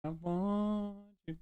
I want you.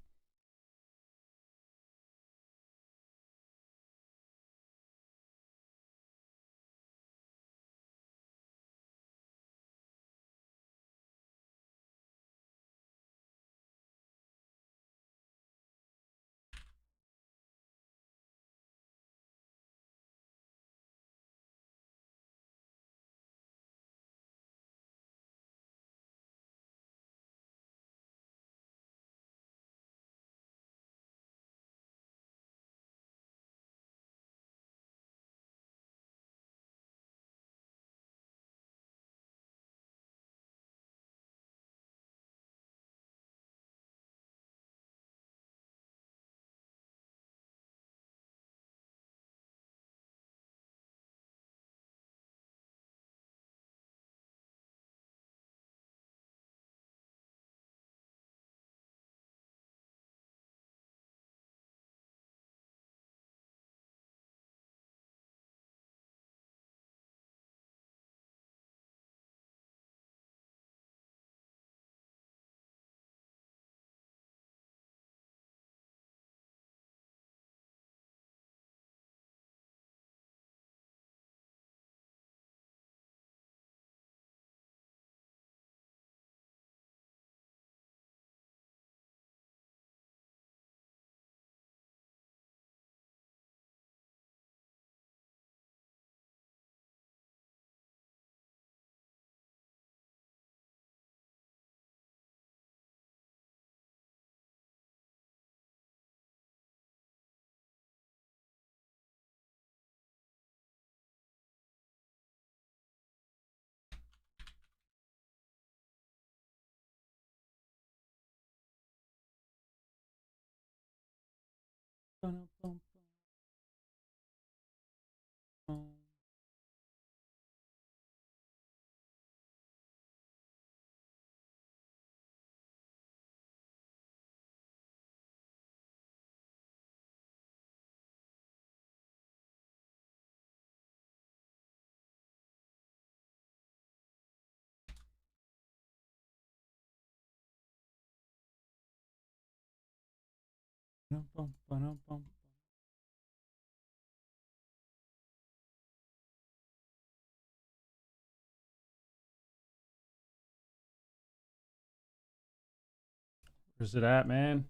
Where's it at, man?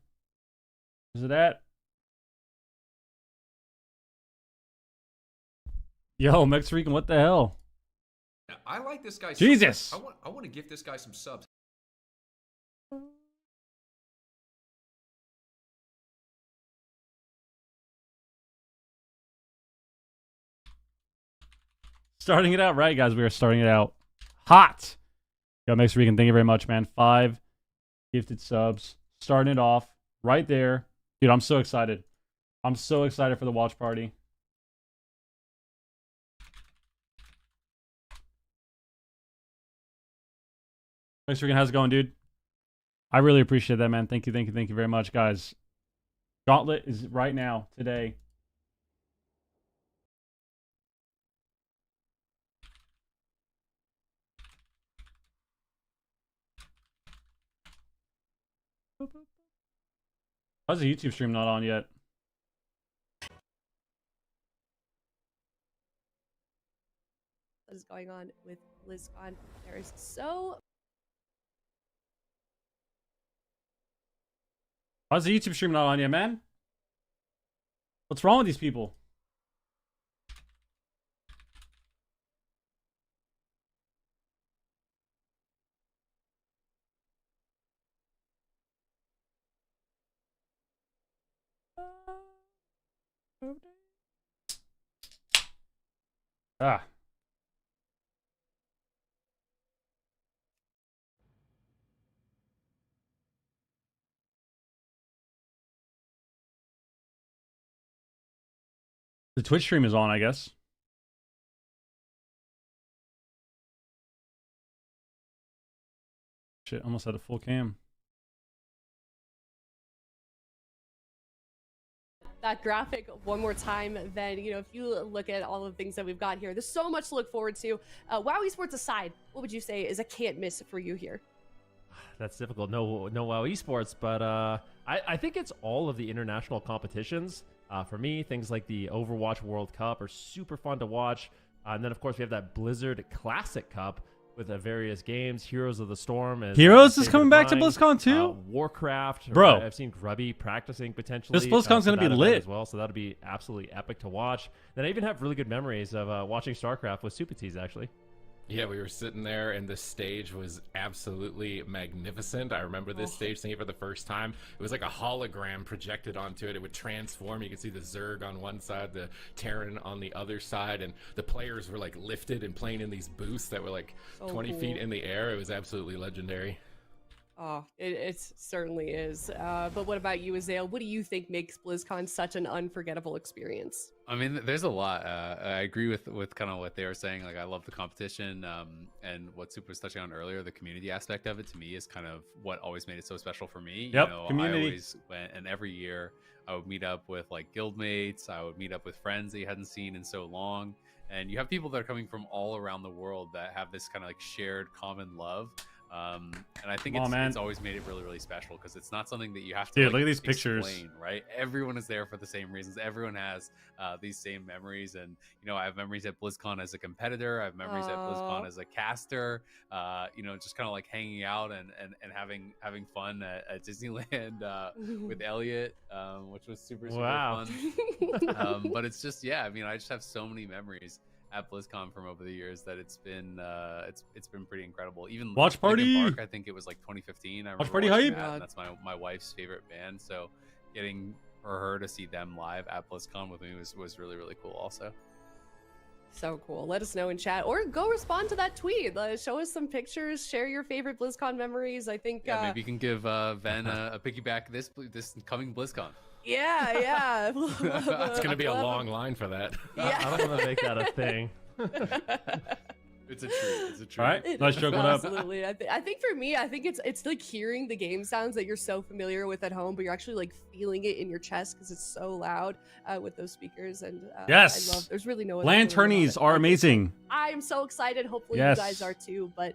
Where's it at? Yo, Mexican, what the hell? I like this guy. Jesus. So much. I want to give this guy some subs. Starting it out right, guys. We are starting it out hot. Yo, Max Regan, thank you very much, man. 5 gifted subs. Starting it off right there. Dude, I'm so excited. I'm so excited for the watch party. Max Regan, how's it going, dude? I really appreciate that, man. Thank you very much, guys. Gauntlet is right now, today. How's the YouTube stream not on yet? What is going on with BlizzCon? There's so How's the YouTube stream not on yet, man? What's wrong with these people? Ah. The Twitch stream is on, I guess. Shit, almost had a full cam. that graphic one more time, then, you know, if you look at all the things that we've got here, there's so much to look forward to. WoW Esports aside, what would you say is a can't miss for you here? That's difficult. No WoW Esports, but I think it's all of the international competitions. For me, things like the Overwatch World Cup are super fun to watch. And then, of course, we have that Blizzard Classic Cup with various games. Heroes of the Storm. Heroes is coming back to BlizzCon too? Warcraft. Bro. I've seen Grubby practicing potentially. This BlizzCon's going to be lit. As well, so that'll be absolutely epic to watch. Then I even have really good memories of watching StarCraft with Super T's, actually. Yeah, we were sitting there, and the stage was absolutely magnificent. I remember this stage seeing it for the first time. It was like a hologram projected onto it. It would transform. You could see the Zerg on one side, the Terran on the other side, and the players were like lifted and playing in these booths that were like 20 feet in the air. It was absolutely legendary. Oh, it certainly is. But what about you, Azale? What do you think makes BlizzCon such an unforgettable experience? I mean, there's a lot. I agree with kind of what they were saying. Like, I love the competition, and what Super was touching on earlier, the community aspect of it to me is kind of what always made it so special for me. Yep, you know, community. I always went, and every year I would meet up with like guildmates. I would meet up with friends that you hadn't seen in so long, and you have people that are coming from all around the world that have this kind of like shared common love. And I think it's always made it really, really special because it's not something that you have to Dude, look at these pictures. Right? Everyone is there for the same reasons. Everyone has these same memories, and you know, I have memories at BlizzCon as a competitor. I have memories at BlizzCon as a caster. You know, just kind of like hanging out and having fun at Disneyland with Elliot, which was super fun. But it's just, yeah, I mean, I just have so many memories at BlizzCon from over the years that it's been pretty incredible. Even Watch Party, Park, I think it was like 2015. Watch Party hype. That, and that's my wife's favorite band, so getting for her to see them live at BlizzCon with me was really, really cool also. So cool. Let us know in chat or go respond to that tweet. Show us some pictures, share your favorite BlizzCon memories. I think maybe you can give Ven a piggyback this coming BlizzCon. Yeah. It's going to be a long line for that. Yeah. I don't want to make that a thing. It's a treat. All right, nice joke. What up? Absolutely. I think for me, I think it's like hearing the game sounds that you're so familiar with at home, but you're actually like feeling it in your chest because it's so loud with those speakers. And yes, I love. There's really no other lanternies are amazing. I am so excited. Hopefully yes. you guys are too. But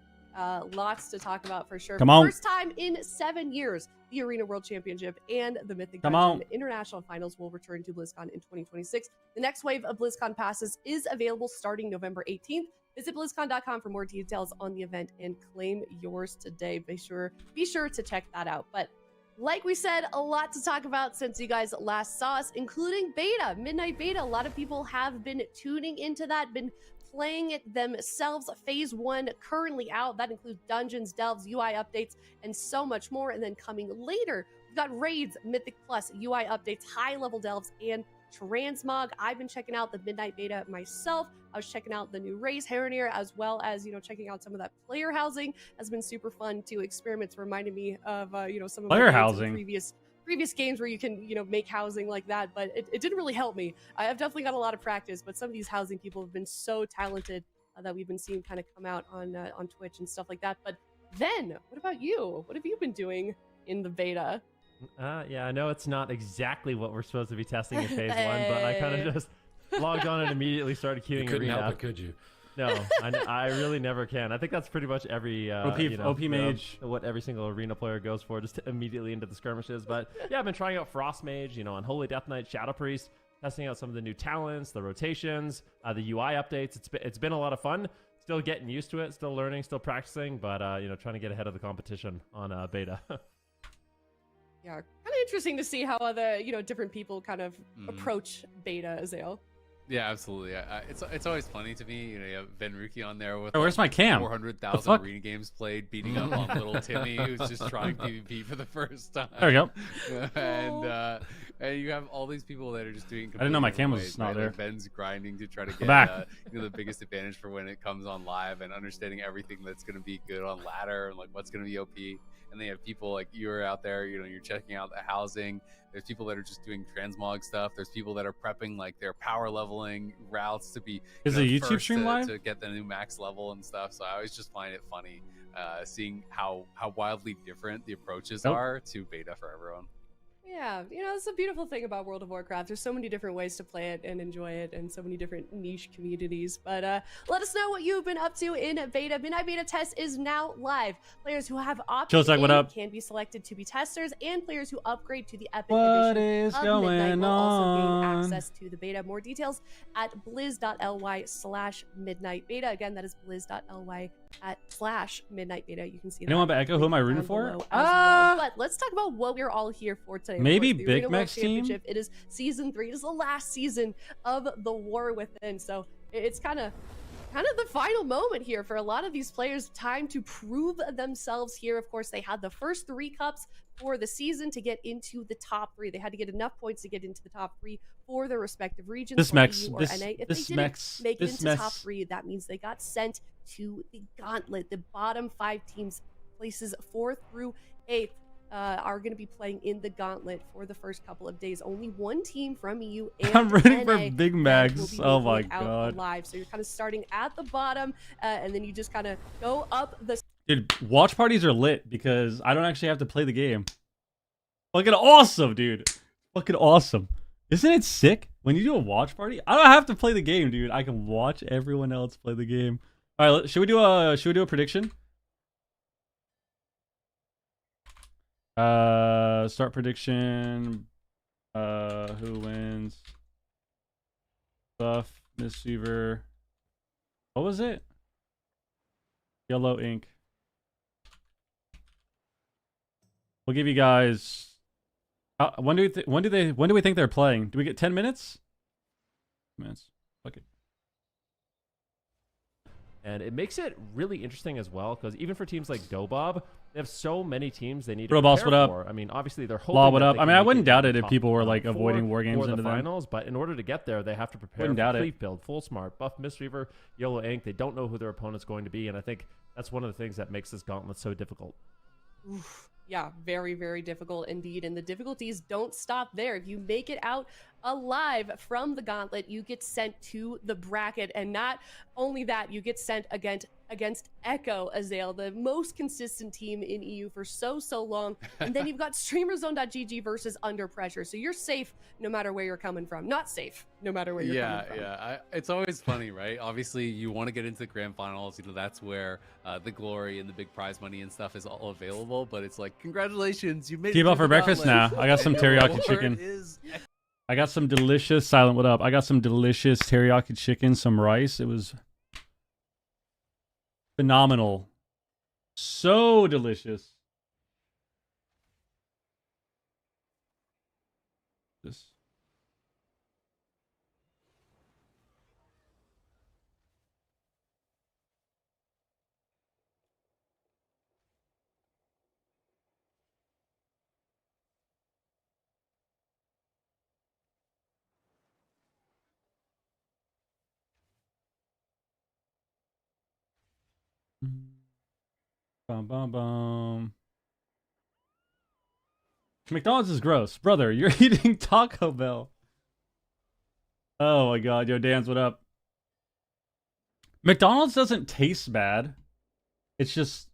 lots to talk about for sure. Come on. First time in 7 years, the Arena World Championship and the Mythic Come Dungeon on. International Finals will return to BlizzCon in 2026. The next wave of BlizzCon passes is available starting November 18th. Visit BlizzCon.com for more details on the event and claim yours today. Be sure to check that out. But like we said, a lot to talk about since you guys last saw us, including beta, Midnight Beta. A lot of people have been tuning into that, been playing it themselves. Phase 1 currently out. That includes dungeons, delves, UI updates, and so much more. And then coming later, we've got raids, Mythic Plus, UI updates, high-level delves, and transmog. I've been checking out the midnight beta myself. I was checking out the new race Heronir, as well as, checking out some of that player housing. Has been super fun to experiment. It's reminded me of, some of Player my games in housing? previous games where you can, make housing like that, but it didn't really help me. I've definitely got a lot of practice, but some of these housing people have been so talented that we've been seeing kind of come out on Twitch and stuff like that. But then, what about you? What have you been doing in the beta? Yeah, I know it's not exactly what we're supposed to be testing in phase 1, but I kind of just logged on and immediately started queuing You couldn't arena. help it, could you? No, I really never can. I think that's pretty much every OP mage. what every single arena player goes for, just immediately into the skirmishes. But yeah, I've been trying out Frost Mage, on Holy Death Knight, Shadow Priest, testing out some of the new talents, the rotations, the UI updates. It's been a lot of fun. Still getting used to it, still learning, still practicing, but trying to get ahead of the competition on beta. Yeah, kind of interesting to see how other different people kind of approach beta, Azale. Yeah, absolutely. It's always funny to me. You have Ben Ruki on there with Where's my cam? 400,000 arena games played, beating up on little Timmy, who's just trying PvP for the first time. There we go. And you have all these people that are just doing. I didn't know my cam was ways, not right? there. Like Ben's grinding to try to get back. the biggest advantage for when it comes on live, and understanding everything that's going to be good on ladder and like what's going to be OP. And then you have people like you're out there, you're checking out the housing. There's people that are just doing transmog stuff. There's people that are prepping like their power leveling routes to be Is the YouTube first stream live? to get the new max level and stuff. So I always just find it funny seeing how wildly different the approaches are to beta for everyone. Yeah, it's a beautiful thing about World of Warcraft. There's so many different ways to play it and enjoy it, and so many different niche communities. But let us know what you've been up to in beta. Midnight Beta Test is now live. Players who have opted What up? can be selected to be testers, and players who upgrade to the Epic What Edition is of going Midnight will also gain on? access to the beta. More details at blizz.ly/midnight beta. Again, that is blizz.ly/midnight beta. You can see Anyone that but Echo? Who am I rooting down for? below as well. But let's talk about what we're all here for today. Of Maybe course, the Big Arena World Mac's team? Championship. It is season 3. It is the last season of the War Within. So it's kind of the final moment here for a lot of these players. Time to prove themselves here. Of course, they had the first 3 cups for the season to get into the top 3. They had to get enough points to get into the top 3 for their respective regions. This for Mex, EU or this, NA. If this they didn't Mex, make it this into mess. top 3, that means they got sent to the Gauntlet. The bottom 5 teams, places 4 through 8. Are going to be playing in the Gauntlet for the first couple of days. Only one team from EU and I'm rooting for NA Big will Macs. be Oh my making it out god. alive. So you're kind of starting at the bottom, and then you just kind of go up the. Dude, watch parties are lit because I don't actually have to play the game. Fucking awesome, dude. Fucking awesome. Isn't it sick? When you do a watch party, I don't have to play the game, dude. I can watch everyone else play the game. All right, should we do a prediction? Start prediction. Who wins? Buff, Mistweaver. What was it? Yellow ink. We'll give you guys. When do we think they're playing? Do we get 10 minutes? Minutes. Fuck it. And it makes it really interesting as well, because even for teams like Dobob, they have so many teams they need to Bro, boss, prepare what up? for. I mean, obviously they're hoping. Law, what that up? they I can mean, I make wouldn't doubt it if top, people were like four avoiding war games for the into them. finals, but in order to get there, they have to prepare Wouldn't for doubt it. Cleave build, full smart, buff Mistweaver, yellow ink. They don't know who their opponent's going to be, and I think that's one of the things that makes this gauntlet so difficult. Oof. Yeah, very, very difficult indeed. And the difficulties don't stop there. If you make it out alive from the Gauntlet, you get sent to the bracket. And not only that, you get sent against Echo Azale, the most consistent team in EU for so long. And then you've got StreamerZone.gg versus Under Pressure. So you're safe no matter where you're coming from. Not safe no matter where you're coming from. It's always funny, right? Obviously, you want to get into the grand finals. That's where the glory and the big prize money and stuff is all available. But it's like, congratulations, you made it. Keep to up for the breakfast Gauntlet. now. I got some teriyaki chicken. I got some delicious silent. What up? I got some delicious teriyaki chicken, some rice. It was phenomenal. So delicious. This. Bum, bum, bum. McDonald's is gross. Brother, you're eating Taco Bell. Oh my god. Yo, Dan's, what up? McDonald's doesn't taste bad. It's just...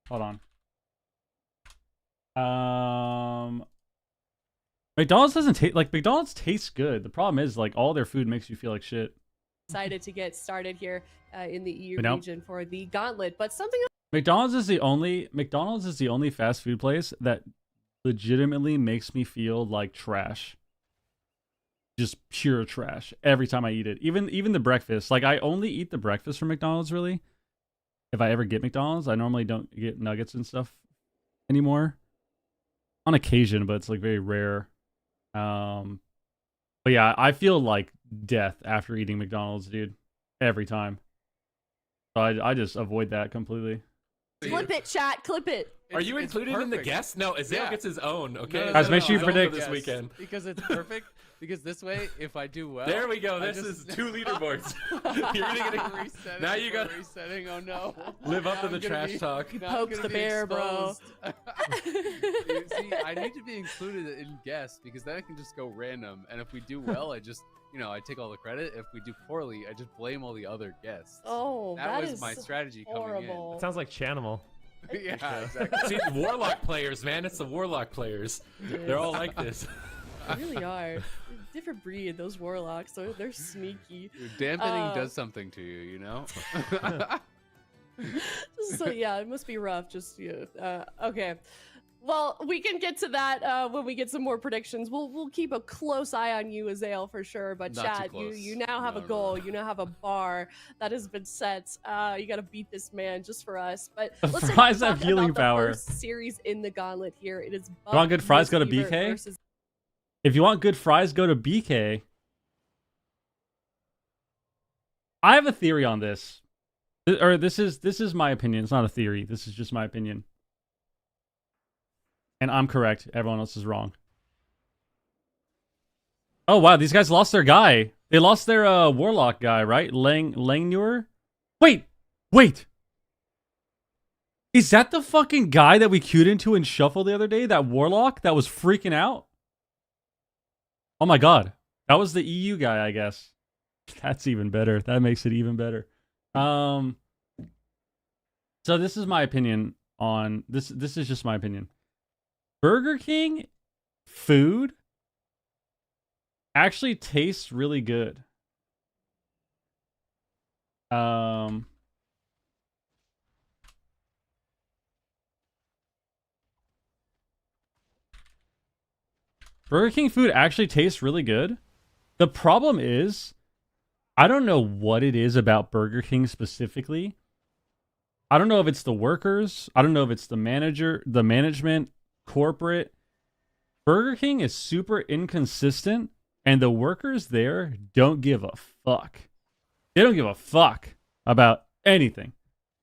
Hold on. McDonald's doesn't taste like McDonald's tastes good. The problem is like all their food makes you feel like shit. Excited to get started here in the EU But no. region for the Gauntlet, but something McDonald's is the only fast food place that legitimately makes me feel like trash. Just pure trash every time I eat it. Even the breakfast. Like I only eat the breakfast from McDonald's really. If I ever get McDonald's, I normally don't get nuggets and stuff anymore. On occasion, but it's like very rare. But yeah, I feel like death after eating McDonald's, dude. Every time. So I just avoid that completely. clip it, chat, clip it. Are you It's included in the perfect. guest? No, Azale Yeah. gets his own. Okay, No, Guys, make sure you His own for predict- this Yes, weekend. because it's perfect. Because this way, if I do well, There we go. I This is just- 2 leaderboards. You're gonna get resetting. now you for gotta resetting. Oh no! live up Now to I'm the gonna trash be- talk. now I'm Poke gonna the be bear, bro. exposed. See, I need to be included in guests because then I can just go random. And if we do well, I just, I take all the credit. If we do poorly, I just blame all the other guests. Oh, that was is my strategy horrible. It sounds like Chanimal. coming in. Yeah, exactly. See, Warlock players, man. It's the Warlock players. They're all like this. They really are. Different breed, those warlocks. They're sneaky. Dampening does something to you, you know? So yeah, it must be rough. Just okay. Well, we can get to that when we get some more predictions. We'll keep a close eye on you, Azale, for sure. But Not too chat, close. you now have a No, goal. no. You now have a bar that has been set. You got to beat this man just for us. But The let's fries talk have healing about the power. first series in the Gauntlet here. It is. You want good fries, go to Buck BK? versus If you want good fries, go to BK. I have a theory on this. Or this is my opinion. It's not a theory. This is just my opinion. And I'm correct. Everyone else is wrong. Oh wow, these guys lost their guy. They lost their warlock guy, right? Langnur? Wait. Is that the fucking guy that we queued into in Shuffle the other day? That warlock that was freaking out? Oh my god. That was the EU guy, I guess. That's even better. That makes it even better. So this is my opinion on this. This is just my opinion. Burger King food actually tastes really good. Burger King food actually tastes really good. The problem is, I don't know what it is about Burger King specifically. I don't know if it's the workers. I don't know if it's the management, corporate. Burger King is super inconsistent, and the workers there don't give a fuck. They don't give a fuck about anything.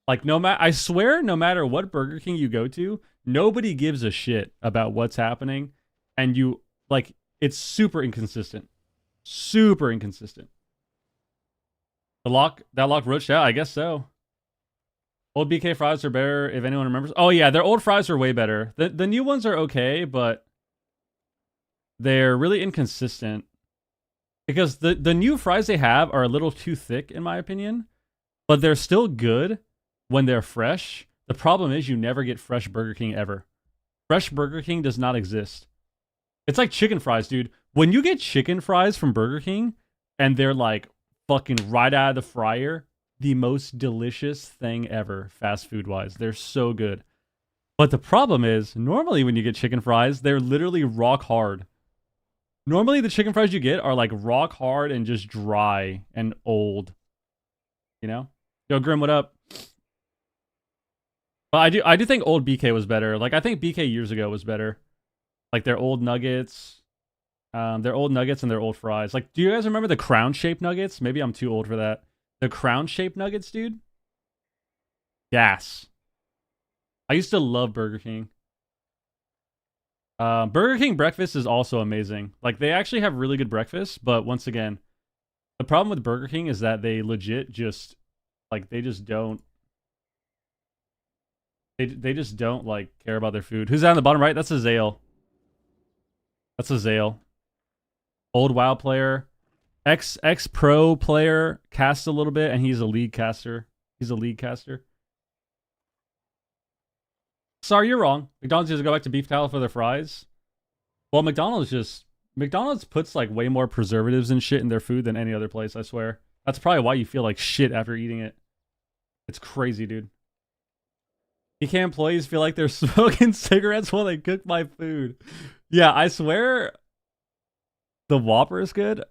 Like I swear, no matter what Burger King you go to, nobody gives a shit about what's happening, and it's super inconsistent. Super inconsistent. That lock roached out? I guess so. Old BK fries are better, if anyone remembers. Oh yeah, their old fries are way better. The new ones are okay, but they're really inconsistent. Because the new fries they have are a little too thick, in my opinion. But they're still good when they're fresh. The problem is you never get fresh Burger King ever. Fresh Burger King does not exist. It's like chicken fries, dude. When you get chicken fries from Burger King, and they're like fucking right out of the fryer, the most delicious thing ever, fast food wise. They're so good. But the problem is, normally when you get chicken fries, they're literally rock hard. Normally the chicken fries you get are like rock hard and just dry and old. You know? Yo, Grim, what up? But I do think old BK was better. Like I think BK years ago was better. Like their old nuggets. Their old nuggets and their old fries. Like, do you guys remember the crown-shaped nuggets? Maybe I'm too old for that. The crown-shaped nuggets, dude. Gas. I used to love Burger King. Burger King breakfast is also amazing. Like, they actually have really good breakfast, but once again, the problem with Burger King is that they legit just, like, they just don't like care about their food. Who's that on the bottom right? That's a Zale. That's a Zale. Old WoW player. Ex-pro player. Casts a little bit, and he's a league caster. He's a league caster. Sorry, you're wrong. McDonald's used to go back to beef tallow for their fries. Well, McDonald's puts like way more preservatives and shit in their food than any other place, I swear. That's probably why you feel like shit after eating it. It's crazy, dude. BK employees feel like they're smoking cigarettes while they cook my food. Yeah, I swear the Whopper is good.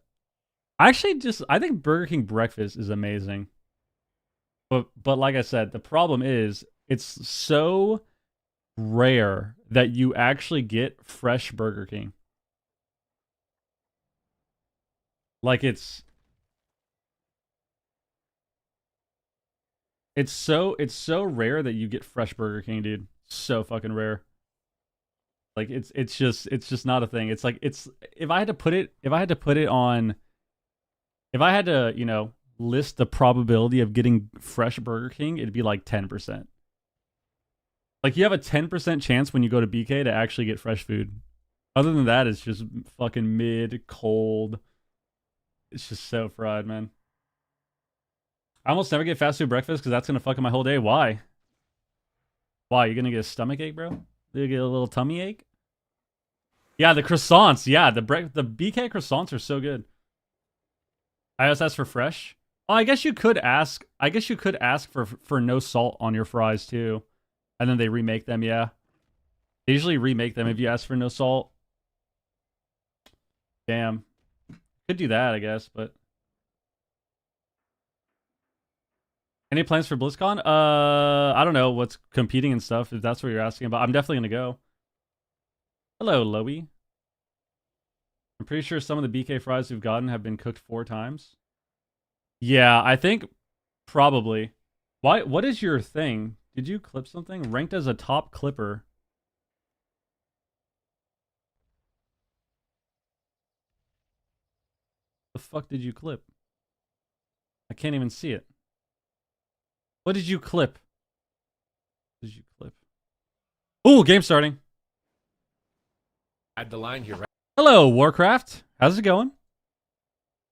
I think Burger King breakfast is amazing. But like I said, the problem is it's so rare that you actually get fresh Burger King. Like it's so rare that you get fresh Burger King, dude. So fucking rare. Like it's just not a thing. It's like if I had to, you know, list the probability of getting fresh Burger King, it'd be like 10%. Like, you have a 10% chance when you go to BK to actually get fresh food. Other than that, it's just fucking mid, cold. It's just so fried, man. I almost never get fast food breakfast because that's going to fuck up my whole day. Why? Why? You going to get a stomach ache, bro? You get a little tummy ache? Yeah, the croissants. Yeah, the BK croissants are so good. I also ask for fresh. Oh, I guess you could ask for no salt on your fries, too. And then they remake them, yeah. They usually remake them if you ask for no salt. Damn. Could do that, I guess, but... Any plans for BlizzCon? I don't know what's competing and stuff, if that's what you're asking about. I'm definitely going to go. Hello, Loey. I'm pretty sure some of the BK fries we've gotten have been cooked 4 times. Yeah, I think probably. Why? What is your thing? Did you clip something? Ranked as a top clipper. The fuck did you clip? I can't even see it. What did you clip? What did you clip? Ooh, game starting. Add the line here. Right? Hello, Warcraft. How's it going?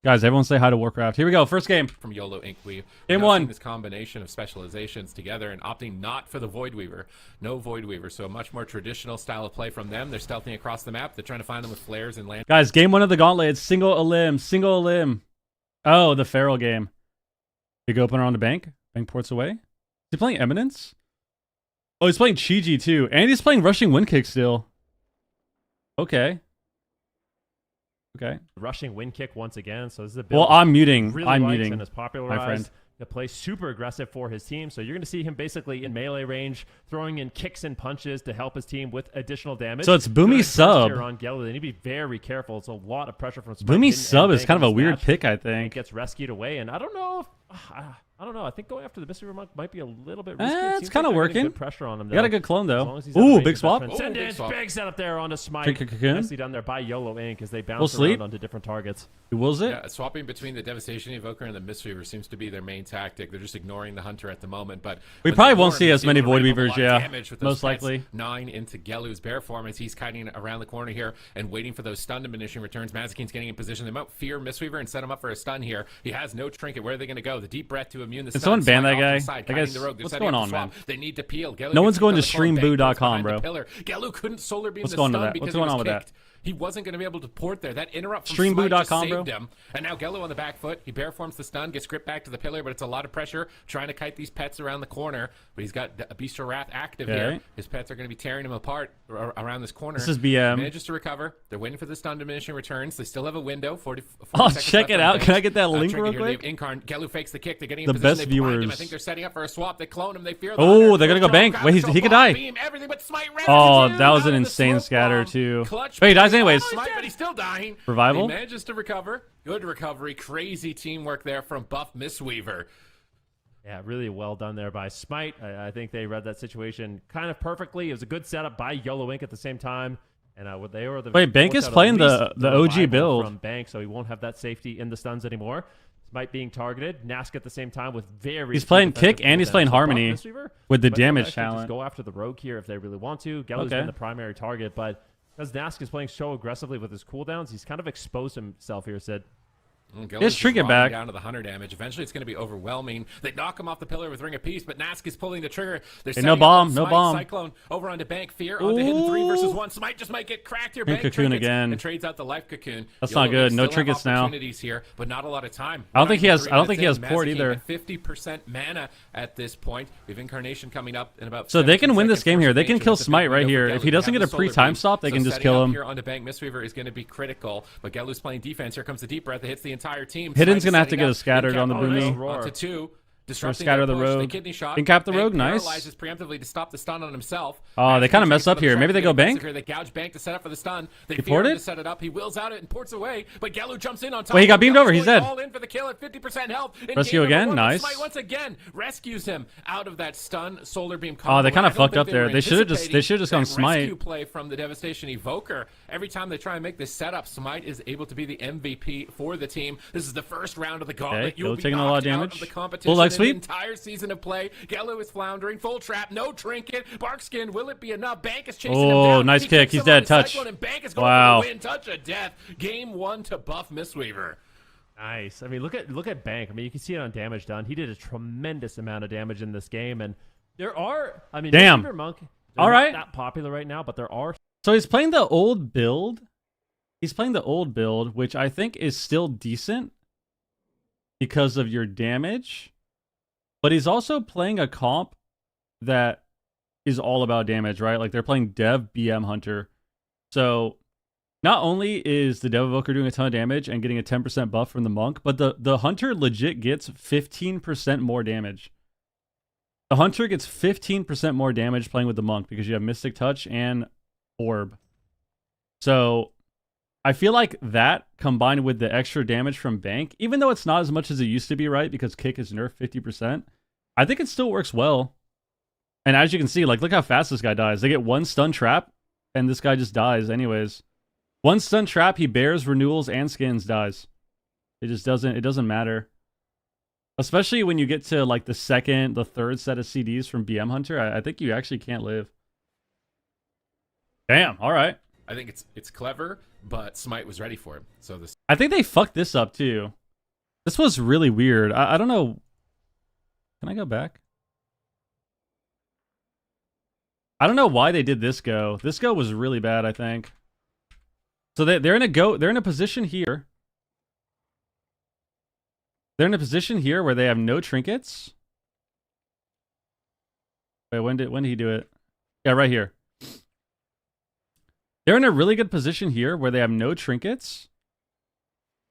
Guys, everyone say hi to Warcraft. Here we go, first game. From YOLO Inc. We've Game 1. seen this combination of specializations together and opting not for the Void Weaver. No Void Weaver, so a much more traditional style of play from them. They're stealthing across the map. They're trying to find them with flares and land. Guys, game 1 of the Gauntlet. It's single a limb. Oh, the Feral game. Big opener on the bank. Bank ports away. Is he playing Eminence? Oh, he's playing Chi-Ji too. And he's playing Rushing Wind Kick still. Okay. Okay. Rushing Wind Kick once again. So this is a build Well, I'm muting. really I'm likes muting. and is popularized. My friend. To play super aggressive for his team. So you're going to see him basically in melee range, throwing in kicks and punches to help his team with additional damage. So it's Boomy Good sub. here on Gelu. They need to be very careful. It's a lot of pressure from Spike. Boomy Didn't sub end is kind of a Bank in weird this match. pick, I And think. gets rescued away. And I don't know if... I don't know. I think going after the Mystery Monk might be a little bit risky. It's seems kinda like they're getting working. Good pressure on him. You got a though. good clone, As though. long as he's out of Ooh, range big of swap. that Transcendence. Big setup there onto Smite. Cocoon. Nicely done there by YOLO Inc. as they We'll bounce sleep. around onto different targets. He wills it. Yeah, swapping between the Devastation Evoker and the Mistweaver seems to be their main tactic. They're just ignoring the Hunter at the moment. But We when probably they won't ignore see him, as he's many able to Void ramp up a Weavers, lot of yeah. damage with those Most pets. likely. 9 into Gelu's Bear form as he's kiting around the corner here and waiting for those stun diminishing returns. Mazakine's getting in position. They might fear Mistweaver and set him up for a stun here. He has no trinket. Where are they going to go? The deep breath to immune the Can stun. someone ban Smite that off to guy? the side, That kiting guy's- the rogue. They're what's setting going up on, the swap. man? They need to peel. Gelu No one's gets going on to the corner, Bank streamboo.com, goes behind the bro. pillar. Gelu couldn't solar beam What's the going on stun with that? because What's he going was on with that? kicked. He wasn't going to be able to port there. That interrupt from Streamboo.com, Smite just bro. saved him. And now Gelu on the back foot. He bear forms the stun, gets gripped back to the pillar, but it's a lot of pressure trying to kite these pets around the corner. But he's got a Beast of Wrath active Okay. here. His pets are going to be tearing him apart around this corner. This is BM. Manages to recover. They're waiting for the stun diminishing returns. They still have a window. 40 Oh, seconds check left it on out. Bank. Can I get that link Trinket real here. They have quick? Incarn. Gelu fakes the kick. They're getting The in position. best They blind him. viewers. I think they're setting up for a swap. They clone him. They fear the Oh, Hunter. they're gonna go Throw bank. out, Wait, he throw could bomb, die. beam, everything but Smite Oh, residue that was out an of the insane smoke scatter, bomb. too. Clutch Wait, he dies dies anyways. Smite, but he's still dying. Revival? He manages to recover. Good recovery. Crazy teamwork there from Buff Mistweaver. Yeah, really well done there by Smite. I think they read that situation kind of perfectly. It was a good setup by Yellow Ink at the same time. And they were the Wait, Bank is playing the OG revival build from Bank, so he won't have that safety in the stuns anymore. Smite being targeted. Nask at the same time with very. He's playing defensive Kick and he's cooldowns. playing So Harmony Buff Mistweaver with the might damage actually talent. Just go after the Rogue here if they really want to. Gellu's been the primary target, but because Nask is playing so aggressively with his cooldowns, he's kind of exposed himself here, Sid. Just Trinket back. Down to the 100 damage. Eventually, it's going to be overwhelming. They knock him off the pillar with Ring of Peace, but Nask is pulling the trigger. They're no bomb, no Smite, bomb. Cyclone over onto Bank. Fear onto hidden 3 versus 1. Smite just might get cracked here. Bank Cocoon trinkets again. and trades out the life cocoon. That's Yellow not good. Ink No still have trinkets now. opportunities here, but not a lot of time. I don't think he has. 3 I don't think he has minutes port in. either. Mazza King at 50% mana at this point. We have Incarnation coming up in about. So they can 17 win this seconds. game here. First They can engage, kill that's a big Smite right window for here. Gellu. If he They doesn't have get a the pre solar time beam. stop, they So can just setting kill up him. here onto Bank Mistweaver is going to be critical, but Gellu's playing defense. Here comes the deep breath that hits the entire team. Hidden's Smite gonna have to setting get up. a scattered on the Incap Boomy. roar onto 2. Disrupting scatter their the push. rogue. The kidney shot. Incap the Bank rogue, nice. paralyzes preemptively to stop the stun on himself. Oh, they As kinda he mess trades up for the here. Maybe they go trap, Bank? They gouge Bank to set up for the stun. They He fear him ported? to set it up. He wills out it and ports away, but Gellu jumps in on top. Wait, he got of him. beamed Gellu's over. He's going dead. all in for the kill at 50% health. In Rescue game number again? 1, but Nice. Smite once again rescues him out of that stun. Solar beam. Oh, they combo. kinda I don't fucked think up there. were They should've just gone anticipating Smite. that rescue play from the Devastation Evoker. Every time they try and make this setup, Smite is able to be the MVP for the team. This is the first round of the Gauntlet. Okay, You will Gellu be taking a lot of knocked out damage. the competition Full leg in the sweep. entire season of play. Gellu is floundering. Full trap. No trinket. Barkskin. Will it be enough? Bank is chasing him Oh, down. nice He kick. kicks He's him dead. on his Touch. Cyclone, and Bank is going Wow. for the win. Touch of death. Game 1 to Buff Mistweaver. Nice. I mean, look at Bank. I mean, you can see it on damage done. He did a tremendous amount of damage in this game, and there are. I mean, Damn. Mistweaver Monk. All Not right. that popular right now, but there are. So he's playing the old build. He's playing the old build, which I think is still decent because of your damage. But he's also playing a comp that is all about damage, right? Like they're playing Dev BM Hunter. So not only is the Dev Evoker doing a ton of damage and getting a 10% buff from the Monk, but the Hunter legit gets 15% more damage. The Hunter gets 15% more damage playing with the Monk because you have Mystic Touch and Orb. So I feel like that combined with the extra damage from Bank, even though it's not as much as it used to be, right? Because Kick is nerfed 50%, I think it still works well. And as you can see, like, look how fast this guy dies. They get one stun trap, and this guy just dies anyways. One stun trap, he bears, renewals, and skins, dies. It just doesn't matter. Especially when you get to, like, the second, the third set of CDs from BM Hunter, I think you actually can't live. Damn, all right. I think it's clever, but Smite was ready for it. So this. I think they fucked this up, too. This was really weird. I don't know. Can I go back? I don't know why they did this go. This go was really bad, I think. So they're in a position here. They're in a position here where they have no trinkets. Wait, when did he do it? Yeah, right here. They're in a really good position here where they have no trinkets.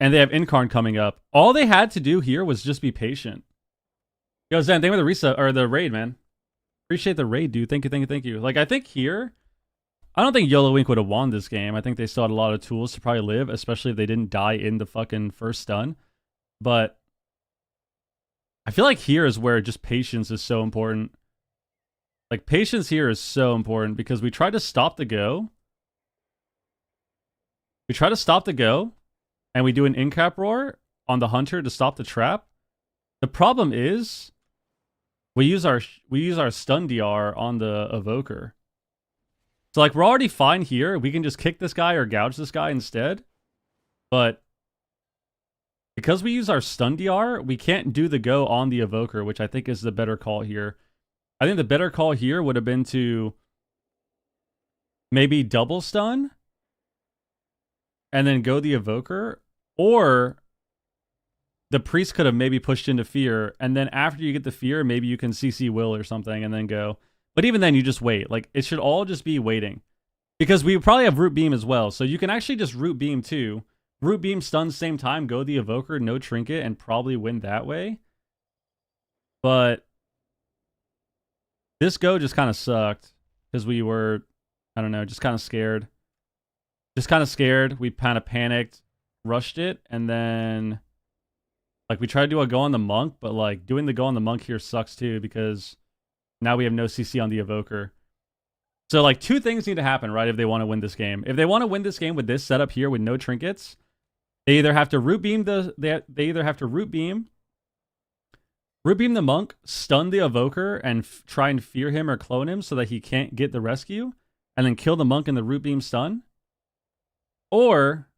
And they have Incarn coming up. All they had to do here was just be patient. Yo, Zen, thank you for the reset or the raid, man. Appreciate the raid, dude. Thank you. Like, I think here, I don't think Yellow Ink would have won this game. I think they still had a lot of tools to probably live, especially if they didn't die in the fucking first stun. But I feel like here is where just patience is so important. Like, patience here is so important because we tried to stop the go. We try to stop the go, and we do an in-cap roar on the Hunter to stop the trap. The problem is we use our stun DR on the Evoker. So, like, we're already fine here. We can just kick this guy or gouge this guy instead. But because we use our stun DR, we can't do the go on the Evoker, which I think is the better call here. I think the better call here would have been to maybe double stun and then go the Evoker, or the Priest could have maybe pushed into Fear, and then after you get the Fear, maybe you can CC Will or something and then go. But even then, you just wait. Like, it should all just be waiting. Because we probably have Root Beam as well, so you can actually just Root Beam too. Root Beam stun same time, go the Evoker, no Trinket, and probably win that way. But this go just kind of sucked, because we were, I don't know, just kind of scared. just kind of scared. We kind of panicked, rushed it, and then like we tried to do a go on the monk, but like doing the go on the monk here sucks too because now we have no CC on the evoker. So like two things need to happen, right? If they want to win this game, if they want to win this game with this setup here with no trinkets, they either have to root beam they either have to root beam the monk, stun the evoker, and try and fear him or clone him so that he can't get the rescue, and then kill the monk in the root beam stun. Or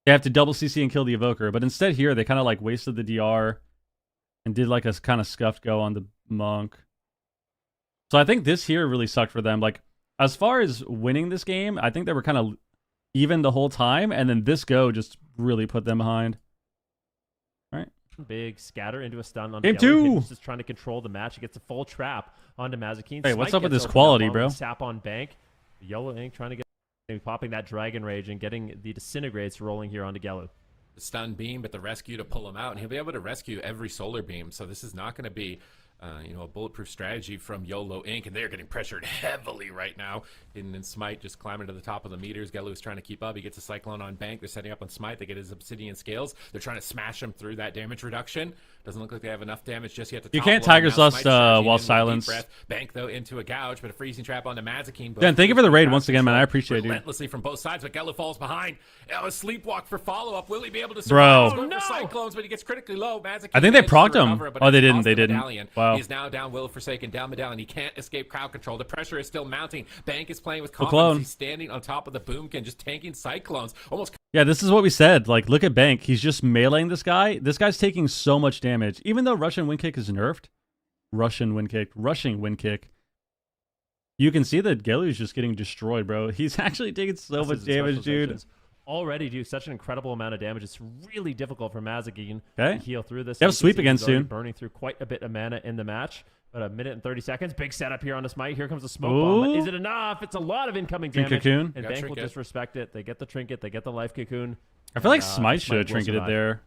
they have to double CC and kill the evoker. But instead here, they kind of like wasted the DR and did like a kind of scuffed go on the monk. So I think this here really sucked for them. Like, as far as winning this game, I think they were kind of even the whole time, and then this go just really put them behind. All right. Big scatter into a stun on Game Gellu. 2. Hitten's just trying to control the match. He gets a full trap onto Mazikeen. Hey, what's Smite up with gets this opened quality, up on bro? the Sap on Bank. Yellow Ink trying to get popping that Dragon Rage and getting the Disintegrates rolling here onto Gellu. The stun beam, but the rescue to pull him out, and he'll be able to rescue every solar beam. So this is not going to be, a bulletproof strategy from YOLO Inc. And they're getting pressured heavily right now. Hidden and Smite just climbing to the top of the meters. Gellu is trying to keep up. He gets a Cyclone on Bank. They're setting up on Smite. They get his Obsidian Scales. They're trying to smash him through that damage reduction. Doesn't look like they have enough damage just yet to You topple can't him. Tiger's Now Lust Smite's charging while in with a deep silence. breath. Bank, though, into a gouge, but a freezing trap onto Mazikeen. Dan, thank you for the raid once again, man. I appreciate it, dude. Relentlessly from both sides, but Gellu falls behind. A sleepwalk for follow-up. Will he be able to Bro. survive? He's going for Cyclones, but he gets critically low. Mazikeen I think they manages to procced him. recover, but Oh, they it's didn't. lost They the didn't. medallion. Wow. He's now down Will Forsaken, down medallion. He can't escape crowd control. The pressure is still mounting. Bank is playing with clone. confidence. He's standing on top of the boomkin, just tanking Cyclones. Almost Yeah, this is what we said. Like, look at Bank. He's just meleeing this guy. This guy's taking so much damage. Even though Russian wind kick is nerfed. Rushing wind kick. You can see that Gellu's just getting destroyed, bro. He's actually taking so much damage, dude. Already do such an incredible amount of damage. It's really difficult for Mazikeen Okay. to heal through this. They have You can sweep see again he's already soon. burning through quite a bit of mana in the match. But a minute and 30 seconds. Big setup here on the Smite. Here comes the smoke bomb. But Ooh. is it enough? It's a lot of incoming Drink damage. cocoon. And Got Bank will trinket. disrespect it. They get the trinket. They get the life cocoon. I feel like And, Smite should have will trinketed survive. there.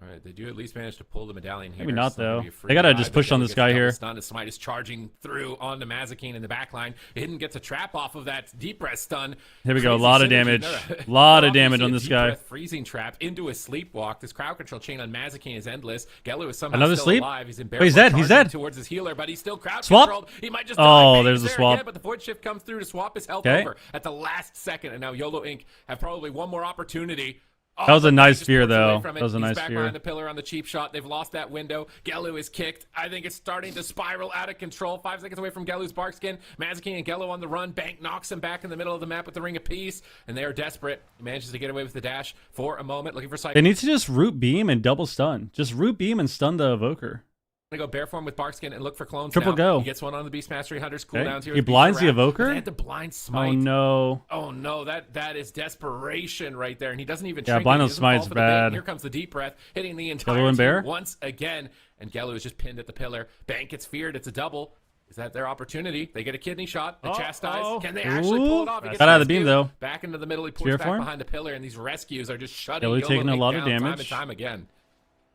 All right, they do at least manage to pull the medallion here. Maybe not, It's gonna though. be a free They gotta ride, just but push on Gellu this gets guy double here. Stunned, and Smite is charging through onto Mazikeen in the back line. Hidden gets a trap off of that deep breath stun. Here we go. A Crazy lot of synergy. damage. No, Lot of obviously damage on a this deep guy. breath freezing trap into a sleepwalk. This crowd control chain on Mazikeen is endless. Gellu is somehow Another still sleep? alive. He's in Wait, he's dead. He's charging dead. towards his healer, but he's still crowd Swap? controlled. He might just Oh, die. Bank there's is the there swap. again, but the void shift comes through to swap his health Okay. over at the last second, and now YOLO Inc. have probably one more opportunity. That was a but nice just fear, pulls away though. from it. That was a He's nice back fear. behind the pillar on the cheap shot. They've lost that window. Gellu is kicked. I think it's starting to spiral out of control. 5 seconds away from Gellu's Barkskin. Mazikeen and Gellu on the run. Bank knocks him back in the middle of the map with the Ring of Peace, and they are desperate. He manages to get away with the dash for a moment, looking for They Cyclone. need to just root beam and double stun. Just root beam and stun the evoker. Gonna go bare form with Barkskin and look for clones. Triple now. go. He gets one on the Beast Mastery Hunters Okay. cooldowns here. He with Beast blinds the Wrath, but evoker? They had to blind Smite. Oh no. Oh no, that is desperation right there, and he doesn't even. Yeah, trinket. blind He on doesn't fall Smite's for the bait. bad. Here comes the deep breath, hitting the Gellu entire and team Bear? once again, and Gellu is just pinned at the pillar. Bank gets feared. It's a double. Is that their opportunity? They get a kidney shot. They chastise. Can they actually pull it off? He gets Got out of the beam, rescued. though. Back into the middle. He Sphere pulls back form? behind the pillar, and these rescues are just shutting Gellu YOLO taking a Inc. lot of down time damage. and time again.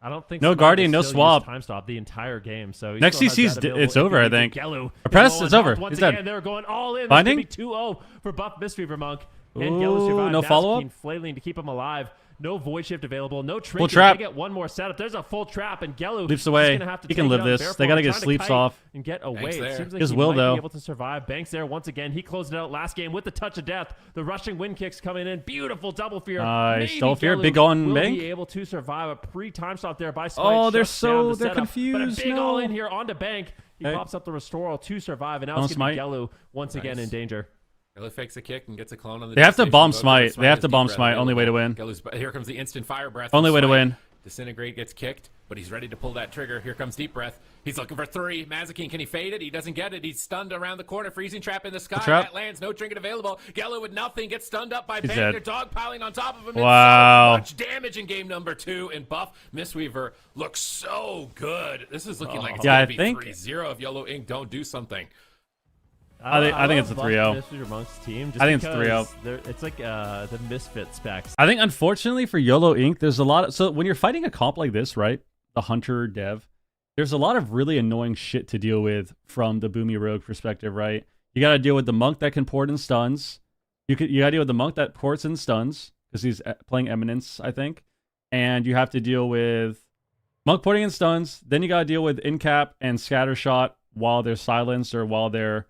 I don't think No Smite Guardian, will no still use swap. Time stop the entire game. So he Next still has CC's that available it's if over, he I needs think. it. Gellu Press, is it's on over. top once He's dead. again. They're going all in. Binding? There's gonna be 2-0 for Buff Mistweaver Monk. And Ooh, Gellu survived. no follow-up? Mazikeen flailing to keep him alive. No void shift available. No trinket. Full trap. They get one more setup. There's a full trap, and Gellu Leaps is away. gonna have to He can take live it on this. bare They gotta form, get trying to sleeps kite off. and get away. Banks It there. seems like His he will, might though. be able to survive. Banks there once again. He closed it out last game with the touch of death. The rushing wind kicks coming in. Beautiful double fear. Nice. Maybe Double fear. Gellu Big on will Bank. be able to survive a pre-time stop there by Smite. Oh, they're Shuts down the they're setup. But a confused. big No. all in here onto Bank. He Okay. pops up the Restoral to survive, and now Don't it's going to be Smite. Gellu once again in Nice. danger. Gellu fakes a kick and gets a clone on the. They have to devastation bomb boat. Smite. They have is to bomb deep breath Smite. Only way to win. Gellu's, here comes the instant fire breath. Only from way to Smite. win. Disintegrate gets kicked, but he's ready to pull that trigger. Here comes deep breath. He's looking for 3. Mazikeen, can he fade it? He doesn't get it. He's stunned around the corner. Freezing trap in the sky. trap. That lands. No trinket available. Gellu with nothing gets stunned up by He's Bank. dead. They're dogpiling on top of him. Wow. It's so much damage in game number 2. And Buff Mistweaver looks so good. This is looking like it's Yeah, going I to be think- 3-0 if YOLO Inc. don't do something. I think it's a 3-0. Mistweaver Monk's team. Just I think it's because 3-0. It's like the misfit specs. I think, unfortunately, for YOLO Inc., there's a lot of... So, when you're fighting a comp like this, right? The Hunter dev, there's a lot of really annoying shit to deal with from the Boomy Rogue perspective, right? You got to deal with the Monk that can port in stuns. You gotta deal with the monk that ports and stuns because he's playing Eminence, I think, and you have to deal with monk porting and stuns. Then you gotta deal with incap and scatter shot while they're silenced or while they're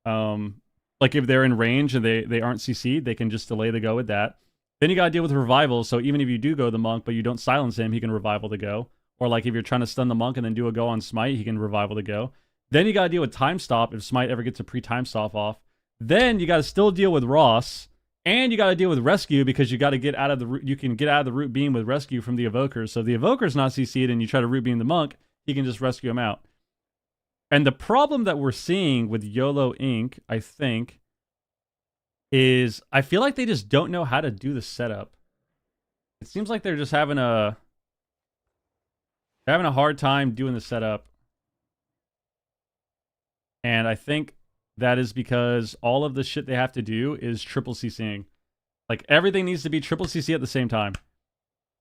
like if they're in range and they aren't CC'd, they can just delay the go with that. Then you gotta deal with revival. So even if you do go the monk but you don't silence him, he can revival the go. Or like if you're trying to stun the monk and then do a go on smite, he can revival the go. Then you gotta deal with time stop if smite ever gets a pre-time stop off. Then you got to still deal with Ross, and you got to deal with Rescue because you got to get out of the. You can get out of the root beam with Rescue from the Evokers. So if the Evoker's not CC'd and you try to root beam the monk, he can just rescue him out. And the problem that we're seeing with YOLO Inc., I think, is I feel like they just don't know how to do the setup. It seems like they're just having a hard time doing the setup, and I think that is because all of the shit they have to do is triple CCing. Like, everything needs to be triple CC at the same time.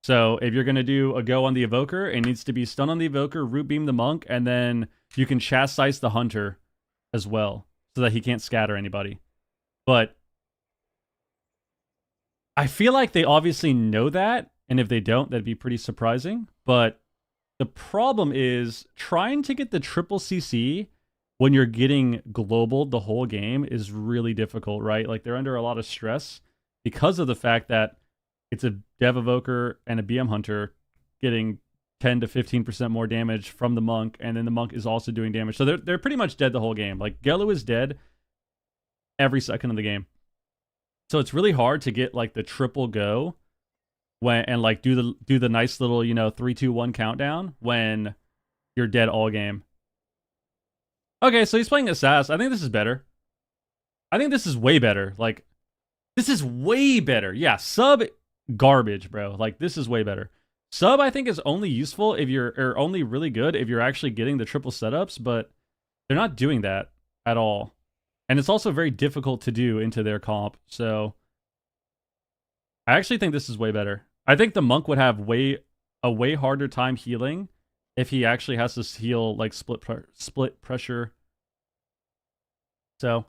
So, if you're going to do a go on the Evoker, it needs to be stun on the Evoker, root beam the monk, and then you can chastise the Hunter as well, so that he can't scatter anybody. But I feel like they obviously know that, and if they don't, that'd be pretty surprising. But the problem is, trying to get the triple CC when you're getting global the whole game is really difficult, right? Like, they're under a lot of stress because of the fact that it's a Dev Evoker and a BM Hunter getting 10 to 15% more damage from the monk, and then the monk is also doing damage. So they're pretty much dead the whole game. Like, Gelu is dead every second of the game. So it's really hard to get like the triple go and like do the nice little, 3, 2, 1 countdown when you're dead all game. Okay, so he's playing Assass. I think this is better. I think this is way better. Like, this is way better. Yeah, sub garbage, bro. Like, this is way better. Sub, I think, is only useful if or only really good if you're actually getting the triple setups, but they're not doing that at all. And it's also very difficult to do into their comp, so I actually think this is way better. I think the monk would have a way harder time healing if he actually has to heal like split pressure. So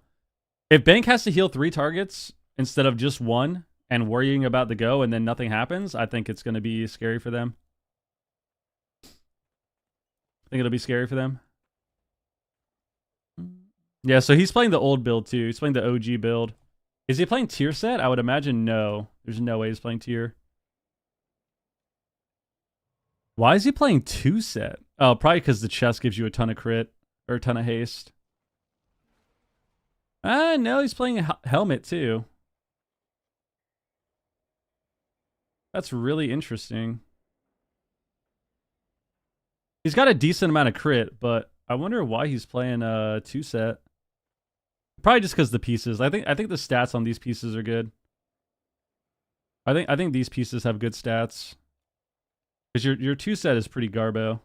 if Bank has to heal 3 targets instead of just 1 and worrying about the go and then nothing happens, I think it's going to be scary for them. I think it'll be scary for them. Yeah, so he's playing the old build too. He's playing the OG build. Is he playing tier set? I would imagine no. There's no way he's playing tier. Why is he playing 2 set? Oh, probably because the chest gives you a ton of crit or a ton of haste. No, he's playing a helmet too. That's really interesting. He's got a decent amount of crit, but I wonder why he's playing 2 set. Probably just because the pieces. I think the stats on these pieces are good. I think these pieces have good stats. Because your 2 set is pretty garbo.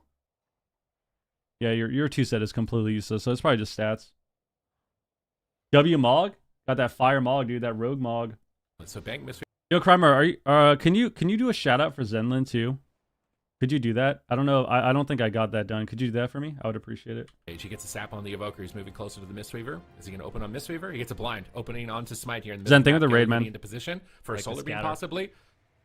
Yeah, your 2 set is completely useless, so it's probably just stats. W Mog? Got that fire Mog, dude, that rogue Mog. So Bank missed. Yo, Crimer, are you can you do a shout out for Zenlin too? Could you do that? I don't know. I don't think I got that done. Could you do that for me? I would appreciate it. He gets a sap on the Evoker. He's moving closer to the Mistweaver. Is he going to open on Mistweaver? He gets a blind. Opening onto Smite here in the Zen, thing with the raid, man. Into position for a Like Solar Beam, possibly.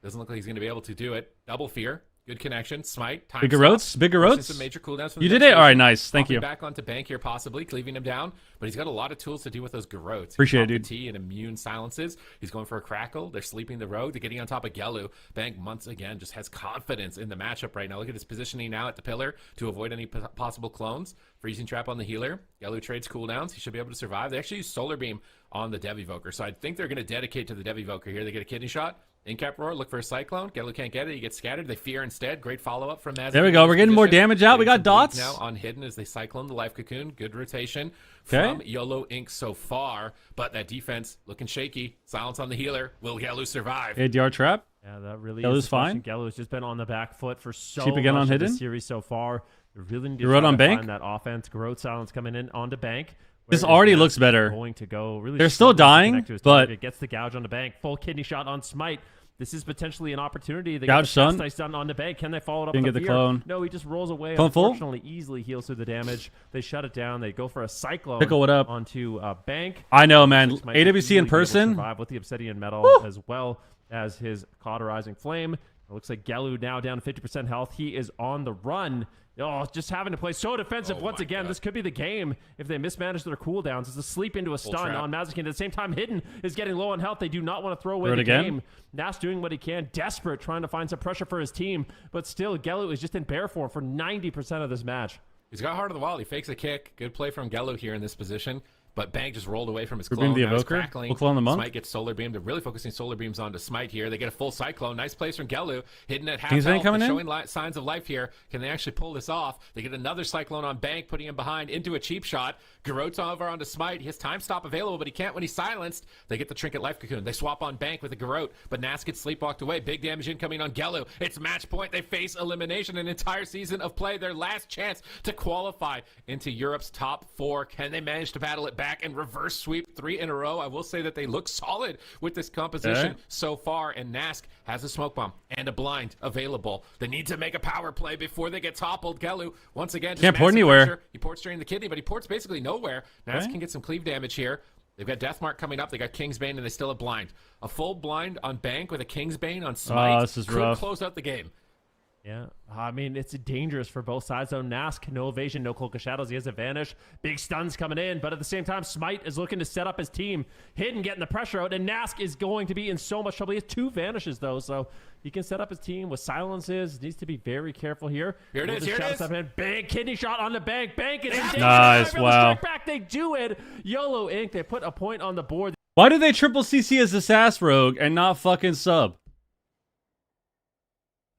Doesn't look like he's going to be able to do it. Double Fear. Good connection. Smite. Time Bigger roads? Bigger roads? Some major cooldowns for you did it? All right, nice. Thank you. Back onto Bank here, possibly, cleaving him down. But he's got a lot of tools to deal with those garrotes. Appreciate it, dude. T and immune silences. He's going for a crackle. They're sleeping the rogue. They're getting on top of Gelu. Bank, once again, just has confidence in the matchup right now. Look at his positioning now at the pillar to avoid any possible clones. Freezing trap on the healer. Gelu trades cooldowns. He should be able to survive. They actually use Solar Beam on the Dev Evoker. So I think they're going to dedicate to the Dev Evoker here. They get a kidney shot. Incap roar, look for a cyclone. Gelu can't get it. He gets scattered. They fear instead. Great follow up from Maz. There we go. We're getting more damage out. We got dots now on hidden as they cyclone the life cocoon. Good rotation from YOLO Inc. so far, but that defense looking shaky. Silence on the healer. Will Gelu survive? Hey, DR trap. Yeah, that really Gelu's is the question. fine. Gelu's just been on the back foot for so Cheap again much on of hidden? the series so far. They really need to You wrote try on to Bank? find that offense. Growth silence coming in onto Bank. This Where already is looks Naz better. Going to go really. They're still struggling to dying, connect to his but target. Gets the gouge on the Bank. Full kidney shot on Smite. this is potentially an opportunity. They Gouge got the Sun. nice done on the bank. Can they follow it up Didn't with get the fear? clone. No, he just rolls away. Clone full? Unfortunately, easily heals through the damage. They shut it down. They go for a cyclone Pickle, what up? onto bank. I know, man. Might AWC in easily be able to person. survive with the obsidian metal Woo! as well as his cauterizing flame. It looks like Gelu now down to 50% health. He is on the run. Oh, just having to play so defensive Oh once my again. God. This could be the game if they mismanage their cooldowns. It's a sleep into a Full stun trap. on Mazakin. At the same time, Hidden is getting low on health. They do not want to throw away Throw it the again? game. Nas doing what he can, desperate, trying to find some pressure for his team. But still, Gelu is just in bear form for 90% of this match. He's got Heart of the Wild. He fakes a kick. Good play from Gelu here in this position. But Bank just rolled away from his We're clone. being the Now he's Evoker. crackling. We'll clone the Monk. Smite gets solar beamed. They're really focusing solar beams onto Smite here. They get a full cyclone. Nice plays from Gelu. Hidden at half Kingsbane health. coming They're in? showing signs of life here. Can they actually pull this off? They get another cyclone on Bank, putting him behind into a cheap shot. Garot's over onto Smite. His time stop available, but he can't when he's silenced. They get the Trinket Life Cocoon. They swap on Bank with a Garot, but Nas gets sleepwalked away. Big damage incoming on Gelu. It's match point. They face elimination. An entire season of play. Their last chance to qualify into Europe's top 4. Can they manage to battle it back and reverse sweep 3 in a row? I will say that they look solid with this composition so far, and Nask has a smoke bomb and a blind available. They need to make a power play before they get toppled. Gelu, once again, just Can't port massive anywhere. pressure. He ports straight in the kidney, but he ports basically nowhere. Nask Okay. can get some cleave damage here. They've got Deathmark coming up. They got Kingsbane, and they still have blind. A full blind on Bank with a Kingsbane on Smite this is could rough. close out the game. Yeah, I mean, it's dangerous for both sides, though. Nask, no evasion, no Cloak of Shadows. He has a vanish. Big stuns coming in, but at the same time, Smite is looking to set up his team. Hidden getting the pressure out, and Nask is going to be in so much trouble. He has 2 vanishes, though, so he can set up his team with silences. Needs to be very careful here. Here it is, here it is. Big kidney shot on the Bank. Bank is in danger. Nice, They're able to wow. strike back. They do it. YOLO Inc. They put a point on the board. Why do they triple CC as the Sass Rogue and not fucking sub?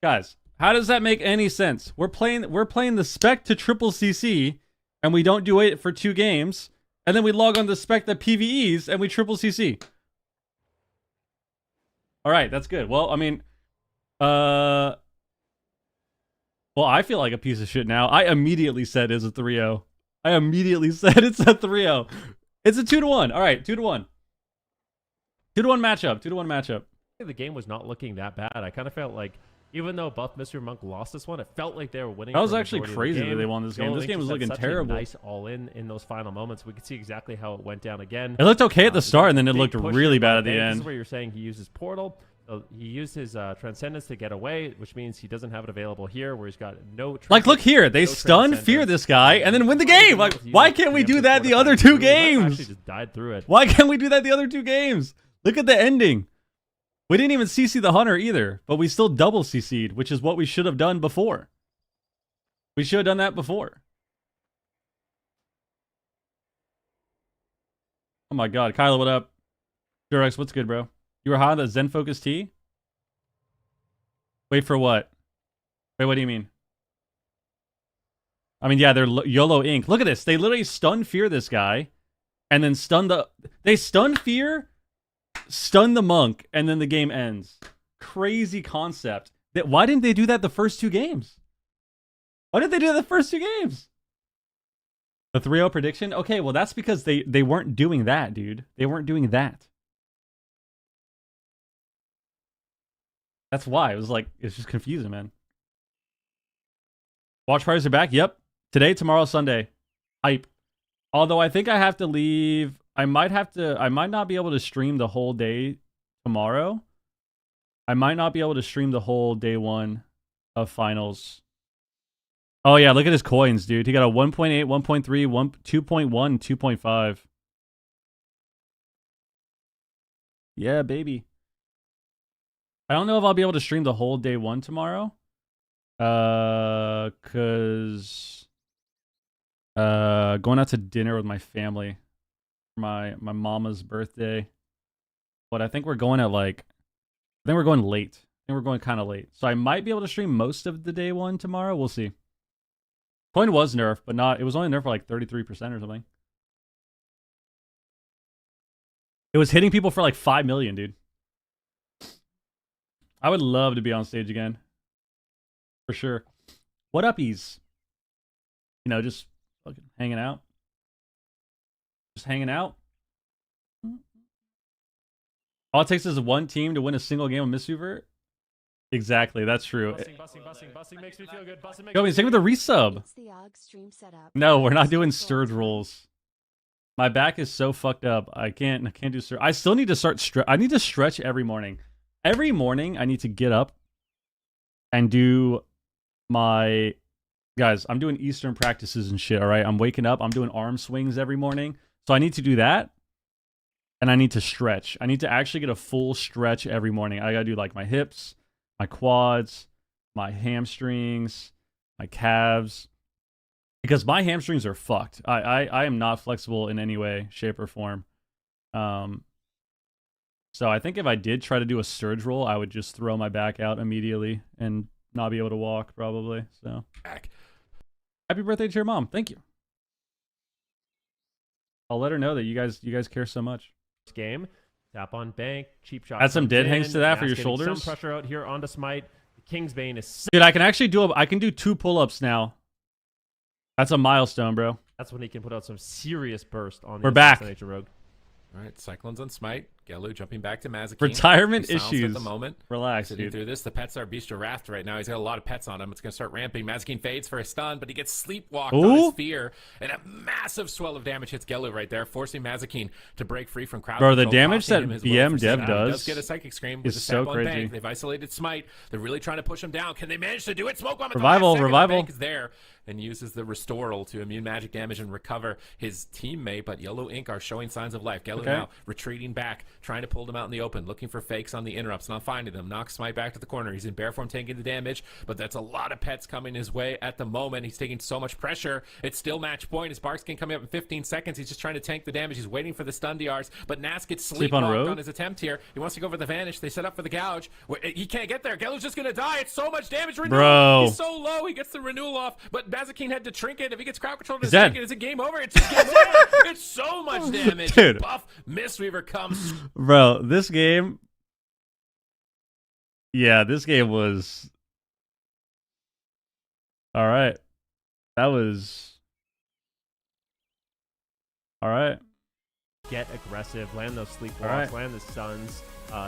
Guys, how does that make any sense? We're playing the spec to triple CC, and we don't do it for 2 games, and then we log on the spec that PvEs and we triple CC. All right, that's good. Well, I mean, well, I feel like a piece of shit now. I immediately said it's a 3-0. I immediately said it's a 3-0. It's a 2-1. All right, 2-1. 2-1 matchup. 2-1 matchup. The game was not looking that bad. I kind of felt like, even though Buff Mystery Monk lost this one, it felt like they were winning. That was for a actually majority of crazy the that game. they won this game. YOLO This Inc. game was just had looking such a terrible. nice all-in those final moments. We could see exactly how it went down again. It looked okay at the start, and then it Big looked push really from bad at the Bank. This end. is where you're saying he uses Portal. So he used his Transcendence to get away, which means he doesn't have it available here, where he's got no... Like, look here. They no stun, Transcendence. fear this guy, and then win the He's not game. even Like, able to use why his can't we do preemptive that the fortifying other 2 through. He games? actually just died through it. Why can't we do that the other 2 games? Look at the ending. We didn't even CC the Hunter either, but we still double CC'd, which is what we should have done before. We should have done that before. Oh my god. Kylo, what up? Durex, what's good, bro? You were high on the Zen Focus T? Wait for what? Wait, what do you mean? I mean, yeah, they're YOLO Inc. Look at this. They literally stun fear this guy, and then they stun fear, stun the monk, and then the game ends. Crazy concept. Why didn't they do that the first 2 games? Why did they do that the first 2 games? The 3-0 prediction? Okay, well, that's because they weren't doing that, dude. They weren't doing that. That's why. It was like, it's just confusing, man. Watch parties are back? Yep. Today, tomorrow, Sunday. Hype. Although I think I have to leave. I might not be able to stream the whole day tomorrow. I might not be able to stream the whole day 1 of finals. Oh, yeah. Look at his coins, dude. He got a 1.8, 1.3, 2.1, 2.5. Yeah, baby. I don't know if I'll be able to stream the whole day 1 tomorrow. Cause going out to dinner with my family for my mama's birthday. But I think we're going late. I think we're going kind of late. So I might be able to stream most of the day 1 tomorrow. We'll see. Coin was nerfed, but it was only nerfed for like 33% or something. It was hitting people for like 5 million, dude. I would love to be on stage again. For sure. What uppies? You know, just fucking hanging out. Just hanging out. All it takes is one team to win a single game of Mistweaver. Exactly, that's true. Busting makes me feel good. Busting makes Go, me same with the resub. It's the AWC stream setup. No, we're not doing sturge rolls. My back is so fucked up. I can't do sturge. I still need to start I need to stretch every morning. Every morning I need to get up and do my guys, I'm doing Eastern practices and shit, all right? I'm waking up, I'm doing arm swings every morning. So I need to do that. And I need to stretch. I need to actually get a full stretch every morning. I got to do like my hips, my quads, my hamstrings, my calves, because my hamstrings are fucked. I am not flexible in any way, shape, or form. So I think if I did try to do a sturge roll, I would just throw my back out immediately and not be able to walk, probably. So happy birthday to your mom. Thank you. I'll let her know that you guys care so much. Game. Tap on bank. Cheap shot. Add some dead hangs to that for your Getting shoulders. Some pressure out here onto Smite. The Kingsbane is. Dude, I can actually do I can do 2 pull-ups now. That's a milestone, bro. That's when he can put out some serious burst on the We're back. Assassination Rogue. All right, Cyclones on Smite. Gelu jumping back to Mazikeen. Retirement He's silenced issues. at the moment. Relax, Sitting dude. through this. The pets are Beast of Wrath right now. He's got a lot of pets on him. It's going to start ramping. Mazikeen fades for a stun, but he gets sleepwalked on his fear. And a massive swell of damage hits Gelu right there, forcing Mazikeen to break free from crowd Bro, the control, damage costing that him his will BM for Dev Stab. He does does get a Psychic Scream is with a so stab on crazy. bank. They've isolated Smite. They're really trying to push him down. Can they manage to do it? Smoke bomb at the Revival, last second. revival. The bank is there and uses the Restoral to immune magic damage and recover his teammate, but Yellow Ink are showing signs of life. Gelu now retreating back, trying to pull them out in the open, looking for fakes on the interrupts, not finding them. Knocks Smite back to the corner. He's in bear form taking the damage, but that's a lot of pets coming his way at the moment. He's taking so much pressure. It's still match point. His Barkskin coming up in 15 seconds. He's just trying to tank the damage. He's waiting for the stun DRs, but Nas gets Sleep on sleepwalked road? on his attempt here. He wants to go for the Vanish. They set up for the Gouge. He can't get there. Gelu's just going to die. It's so much damage. Renewal. Bro. He's so low. He gets the renewal off, but Mazikeen had to trinket. If he gets crowd control to He's dead. trinket, is it game over? It's just game over. It's so much damage. Dude. Buff Mistweaver comes. Bro, this game... Yeah, this game was... Alright. That was... Alright. Get aggressive. Land those sleepwalks. Alright. Land the stuns.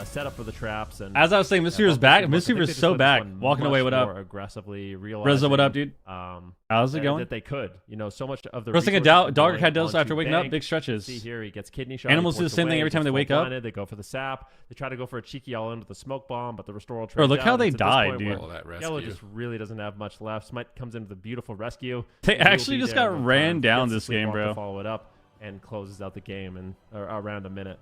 Set up for the traps. And As I was saying, Mistweaver's back. Mistweaver's so back. Walking away, what up? Aggressively Reza, what up, dude? How's it going? That they could. You know, so much of the First thing a resources dogger going cat does onto after waking up, bank. big stretches. See here, he gets kidney shot. Animals he do the ports same thing away, every he time gets they wake full up. blinded, They go for the sap. They try to go for a cheeky all into the smoke bomb, but the Restoral Bro, look trades how out. they It's at this died, point dude. where Oh, that Yellow rescue. just really doesn't have much left. Smite comes in with a beautiful rescue. They He will actually be just there got in ran time, down gets this the game, sleepwalk bro. to follow it up and closes out the game in around a minute.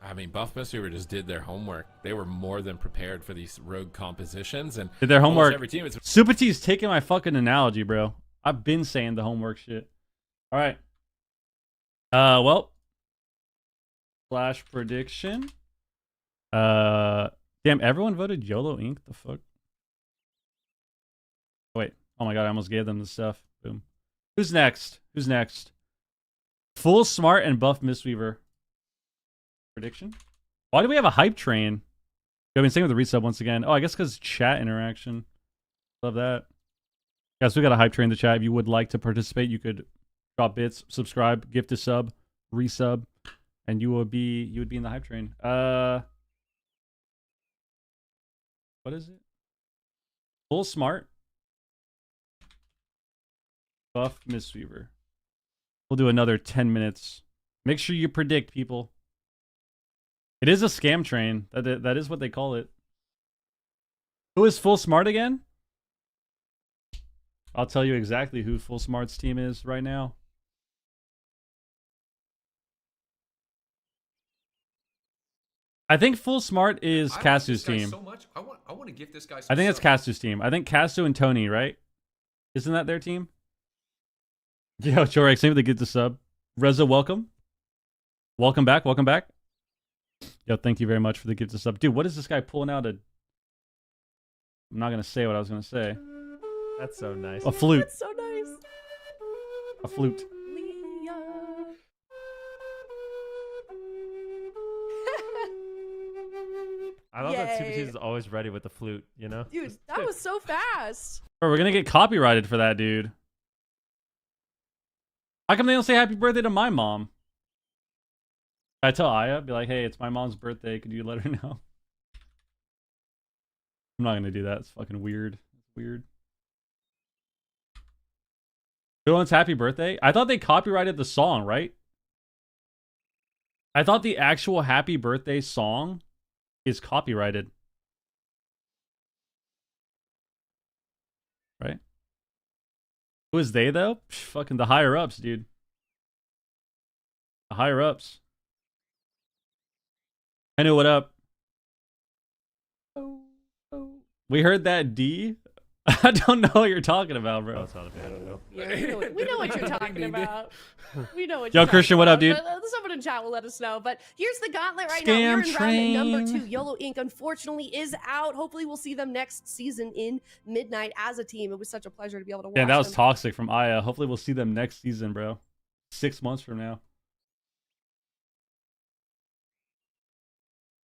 I mean, Buff Mistweaver just did their homework. They were more than prepared for these rogue compositions, and Did their almost homework. Every team is Super T's taking my fucking analogy, bro. I've been saying the homework shit. All right. Well. Flash prediction. Damn, everyone voted YOLO Inc. The fuck? Wait. Oh my god, I almost gave them the stuff. Boom. Who's next? Who's next? Full Smart and Buff Mistweaver. Prediction? Why do we have a hype train? I've been saying with the resub once again. Oh, I guess because chat interaction. Love that. Guys, we got a hype train in the chat. If you would like to participate, you could drop bits, subscribe, gift a sub, resub, and you would be in the hype train. What is it? Full Smart. Buff Mistweaver. We'll do another 10 minutes. Make sure you predict, people. It is a scam train. That is what they call it. Who is Full Smart again? I'll tell you exactly who Full Smart's team is right now. I think Full Smart is I like Castu's this guy team. So much. I want to give this guy. I think it's subs. Castu's team. I think Castu and Tony, right? Isn't that their team? Yo, Chorex, maybe they get the sub. Reza, welcome. Welcome back. Welcome back. Yo, thank you very much for the gift of sub. Dude, what is this guy pulling out? I'm not going to say what I was going to say. That's so nice. A flute. That's so nice. A flute. Leah. I love that Super Yay. T's is always ready with the flute, you know? Dude, that was so fast. Bro, we're going to get copyrighted for that, dude. How come they don't say happy birthday to my mom? I tell Aya, be like, hey, it's my mom's birthday. Could you let her know? I'm not gonna do that. It's fucking weird. It's weird. Who wants happy birthday? I thought they copyrighted the song, right? I thought the actual happy birthday song is copyrighted. Right? Who is they, though? Fucking the higher ups, dude. The higher ups. I know what up. We heard that D. I don't know what you're talking about, bro. That's not a bad. I don't know. Yeah, we know what you're talking about. We know what Yo, you're Christian, talking what up, about, dude? but someone in chat will let us know. But here's the gauntlet right Scam now. We're in train. round number 2. YOLO Inc. unfortunately is out. Hopefully we'll see them next season in Midnight as a team. It was such a pleasure to be able to watch Yeah, that was them. toxic from Aya. Hopefully we'll see them next season, bro. 6 months from now.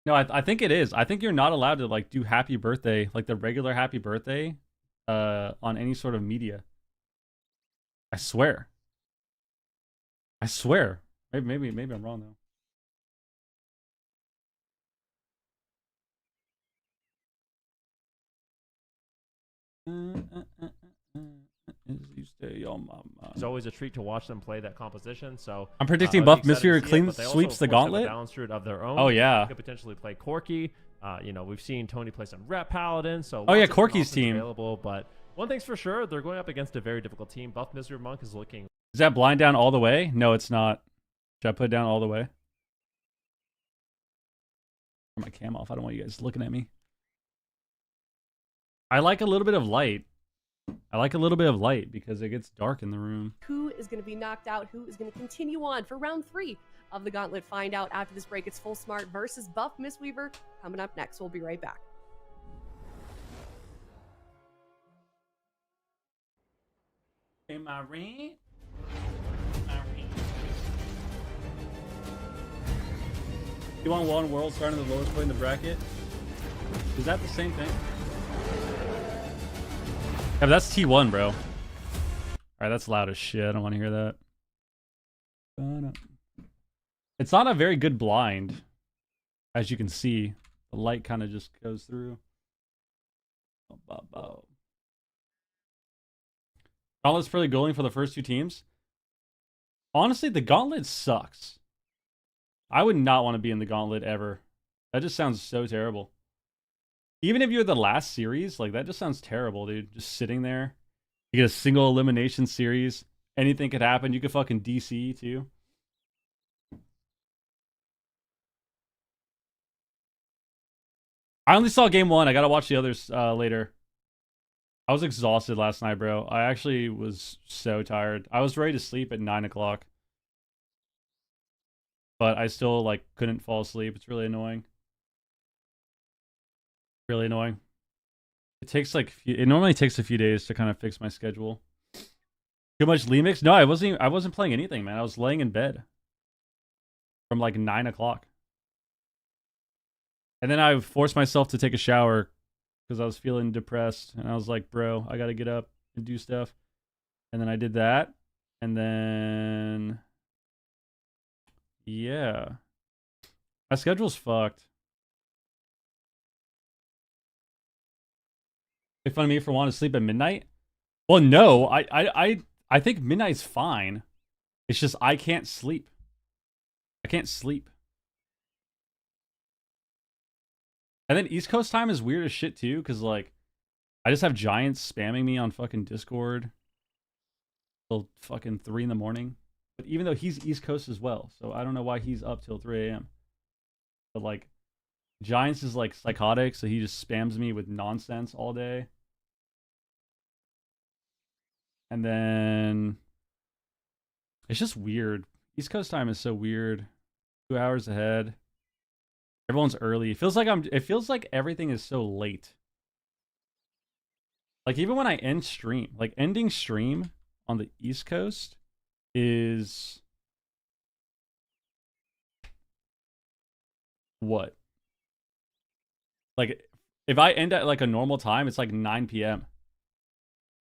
No, I think it is. I think you're not allowed to like do happy birthday, like the regular happy birthday, on any sort of media. I swear. I swear. Maybe I'm wrong though. You stay on my mind. It's always a treat to watch them play that composition. So I'm predicting I'd be Buff excited to Mystery see it, clean but they also, sweeps of the course, have a gauntlet. balanced route of their own. Oh yeah. They could potentially play Corky. You know, we've seen Tony play some Rep Paladin. So Oh, yeah, lots of different Corky's options team. available. But one thing's for sure, they're going up against a very difficult team. Buff Misery Monk is looking. Is that blind down all the way? No, it's not. Should I put it down all the way? Turn my cam off. I don't want you guys looking at me. I like a little bit of light. I like a little bit of light because it gets dark in the room. Who is going to be knocked out? Who is going to continue on for round 3 of the gauntlet? Find out after this break. It's Full Smart versus Buff Mistweaver coming up next. We'll be right back. Am I right? You want one world starting the lowest point in the bracket? Is that the same thing? Yeah, but that's T1, bro. Alright, that's loud as shit. I don't want to hear that. It's not a very good blind. As you can see, the light kind of just goes through. Gauntlet's pretty going for the first 2 teams. Honestly, the Gauntlet sucks. I would not want to be in the Gauntlet ever. That just sounds so terrible. Even if you're the last series, like that just sounds terrible, dude. Just sitting there. You get a single elimination series. Anything could happen. You could fucking DC too. I only saw game 1. I gotta watch the others later. I was exhausted last night, bro. I actually was so tired. I was ready to sleep at 9 o'clock. But I still, like, couldn't fall asleep. It's really annoying. Really annoying. It takes, like, it normally takes a few days to kind of fix my schedule. Too much Lemix? No, I wasn't playing anything, man. I was laying in bed. From, like, 9 o'clock. And then I forced myself to take a shower because I was feeling depressed. And I was like, bro, I got to get up and do stuff. And then I did that. And then... yeah. My schedule's fucked. Make fun of me for wanting to sleep at midnight? Well, no. I think midnight's fine. It's just I can't sleep. I can't sleep. And then East Coast time is weird as shit too, because like I just have giants spamming me on fucking Discord till fucking 3 in the morning. But even though he's East Coast as well, so I don't know why he's up till 3 a.m. But like Giants is like psychotic, so he just spams me with nonsense all day. And then it's just weird. East Coast time is so weird. 2 hours ahead. Everyone's early. It feels like everything is so late. Like even when I end stream, like ending stream on the East Coast is what? Like if I end at like a normal time, it's like 9 p.m.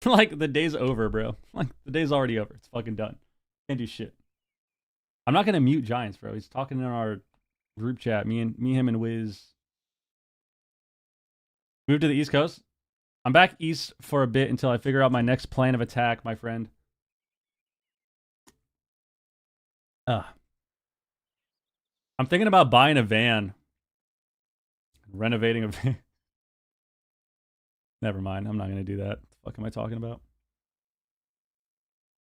Like the day's over, bro. Like the day's already over. It's fucking done. Can't do shit. I'm not gonna mute Giants, bro. He's talking in our group chat. Me, him, and Wiz. Move to the East Coast. I'm back east for a bit until I figure out my next plan of attack, my friend. I'm thinking about buying a van. Renovating a van. Never mind. I'm not going to do that. What the fuck am I talking about?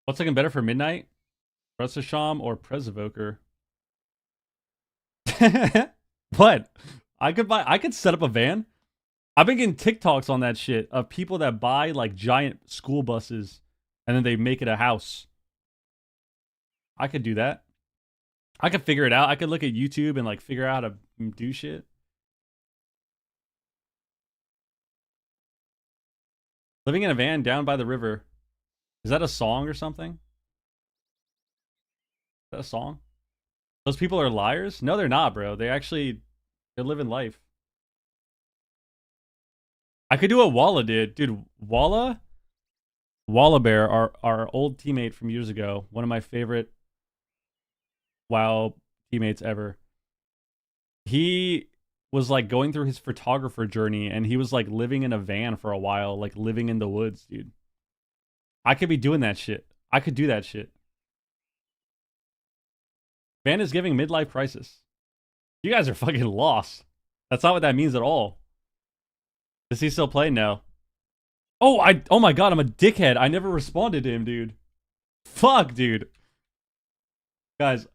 What's looking better for midnight? Pressasham or Presevoker? What? I could set up a van. I've been getting TikToks on that shit of people that buy like giant school buses and then they make it a house. I could do that. I could figure it out. I could look at YouTube and like figure out how to do shit. Living in a van down by the river. Is that a song or something? Is that a song? Those people are liars? No, they're not, bro. They're living life. I could do what Walla did. Dude, Walla Bear, our old teammate from years ago, one of my favorite WoW teammates ever. He was like going through his photographer journey and he was like living in a van for a while, like living in the woods, dude. I could be doing that shit. I could do that shit. Van is giving midlife crisis. You guys are fucking lost. That's not what that means at all. Does he still play? No. Oh my god, I'm a dickhead. I never responded to him, dude. Fuck, dude. Guys.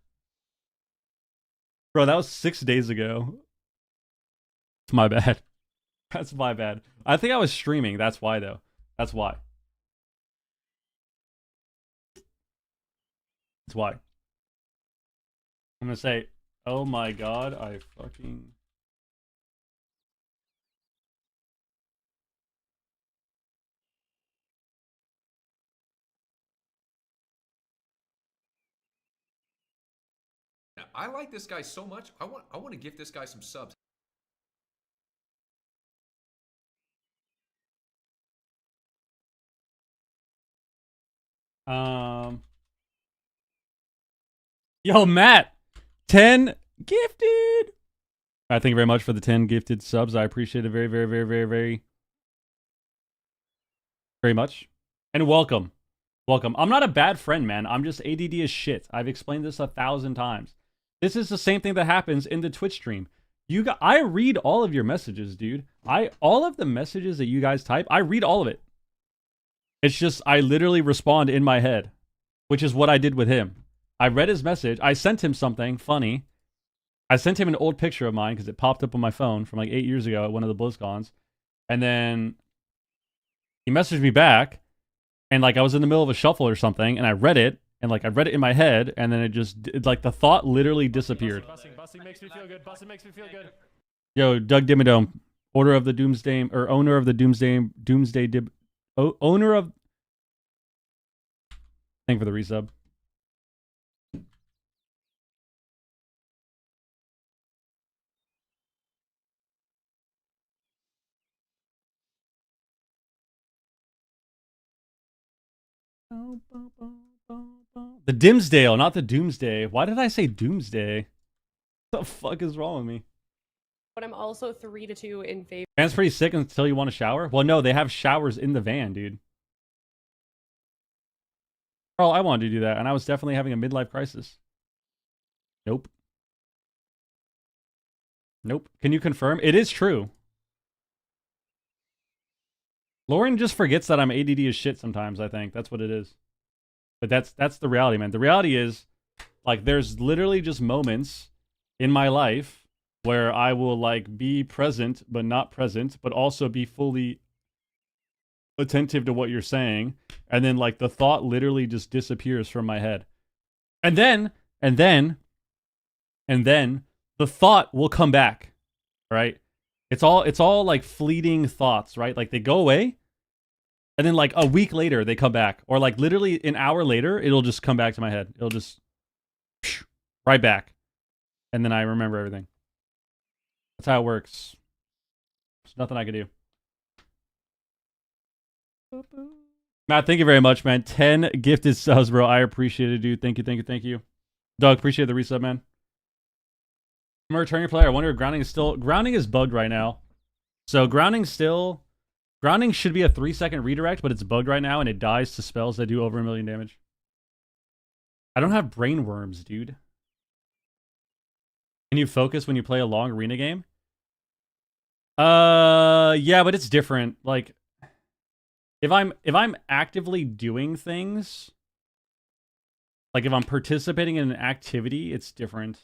Bro, that was 6 days ago. It's my bad. That's my bad. I think I was streaming. That's why, though. That's why. That's why. I'm gonna say, oh my god, I fucking... Now, I like this guy so much. I want to gift this guy some subs. Yo, Matt, 10 gifted. All right, thank you very much for the 10 gifted subs. I appreciate it very, very, very, very, very, very much. And welcome. Welcome. I'm not a bad friend, man. I'm just ADD as shit. I've explained this 1,000 times. This is the same thing that happens in the Twitch stream. I read all of your messages, dude. All of the messages that you guys type, I read all of it. It's just I literally respond in my head, which is what I did with him. I read his message. I sent him something funny. I sent him an old picture of mine because it popped up on my phone from like 8 years ago at one of the BlizzCons. And then he messaged me back. And like I was in the middle of a shuffle or something. And I read it. And like I read it in my head. And then like the thought literally disappeared. Busing makes me feel good. Busing makes me feel good. Yo, Doug Dimmadome. Owner of the Doomsday. Owner of... Thank you for the resub. The Dimsdale, not the Doomsday. Why did I say Doomsday? What the fuck is wrong with me? But I'm also 3-2 in favor. Van's pretty sick until you want to shower? Well, no, they have showers in the van, dude. Oh, I wanted to do that, and I was definitely having a midlife crisis. Nope. Nope. Can you confirm? It is true. Lauren just forgets that I'm ADD as shit sometimes, I think. That's what it is. But that's the reality, man. The reality is, like, there's literally just moments in my life where I will, like, be present, but not present, but also be fully attentive to what you're saying. And then, like, the thought literally just disappears from my head. And then, the thought will come back, right? It's all like fleeting thoughts, right? Like they go away and then like a week later they come back, or like literally an hour later, it'll just come back to my head. It'll just right back. And then I remember everything. That's how it works. There's nothing I can do. Matt, thank you very much, man. 10 gifted subs, bro. I appreciate it, dude. Thank you. Doug, appreciate the reset, man. I'm a returning player. I wonder if grounding is bugged right now. So grounding should be a 3-second redirect, but it's bugged right now and it dies to spells that do over 1 million damage. I don't have brain worms, dude. Can you focus when you play a long arena game? Yeah, but it's different. Like, if I'm actively doing things, like if I'm participating in an activity, it's different.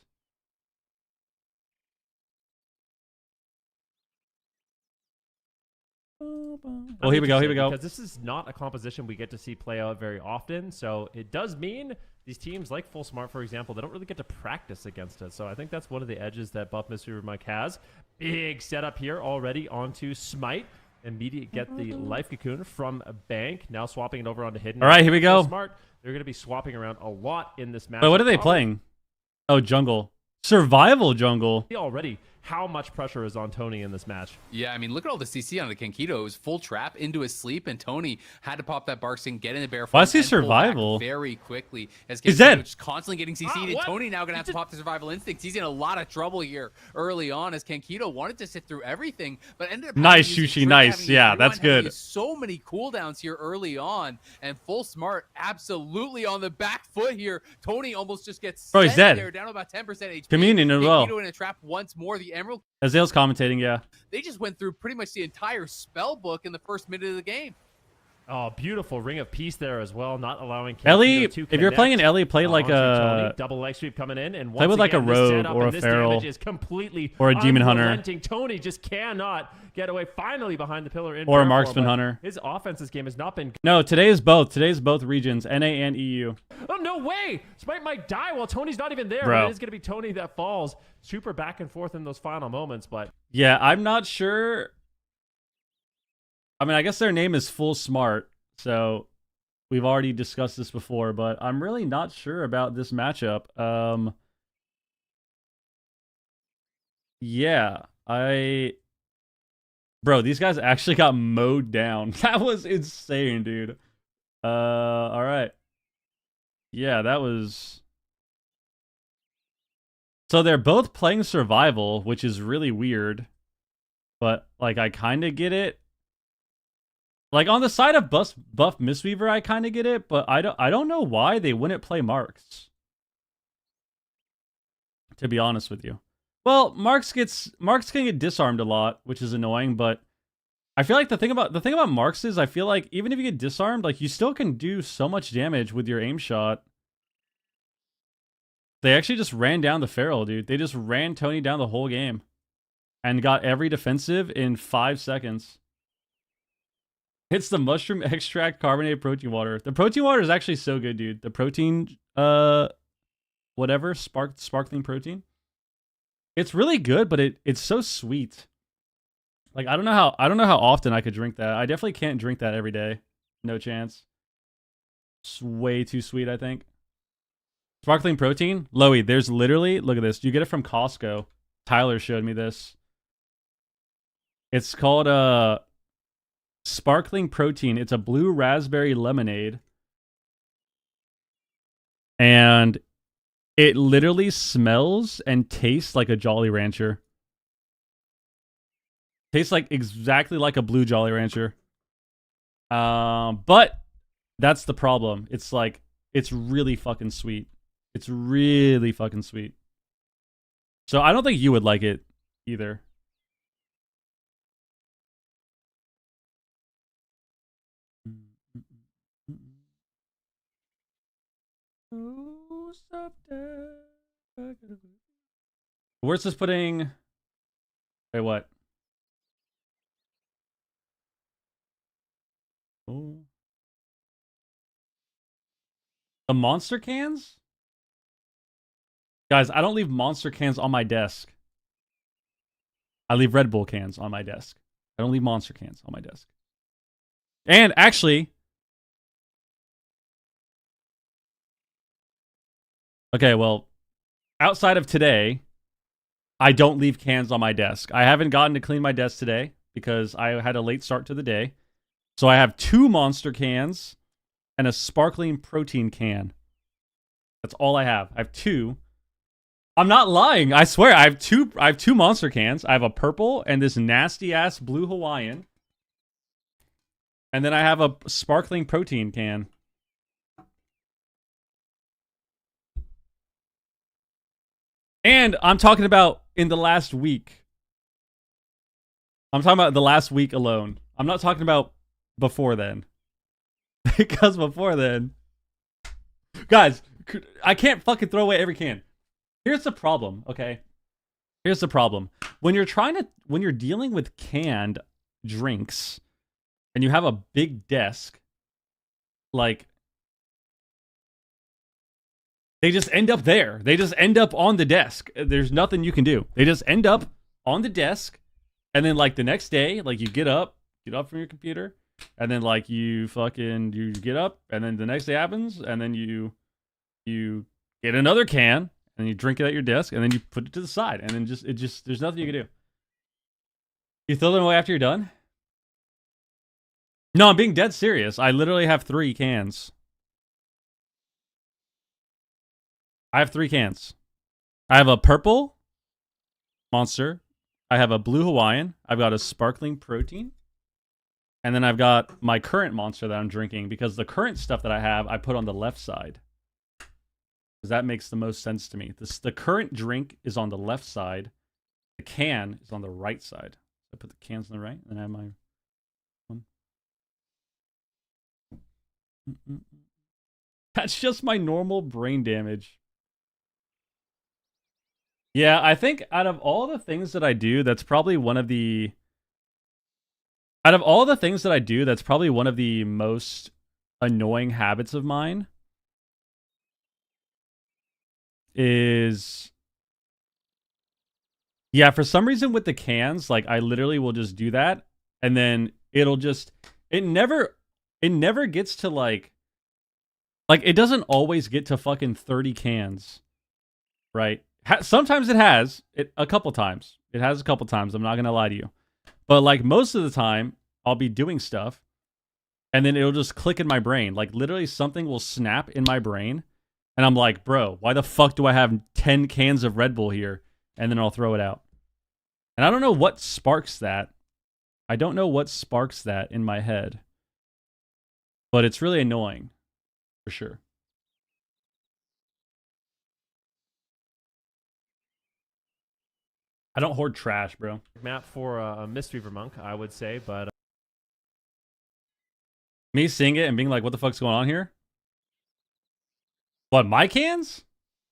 Oh, here we go. Because this is not a composition we get to see play out very often. So it does mean these teams like Full Smart, for example, they don't really get to practice against it. So I think that's one of the edges that Buff Mystery Mike has. Big setup here already onto Smite. Immediate get the Life Cocoon from a Bank. Now swapping it over onto Hidden. All right, here we go. Full Smart, they're going to be swapping around a lot in this match. Wait, what are they playing? Oh, jungle. Survival jungle. Already how much pressure is on Tony in this match. Yeah, I mean, look at all the CC on the Kankito. It was full trap into his sleep, and Tony had to pop that Bark Sting, get in the bear. Why is he survival? Very quickly. As he's dead. Just constantly getting CC'd, and Tony now going to have to pop the survival instincts. He's in a lot of trouble here early on, as Kankito wanted to sit through everything, but ended up nice, Shushi, nice. Yeah, that's good. So many cooldowns here early on, and Full Smart absolutely on the back foot here. Tony almost just gets he's dead. There, down to about 10% HP. Communion as well. Kankito in a trap once more. The Emerald. Azale's commentating, yeah. They just went through pretty much the entire spell book in the first minute of the game. Oh, beautiful Ring of Peace there as well, not allowing Ellie. If you're playing an Ellie, play like a double leg sweep coming in, and play with like a rogue or a feral is completely or a demon hunter. Tony just cannot get away. Finally behind the pillar in or a marksman hunter. His offense this game has not been. No, today is both. Today's both regions, NA and EU. Oh no way! Smite might die while Tony's not even there. Bro. It is going to be Tony that falls. Super back and forth in those final moments, but yeah, I'm not sure. I mean, I guess their name is Full Smart. So we've already discussed this before, but I'm really not sure about this matchup. Yeah, bro, these guys actually got mowed down. That was insane, dude. All right. Yeah, that was. So they're both playing survival, which is really weird. But like, I kind of get it. Like, on the side of Buff Mistweaver, I kind of get it, but I don't know why they wouldn't play Marks. To be honest with you. Well, Marks can get disarmed a lot, which is annoying, but I feel like the thing about Marks is I feel like even if you get disarmed, like you still can do so much damage with your aim shot. They actually just ran down the Feral, dude. They just ran Tony down the whole game and got every defensive in 5 seconds. It's the mushroom extract carbonated protein water. The protein water is actually so good, dude. The protein, whatever, sparkling protein. It's really good, but it's so sweet. Like, I don't know how often I could drink that. I definitely can't drink that every day. No chance. It's way too sweet, I think. Sparkling protein? Loey, there's literally, look at this. You get it from Costco. Tyler showed me this. It's called, sparkling protein. It's a blue raspberry lemonade. And it literally smells and tastes like a Jolly Rancher. Tastes like exactly like a blue Jolly Rancher. But that's the problem. It's like, it's really fucking sweet. It's really fucking sweet. So I don't think you would like it either. Where's this putting? Wait, what? Oh. The monster cans? Guys, I don't leave monster cans on my desk. I leave Red Bull cans on my desk. I don't leave monster cans on my desk. And actually, okay, well, outside of today, I don't leave cans on my desk. I haven't gotten to clean my desk today because I had a late start to the day. So I have 2 monster cans and a sparkling protein can. That's all I have. I have 2. I'm not lying. I swear. I have two monster cans. I have a purple and this nasty ass blue Hawaiian. And then I have a sparkling protein can. And I'm talking about in the last week. I'm talking about the last week alone. I'm not talking about before then. Because before then... Guys, I can't fucking throw away every can. Here's the problem, okay? Here's the problem. When you're dealing with canned drinks and you have a big desk, like, they just end up there. They just end up on the desk. There's nothing you can do. They just end up on the desk, and then like the next day, like you get up from your computer, and then like you get up, and then the next day happens, and then you get another can, and you drink it at your desk, and then you put it to the side, and then there's nothing you can do. You throw them away after you're done? No, I'm being dead serious. I literally have 3 cans. I have 3 cans. I have a purple monster. I have a blue Hawaiian. I've got a sparkling protein. And then I've got my current monster that I'm drinking, because the current stuff that I have, I put on the left side. Because that makes the most sense to me. The current drink is on the left side. The can is on the right side. So I put the cans on the right, and I have my one. That's just my normal brain damage. Yeah, I think out of all the things that I do, that's probably one of the... Out of all the things that I do, that's probably one of the most annoying habits of mine. Is... Yeah, for some reason with the cans, like, I literally will just do that, and then it'll just... It never gets to, like... Like, it doesn't always get to fucking 30 cans. Right? Sometimes it has. A couple times. It has a couple times. I'm not going to lie to you. But, like, most of the time, I'll be doing stuff, and then it'll just click in my brain. Like, literally something will snap in my brain, and I'm like, bro, why the fuck do I have 10 cans of Red Bull here? And then I'll throw it out. And I don't know what sparks that. I don't know what sparks that in my head. But it's really annoying. For sure. I don't hoard trash, bro. Map for a Mistweaver Monk, I would say, but... Me seeing it and being like, what the fuck's going on here? What, my cans?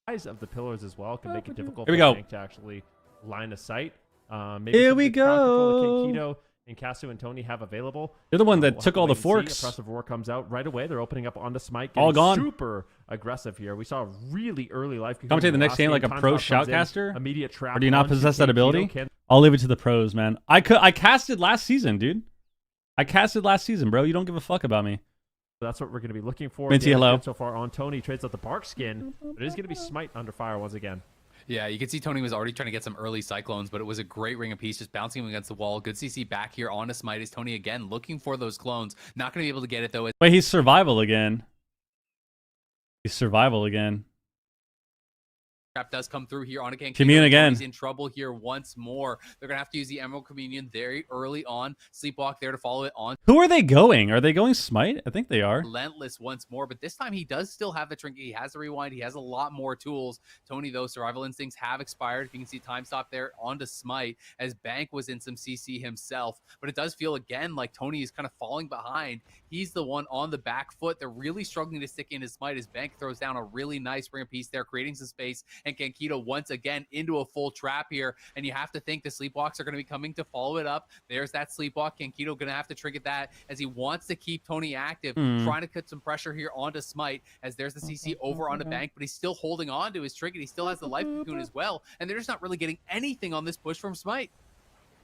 Size of the pillars as well can make it difficult Here we for go. Tank to actually line of sight. Maybe Here some we of the crowd control that go. Keto and Casu and Tony have available. You're the one that We'll took have to all the wait and see. forks. Oppressive Roar comes out right away. They're opening up onto Smite. All gone. Super aggressive here. We saw a really early life. Commentate the next game like a pro shoutcaster? Immediate trap. Or do you not onto possess that Keto. ability? I'll leave it to the pros, man. I casted last season, dude. I casted last season, bro. You don't give a fuck about me. That's what we're going to be looking for. Minty, hello. So far on Tony trades out the Bark skin, but it is going to be Smite under fire once again. Yeah, you can see Tony was already trying to get some early Cyclones, but it was a great Ring of Peace, just bouncing him against the wall. Good CC back here on a Smite is Tony again, looking for those clones. Not going to be able to get it, though. Wait, he's survival again. He's survival again. Trap does come through here on a King. Commune again. He's in trouble here once more. They're going to have to use the Emerald Communion very early on. Sleepwalk there to follow it on. Who are they going? Are they going Smite? I think they are. Relentless once more, but this time he does still have the trinket. He has the rewind. He has a lot more tools. Tony, though, survival instincts have expired. If you can see time stop there onto Smite, as Bank was in some CC himself, but it does feel again like Tony is kind of falling behind. He's the one on the back foot. They're really struggling to stick in his Smite as Bank throws down a really nice Ring of Peace there, creating some space, and Kankito once again into a full trap here, and you have to think the Sleepwalks are going to be coming to follow it up. There's that Sleepwalk. Kankito going to have to trinket that as he wants to keep Tony active, trying to put some pressure here onto Smite, as there's the CC over onto Bank, but he's still holding on to his trinket. He still has the life cocoon as well, and they're just not really getting anything on this push from Smite.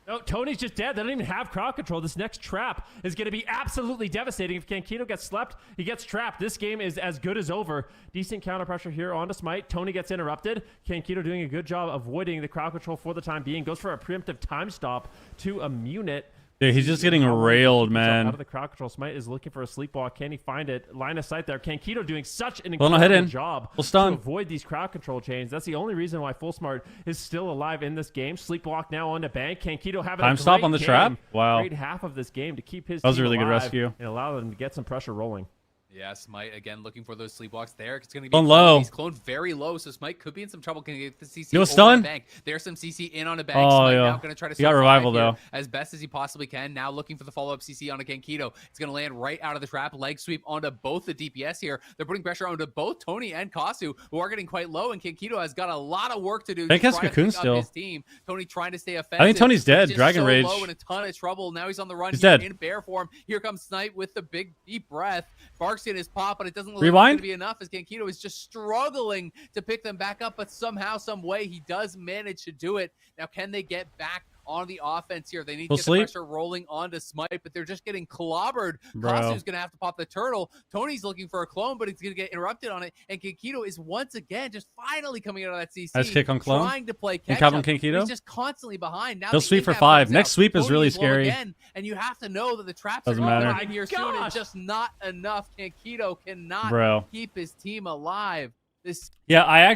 No, Tony's just dead. They don't even have crowd control. This next trap is going to be absolutely devastating. If Kankito gets slept, he gets trapped. This game is as good as over. Decent counter pressure here onto Smite. Tony gets interrupted. Kankito doing a good job avoiding the crowd control for the time being. Goes for a preemptive time stop to immune it. Dude, he's just getting How long can he railed, keep himself man. Out of the crowd control, Smite is looking for a sleepwalk. Can he find it? Line of sight there. Kankito doing such an Well, no, incredible hidden. job Full to stun. avoid these crowd control chains. That's the only reason why Full Smart is still alive in this game. Sleepwalk now on the bank. Kankito having Time a stop great on the game. trap? Wow. Great half of this game to keep his That was a team really good alive rescue. and allow them to get some pressure rolling. Yeah, Smite again looking for those sleepwalks there. It's going to be Clone low. He's cloned very low, so Smite could be in some trouble. Can get the CC You over stun? the bank. There's some CC in on the bank. Oh, Smite yeah. now going to try to He got survive revival, here though. as best as he possibly can. Now looking for the follow-up CC on a Kankito. It's going to land right out of the trap. Leg sweep onto both the DPS here. They're putting pressure onto both Tony and Kasu, who are getting quite low, and Kankito has got a lot of work to do. Bank to has try to Cocoon pick up still. his team. Tony trying to stay offensive. I think Tony's dead. He's just Dragon so Rage. low in a ton of trouble. Now he's on the run. He's here dead. in bear form. Here comes Snipe with the big deep breath. Barks in his pop, but it doesn't look Rewind? like it's going to be enough as Kankito is just struggling to pick them back up, but somehow, some way, he does manage to do it. Now, can they get back on the offense here? They need Full to get sleep? the pressure rolling onto Smite, but they're just getting clobbered. Bro. Kasu's going to have to pop the turtle. Tony's looking for a clone, but he's going to get interrupted on it, and Kankito is once again just finally coming out of that CC. Nice kick on clone. Trying to play And catch Calvin up. Kankito? He's just constantly behind. Now He'll the sweep for in-cap 5. comes Next out. sweep is Tony really low scary. Again, and you have to know that the traps Doesn't are going matter. behind here Oh my soon. gosh. It's just not enough. Kankito cannot Bro. keep his team alive. This Yeah, I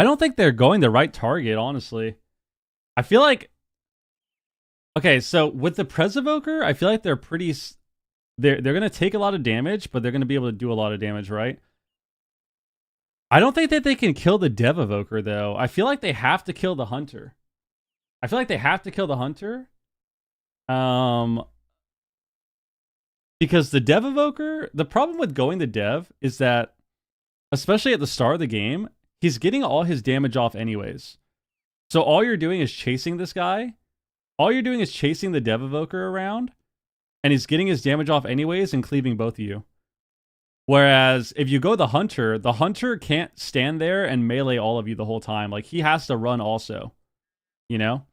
don't think they're going the right target, honestly. I feel like... Okay, so with the Presevoker, I feel like they're pretty... They're going to take a lot of damage, but they're going to be able to do a lot of damage, right? I don't think that they can kill the Dev Evoker, though. I feel like they have to kill the Hunter. Because the Dev Evoker... The problem with going the Dev is that, especially at the start of the game, he's getting all his damage off anyways. So all you're doing is chasing this guy. All you're doing is chasing the Dev Evoker around, and he's getting his damage off anyways and cleaving both of you. Whereas if you go the Hunter can't stand there and melee all of you the whole time. Like, he has to run also. You know?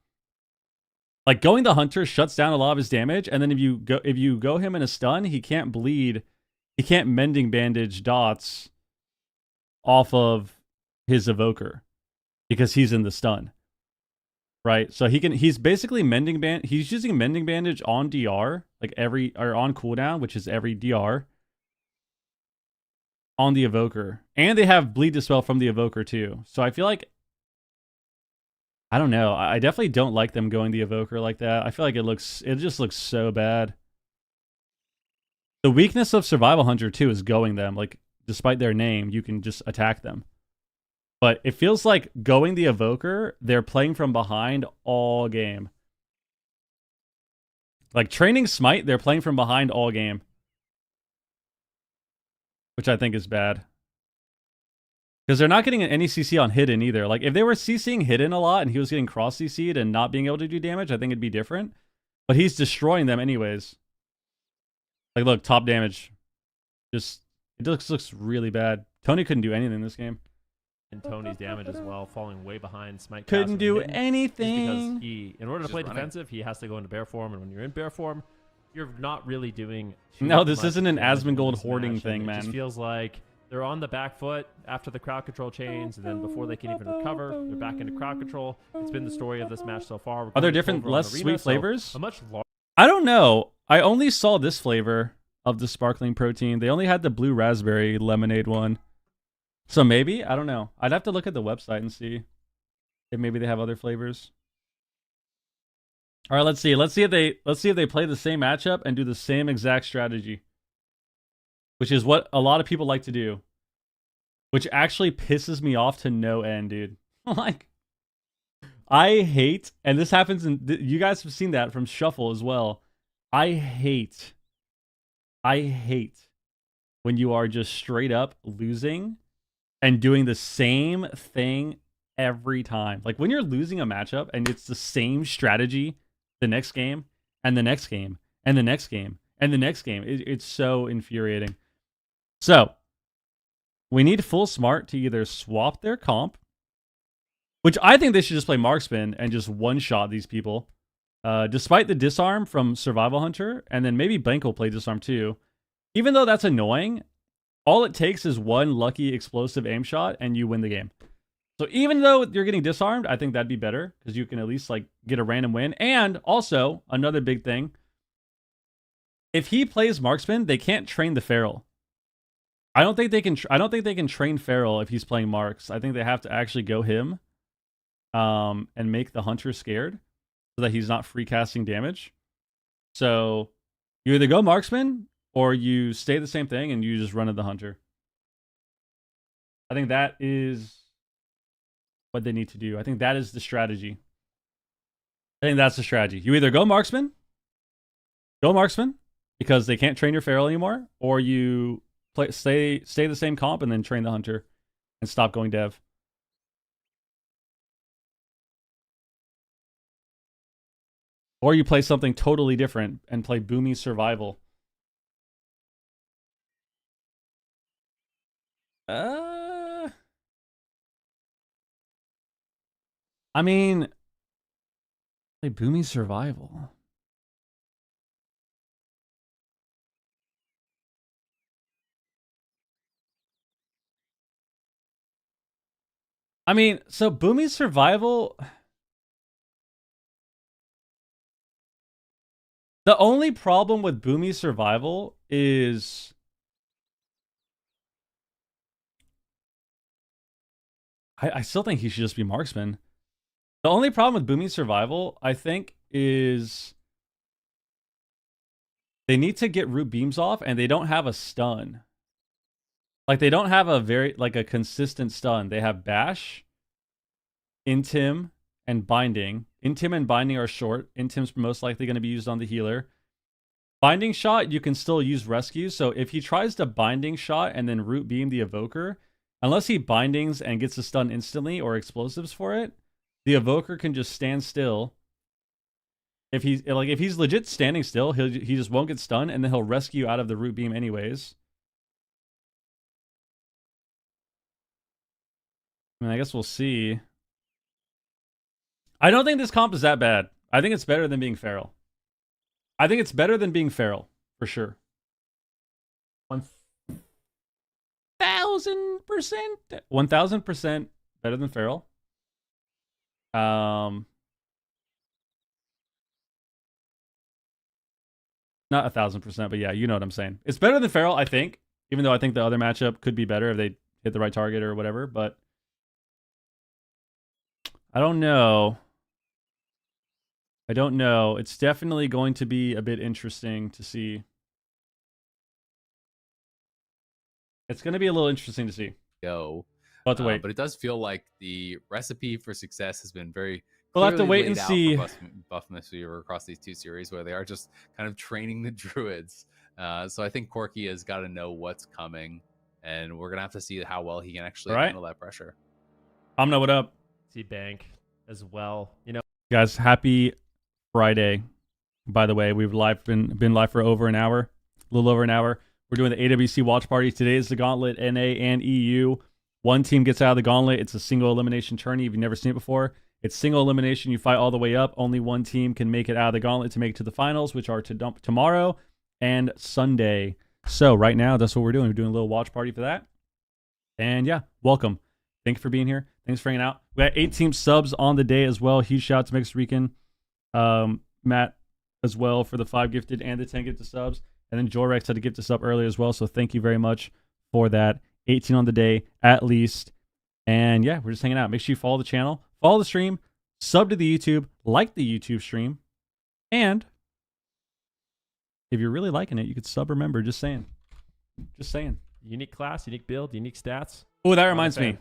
Like, going the Hunter shuts down a lot of his damage, and then if you go him in a stun, he can't bleed. He can't mending bandage dots off of his Evoker because he's in the stun. Right? So he's basically he's using mending bandage on DR, like on cooldown, which is every DR, on the Evoker. And they have bleed dispel from the Evoker too. So I feel like, I don't know. I definitely don't like them going the Evoker like that. I feel like it just looks so bad. The weakness of Survival Hunter too is going them. Like, despite their name, you can just attack them. But it feels like going the Evoker, they're playing from behind all game. Like, training Smite, they're playing from behind all game. Which I think is bad. Because they're not getting any CC on Hidden either. Like, if they were CCing Hidden a lot and he was getting cross-CC'd and not being able to do damage, I think it'd be different. But he's destroying them anyways. Like, look, top damage. It looks really bad. Tony couldn't do anything in this game. And Tony's damage as well, falling way behind. Smite Couldn't Caster do Hidden, anything. because in order to Just play running. defensive, he has to go into bear form, and when you're in bear form, you're not really doing too No, this much isn't an damage in Asmongold this hoarding match, thing, and It man. just feels like they're on the back foot after the crowd control chains, and then before they can even recover, they're back into crowd control. It's been the story of this match so far. We're Are there going different, over on less Arena, sweet so flavors? A much larger. I don't know. I only saw this flavor of the sparkling protein. They only had the blue raspberry lemonade one. So maybe? I don't know. I'd have to look at the website and see if maybe they have other flavors. All right, let's see. Let's see if they play the same matchup and do the same exact strategy. Which is what a lot of people like to do. Which actually pisses me off to no end, dude. Like, I hate, and this happens you guys have seen that from Shuffle as well. I hate when you are just straight up losing and doing the same thing every time. Like, when you're losing a matchup and it's the same strategy the next game and the next game and the next game and the next game, it's so infuriating. So, we need Full Smart to either swap their comp, which I think they should just play Marksman and just one-shot these people. Despite the disarm from Survival Hunter, and then maybe Blank will play disarm too. Even though that's annoying, all it takes is one lucky explosive aim shot and you win the game. So even though you're getting disarmed, I think that'd be better because you can at least like get a random win. And also, another big thing, if he plays marksman, they can't train the feral. I don't think they can. I don't think they can train feral if he's playing marks. I think they have to actually go him, and make the hunter scared, so that he's not free casting damage. So you either go marksman or you stay the same thing and you just run at the hunter. I think that is what they need to do. I think that is the strategy. I think that's the strategy. You either go marksman because they can't train your feral anymore, or you stay the same comp and then train the hunter and stop going dev. Or you play something totally different and play Boomy Survival. I mean, play Boomy Survival. I mean, so Boomy Survival. The only problem with Boomy Survival is I still think he should just be marksman. The only problem with Boomy Survival, I think, is they need to get root beams off and they don't have a stun. Like, they don't have a a consistent stun. They have bash, intim, and binding. Intim and binding are short. Intim's most likely going to be used on the healer. Binding shot, you can still use rescue. So if he tries to binding shot and then root beam the evoker, unless he bindings and gets a stun instantly or explosives for it, the evoker can just stand still. If he's legit standing still, he just won't get stunned, and then he'll rescue out of the root beam anyways. I mean, I guess we'll see. I don't think this comp is that bad. I think it's better than being feral. I think it's better than being feral, for sure. 1,000%. 1,000% better than feral. Not 1,000%, but yeah, you know what I'm saying. It's better than feral, I think. Even though I think the other matchup could be better if they hit the right target or whatever, but I don't know. I don't know. It's definitely going to be a bit interesting to see. It's going to be a little interesting to see. Go. We'll have to wait. But it does feel like the recipe for success has been very We'll have to wait and see. Buff Misweaver across these two series, where they are just kind of training the druids. So I think Corky has got to know what's coming, and we're gonna have to see how well he can actually handle that pressure. Amna, what up? See Bank as well. You know, guys, happy Friday. By the way, we've been live for over an hour, a little over an hour. We're doing the AWC watch party. Today is the Gauntlet, NA and EU. One team gets out of the Gauntlet. It's a single elimination tourney. If you've never seen it before, it's single elimination. You fight all the way up. Only one team can make it out of the Gauntlet to make it to the finals, which are tomorrow and Sunday. So right now, that's what we're doing. We're doing a little watch party for that. And yeah, welcome. Thank you for being here. Thanks for hanging out. We got 8 team subs on the day as well. Huge shout out to Mixed Rican, Matt as well for the 5 gifted and the 10 gifted subs. And then Jorex had to gift us up earlier as well. So thank you very much for that. 18 on the day at least. And yeah, we're just hanging out. Make sure you follow the channel, follow the stream, sub to the YouTube, like the YouTube stream. And if you're really liking it, you could sub or member. Just saying. Just saying. Unique class, unique build, unique stats. Oh, that reminds me.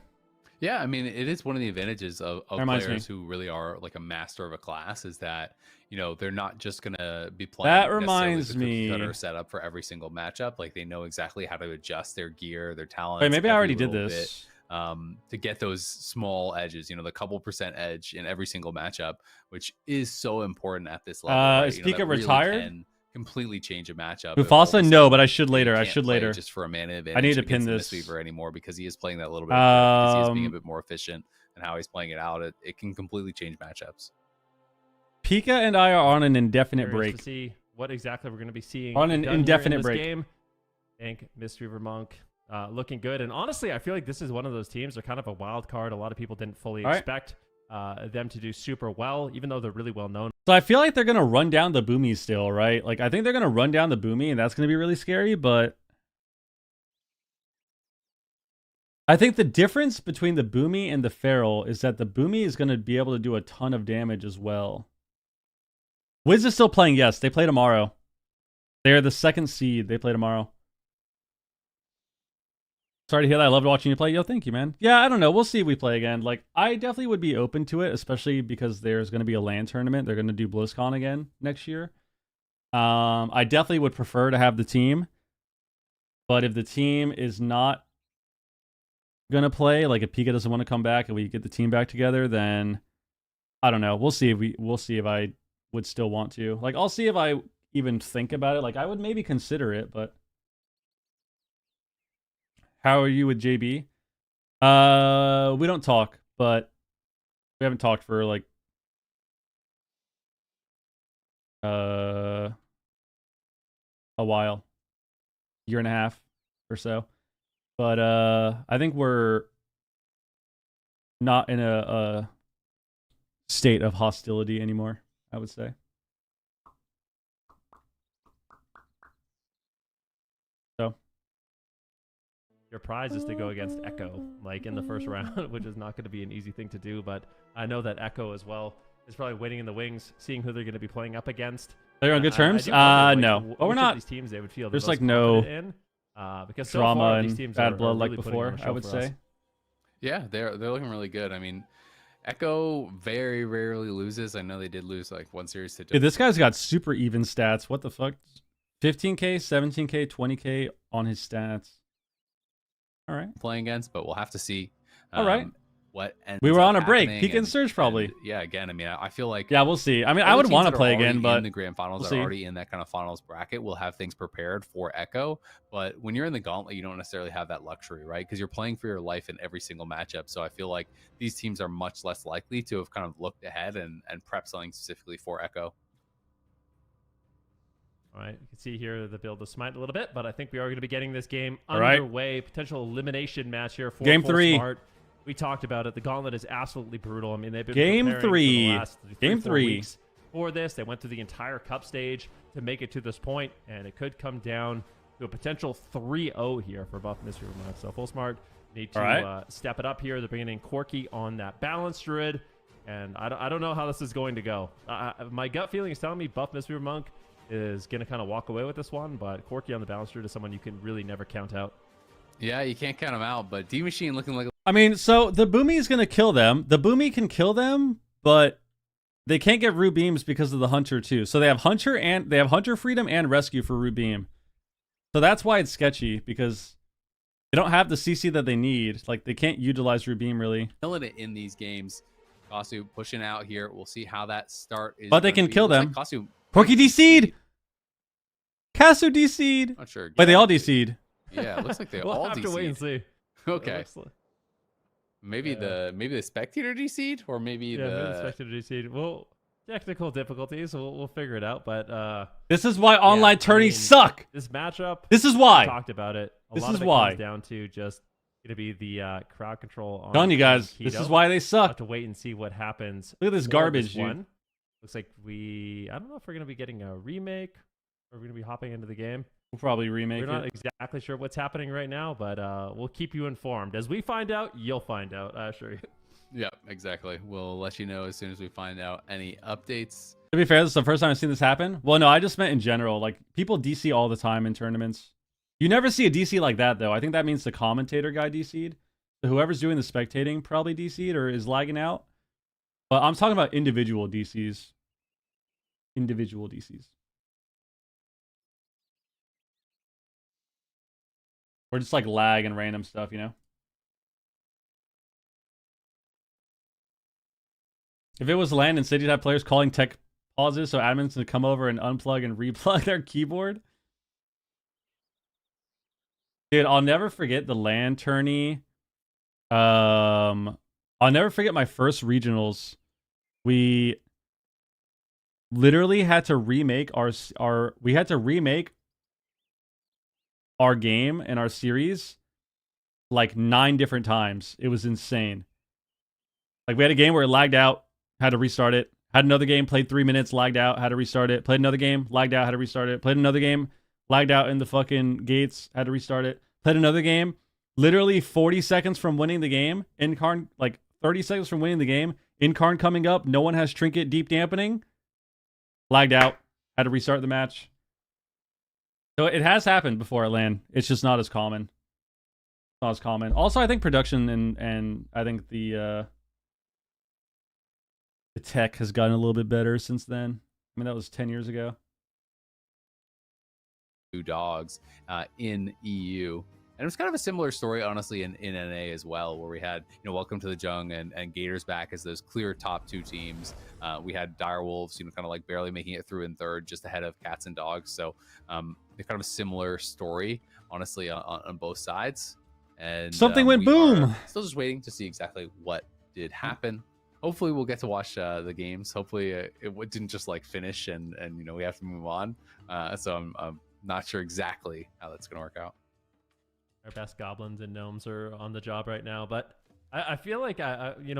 Yeah, I mean, it is one of the advantages of players who really are like a master of a class is that, you know, they're not just going to be playing that reminds the me cutter setup for every single matchup. Like, they know exactly how to adjust their gear, their talents. Wait, maybe I already did this. To get those small edges, you know, the couple % edge in every single matchup, which is so important at this level. Right? Is Pika retired? Completely change a matchup. Mufasa, no, but I should later. I should later. Just for a mana advantage. I need to pin this Misweaver anymore because he is playing that a little bit because he is being a bit more efficient and how he's playing it out. It can completely change matchups. Pika and I are on an indefinite break. To see what exactly we're going to be seeing on an indefinite break. Game. Bank, Mistweaver Monk, looking good. And honestly, I feel like this is one of those teams. They're kind of a wild card. A lot of people didn't fully expect them to do super well, even though they're really well known. So I feel like they're gonna run down the Boomy still, right? Like I think they're gonna run down the Boomy, and that's gonna be really scary. But I think the difference between the Boomy and the Feral is that the Boomy is gonna be able to do a ton of damage as well. Wiz is still playing. Yes, they play tomorrow. They're the 2nd seed. They play tomorrow. Sorry to hear that. I loved watching you play. Yo, thank you, man. Yeah, I don't know. We'll see if we play again. Like, I definitely would be open to it, especially because there's going to be a LAN tournament. They're going to do BlizzCon again next year. I definitely would prefer to have the team. But if the team is not going to play, like if Pika doesn't want to come back and we get the team back together, then I don't know. We'll see if I would still want to. Like, I'll see if I even think about it. Like, I would maybe consider it, but how are you with JB? We don't talk, but we haven't talked for like a while, year and a half or so. But I think we're not in a state of hostility anymore, I would say. So your prize is to go against Echo, like in the first round, which is not going to be an easy thing to do. But I know that Echo as well is probably waiting in the wings, seeing who they're going to be playing up against. They're on good terms. No, but we're not. These teams they would feel there's the like no in, because so drama far, these and teams bad are blood really like putting on before. a show I would for us. say. Yeah, they're looking really good. I mean, Echo very rarely loses. I know they did lose like one series to. Dude, this guy's got super even stats. What the fuck? 15K, 17K, 20K on his stats. All right. Playing against, but we'll have to see. All right. What ends We were up on a break. happening Peek and Surge probably. and, yeah, again, I mean, I feel like Yeah, we'll see. I mean, all I the would teams want that to are play already again, but in the grand finals we'll are see. already in that kind of finals bracket. We'll have things prepared for Echo, but when you're in the Gauntlet, you don't necessarily have that luxury, right? Because you're playing for your life in every single matchup. So I feel like these teams are much less likely to have kind of looked ahead and prepped something specifically for Echo. All right, you can see here the build of Smite a little bit, but I think we are going to be getting this game All right. underway. Potential elimination match here for Game Full 3. Smart. We talked about it. The Gauntlet is absolutely brutal. I mean, they've been Game preparing 3. for the last Game 4 3. weeks for this. They went through the entire cup stage to make it to this point, and it could come down to a potential 3-0 here for Buff Mystery Monk. So Full Smart need to step it up here. They're bringing in Corky on that balance druid, and I don't know how this is going to go. My gut feeling is telling me Buff Mystery Monk is going to kind of walk away with this one, but Corky on the balance druid is someone you can really never count out. Yeah, you can't count them out, but D-Machine looking like... I mean, so the Boomy is going to kill them. The Boomy can kill them, but they can't get root beams because of the Hunter too. So they have Hunter freedom and rescue for root beam. So that's why it's sketchy, because they don't have the CC that they need. Like, they can't utilize root beam really. Killing it in these games. Kasu pushing out here. We'll see how that start is. But they gonna can be. kill Looks them. like Kasu, Corky DC'd! Kasu DC'd! not sure. Wait, they all DC'd. Yeah, it looks like they We'll all have to wait and DC'd. see. Okay. It looks like- Maybe the spectator DC'd, or maybe maybe the the spectator DC'd. Well, technical difficulties. We'll figure it out. But This is why online tourneys mean, suck! this matchup, This is we why! talked about it. This lot is of it why. comes down to just going to be the crowd control on Telling you guys, Keto. this is why they We'll suck. have to wait and see what happens. Look at this for garbage, dude. one. Looks like I don't know if we're going to be getting a remake or we're going to be hopping into the game. We'll probably remake We're not it. exactly sure what's happening right now, but we'll keep you informed. As we find out, you'll find out, I assure you. Yeah, exactly. We'll let you know as soon as we find out any updates. To be fair, this is the first time I've seen this happen. Well, no, I just meant in general. Like, people DC all the time in tournaments. You never see a DC like that, though. I think that means the commentator guy DC'd. So whoever's doing the spectating probably DC'd or is lagging out. But I'm talking about individual DCs. Individual DCs. Or just like lag and random stuff, you know? If it was LAN and City, you'd have players calling tech pauses so admins to come over and unplug and replug their keyboard. Dude, I'll never forget the LAN tourney. I'll never forget my first regionals. We literally had to remake our game and our series like 9 different times. It was insane. Like, we had a game where it lagged out, had to restart it, Had another game, played 3 minutes, lagged out, had to restart it. Played another game, lagged out, had to restart it. Played another game, lagged out in the fucking gates, had to restart it. Played another game, literally 40 seconds from winning the game. Incarn, like 30 seconds from winning the game. Incarn coming up, no one has trinket deep dampening. Lagged out, had to restart the match. So it has happened before at LAN. It's just not as common. Not as common. Also, I think production and I think the tech has gotten a little bit better since then. I mean, that was 10 years ago. Dogs in EU. And it was kind of a similar story, honestly, in NA as well, where we had, Welcome to the Jung and Gators back as those clear top 2 teams. We had Direwolves, kind of like barely making it through in third, just ahead of Cats and Dogs. So they're kind of a similar story, honestly, on both sides. And something went boom. Still just waiting to see exactly what did happen. Hopefully we'll get to watch the games. Hopefully it didn't just like finish and we have to move on. So I'm not sure exactly how that's going to work out. Our best goblins and gnomes are on the job right now, but I feel like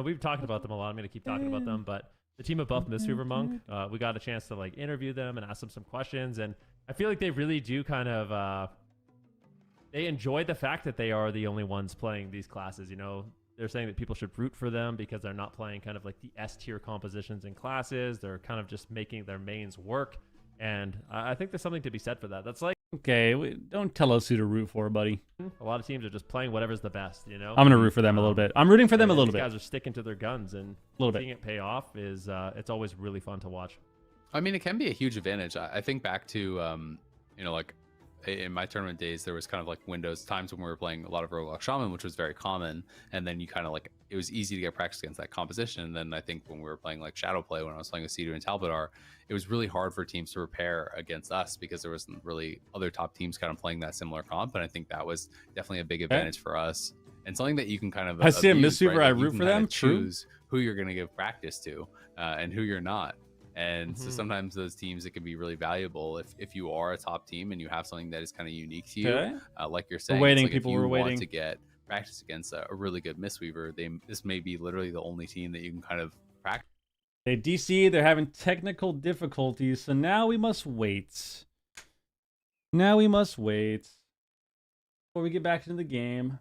we've talked about them a lot. I'm going to keep talking about them, but the team above Mistweaver Monk, we got a chance to like interview them and ask them some questions, and I feel like they really do kind of they enjoy the fact that they are the only ones playing these classes. They're saying that people should root for them because they're not playing kind of like the S tier compositions in classes. They're kind of just making their mains work, and I think there's something to be said for that. That's like, okay, don't tell us who to root for, buddy. a lot of teams are just playing whatever's the best, I'm going to root for them a little bit. I'm rooting for them a little bit. These guys are sticking to their guns, and seeing it pay off is it's always really fun to watch. I mean, it can be a huge advantage. I think back to, like in my tournament days, there was kind of like times when we were playing a lot of Roguelike Shaman, which was very common. And then you kind of like, it was easy to get practice against that composition. And then I think when we were playing like Shadow Play, when I was playing with Cedu and Talbadar, it was really hard for teams to repair against us because there wasn't really other top teams kind of playing that similar comp. And I think that was definitely a big advantage for us. And something that you can kind of, I see a Mistweaver, right? I root for them. Choose who you're going to give practice to and who you're not. And so sometimes those teams, it can be really valuable if you are a top team and you have something that is kind of unique to you. Like you're saying, waiting, like people if you were want waiting to get practice against a really good Mistweaver, this may be literally the only team that you can kind of practice. They DC, they're having technical difficulties, so now we must wait. Before we get back into the game.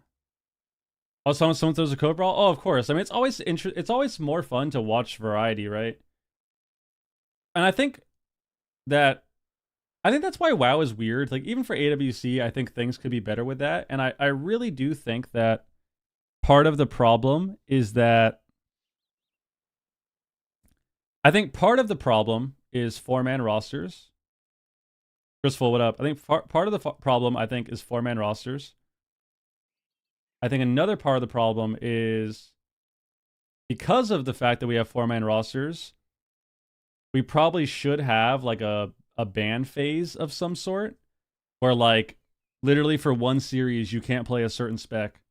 Oh, someone throws a code brawl? Oh, of course. I mean, it's always more fun to watch variety, right? And I think that's why WoW is weird. Like, even for AWC, I think things could be better with that. And I really do think that part of the problem is that I think part of the problem is 4-man rosters. Crystal, what up? I think part of the problem, I think, is 4-man rosters. I think another part of the problem is because of the fact that we have 4-man rosters, we probably should have like a ban phase of some sort where like literally for one series you can't play a certain spec,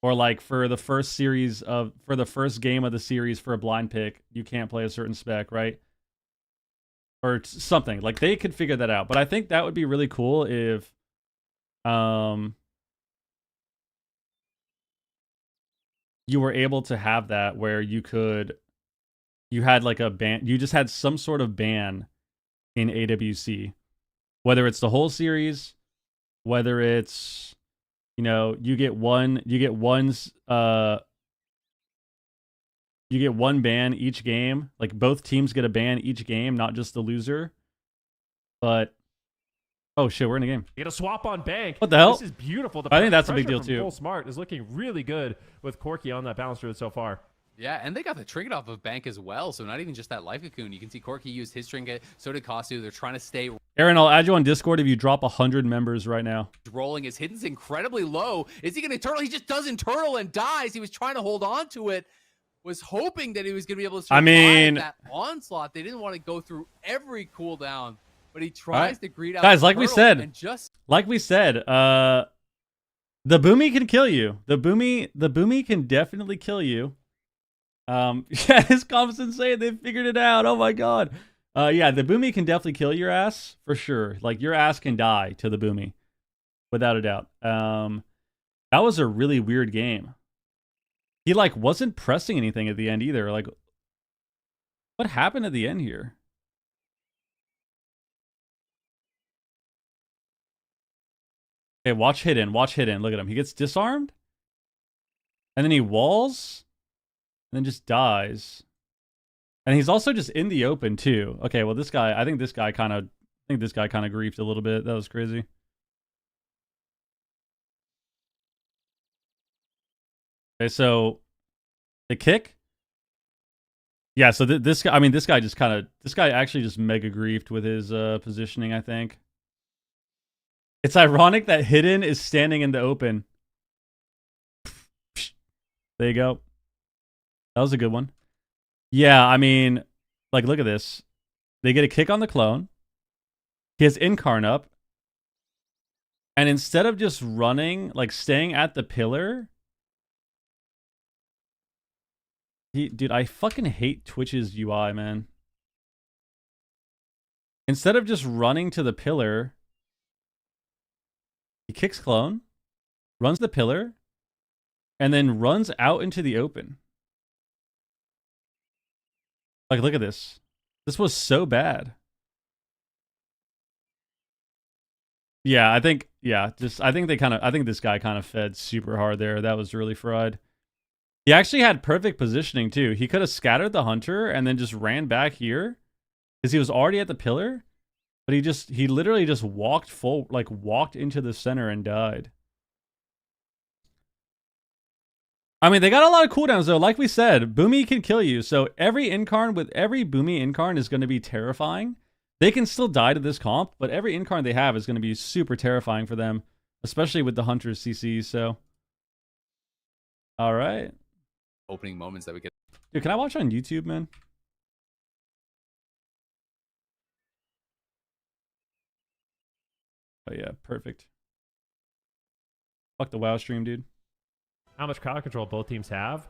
or like for the first game of the series for a blind pick you can't play a certain spec, right? Or something. Like they could figure that out. But I think that would be really cool if you were able to have that where you had like a ban, you just had some sort of ban in AWC, whether it's the whole series, whether it's, you get one ban each game, like both teams get a ban each game, not just the loser. But oh shit, we're in a game. You get a swap on bank. What the hell? This is beautiful. I think that's a big deal too. Full Smart is looking really good with Corki on that balance route so far. Yeah, and they got the trinket off of bank as well, so not even just that life cocoon. You can see Corki used his trinket, so did Kostu. They're trying to stay. Aaron, I'll add you on Discord if you drop 100 members right now. Rolling. His hit's incredibly low. Is he going to turtle? He just doesn't turtle and dies. He was trying to hold on to it. Was hoping that he was going to be able to survive that onslaught. They didn't want to go through every cooldown, but he tries to greet out. Guys, like we said, the Boomy can kill you. The Boomy can definitely kill you. Yeah, his comments insane. They figured it out. Oh my god. Yeah, the Boomy can definitely kill your ass for sure. Like your ass can die to the Boomy, without a doubt. That was a really weird game. He like wasn't pressing anything at the end either. Like What happened at the end here? Okay, watch hidden. Watch hidden. Look at him. He gets disarmed. And then he walls. And then just dies. And he's also just in the open too. Okay, well this guy, I think this guy kind of griefed a little bit. That was crazy. Okay, so the kick. Yeah, so this guy, I mean, this guy actually just mega griefed with his positioning, I think. It's ironic that hidden is standing in the open. There you go. That was a good one. Yeah, I mean, like, look at this. They get a kick on the clone. He has Incarn up. And instead of just running, like, staying at the pillar... Dude, I fucking hate Twitch's UI, man. Instead of just running to the pillar... He kicks clone. Runs the pillar. And then runs out into the open. Like, look at this. This was so bad. Yeah, I think this guy kind of fed super hard there. That was really fried. He actually had perfect positioning too. He could have scattered the hunter and then just ran back here because he was already at the pillar, but he literally just walked into the center and died. I mean, they got a lot of cooldowns though. Like we said, Boomy can kill you. So every Boomy Incarn is going to be terrifying. They can still die to this comp, but every Incarn they have is going to be super terrifying for them, especially with the Hunter's CC. So, all right. Opening moments that we get. Dude, can I watch on YouTube, man? Oh yeah, perfect. Fuck the WoW stream, dude. How much crowd control both teams have,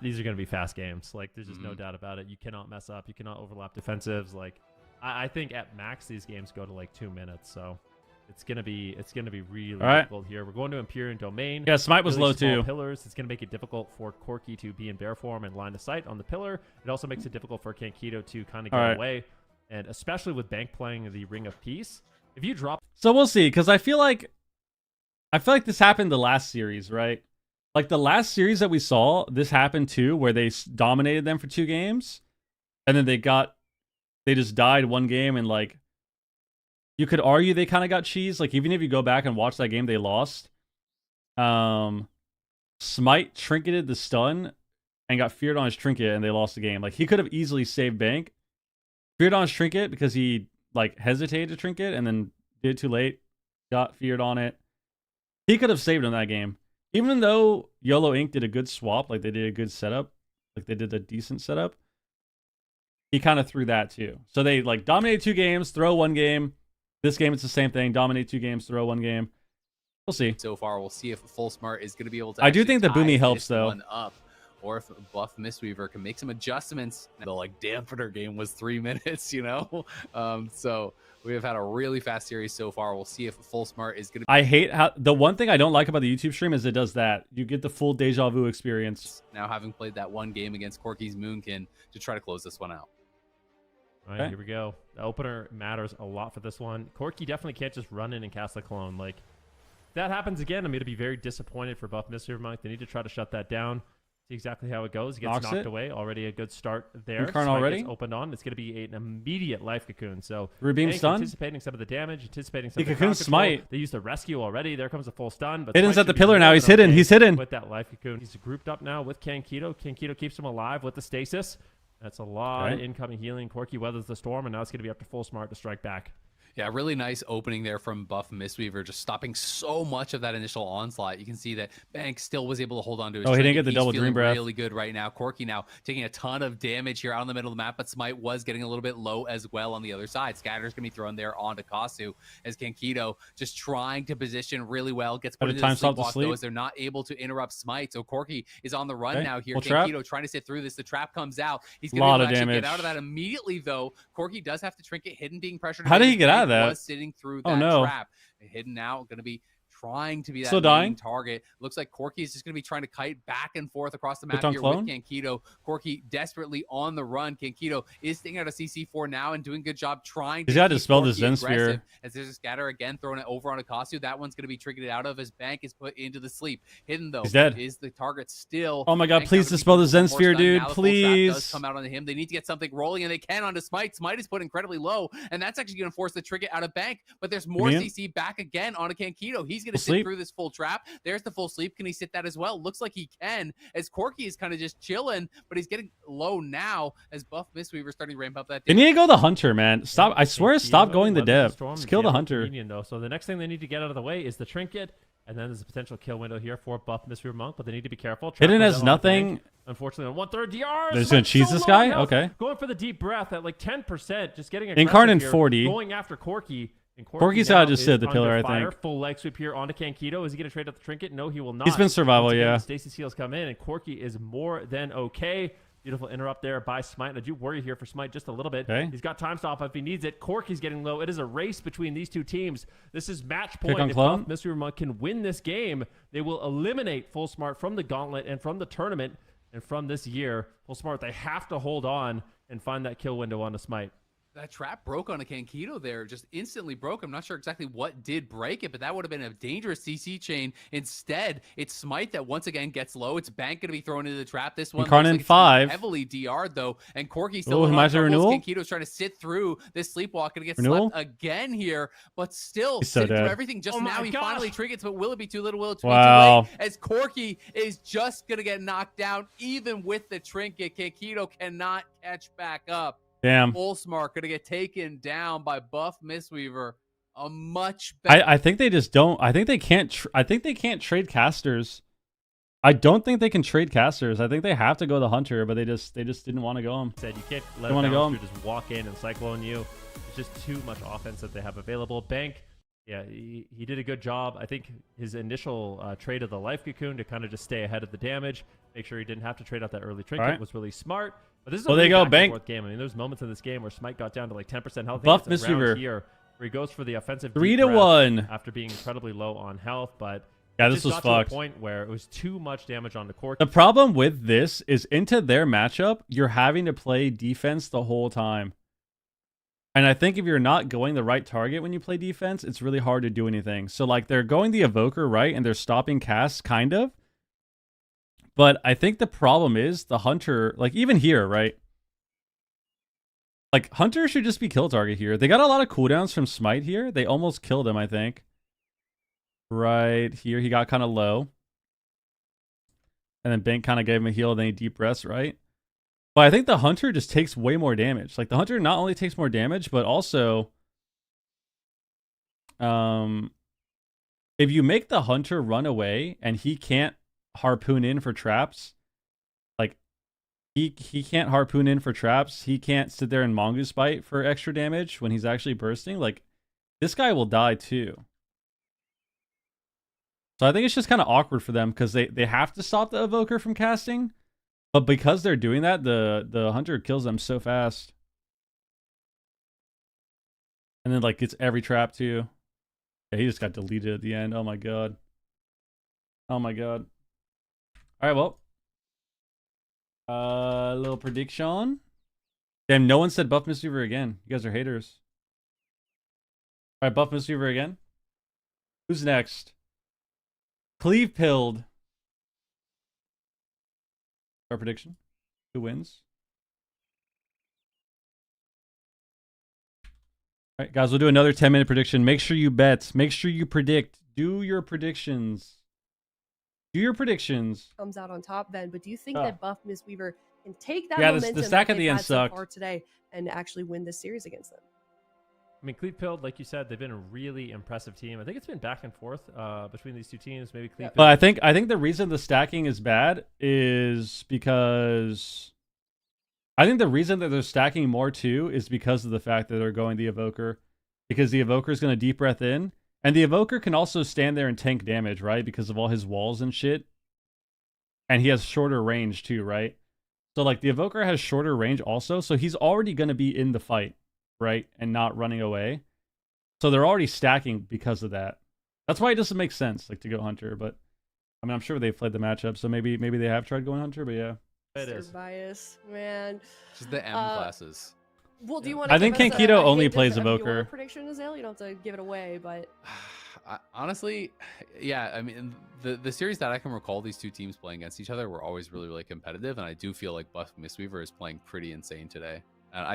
these are going to be fast games. Like, there's just no doubt about it. You cannot mess up. You cannot overlap defensives. Like, I think at max these games go to like 2 minutes. So it's gonna be really difficult here. We're going to Empyrean Domain. Yeah, Smite was really low small too. Pillars. It's gonna make it difficult for Corki to be in bear form and line of sight on the pillar. It also makes it difficult for Kankito to kind of get away, and especially with Bank playing the Ring of Peace. If you drop, so we'll see, because I feel like this happened the last series, right? Like the last series that we saw, this happened too, where they dominated them for 2 games, and then they just died 1 game, and like you could argue they kind of got cheesed. Like even if you go back and watch that game they lost, Smite trinketed the stun and got feared on his trinket, and they lost the game. Like he could have easily saved Bank, feared on his trinket because he like hesitated to trinket and then did it too late, got feared on it. He could have saved him that game. Even though YOLO Inc. did a good swap, like they did a good setup, like they did a decent setup, he kind of threw that too. So they like dominated 2 games, throw 1 game. This game it's the same thing. Dominate 2 games, throw 1 game. We'll see. So far, we'll see if Full Smart is going to be able to. I do think the Boomy helps though. One up, or if Buff Mistweaver can make some adjustments. The like dampener game was 3 minutes, you know. So we have had a really fast series so far. We'll see if Full Smart is going to. I hate how the one thing I don't like about the YouTube stream is it does that. You get the full deja vu experience. Now having played that 1 game against Corky's Moonkin to try to close this one out. all right, here we go. The opener matters a lot for this one. Corki definitely can't just run in and cast a clone. Like, if that happens again, I'm going to be very disappointed for Buff Mystery Monk. They need to try to shut that down. See exactly how it goes. He gets knocked away. Already a good start there. Incarn already gets opened on. It's going to be an immediate life cocoon. So Rubeam stun. Anticipating some of the damage. Anticipating some of the cocoon smite. They used the rescue already. There comes a full stun. But Hidden's at the pillar now. He's hidden. He's hidden. With that life cocoon, he's grouped up now with Kankito. Kankito keeps him alive with the stasis. That's a lot of incoming healing. Corki weathers the storm, and now it's going to be up to Full Smart to strike back. Yeah, really nice opening there from Buff Mistweaver, just stopping so much of that initial onslaught. You can see that Bank still was able to hold on to his he didn't get the He's double feeling dream breath. really good right now. Corki now taking a ton of damage here out in the middle of the map, but Smite was getting a little bit low as well on the other side. Scatter's going to be thrown there onto Kasu as Kankito just trying to position really well. Gets put into the sleepwalk though as they're not able to interrupt Smite. So Corki is on the run now here. Kankito trying to sit through this. The trap comes out. He's going to be able to actually get out of that immediately though. Corki does have to trinket. Hidden being pressured. How did he get out of that? Was sitting through that trap. Hidden now, going to be trying to be that Still main dying. target. Looks like Corki is just going to be trying to kite back and forth across the Good map on here clone. with Kankito. Corki desperately on the run. Kankito is staying out of CC4 now and doing a good job trying to He's got to keep dispel the Corki Zen Sphere. aggressive. As there's a scatter again, throwing it over on Akasu. That one's going to be triggered out of as Bank is put into the sleep. Hidden though, He's dead. is the target still. Oh my god, Bank please now to dispel be the Zen more Sphere, stunned. dude. Now the full trap does Please. come out onto him. They need to get something rolling, and they can onto Smite. Smite is put incredibly low, and that's actually going to force the Trinket out of Bank. But there's more mean? CC back again onto Kankito. He's going to Full sit sleep. through this full trap. There's the full sleep. Can he sit that as well? Looks like he can, as Corki is kind of just chilling, but he's getting low now as Buff Mistweaver starting to ramp up that. They need to go the Hunter, man. Stop. I swear, stop going the dev. Just kill the Hunter. Convenient, though. So the next thing they need to get out of the way is the Trinket, and then there's a potential kill window here for Buff Mistweaver Monk, but they need to be careful. Hidden Trap has goes out nothing. on Bank. Unfortunately, on 1/3 DR. They're just gonna cheese this guy? Okay. Going for the deep breath at like 10%, just getting Incarnate aggressive here, 40. Going after Corki. And Corki's now gotta just is sit at the under pillar, I fire. think. Full leg sweep here onto Kankito. Is he going to trade up the Trinket? No, he will not. He's been survival, Once again, yeah. the Stasis heals come in, and Corki is more than okay. Beautiful interrupt there by Smite. I do worry here for Smite just a little bit. Okay. He's got time stop if he needs it. Corki's getting low. It is a race between these two teams. This is match point. on If clone. Buff Mistweaver Monk can win this game, they will eliminate Full Smart from the Gauntlet and from the tournament and from this year. Full Smart, they have to hold on and find that kill window on the Smite. That trap broke on a Kankito there, just instantly broke. I'm not sure exactly what did break it, but that would have been a dangerous CC chain. Instead, it's Smite that once again gets low. It's Bank going to be thrown into the trap. This one Incarnate looks like it's 5. heavily DR'd though, and Corki still Oh, in a he lot might of have troubles. renewal? Kankito's trying to sit through this sleepwalk and get Renewal? slept again here, but still He's so sitting through dead. everything. Just Oh now my he gosh. finally triggers, but will it be too little? Will it be Wow. too late? As Corki is just going to get knocked down, even with the trinket. Kankito cannot catch back up. Damn. Full Smart going to get taken down by Buff Mistweaver. A much better. I think they just don't. I think they can't. I think they can't trade casters. I don't think they can trade casters. I think they have to go the Hunter, but they just didn't want to go him. Said you can't let They wanna a go bouncer just walk in and cyclone you. It's just too much offense that they have available. Bank, yeah, he did a good job. I think his initial trade of the Life Cocoon to kind of just stay ahead of the damage, make sure he didn't have to trade out that early trinket Alright. was really smart. But this is Well, a there really you go, back and Bank. forth game. I mean, there's moments in this game where Smite got down to like 10% health. I Buff think it's around Mistweaver. here where he goes for the offensive 3 deep to breath 1. after being incredibly low on health. But Yeah, it this just was got to a fucked. point where it was too much damage on the Corki. The problem with this is into their matchup, you're having to play defense the whole time. And I think if you're not going the right target when you play defense, it's really hard to do anything. So like they're going the Evoker, right? And they're stopping casts, kind of. But I think the problem is the Hunter, like even here, right? Like Hunter should just be kill target here. They got a lot of cooldowns from Smite here. They almost killed him, I think. Right here, he got kind of low. And then Bank kind of gave him a heal, then he deep breaths, right? But I think the Hunter just takes way more damage. Like the Hunter not only takes more damage, but also if you make the Hunter run away and he can't harpoon in for traps, like he can't harpoon in for traps, he can't sit there and Mongoose Bite for extra damage when he's actually bursting, like this guy will die too. So I think it's just kind of awkward for them because they have to stop the Evoker from casting. But because they're doing that, the Hunter kills them so fast. And then like gets every trap too. Yeah, he just got deleted at the end. Oh my god. Oh my god. Alright, well. A little prediction. Damn, no one said Buff Mistweaver again. You guys are haters. Alright, Buff Mistweaver again. Who's next? Cleve pilled. Our prediction. Who wins? All right, guys, we'll do another 10-minute prediction. Make sure you bet. Make sure you predict. Do your predictions. Do your predictions. Comes out on top, Ben. But do you think that Buff Mistweaver can take that Yeah, momentum the stack that at the they've end had so sucked. far today and actually win this series against them? I mean, Cleve Pilled, like you said, they've been a really impressive team. I think it's been back and forth between these two teams. Maybe Cleve Pilled. But I think the reason the stacking is bad is because I think the reason that they're stacking more too is because of the fact that they're going the Evoker. Because the Evoker is going to deep breath in. And the Evoker can also stand there and tank damage, right? Because of all his walls and shit. And he has shorter range too, right? So like the Evoker has shorter range also. So he's already going to be in the fight, right? And not running away. So they're already stacking because of that. That's why it doesn't make sense like to go Hunter. But I mean, I'm sure they've played the matchup, so maybe they have tried going Hunter. But yeah, It Mr. is. Bias, man. Just the M classes. Well, do you Yeah. want? I think Kankito only plays Evoker. Evoker. Prediction, Azale? You don't have to give it away, but Honestly, yeah. I mean, the series that I can recall these two teams playing against each other were always really, really competitive, and I do feel like Buff Mistweaver is playing pretty insane today. And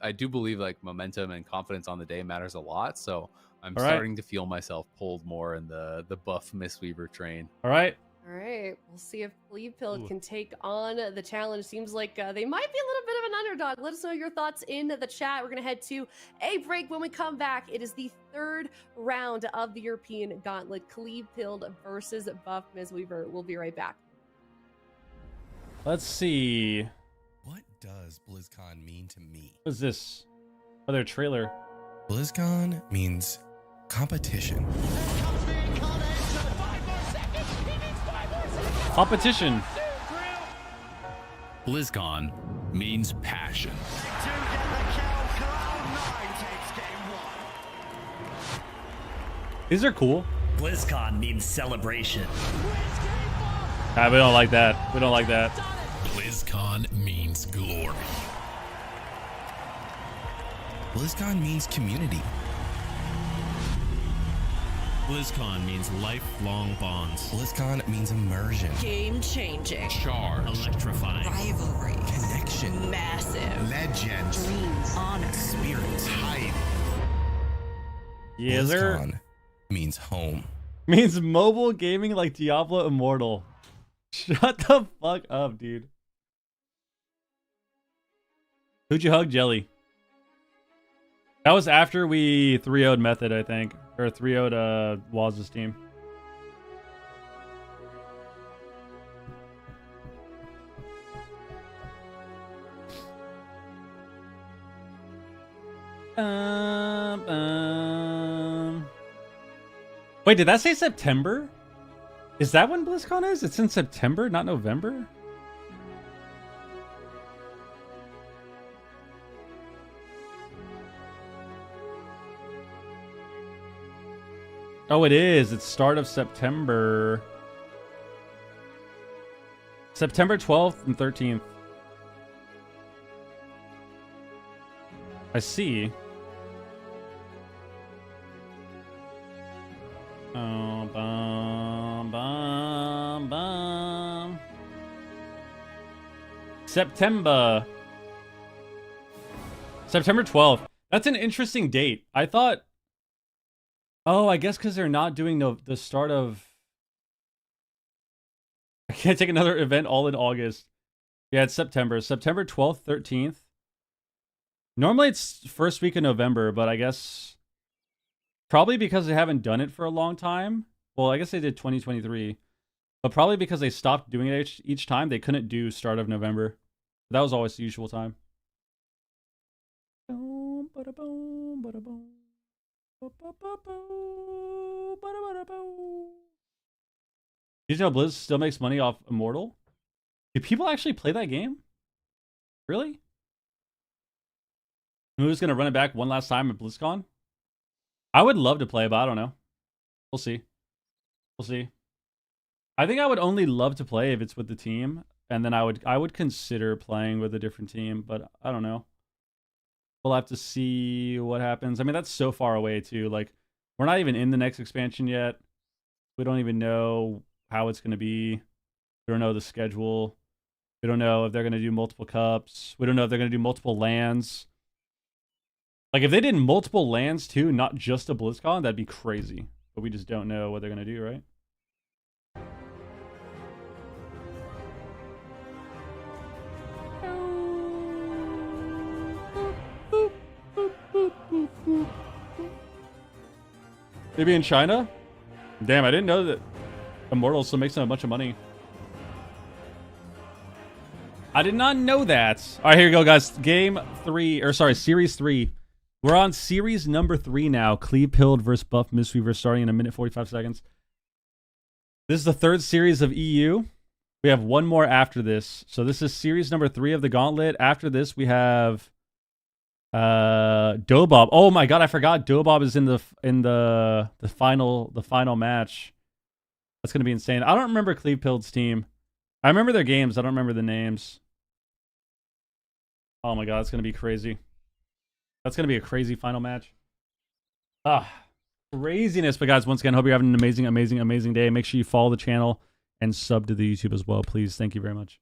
I do believe like momentum and confidence on the day matters a lot. So I'm All right. starting to feel myself pulled more in the Buff Mistweaver train. All right. all right. We'll see if Clevefield Ooh. can take on the challenge. Seems like they might be a little bit of an underdog. Let us know your thoughts in the chat. We're gonna head to a break. When we come back, it is the third round of the European Gauntlet. Clevefield versus Buff Mistweaver. We'll be right back. Let's see. What does BlizzCon mean to me? What's this? Other trailer. BlizzCon means competition. Competition. BlizzCon means passion. These are cool. BlizzCon means celebration. We don't like that. We don't like that. BlizzCon means glory. BlizzCon means community. BlizzCon means lifelong bonds. BlizzCon means immersion, Game changing. Charge. Electrifying. Rivalry. connection, Massive. legend, Dreams. Honor. spirit, hype. Yes, sir. BlizzCon means home. Means mobile gaming like Diablo Immortal. Shut the fuck up, dude. Who'd you hug, Jelly? That was after we 3-0'd Method, I think. Or 3-0'd Waz's team. Wait, did that say September? Is that when BlizzCon is? It's in September, not November? Oh, it is. It's start of September. September 12th and 13th. I see. Oh, bum, bum, bum. September 12th. That's an interesting date. I thought. Oh, I guess because they're not doing the start of. I can't take another event all in August. Yeah, it's September. September 12th, 13th. Normally it's first week of November, but I guess probably because they haven't done it for a long time. Well, I guess they did 2023, but probably because they stopped doing it each time, they couldn't do start of November. That was always the usual time. Did you know Blizz still makes money off Immortal? Do people actually play that game? Really? Who's gonna run it back one last time at BlizzCon? I would love to play, but I don't know. We'll see. We'll see. I think I would only love to play if it's with the team, and then I would consider playing with a different team, but I don't know. We'll have to see what happens. I mean, that's so far away too. Like, we're not even in the next expansion yet. We don't even know how it's gonna be. We don't know the schedule. We don't know if they're gonna do multiple cups. We don't know if they're gonna do multiple lands. Like, if they did multiple lands too, not just a BlizzCon, that'd be crazy. But we just don't know what they're gonna do, right? Maybe in China? Damn, I didn't know that Immortal still makes them a bunch of money. I did not know that. All right, here we go, guys. Series 3. We're on series number 3 now. Clevefield versus Buff Mistweaver, starting in a minute 45 seconds. This is the third series of EU. We have one more after this. So this is series number 3 of the Gauntlet. After this, we have Dobob. Oh my god, I forgot Dobob is in the final match. That's gonna be insane. I don't remember Cleavepild's team. I remember their games. I don't remember the names. Oh my god, it's gonna be crazy. That's gonna be a crazy final match. Craziness. But guys, once again, hope you're having an amazing day. Make sure you follow the channel and sub to the YouTube as well, please. Thank you very much.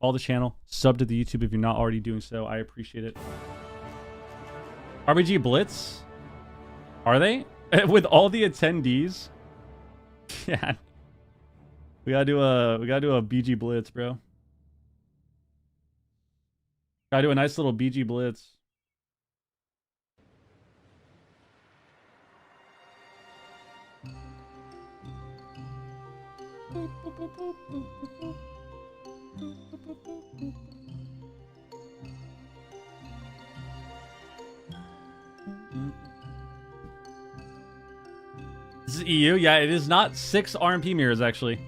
Follow the channel, sub to the YouTube if you're not already doing so. I appreciate it. RBG Blitz? Are they? With all the attendees? Yeah. We gotta do a BG Blitz, bro. Gotta do a nice little BG Blitz. This is EU? Yeah, it is not 6 RMP mirrors, actually.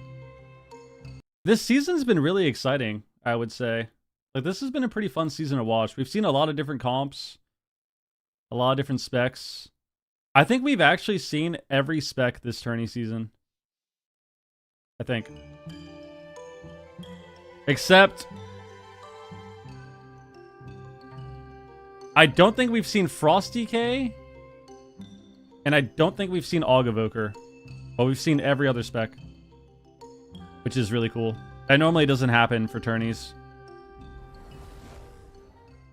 This season's been really exciting, I would say. Like, this has been a pretty fun season to watch. We've seen a lot of different comps. A lot of different specs. I think we've actually seen every spec this tourney season. I think. Except... I don't think we've seen Frost DK. And I don't think we've seen Aug Evoker. But we've seen every other spec. Which is really cool. That normally doesn't happen for tourneys.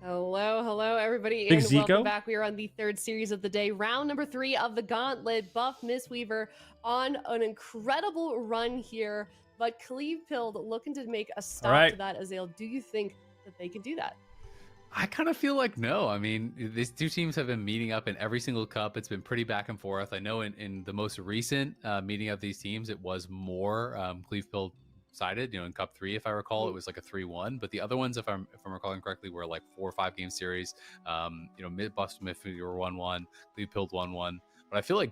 Hello, everybody, Big and Zico? welcome back. We are on the third series of the day, round number 3 of the Gauntlet. Buff Mistweaver on an incredible run here, but Cleavepild looking to make a stop to that. Azale, do you think that they can do that? I kind of feel like no. I mean, these two teams have been meeting up in every single cup. It's been pretty back and forth. I know in the most recent meeting of these teams, it was more Cleavepild sided. You know, in Cup 3, if I recall, it was like a 3-1. But the other ones, if I'm recalling correctly, were like 4 or 5 game series. You know, Buff Mistweaver 1-1, Cleavepild 1-1. But I feel like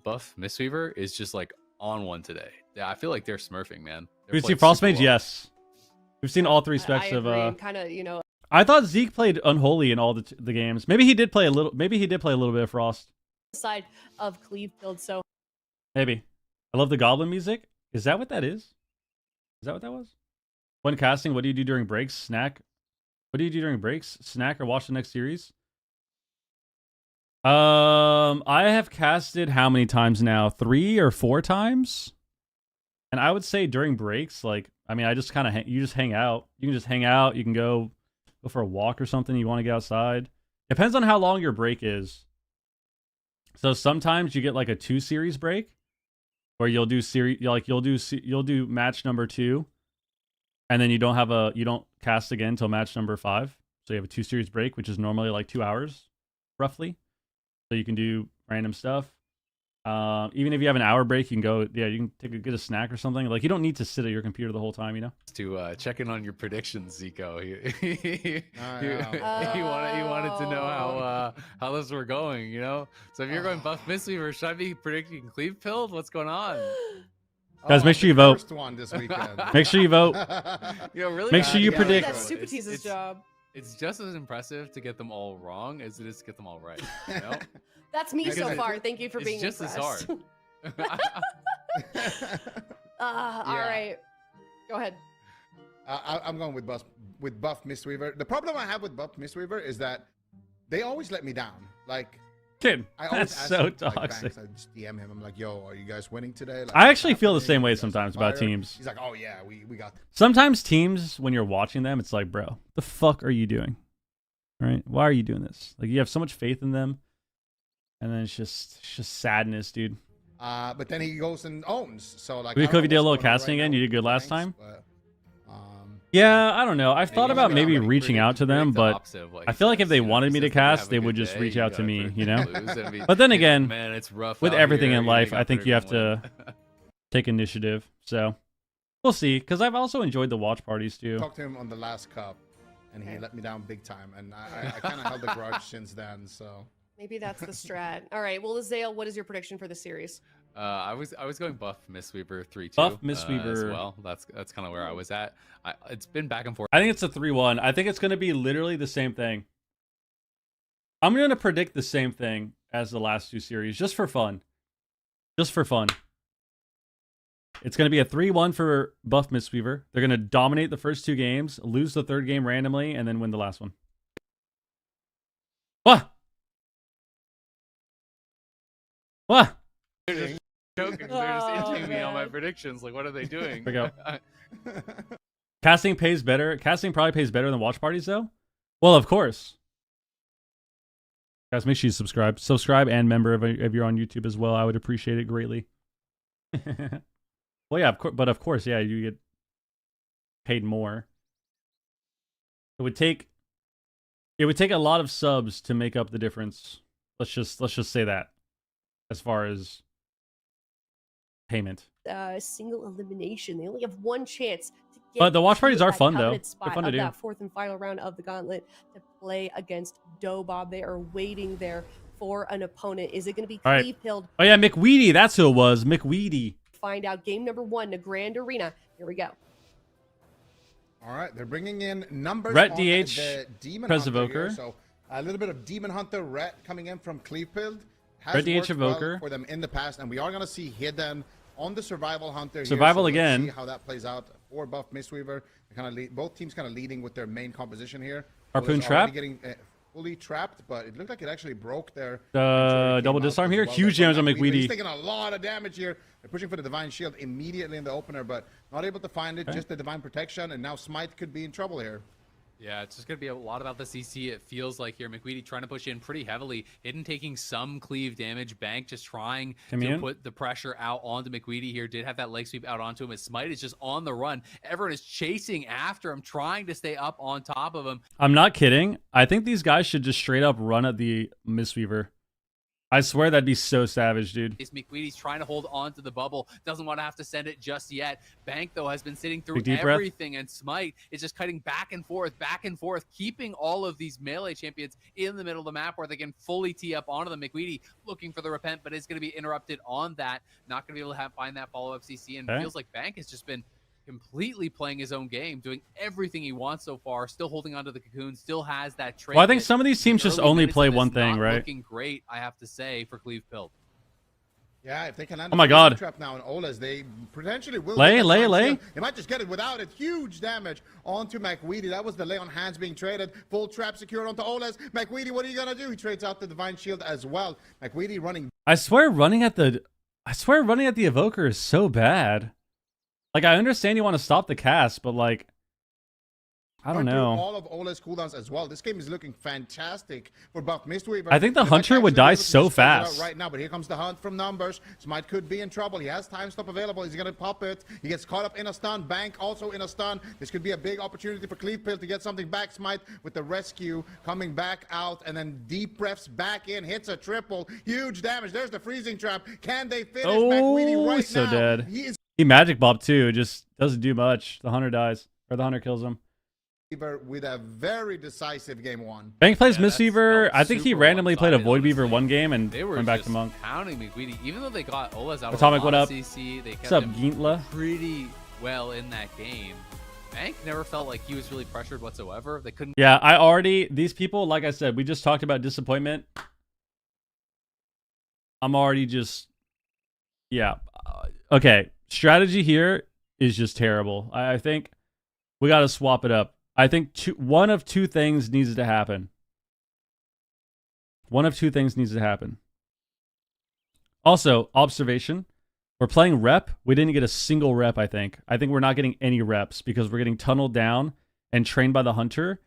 Buff Mistweaver is just like on one today. Yeah, I feel like they're smurfing, man. We've seen Frostmage, yes. We've seen all 3 specs of kind of, you know. I thought Zeke played Unholy in all the games. Maybe he did play a little. Maybe he did play a little bit of Frost. Side of Cleavepild, so maybe. I love the Goblin music. Is that what that is? Is that what that was? When casting, what do you do during breaks? Snack. What do you do during breaks? Snack or watch the next series? I have casted how many times now? 3 or 4 times. And I would say during breaks, like, I mean, I just kind of you just hang out. You can just hang out. You can go for a walk or something. You want to get outside. Depends on how long your break is. So sometimes you get like a 2 series break where you'll do you'll do match number 2 and then you don't cast again until match number 5. So you have a 2 series break, which is normally like 2 hours roughly. So you can do random stuff. Even if you have an hour break, you can go. Yeah, you can get a snack or something. Like, you don't need to sit at your computer the whole time, you know. To check in on your predictions, Zico. He wanted to know how those were going, you know. So if you're going Buff Mistweaver, should I be predicting Cleavepild? What's going on? Guys, make sure you vote. First one this weekend. Make sure you vote. You know, really, make sure you predict. That's Super Tease's job. It's just as impressive to get them all wrong as it is to get them all right. You know? That's me so far. Thank you for being just impressed. as hard. All right, go ahead. I'm going with Buff Mistweaver. The problem I have with Buff Mistweaver is that they always let me down. Like, kid, I always that's ask so him, like, toxic. Banks, I just DM him. I'm like, yo, are you guys winning today? Like, I actually feel the same way sometimes about teams. He's like, oh yeah, we got this. Sometimes teams, when you're watching them, it's like, bro, the fuck are you doing? Right? Why are you doing this? Like, you have so much faith in them, and then it's just sadness, dude. But then he goes and owns. So like, We could did a little casting again. You did good last time. Yeah, I don't know. I've thought about maybe reaching out to them, but I feel like if they wanted me to cast, they would just reach out to me, you know? But then again, man, it's rough with out everything here. in life, I think you have to take initiative. So we'll see. Because I've also enjoyed the watch parties too. Talked to him on the last cup, and he let me down big time. And I kind of held the grudge since then. So maybe that's the strat. All right. Well, Azale, what is your prediction for the series? I was going Buff Mistweaver 3-2. Buff Mistweaver as well. That's kind of where I was at. It's been back and forth. I think it's a 3-1. I think it's going to be literally the same thing. I'm going to predict the same thing as the last 2 series, just for fun. Just for fun. It's going to be a 3-1 for Buff Mistweaver. They're going to dominate the first 2 games, lose the 3rd game randomly, and then win the last one. What? What? They're just joking. They're just inching me on my predictions. Like, what are they doing? Here we go. Casting pays better. Casting probably pays better than watch parties, though. Well, of course. Guys, make sure you subscribe. Subscribe and member if you're on YouTube as well. I would appreciate it greatly. Well, yeah, of course, yeah, you get paid more. It would take a lot of subs to make up the difference. Let's just say that, as far as payment. Single elimination. They only have 1 chance to get. But the watch parties to are that fun, though. coveted They're spot fun to of do. That 4th and final round of the Gauntlet to play against Dobob. They are waiting there for an opponent. Is it going to be All right. Clevefield? Oh yeah, McWeedy. That's who it was. McWeedy. Find out. Game number 1, the Grand Arena. Here we go. All right, they're bringing in numbers Rhett on DH, the Demon Prez Hunter Evoker. here. So a little bit of Demon Hunter Rhett coming in from Clevefield. Has Rhett DH worked Evoker. well for them in the past, and we are going to see Hidden on the Survival Hunter. Survival here, so again. Let's see how that plays out for Buff Mistweaver. Both teams kind of leading with their main composition here. Harpoon Olas trap. already getting fully trapped, but it looked like it actually broke their Double disarm here. Huge damage on McWeedy. He's taking a lot of damage here. They're pushing for the Divine Shield immediately in the opener, but not able to find it. Okay. Just the Divine Protection, and now Smite could be in trouble here. Yeah, it's just going to be a lot about the CC, it feels like here. McWeedy trying to push in pretty heavily. Hidden taking some cleave damage. Bank just trying to put the pressure out onto McWeedy here. Did have that leg sweep out onto him. His Smite is just on the run. Everyone is chasing after him, trying to stay up on top of him. I'm not kidding. I think these guys should just straight up run at the Mistweaver. I swear that'd be so savage, dude. McWeedy's trying to hold on to the bubble. Doesn't want to have to send it just yet. Bank, though, has been sitting through Deep breath. everything, and Smite is just cutting back and forth, keeping all of these melee champions in the middle of the map where they can fully tee up onto them. McWeedy looking for the repent, but is going to be interrupted on that. Not going to be able to find that follow-up CC, and feels like Bank has just been completely playing his own game, doing everything he wants so far, still holding onto the cocoon, still has that trade. Well, I think some of these teams just only play one thing, right? Looking great, I have to say, for Clevefield. Yeah, if they can land Oh my God. trap now on Olas, they potentially will. Lay. They might just get it without it. Huge damage onto McWeedy. That was the lay on hands being traded. Full trap secured onto Olas. McWeedy, what are you gonna do? He trades out the Divine Shield as well. McWeedy running. I swear running at the Evoker is so bad. Like, I understand you want to stop the cast, but like, I don't know. All of Ola's cooldowns as well. This game is looking fantastic for Buff Mistweaver. I think the Hunter would die so fast right now, but here comes the hunt from numbers. Smite could be in trouble. He has time stop available. He's gonna pop it. He gets caught up in a stun. Bank also in a stun. This could be a big opportunity for Clevefield to get something back. Smite with the rescue coming back out, and then deep breaths back in, hits a triple. Huge damage. There's the freezing trap. Can they finish McWeedy right so now? dead. He Magic Bob too. Just doesn't do much. The Hunter dies, or the Hunter kills him. with a very decisive game 1. Bank plays Mistweaver. I think he super randomly played a one-sided, Void Weaver honestly. one game and They were went back just to Monk. pounding McWeedy, even though they got Olas out Atomic, of what up? CC, they kept What's up, him Gauntlet? pretty well in that game. Bank never felt like he was really pressured whatsoever. They couldn't. Yeah, these people, like I said, we just talked about disappointment. I'm already just, okay. Strategy here is just terrible. I think we got to swap it up. I think one of two things needs to happen. One of two things needs to happen. Also, observation. We're playing rep. We didn't get a single rep, I think. I think we're not getting any reps because we're getting tunneled down and trained by the Hunter.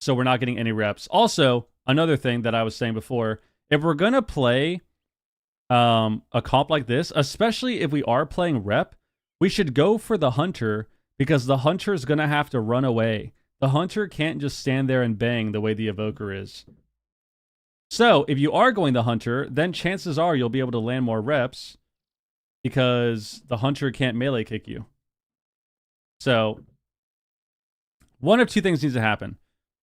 So we're not getting any reps. Also, another thing that I was saying before, if we're going to play a comp like this, especially if we are playing rep, we should go for the Hunter because the Hunter is going to have to run away. The Hunter can't just stand there and bang the way the Evoker is. So if you are going the Hunter, then chances are you'll be able to land more reps because the Hunter can't melee kick you. So one of two things needs to happen,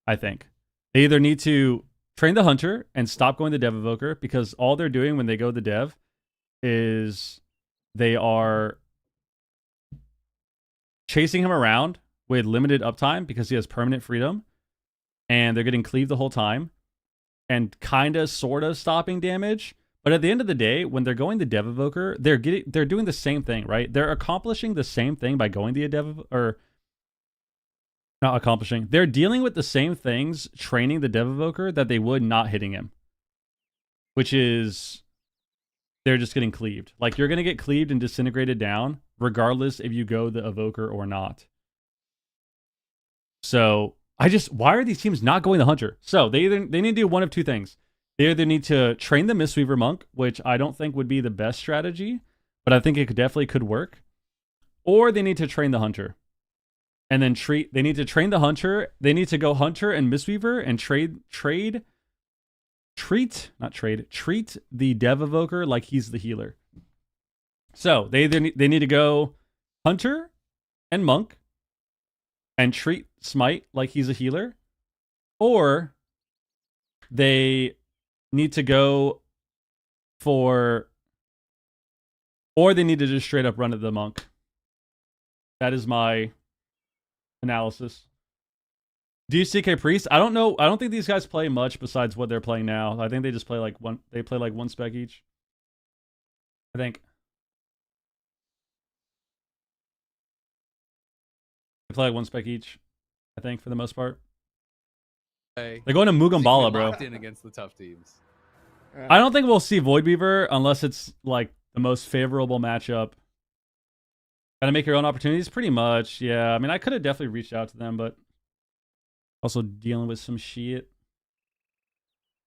I think. They either need to train the Hunter and stop going the Dev Evoker because all they're doing when they go the Dev is they are chasing him around with limited uptime because he has permanent freedom and they're getting cleaved the whole time. and kind of sort of stopping damage. But at the end of the day, when they're going the Dev Evoker, they're doing the same thing, right? They're accomplishing the same thing by going the Dev, or not accomplishing. They're dealing with the same things training the Dev Evoker that they would not hitting him, which is they're just getting cleaved. Like, you're gonna get cleaved and disintegrated down regardless if you go the Evoker or not. So why are these teams not going the Hunter? So they need to do one of two things. They either need to train the Mistweaver Monk, which I don't think would be the best strategy, but I think it definitely could work. Or they need to train the Hunter. And then they need to train the Hunter. They need to go Hunter and Mistweaver and treat the Dev Evoker like he's the healer. So they need to go Hunter and Monk and treat Smite like he's a healer, or they need to go or they need to just straight up run at the Monk. That is my analysis. DCK Priest, I don't know. I don't think these guys play much besides what they're playing now. I think they just play like one. They play like one spec each. I think. They play like one spec each. I think for the most part. They're going to Mugambala, bro. Locked in against the tough teams. I don't think we'll see Voidweaver unless it's like the most favorable matchup. Gotta make your own opportunities, pretty much. Yeah, I mean, I could have definitely reached out to them, but also dealing with some shit.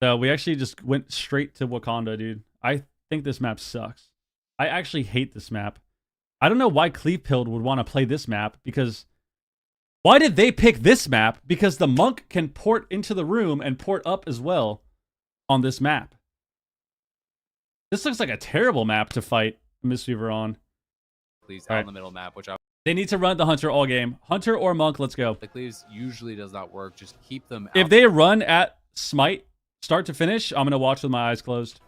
So we actually just went straight to Wakanda, dude. I think this map sucks. I actually hate this map. I don't know why Clevepild would want to play this map, because why did they pick this map? Because the Monk can port into the room and port up as well on this map. This looks like a terrible map to fight Mistweaver on. Please, All out right. in the middle map, which I They need to run the Hunter all game. Hunter or Monk, let's go. the cleaves usually does not work. Just keep them out. If they run at Smite, start to finish, I'm going to watch with my eyes closed.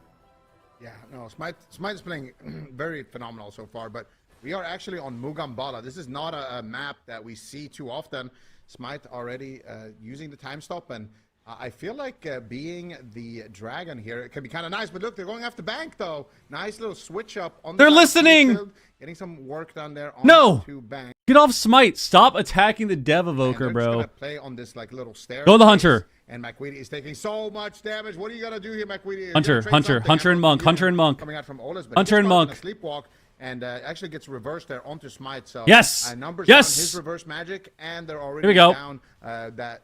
Yeah, no, Smite is playing very phenomenal so far, but we are actually on Mugambala. This is not a map that we see too often. Smite already using the time stop, and I feel like being the dragon here, it can be kind of nice, but look, they're going after Bank, though. Nice little switch up on the They're side of listening! Clevefield, getting some work done there on No! to Bank. Get off Smite. Stop attacking the Dev Evoker, And they're just bro. gonna play on this like little stair. Go the Hunter. And McQueedy is taking so much damage. What are you gonna do here, McQueedy? Hunter, Hunter and Monk, Hunter and Monk. Coming out from Ola's, but Hunter he's and caught in Monk. a sleepwalk, and actually gets reversed there onto Smite. So Yes! numbers Yes! down his reverse magic, and they're already Here we go. down that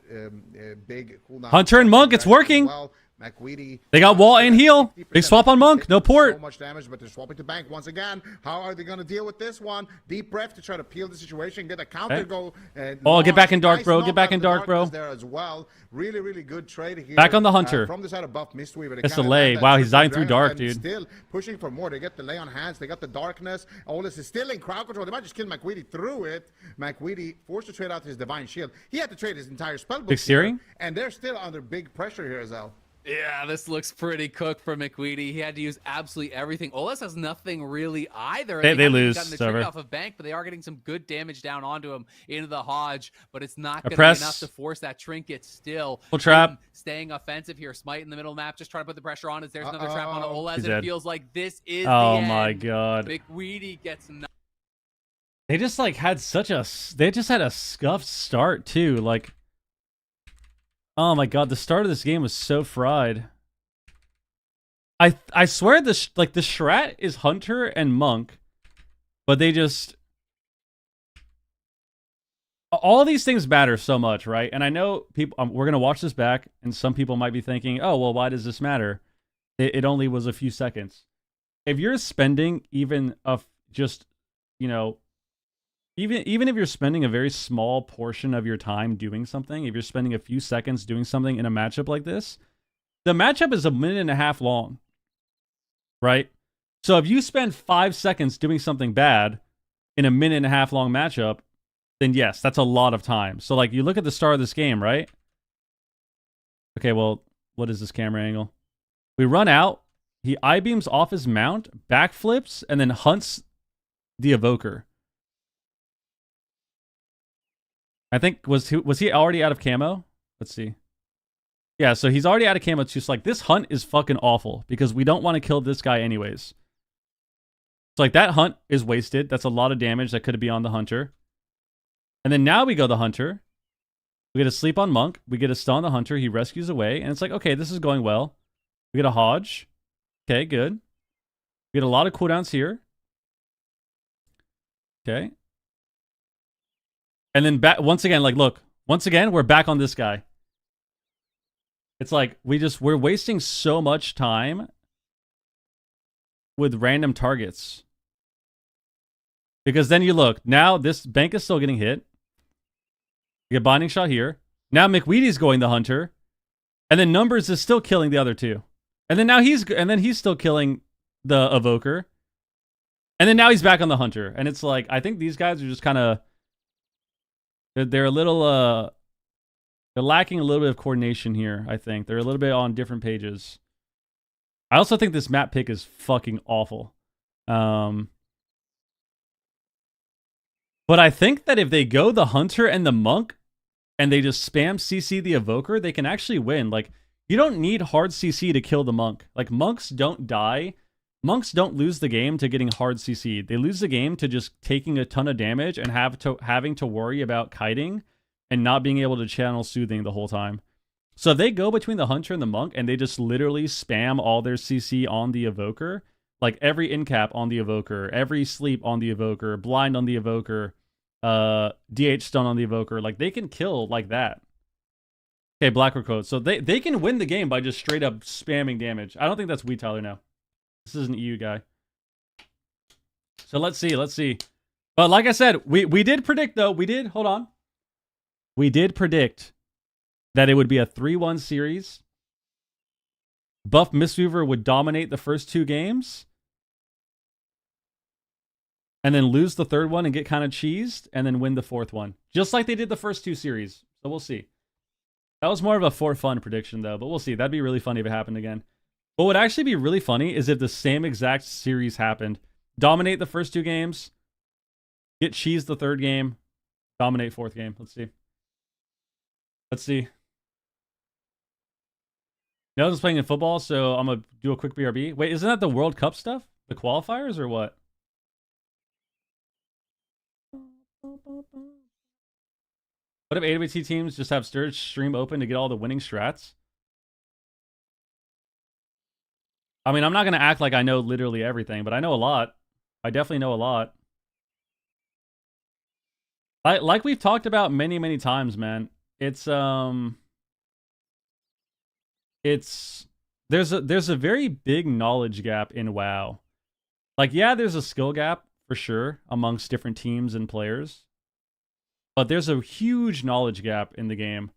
big cooldown. Hunter and Monk, it's working. Well, McQueedy. They got wall and heal. Big swap on Monk. No port. So much damage, but they're swapping to Bank once again. How are they going to deal with this one? Deep breath to try to peel the situation, get a counter Okay. go. Oh, get back in dark, Nice bro. Get knock back out in of the dark, bro. darkness there as well. Really, really good trade here. Back on the Hunter. From the side of Buff Mistweaver. It's the lay. Wow, he's dying through dark, dude. Still pushing for more. They get the lay on hands. They got the darkness. Olus is still in crowd control. They might just kill McQueedy through it. McQueedy forced to trade out his Divine Shield. He had to trade his entire spellbook. Big searing? here, and they're still under big pressure here as well. Yeah, this looks pretty cooked for McQueedy. He had to use absolutely everything. Olas has nothing really either. They haven't lose, gotten the Silver. trick off of Bank, but they are getting some good damage down onto him into the Hodge. But it's not going to be Press. enough to force that trinket still. Full trap. Staying offensive here. Smite in the middle map, just trying to put the pressure on. As there's another trap on Olas, He's and it dead. feels like this is Oh the my end. god. McQueedy gets They just like had they just had a scuffed start too. Like, oh my god, the start of this game was so fried. I swear the Shrat is Hunter and Monk, but they just, all these things matter so much, right? And I know people, we're gonna watch this back, and some people might be thinking, oh well, why does this matter? It only was a few seconds. If you're spending even just, you know, even if you're spending a very small portion of your time doing something, if you're spending a few seconds doing something in a matchup like this, the matchup is 1.5 minutes long, right? So if you spend 5 seconds doing something bad in a 1.5 minute long matchup, then yes, that's a lot of time. So like, you look at the start of this game, right? Okay, well, what is this camera angle? We run out, he I-beams off his mount, backflips, and then hunts the Evoker. I think, was he already out of camo? Let's see. Yeah, so he's already out of camo too. So like this hunt is fucking awful because we don't want to kill this guy anyways. So like that hunt is wasted. That's a lot of damage that could be on the hunter. And then now we go the hunter. We get a sleep on monk. We get a stun on the hunter. He rescues away. And it's like, okay, this is going well. We get a hodge. Okay, good. We get a lot of cooldowns here. Okay. And then back once again, like, look. Once again, we're back on this guy. It's like we're wasting so much time with random targets. Because then you look, now this bank is still getting hit. You get binding shot here. Now McWeedy's going the hunter. And then Numbers is still killing the other two. And then now he's still killing the evoker. And then now he's back on the hunter. And it's like, I think these guys are just kind of they're a little they're lacking a little bit of coordination here, I think. They're a little bit on different pages. I also think this map pick is fucking awful. But I think that if they go the hunter and the monk and they just spam CC the evoker, they can actually win. Like, you don't need hard CC to kill the monk. Like, monks don't die. Monks don't lose the game to getting hard CC. They lose the game to just taking a ton of damage and having to worry about kiting and not being able to channel soothing the whole time. So if they go between the hunter and the monk and they just literally spam all their CC on the evoker, like every incap on the evoker, every sleep on the evoker, blind on the evoker, DH stun on the evoker, like they can kill like that. Okay, Blackrock code. So they can win the game by just straight up spamming damage. I don't think that's Tyler now. This is an EU guy. So let's see. But like I said, we did predict though. Hold on. We did predict that it would be a 3-1 series. Buff Mistweaver would dominate the first 2 games. And then lose the third one and get kind of cheesed. And then win the fourth one. Just like they did the first 2 series. So we'll see. That was more of a for fun prediction though. But we'll see. That'd be really funny if it happened again. What would actually be really funny is if the same exact series happened. Dominate the first 2 games. Get cheesed the third game. Dominate fourth game. Let's see. Nelson's playing in football, so I'm going to do a quick BRB. Wait, isn't that the World Cup stuff? The qualifiers or what? What if AWC teams just have Sturge stream open to get all the winning strats? I mean, I'm not going to act like I know literally everything, but I know a lot. I definitely know a lot. Like we've talked about many, many times, man. There's a very big knowledge gap in WoW. Like, yeah, there's a skill gap for sure amongst different teams and players. But there's a huge knowledge gap in the game,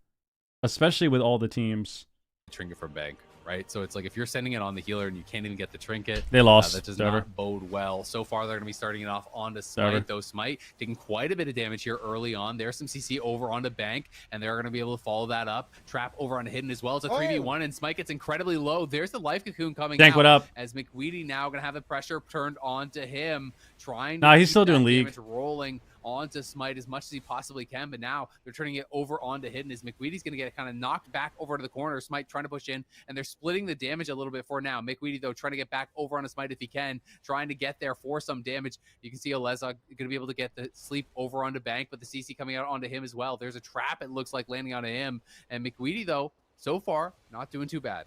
especially with all the teams. Trinket for bank, right? So it's like if you're sending it on the healer and you can't even get the trinket, they lost. That does not bode well. So far, they're going to be starting it off onto Smite, though Smite taking quite a bit of damage here early on. There's some CC over onto Bank, and they're going to be able to follow that up. Trap over onto Hidden as well. It's a 3v1, and Smite gets incredibly low. There's the Life Cocoon coming out. What up? As McWeedy now going to have the pressure turned onto him, trying to he's still doing league. Rolling onto Smite as much as he possibly can, but now they're turning it over onto Hidden as McWeedy's going to get kind of knocked back over to the corner. Smite trying to push in, and they're splitting the damage a little bit for now. McWeedy, though, trying to get back over onto Smite if he can, trying to get there for some damage. You can see Aleza going to be able to get the sleep over onto Bank, but the CC coming out onto him as well. There's a trap, it looks like, landing onto him, and McWeedy, though, so far, not doing too bad.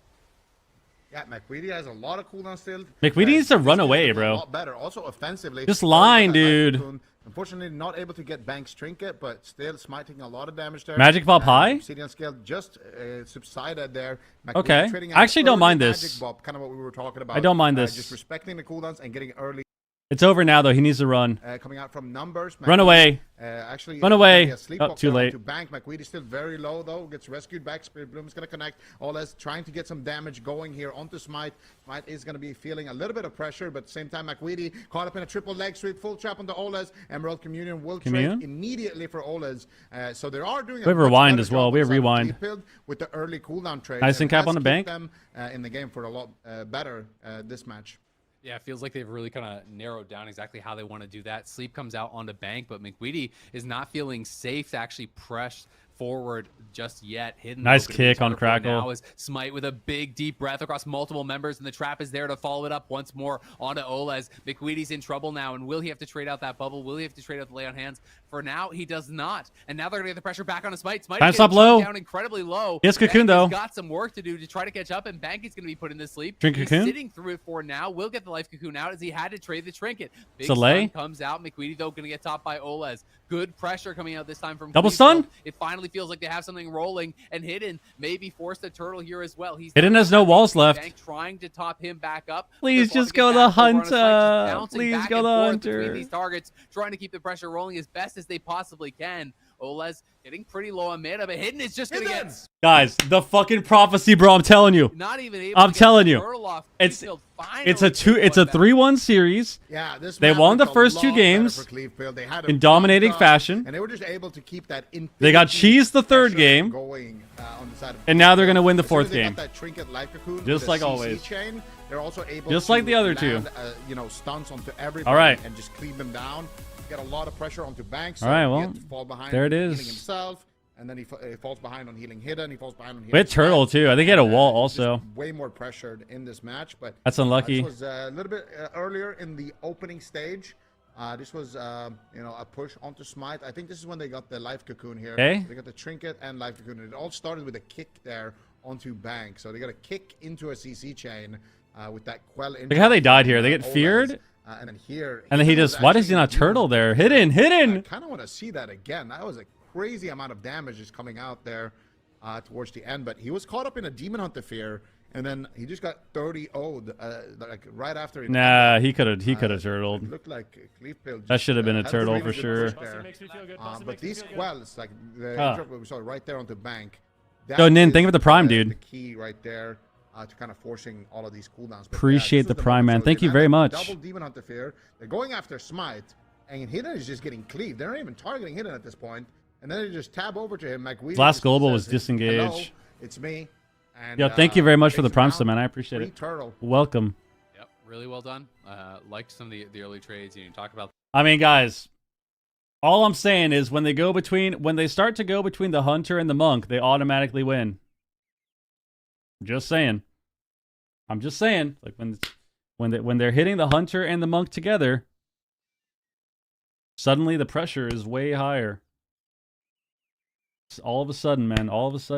Yeah, McWeedy has a lot of cooldown still. McWeedy needs to run away, bro. A lot better. Also offensively. Just line, dude. Unfortunately, not able to get Bank's trinket, but still Smite taking a lot of damage there. Magic Bob high? Obsidian scale just subsided there. Okay. I actually don't mind this. Magic Bob, kind of what we were talking about. I don't mind this. Just respecting the cooldowns and getting early. It's over now, though. He needs to run. Coming out from numbers. Run away. Actually, run away. Oh, too late. To Bank. McWeedy still very low, though. Gets rescued back. Spirit Bloom is going to connect. Oles trying to get some damage going here onto Smite. Smite is going to be feeling a little bit of pressure, but at the same time, McWeedy caught up in a triple leg sweep. Full trap onto Oles. Emerald Communion will trade immediately for Oles. So they are doing we have rewind as well. We have rewind. With the early cooldown trade. Nice and cap on the bank. Them in the game for a lot better this match. Yeah, it feels like they've really kind of narrowed down exactly how they want to do that. Sleep comes out onto Bank, but McWeedy is not feeling safe to actually press forward just yet. Hidden Nice though, gonna be kick on target for Crackle. now is Smite with a big deep breath across multiple members, and the trap is there to follow it up once more onto Olez. McWeedy's in trouble now, and will he have to trade out that bubble? Will he have to trade out the lay on hands? For now, he does not. And now they're gonna get the pressure back on Smite. Smite Time is stop getting low. down incredibly low. Yes, Cocoon, Bank has though. got some work to do to try to catch up, and Bank is gonna be put into sleep. Drink He's Cocoon? sitting through it for now. Will get the life Cocoon out as he had to trade the trinket. Big Soleil? stun comes out. McWeedy though gonna get topped by Olez. Good pressure coming out this time from Double Cleveland. stun? It finally feels like they have something rolling, and Hidden maybe forced a turtle here as well. He's Hidden has no walls left. Bank trying to top him back up. Please They're just blocking go it the back over on a site, just Hunter. bouncing Please back go and the forth between Hunter. these targets, trying to keep the pressure rolling as best as they possibly can. Olez getting pretty low on mana, but Hidden is just gonna get Guys, the fucking prophecy, bro. I'm telling you. not even able I'm to get telling the you. turtle off It's Clevefield. it's a Finally, it's a but 3-1 series. Yeah, this They map won the looked a first two lot better games for Clevefield. They had in a dominating front run, fashion. and they were just able to keep that. They got infinity cheesed the third pressure game, going, on the side of and now they're Clevefield. gonna win the As soon as fourth they got game. that trinket life cocoon with Just the like CC always. chain, they're also able Just to like the other two. land, stunts onto everybody right. and just cleave them down. Get a lot of pressure onto Banks. So All right, he well, had to fall behind there it healing is. himself, and then he falls behind on healing Hidden. He falls behind on healing. We had Turtle Smite, too. I think he had a and, wall just also. way more pressured in this match, but That's unlucky. this was a little bit earlier in the opening stage. This was a push onto Smite. I think this is when they got the life cocoon here. Okay. They got the trinket and life cocoon. It all started with a kick there onto Bank. So they got a kick into a CC chain with that quell. Look how they died here. They get Olez. feared, And then here. and then he Hidden was just. Why does actually he not in the turtle demon there? hunter. Hidden, I hidden. kind of want to see that again. That was a crazy amount of damage just coming out there towards the end. But he was caught up in a demon hunter fear, and then he just got 30 0'd like right after. It Nah, ended. he could have It turtled. looked like Clevefield. That should have been a had turtle really for good sure. push there. Makes me feel good. But these quells, like the Ah. intro we saw right there on the Bank. Yo, Nin, is, thank you for the prime, The dude. key right there to kind of forcing all of these cooldowns. But Appreciate this the was prime, moment. man. So Thank they you very landed much. Double Demon Hunter Fear. They're going after Smite, and Hidden is just getting cleaved. They're not even targeting Hidden at this point. And then they just tab over to him. McWeedy Last just global says, was disengaged. "Hello, it's me." And, Yo, thank you very much for the takes him prime, out. sub, man. I appreciate Free it. turtle. Welcome. Yep, really well done. Liked some of the early trades. You talk about I mean, guys, all I'm saying is when they start to go between the hunter and the monk, they automatically win. Just saying. I'm just saying, like when they're hitting the hunter and the monk together, suddenly the pressure is way higher. All of a sudden, man,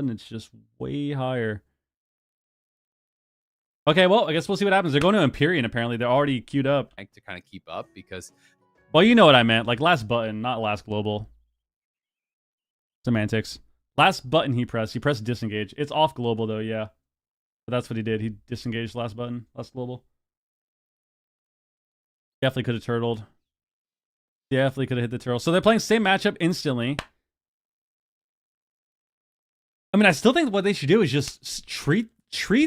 it's just way higher. Okay, well, I guess we'll see what happens. They're going to Empyrean, apparently. They're already queued up. Bank to kind of keep up because Well, you know what I meant. Like last button, not last global. Semantics. Last button he pressed disengage. It's off global though, yeah. But that's what he did. He disengaged last button, last global. Definitely could have turtled. Definitely could have hit the turtle. So they're playing same matchup instantly. I mean, I still think what they should do is just treat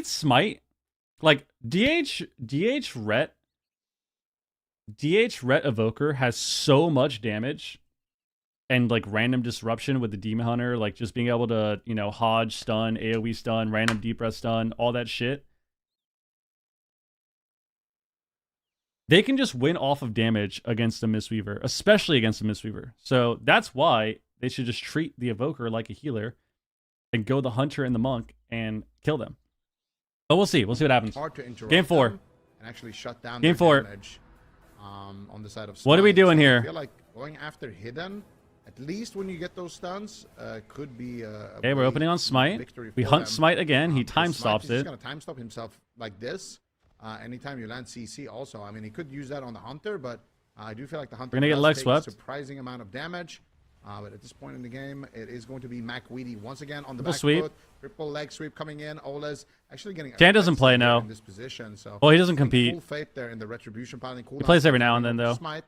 Smite like DH Ret Evoker has so much damage and like random disruption with the Demon Hunter, like just being able to, Hodge stun, AoE stun, random deep breath stun, all that shit. They can just win off of damage against the Mistweaver, especially against the Mistweaver. So that's why they should just treat the Evoker like a healer and go the Hunter and the Monk and kill them. But we'll see. We'll see what happens. Hard to interrupt Game 4. them and actually shut down Game their 4. damage, on the side of What are we Smite. doing So here? I feel like going after Hidden, at least when you get those stuns, could be a Okay, we're way opening on Smite. victory We for hunt them. Smite again. He Because time Smite stops is just it. going to time stop himself like this. Anytime you land CC also. I mean, he could use that on the Hunter, but I do feel like the Hunter We're gonna get does leg take swept. a surprising amount of damage. But at this point in the game, it is going to be McWeedy once again on the Triple back sweep. foot. Triple leg sweep coming in. Ola's actually getting Jan doesn't play aggressive now. in this position. So Well, he doesn't I think compete. Full faith there in the retribution piling. He plays every now and then, though. Smite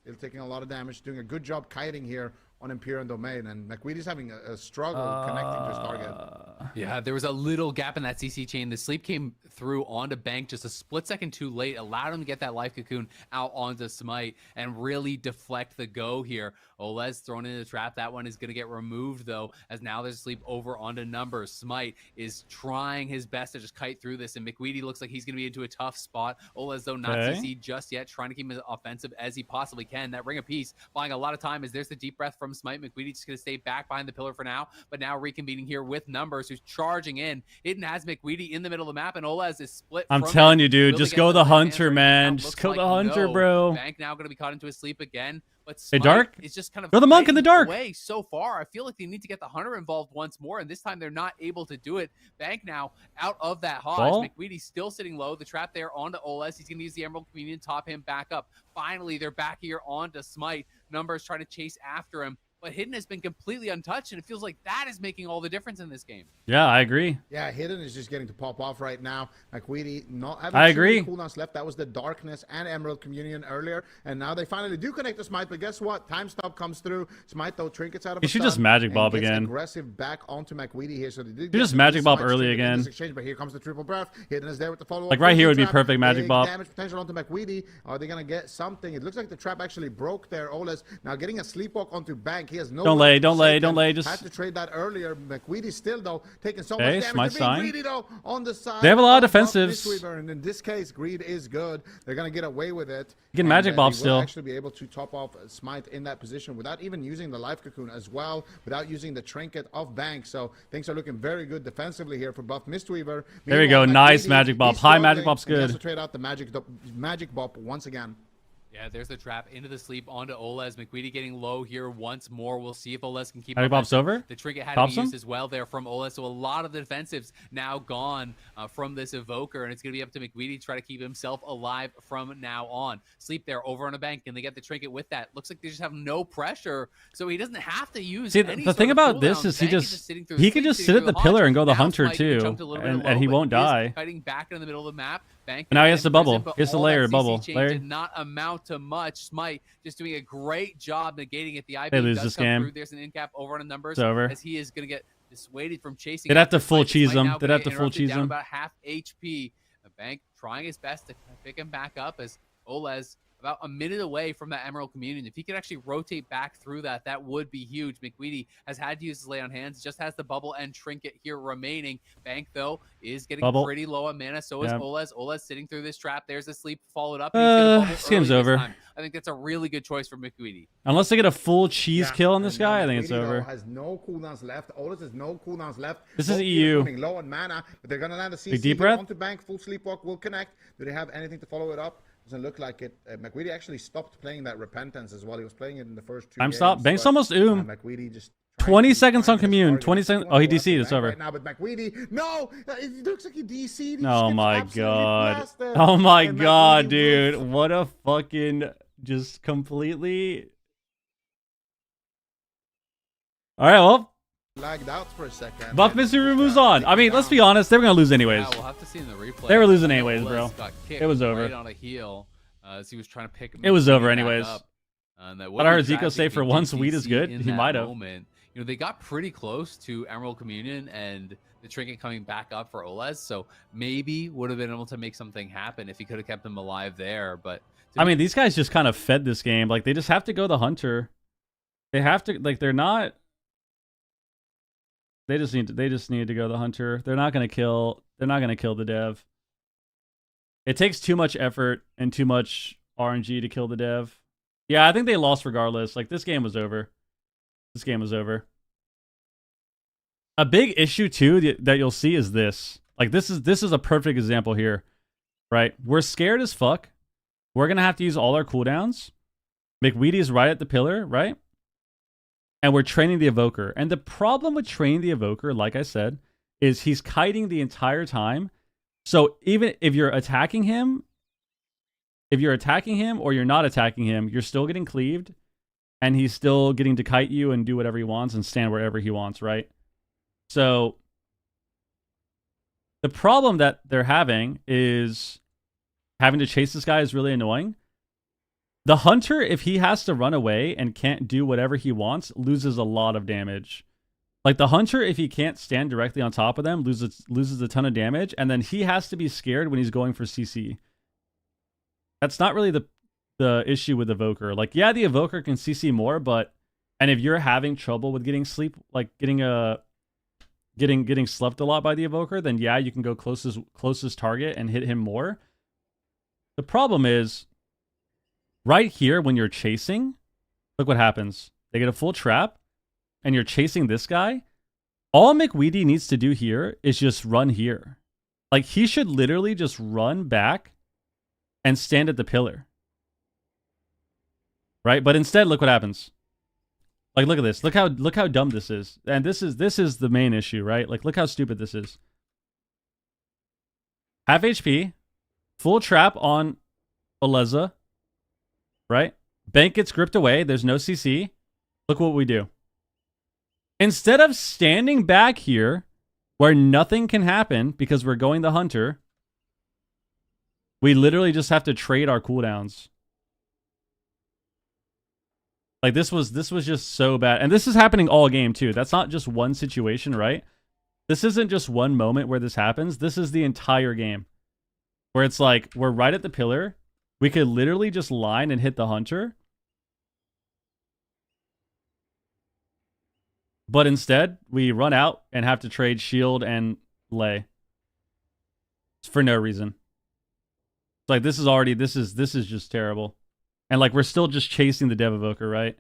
still taking a lot of damage, doing a good job kiting here on Empyrean Domain, and McWeedy's having a struggle connecting to his target. Yeah, there was a little gap in that CC chain. The sleep came through onto Bank just a split second too late, allowed him to get that life cocoon out onto Smite and really deflect the go here. Olez thrown into the trap. That one is going to get removed, though, as now there's sleep over onto Numbers. Smite is trying his best to just kite through this, and McWeedy looks like he's going to be into a tough spot. Olez, though, not CC just yet, trying to keep him as offensive as he possibly can. That Ring of Peace buying a lot of time as there's the deep breath from Smite. McWeedy just going to stay back behind the pillar for now, but now reconvening here with Numbers, who's charging in. Hidden has McWeedy in the middle of the map, and Olez is split. I'm telling you, dude, just go the hunter, man. Just go the hunter, bro. Bank now going to be caught into a sleep again. But Hey, Dark? is just kind of Throw the monk in the dark. Away so far. I feel like they need to get the hunter involved once more, and this time they're not able to do it. Bank now out of that hodge. Ball? McWeedy still sitting low. The trap there onto Olez. He's going to use the Emerald Communion, top him back up. Finally, they're back here onto Smite. Numbers trying to chase after him. But Hidden has been completely untouched, and it feels like that is making all the difference in this game. Yeah, I agree. Yeah, Hidden is just getting to pop off right now. McWeedy not having I agree. cooldowns left. That was the Darkness and Emerald Communion earlier, and now they finally do connect to Smite. But guess what? Time stop comes through. Smite though trinkets out of. He should just Magic Bob again. Aggressive back onto McWeedy here, so they did. You just Magic Bob early again. Exchange, but here comes the triple breath. Hidden is there with the follow. Like right here would be perfect Magic Bob. Damage potential onto McWeedy. Are they gonna get something? It looks like the trap actually broke there. Oles now getting a sleepwalk onto Bank. He has no. Don't lay. Just had to trade that earlier. McWeedy still though taking so much damage. Smite sign. Greedy, though, on the side. They have a lot of defensives. And in this case, greed is good. They're gonna get away with it. You can Magic Bob still. Actually, be able to top off Smite in that position without even using the life cocoon as well, without using the trinket of Bank. So things are looking very good defensively here for Buff Mistweaver. There we go. Nice Magic Bob. High Magic Bob's good. He has to trade out the Magic Bob once again. Yeah, there's the trap into the sleep onto Olez. McWeedy getting low here once more. We'll see if Olez can keep Magic Bob's over. The trinket had to be used as well there from Olez. So a lot of the defensives now gone from this Evoker, and it's going to be up to McWeedy to try to keep himself alive from now on. Sleep there over on a bank, and they get the trinket with that. Looks like they just have no pressure, so he doesn't have to use. See, the thing about this is he can just sit at the pillar and go the hunter too, and he won't die. Fighting back in the middle of the map. Bank and now he has the bubble. He has the layer bubble. Did not amount to much. Smite just doing a great job negating it. The IP they lose does this come game. through. There's an in cap over on the Numbers. It's over. As he is going to get dissuaded from chasing. They'd have to full cheese him. They'd have to full cheese him. About half HP. The Bank trying his best to pick him back up as Olez about a minute away from that Emerald Communion. If he could actually rotate back through that, that would be huge. McWeedy has had to use his lay on hands, just has the bubble and trinket here remaining. Bank, though, is getting pretty low on mana. So is Olez. Olez sitting through this trap. There's a sleep followed up. This game's over. I think that's a really good choice for McWeedy. Unless they get a full cheese kill on this guy, I think it's over. Has no cooldowns left. Olez has no cooldowns left. This is EU. Running low on mana, but they're gonna land a CC deep breath onto Bank. Full sleepwalk will connect. Do they have anything to follow it up? Doesn't look like it. McWeedy actually stopped playing that Repentance as well. He was playing it in the first 2 Time games. stop. Bank's almost McWeedy just 20 seconds on commune. 20 seconds. Oh, he DC'd. It's over. Right now, but McWeedy, no, it looks like he DC'd. Oh my god. Oh my god, dude. What a fucking just completely. All right, well. Lagged out for a second. Buff Mr. moves on. I mean, let's be honest. They were gonna lose anyways. Yeah, we'll have to see in the replay. They were losing anyways, bro. It was over. Right on a heel, as he was trying to pick him. It was over anyways. But I heard Zico say for once weed is good. He might have. You know, they got pretty close to Emerald Communion and the trinket coming back up for Olez, so maybe would have been able to make something happen if he could have kept him alive there. But I mean, these guys just kind of fed this game. Like they just have to go the hunter. They have to they're not. They just need to go the hunter. They're not gonna kill the dev. It takes too much effort and too much RNG to kill the dev. Yeah, I think they lost regardless. Like this game was over. This game was over. A big issue too that you'll see is this. Like this is a perfect example here. Right? We're scared as fuck. We're gonna have to use all our cooldowns. McWeedy's right at the pillar, right? And we're training the Evoker. And the problem with training the Evoker, like I said, is he's kiting the entire time. So even if you're attacking him or you're not attacking him, you're still getting cleaved. And he's still getting to kite you and do whatever he wants and stand wherever he wants, right? So the problem that they're having is having to chase this guy is really annoying. The hunter, if he has to run away and can't do whatever he wants, loses a lot of damage. Like the hunter, if he can't stand directly on top of them, loses a ton of damage, and then he has to be scared when he's going for CC. That's not really the issue with Evoker. Like, yeah, the Evoker can CC more, and if you're having trouble with getting sleep, like getting slept a lot by the Evoker, then yeah, you can go closest target and hit him more. The problem is, right here when you're chasing, look what happens. They get a full trap, and you're chasing this guy. All McWeedy needs to do here is just run here. Like, he should literally just run back and stand at the pillar. Right? But instead, look what happens. Like, look at this. Look how dumb this is. And this is the main issue, right? Like, look how stupid this is. Half HP, full trap on Aleza, right? Bank gets gripped away. There's no CC. Look what we do. Instead of standing back here where nothing can happen because we're going the hunter, we literally just have to trade our cooldowns. Like, this was just so bad. And this is happening all game too. That's not just one situation, right? This isn't just one moment where this happens. This is the entire game. Where it's like, we're right at the pillar. We could literally just line and hit the hunter. But instead, we run out and have to trade shield and lay. For no reason. It's like, this is just terrible. And like, we're still just chasing the Dev Evoker, right?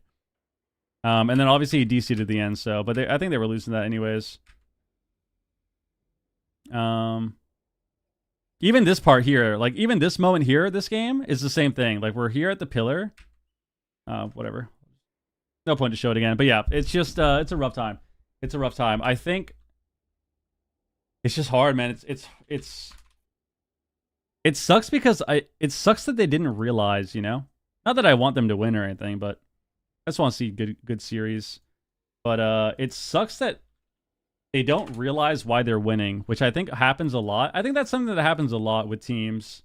And then obviously he DC'd at the end, so, but I think they were losing that anyways. Even this part here, like even this moment here, this game is the same thing. Like, we're here at the pillar. Whatever. No point to show it again. But yeah, it's just it's a rough time. It's a rough time. I think it's just hard, man. It sucks because it sucks that they didn't realize, you know? Not that I want them to win or anything, but I just want to see good series. But it sucks that they don't realize why they're winning, which I think happens a lot. I think that's something that happens a lot with teams.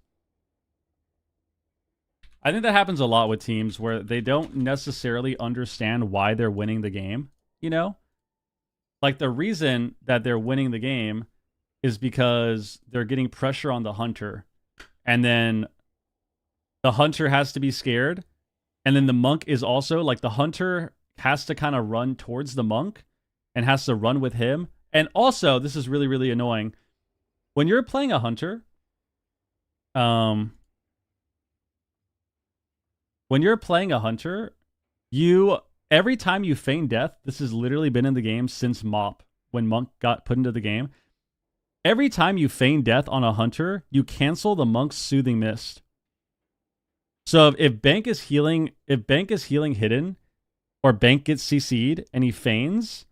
I think that happens a lot with teams where they don't necessarily understand why they're winning the game, you know? Like, the reason that they're winning the game is because they're getting pressure on the hunter. And then the hunter has to be scared. And then the monk is also, like, the hunter has to kind of run towards the monk and has to run with him. And also, this is really, really annoying. When you're playing a hunter, when you're playing a hunter, every time you feign death, this has literally been in the game since MOP, when Monk got put into the game. Every time you feign death on a hunter, you cancel the Monk's Soothing Mist. So if Bank is healing hidden, or Bank gets CC'd and he feigns,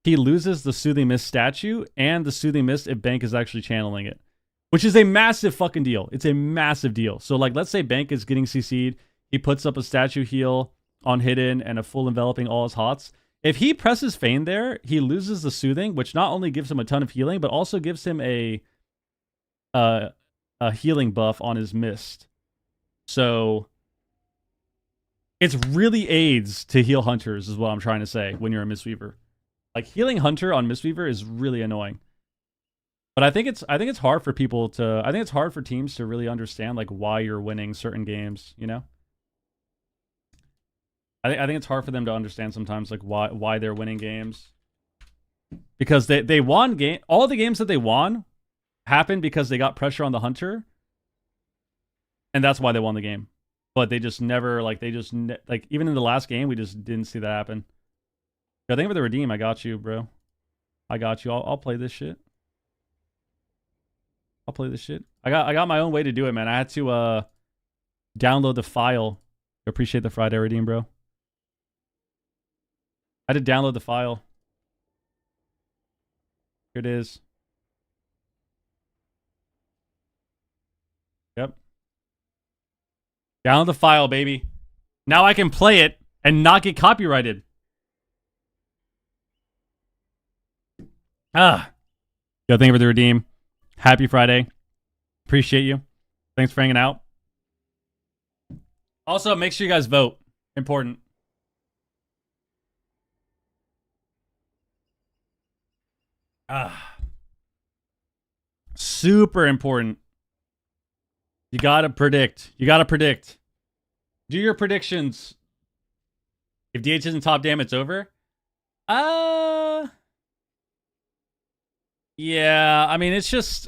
he loses the Soothing Mist statue and the Soothing Mist if Bank is actually channeling it. Which is a massive fucking deal. It's a massive deal. So like, let's say Bank is getting CC'd, he puts up a statue heal on hidden and a full enveloping all his hots. If he presses feign there, he loses the soothing, which not only gives him a ton of healing, but also gives him a healing buff on his mist. So it's really aids to heal hunters, is what I'm trying to say when you're a Mistweaver. Like, healing hunter on Mistweaver is really annoying. But I think it's hard for people to, I think it's hard for teams to really understand like why you're winning certain games, you know? I think it's hard for them to understand sometimes like why they're winning games. Because they won all the games that they won happened because they got pressure on the hunter. And that's why they won the game. But they just never like even in the last game we just didn't see that happen. I think for the redeem, I got you, bro. I got you. I'll play this shit. I'll play this shit. I got my own way to do it, man. I had to download the file. Appreciate the Friday redeem, bro. I had to download the file. Here it is. Yep. Download the file, baby. Now I can play it and not get copyrighted. Yo, thank you for the redeem. Happy Friday. Appreciate you. Thanks for hanging out. Also, make sure you guys vote. Important. Super important. You gotta predict. You gotta predict. Do your predictions. If DH isn't top, damn, it's over. Yeah. I mean, it's just.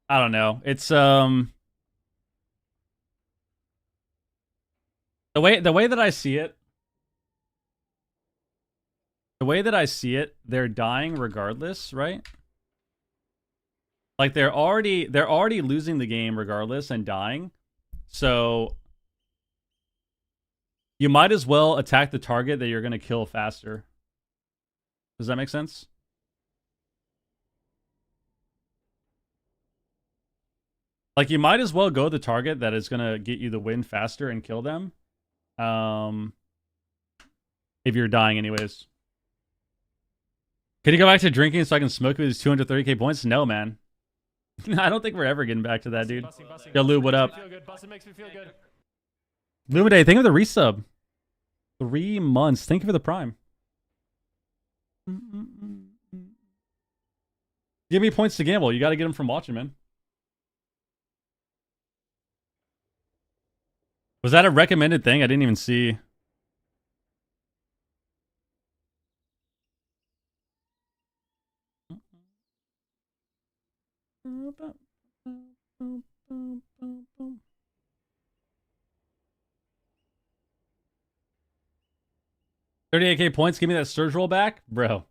I don't know. It's the way that I see it. The way that I see it, they're dying regardless, right? Like they're already losing the game regardless and dying. So you might as well attack the target that you're going to kill faster. Does that make sense? Like you might as well go the target that is going to get you the win faster and kill them. If you're dying anyways. Can you go back to drinking so I can smoke with his 230k points? No, man. I don't think we're ever getting back to that, dude. Yo, Lou, what up? Makes me feel good. Lumiday, thank you for the resub. 3 months. Thank you for the prime. Give me points to gamble. You got to get them from watching, man. Was that a recommended thing? I didn't even see. $38k points. Give me that surge roll back, bro.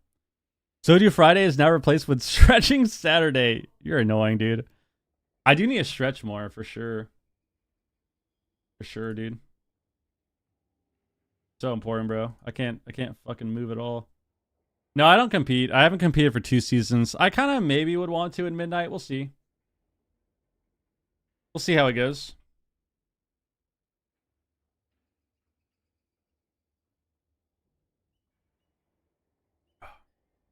So do Friday is now replaced with stretching Saturday. You're annoying, dude. I do need to stretch more for sure. For sure, dude. So important, bro. I can't fucking move at all. No, I don't compete. I haven't competed for 2 seasons. I kind of maybe would want to in Midnight. We'll see. We'll see how it goes.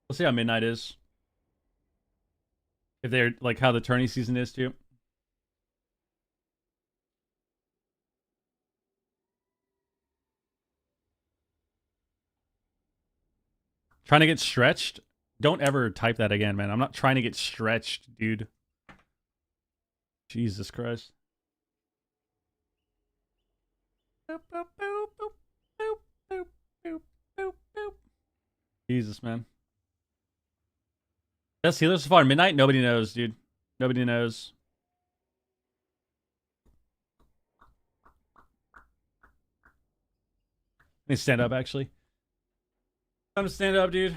We'll see how Midnight is. If they're like how the tourney season is too. Trying to get stretched? Don't ever type that again, man. I'm not trying to get stretched, dude. Jesus Christ. Jesus, man. Best healers so far in Midnight? Nobody knows, dude. Nobody knows. Let me stand up, actually. Time to stand up, dude.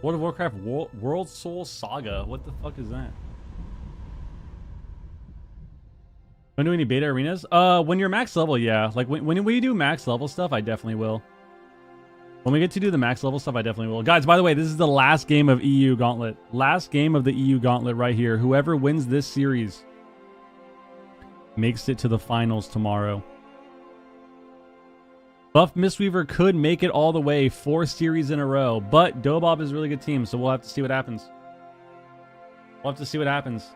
World of Warcraft World Soul Saga. What the fuck is that? When do we need beta arenas? When you're max level, yeah. Like when we do max level stuff, I definitely will. When we get to do the max level stuff, I definitely will. Guys, by the way, this is the last game of EU Gauntlet. Last game of the EU Gauntlet right here. Whoever wins this series makes it to the finals tomorrow. Buff Mistweaver could make it all the way 4 series in a row, but Dobob is a really good team, so we'll have to see what happens. We'll have to see what happens.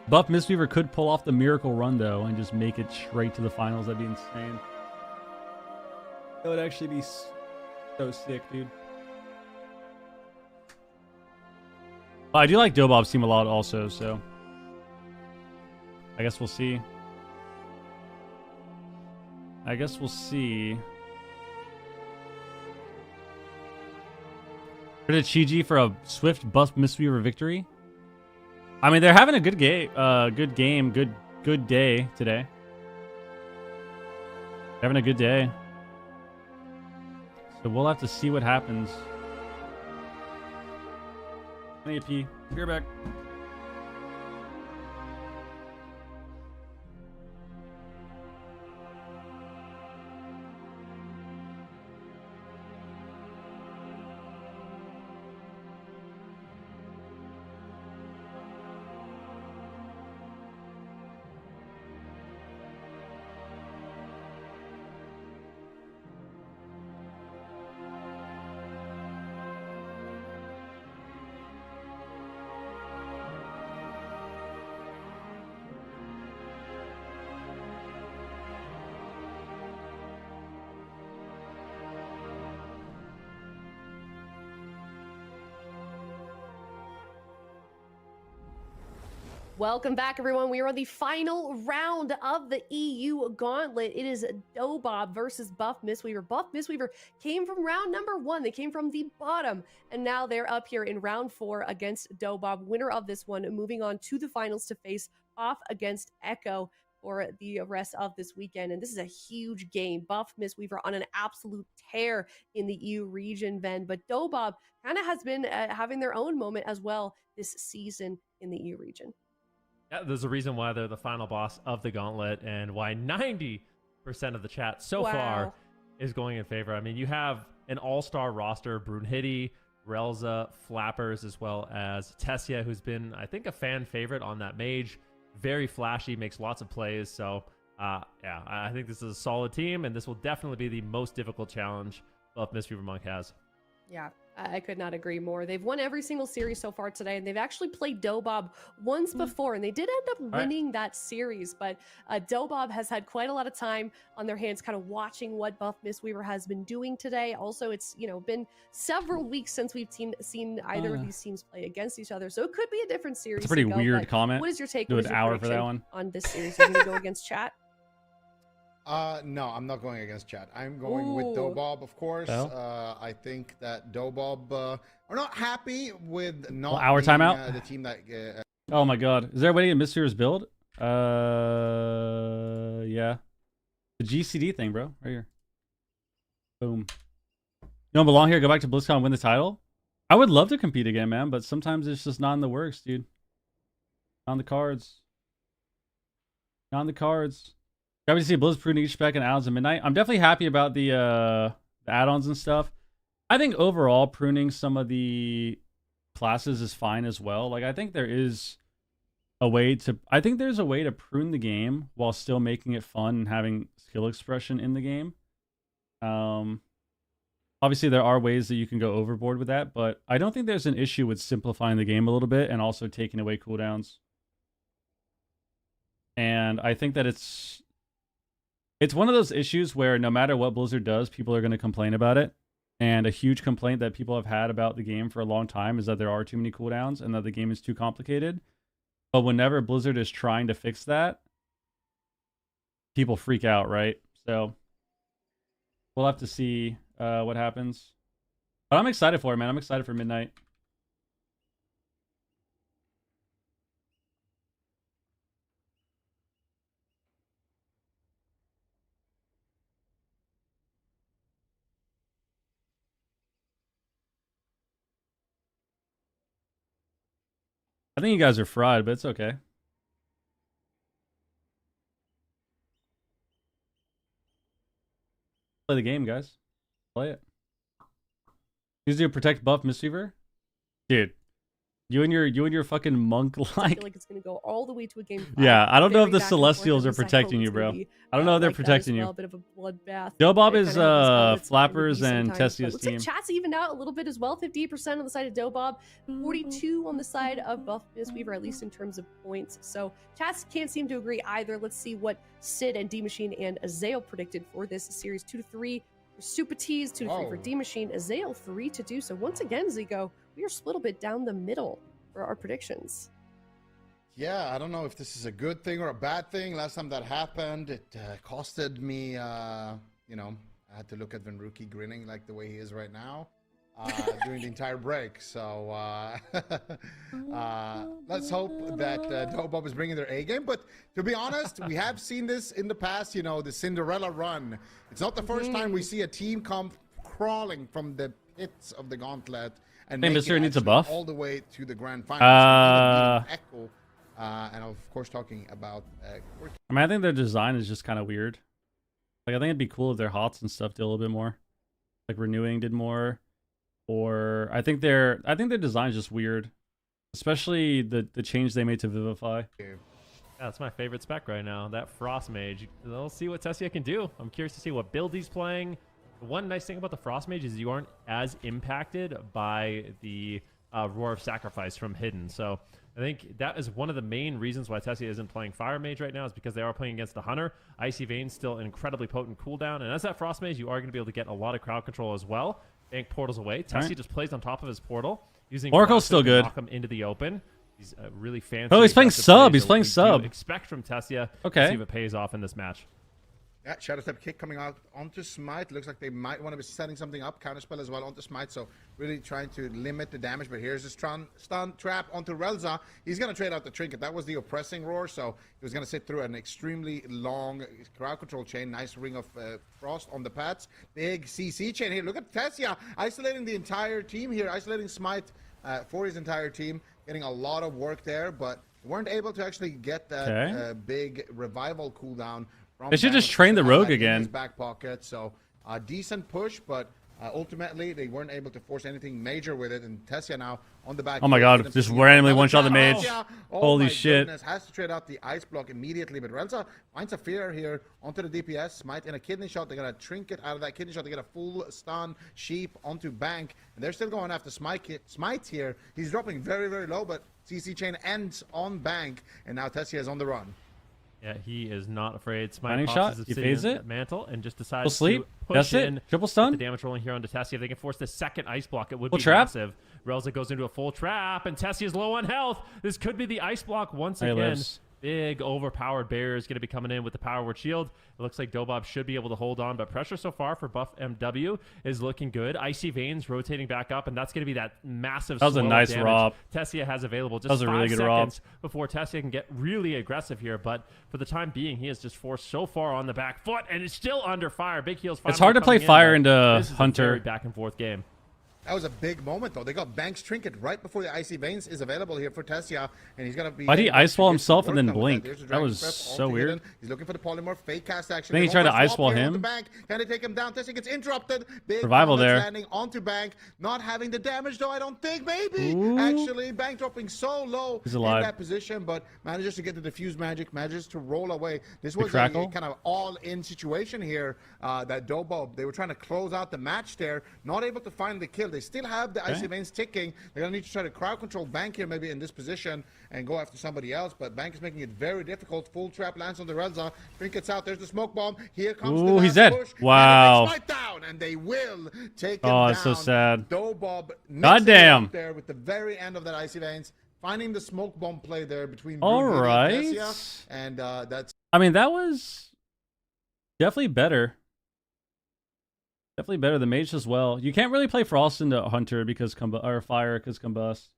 Buff Mistweaver could pull off the miracle run, though, and just make it straight to the finals. That'd be insane. That would actually be so sick, dude. I do like Dobob's team a lot also, so I guess we'll see. I guess we'll see. Did Chiji for a swift Buff Mistweaver victory? I mean, they're having a good game, good day today. They're having a good day. So we'll have to see what happens. AP, be right back. Welcome back, everyone. We are on the final round of the EU Gauntlet. It is Dobob versus Buff Mistweaver. Buff Mistweaver came from round number 1. They came from the bottom, and now they're up here in round 4 against Dobob. Winner of this one moving on to the finals to face off against Echo for the rest of this weekend. And this is a huge game. Buff Mistweaver on an absolute tear in the EU region, Ben. But Dobob kind of has been having their own moment as well this season in the EU region. Yeah, there's a reason why they're the final boss of the Gauntlet and why 90% of the chat so far is going in favor. I mean, you have an all-star roster, Brunhilde, Relza, Flappers, as well as Tessia, who's been, I think, a fan favorite on that mage. Very flashy, makes lots of plays. So, yeah, I think this is a solid team, and this will definitely be the most difficult challenge Buff Mistweaver Monk has. Yeah, I could not agree more. They've won every single series so far today, and they've actually played Dobob once before, and they did end up winning that series. But Dobob has had quite a lot of time on their hands kind of watching what Buff Mistweaver has been doing today. Also, it's been several weeks since we've seen either of these teams play against each other, so it could be a different series. It's a pretty weird comment. What is your take? Do an hour for that one on this series? Are you going to go against chat? No, I'm not going against Chad. I'm going with Dobob, of course. I think that Dobob are not happy with not our being, timeout. The team that. Oh my God, is there a way to get Mistweaver's build? Yeah, the GCD thing, bro, right here. Boom. You don't belong here. Go back to BlizzCon and win the title. I would love to compete again, man, but sometimes it's just not in the works, dude. Not on the cards. Not on the cards. Happy to see Blizz pruning each spec and add-ons at midnight. I'm definitely happy about the add-ons and stuff. I think overall pruning some of the classes is fine as well. Like I think there's a way to prune the game while still making it fun and having skill expression in the game. Obviously there are ways that you can go overboard with that, but I don't think there's an issue with simplifying the game a little bit and also taking away cooldowns. And I think that it's one of those issues where no matter what Blizzard does, people are going to complain about it. And a huge complaint that people have had about the game for a long time is that there are too many cooldowns and that the game is too complicated. But whenever Blizzard is trying to fix that, people freak out, right? So we'll have to see what happens. But I'm excited for it, man. I'm excited for Midnight. I think you guys are fried, but it's okay. Play the game, guys. Play it. Use to protect Buff Mistweaver? Dude. You and your fucking monk I feel like it's going to go all the way to a game 5. Yeah, I don't know if the Very back and forth Celestials are every protecting cycle. you, It's bro. gonna be, I don't know if they're like that as protecting well, you. A bit of a bloodbath. Dobob They is kinda have this Gauntlet Flappers sometimes, and but Tessia's looks team. like chat's evened out a little bit as well. 58% on the side of Dobob, 42 on the side of Buff Mistweaver, at least in terms of points. So chats can't seem to agree either. Let's see what Sid and D Machine and Azael predicted for this series. 2-3 for Super Tees, 2-3 for D Machine, Azael 3-2. So once again, Zico, we are split a bit down the middle for our predictions. Yeah, I don't know if this is a good thing or a bad thing. Last time that happened, it costed me, I had to look at Venruki grinning like the way he is right now during the entire break. So let's hope that Dobob is bringing their A game. But to be honest, we have seen this in the past, the Cinderella run. It's not the first time we see a team come crawling from the pits of the Gauntlet and Hey, make Mister it needs a actually buff. all the way to the grand final. Echo. And of course, talking about. I mean, I think their design is just kind of weird. Like, I think it'd be cool if their HOTS and stuff did a little bit more. Like Renewing did more, or I think their design is just weird, especially the change they made to Vivify. Yeah, that's my favorite spec right now. That Frost Mage. We'll see what Tessia can do. I'm curious to see what build he's playing. The one nice thing about the Frost Mage is you aren't as impacted by the Roar of Sacrifice from Hidden. So I think that is one of the main reasons why Tessia isn't playing Fire Mage right now, is because they are playing against the Hunter. Icy Veins still an incredibly potent cooldown, and as that Frost Mage, you are going to be able to get a lot of crowd control as well. Bank portals away. Tessia just plays on top of his portal, using Oracle's still to good. knock him into the open. These really fancy. Oh, he's playing aggressive sub. plays He's that playing we do sub. Expect from Tessia. Okay. See if it pays off in this match. Yeah, Shadow Step kick coming out onto Smite. Looks like they might want to be setting something up. Counterspell as well onto Smite. So really trying to limit the damage. But here's a stun trap onto Relza. He's going to trade out the trinket. That was the oppressing roar. So he was going to sit through an extremely long crowd control chain. Nice ring of frost on the pads. Big CC chain here. Look at Tessia isolating the entire team here. Isolating Smite for his entire team. Getting a lot of work there. But weren't able to actually get that big revival cooldown. They should just train the rogue again. In his back pocket, so a decent push, but ultimately they weren't able to force anything major with it. And Tessia now on the back. Oh my god, just randomly one-shot the mage. Holy shit. Goodness, has to trade out the ice block immediately, but Relza finds a fear here onto the DPS. Smite in a kidney shot. They're going to trinket out of that kidney shot. They get a full stun. Sheep onto Bank, and they're still going after Smite here. He's dropping very, very low, but CC chain ends on Bank, and now Tessia is on the run. Yeah, he is not afraid. Mining Smite shot. pops his He obsidian fades it. mantle and just decides Full sleep. to push That's in. it. Triple stun. The damage rolling here onto Tessia. If they can force the second ice block, it would Full be trap. massive. Relza goes into a full trap, and Tessia's low on health. This could be the ice block once He again. lives. Big overpowered barrier is going to be coming in with the power word shield. It looks like Dobob should be able to hold on, but pressure so far for buff MW is looking good. Icy Veins rotating back up, and that's going to be that massive. That was a slow nice damage rob. Tessia has available. Just That was a 5 really good rob. seconds before Tessia can get really aggressive here, but for the time being, he is just forced so far on the back foot, and is still under fire. Big heals. It's hard to play fire into this is Hunter. A very back and forth game. That was a big moment, though. They got Bank's trinket right before the Icy Veins is available here for Tessia, and he's going to be... Why'd he ice wall get some himself and work then done with blink? There's the That Dragon was Breath so onto weird. Hidden. He's looking for the polymorph fake cast action. Then he They tried to almost ice swap wall here onto him. Bank. Can they take him down? Tessia gets interrupted. Big Revival comments there. landing onto Bank. Not having the damage, though, I don't think. Maybe. Ooh. Actually, Bank dropping so low He's in alive. that position, but manages to get the diffuse magic, manages to roll away. This was a crackle. kind of all-in situation here that Dobob, they were trying to close out the match there. Not able to find the kill. They still have the Icy Veins ticking. They're going to need to try to crowd control Bank here, maybe in this position, and go after somebody else. But Bank is making it very difficult. Full trap lands on the Relza. Trinkets out. There's the smoke bomb. Here comes the Ooh, last he's dead. push. Wow. And they take Smite down, and they will take him Oh, down. it's so sad. Dobob Goddamn. there with the very end of that Icy Veins, finding the smoke bomb play there between All Brunhilde right. and Tessia, and that's I mean, that was definitely better. Definitely better. The mage as well. You can't really play Frost into Hunter because or Fire because Combust.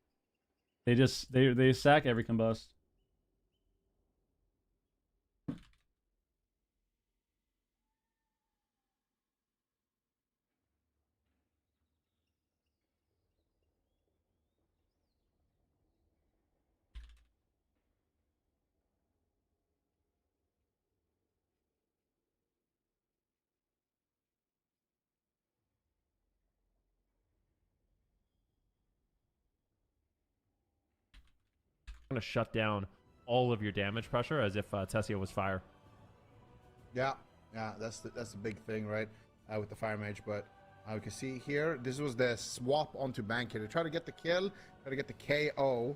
They just they sack every Combust. Going to shut down all of your damage pressure as if Tessia was fire. yeah, that's the big thing, right? With the Fire Mage, but we can see here, this was the swap onto Bank here. They try to get the kill, try to get the KO,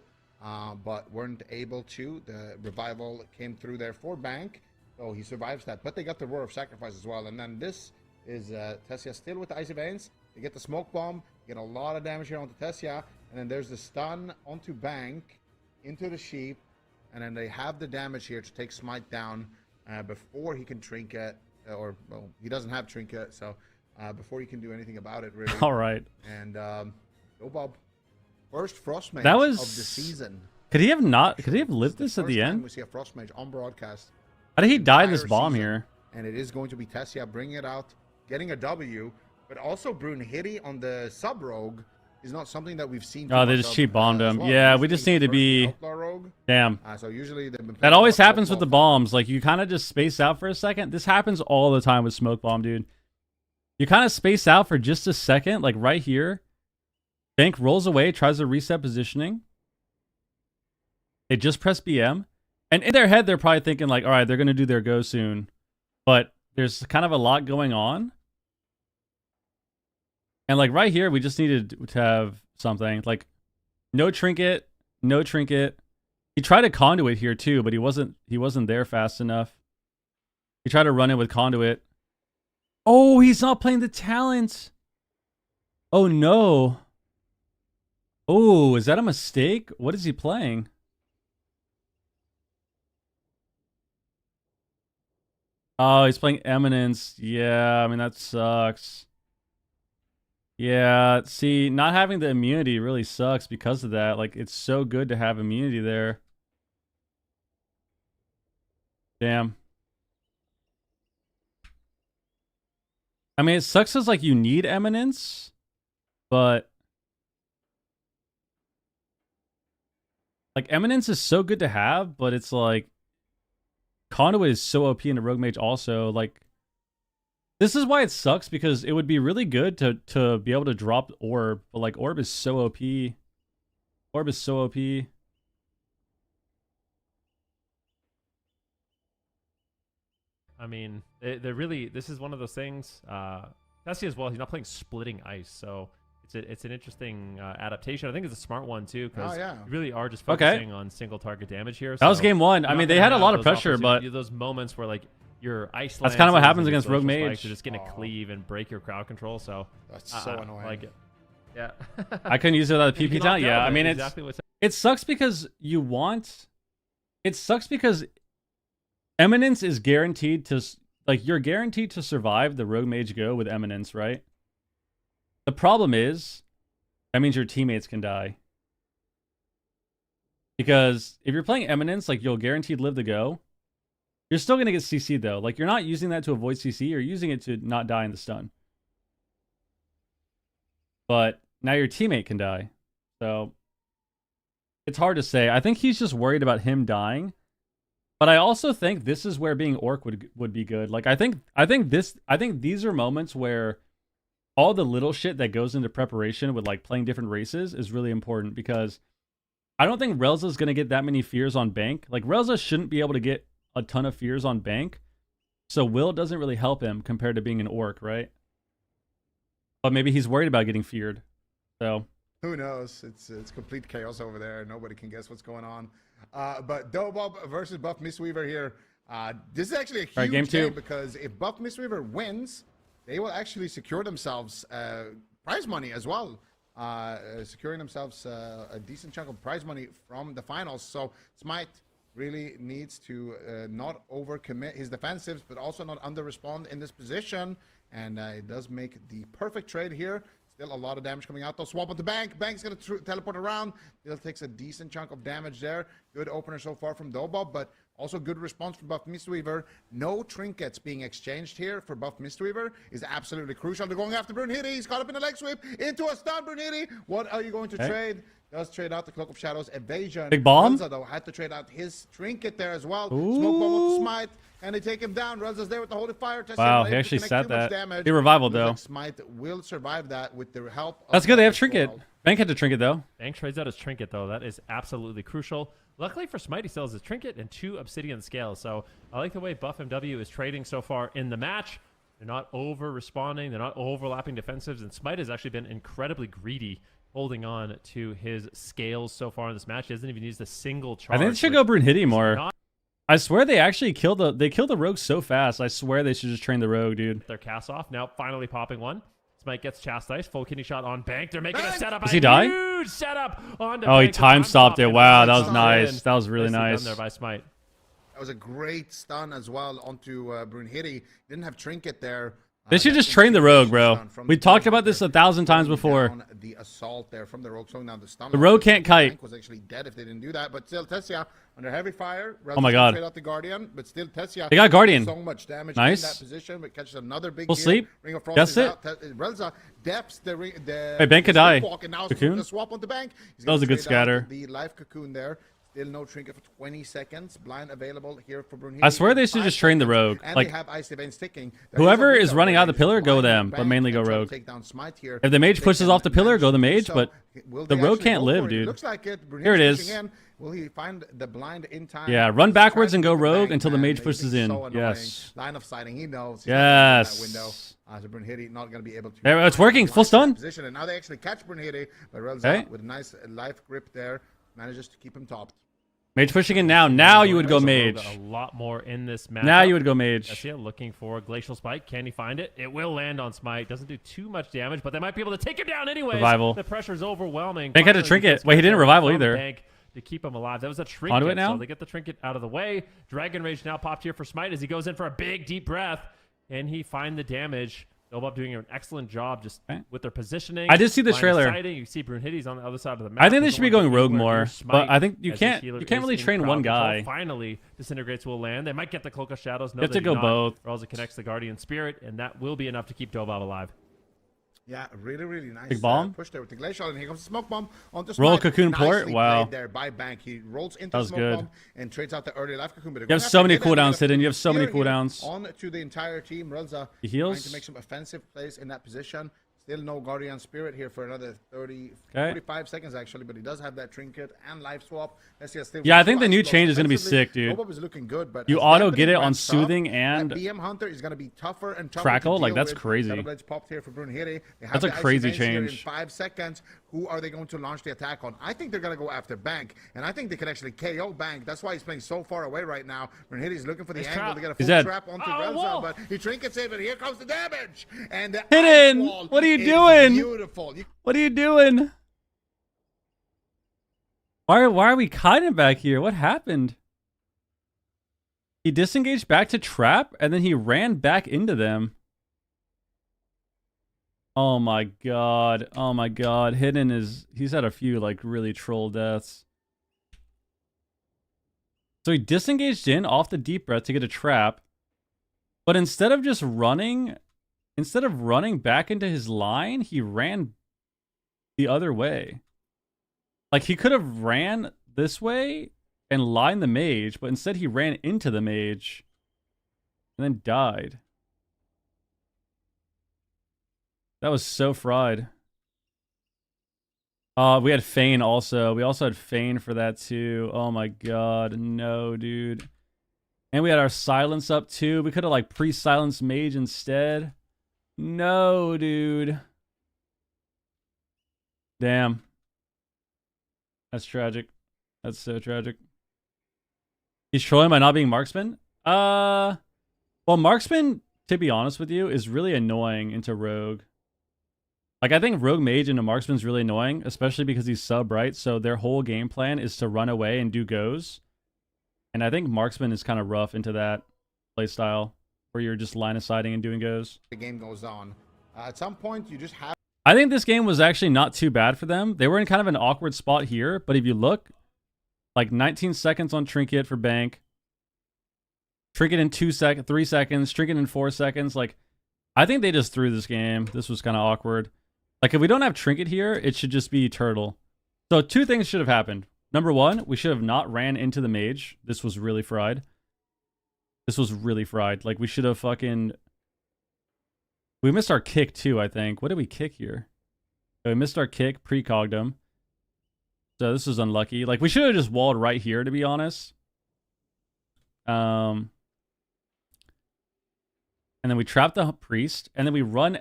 but weren't able to. The revival came through there for Bank, so he survives that. But they got the Roar of Sacrifice as well. And then this is Tessia still with the Icy Veins. They get the Smoke Bomb, get a lot of damage here onto Tessia, and then there's the stun onto Bank, into the Sheep, and then they have the damage here to take Smite down before he can Trinket, or, well, he doesn't have Trinket, so before he can do anything about it, really. All right. And Dobob, first Frost Mage That was of the season. Could he have not? Could he have lived It's this at the first time end? we see a Frost Mage on broadcast. How did he die in this entire bomb season. here? And it is going to be Tessia bringing it out, getting a W, but also Brunhilde on the sub rogue is not something that we've seen. Oh, they just cheap bombed him. Yeah, we just need to be. Rogue. Damn. So usually they've been That always playing happens with the bombs. Like, you kind of just space out for a second. This happens all the time with Smoke Bomb, dude. You kind of space out for just a second, like right here. Bank rolls away, tries to reset positioning. They just press BM. And in their head, they're probably thinking, like, all right, they're going to do their go soon. But there's kind of a lot going on. And, like, right here, we just needed to have something. Like, no trinket, no trinket. He tried a conduit here, too, but he wasn't there fast enough. He tried to run in with conduit. Oh, he's not playing the talent. Oh, no. Oh, is that a mistake? What is he playing? Oh, he's playing Eminence. Yeah, I mean, that sucks. Yeah, see, not having the immunity really sucks because of that. Like, it's so good to have immunity there. Damn. I mean, it sucks because, like, you need Eminence, but... Like, Eminence is so good to have, but it's like... Conduit is so OP in the Rogue Mage also. Like, this is why it sucks, because it would be really good to be able to drop Orb, but, like, Orb is so OP. Orb is so OP. I mean, they're really. This is one of those things. Tessie as well. He's not playing splitting ice, so it's an interesting adaptation. I think it's a smart one too, because you really are just focusing on single target damage here. That was game one. I mean, they had a lot of pressure, but those moments where like your ice. That's kind of what happens against Rogue Mage. You're just gonna cleave and break your crowd control. So that's so annoying. Like, yeah. I couldn't use it without a PP down. Yeah, I mean, exactly it sucks because you want. It sucks because Eminence is guaranteed to, like, you're guaranteed to survive the Rogue Mage Go with Eminence, right? The problem is, that means your teammates can die. Because if you're playing Eminence, like, you'll guaranteed live the go. You're still going to get CC'd, though. Like, you're not using that to avoid CC, you're using it to not die in the stun. But now your teammate can die. So, it's hard to say. I think he's just worried about him dying. But I also think this is where being Orc would be good. Like, I think these are moments where all the little shit that goes into preparation with, like, playing different races is really important, because I don't think Relza's going to get that many fears on Bank. Like, Relza shouldn't be able to get a ton of fears on Bank. So Will doesn't really help him compared to being an Orc, right? But maybe he's worried about getting feared. So who knows? It's complete chaos over there. Nobody can guess what's going on. But Dobob versus Buff Mistweaver here. This is actually a huge game two. because if Buff Mistweaver wins, they will actually secure themselves prize money as well. Securing themselves a decent chunk of prize money from the finals. So Smite really needs to not overcommit his defensives, but also not under-respond in this position. And it does make the perfect trade here. Still a lot of damage coming out though. Swap onto Bank. Bank's going to teleport around. Still takes a decent chunk of damage there. Good opener so far from Dobob, but also good response from Buff Mistweaver. No trinkets being exchanged here for Buff Mistweaver is absolutely crucial. They're going after Brunhilde. He's caught up in a leg sweep into a stun. Brunhilde, what are you going to trade? Does trade out the Cloak of Shadows evasion. Big bomb. Relza, though, had to trade out his trinket there as well. Smoke bomb with Smite, and they take him down. Relza's there with the Holy Fire. Wow, he actually sat that. He revival though. Like Smite will survive that with the help of that's good. They have trinket. Bank had to trinket though. Bank trades out his trinket though. That is absolutely crucial. Luckily for Smite, he still has his trinket and 2 Obsidian Scales. So I like the way Buff MW is trading so far in the match. They're not over-responding. They're not overlapping defensives. And Smite has actually been incredibly greedy, holding on to his scales so far in this match. He hasn't even used a single charge. I think they should go Brunhilde more. I swear they actually killed the rogue so fast. I swear they should just train the rogue, dude. Their cast off. Now finally popping one. Smite gets chastised. Full kidney shot on Bank. They're making a setup. Does he die? Huge setup on Oh, he time stopped it. Wow, that was nice. That was really nice. Done there by Smite. That was a great stun as well onto Brunhilde. Didn't have trinket there. They should just train the rogue, bro. We talked about this 1,000 times before. The assault there from the rogue, slowing down the stun. The rogue can't kite. Bank was actually dead if they didn't do that, but still Tessia under heavy fire. Oh my god! Trade out the Guardian, but still Tessia. They got Guardian. So much damage nice. in that position, but catches another big. Full sleep. Ring of Frost That's it. Relza depths the Hey, Bank could die. Cocoon. Swap on the Bank. That was a good scatter. The life cocoon there. Still no trinket for 20 seconds. Blind available here for Brunhilde. I swear they should just train the rogue. And like, they have ice events ticking. Whoever is running out of the pillar, go them, but mainly go rogue. If the mage pushes off the pillar, go the mage, but the rogue can't live, dude. Looks like it. Here it is. Will he find the blind in time? Yeah, run backwards and go rogue until the mage pushes in. Yes. Line of sighting. He knows. Yes. Window. So Brunhilde not going to be able to. There, it's working. Full stun. Position, and now they actually catch Brunhilde, but Relza with a nice life grip there manages to keep him topped. Mage pushing in now. Now you would go mage. A lot more in this match. Now you would go mage. Tessia looking for Glacial Spike. Can he find it? It will land on Smite. Doesn't do too much damage, but they might be able to take him down anyway. Revival. The pressure's overwhelming. Bank had to trinket. Wait, he didn't revival either. Bank to keep him alive. That was a Onto trinket. it now? So they get the trinket out of the way. Dragon Rage now popped here for Smite as he goes in for a big, deep breath. And he find the damage. Dobop doing an excellent job just with their positioning. I did see the line of trailer. sighting. You see Brunhitty's on the other side of the map. I think they He's should the be one going being rogue where more, your but Smite I think you as the can't healer really is in train crowd one control. guy. Finally, Disintegrates will land. They might get the Cloak of Shadows. No, You have they to do go not, both. or else it connects the Guardian Spirit, and that will be enough to keep Dobop alive. Yeah, really, really nice. Big bomb? Push there with the Glacial, and here comes the smoke bomb onto Roll Smite. cocoon port? Nicely Wow. played there by Bank. He rolls into That the was smoke good. bomb and trades out the early life cocoon. But You have so many cooldowns, Hidden. You have so many cooldowns. On to the entire team. Relza He trying heals. to make some offensive plays in that position. Still no Guardian Spirit here for another 30, Okay. 45 seconds actually, but he does have that trinket and life swap. Let's see, still Yeah, I think the ice new block change is gonna be defensively. sick, dude. Dobop is looking good, but You as auto Dampening get it on ramps up, Soothing that and BM Hunter is going to be tougher and tougher Crackle? to Like, deal that's with. crazy. Shadow Blades popped here for Brunhitty. They have That's a the Icy crazy Veins here in change. 5 seconds. Who are they going to launch the attack on? I think they're going to go after Bank, and I think they can actually KO Bank. That's why he's playing so far away right now. Brunhitty's looking for the Nice angle trap. to get a He's full dead. trap onto Oh, Relza, whoa. but he trinkets it, and here comes the damage. And the Hidden! ice wall What are you is doing? Beautiful. what are you doing? Why are we kiting back here? What happened? He disengaged back to trap, and then he ran back into them. Oh my god. Oh my god. Hidden he's had a few like really troll deaths. So he disengaged in off the deep breath to get a trap. But instead of running back into his line, he ran the other way. Like, he could have ran this way and lined the mage, but instead he ran into the mage and then died. That was so fried. We had Feign also. We also had Feign for that too. Oh my god, no, dude. And we had our silence up too. We could have like pre-silenced mage instead. No, dude. Damn. That's tragic. That's so tragic. He's trolling by not being marksman? Well, marksman, to be honest with you, is really annoying into rogue. Like, I think rogue mage into marksman is really annoying, especially because he's sub, right? So their whole game plan is to run away and do goes. And I think marksman is kind of rough into that playstyle, where you're just line of sighting and doing goes. The game goes on. At some point, you just have. I think this game was actually not too bad for them. They were in kind of an awkward spot here, but if you look, like 19 seconds on Trinket for Bank. Trinket in 3 seconds. Trinket in 4 seconds. Like, I think they just threw this game. This was kind of awkward. Like, if we don't have Trinket here, it should just be Turtle. So 2 things should have happened. Number 1, we should have not ran into the mage. This was really fried. This was really fried. Like, we should have fucking... We missed our kick too, I think. What did we kick here? We missed our kick, precogged him. So this was unlucky. Like, we should have just walled right here, to be honest. And then we trapped the priest, and then we run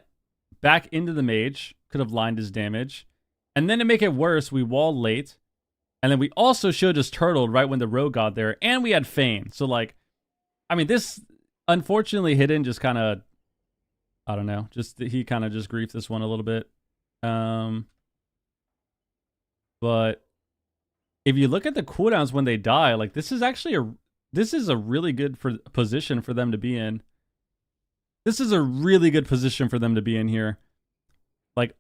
back into the mage. Could have lined his damage. And then to make it worse, we walled late. And then we also should have just turtled right when the rogue got there. And we had Feign. So, like, I mean, this, unfortunately, Hidden just kind of... I don't know. He kind of just griefed this one a little bit. But if you look at the cooldowns when they die, like, this is actually a really good position for them to be in. This is a really good position for them to be in here. Like,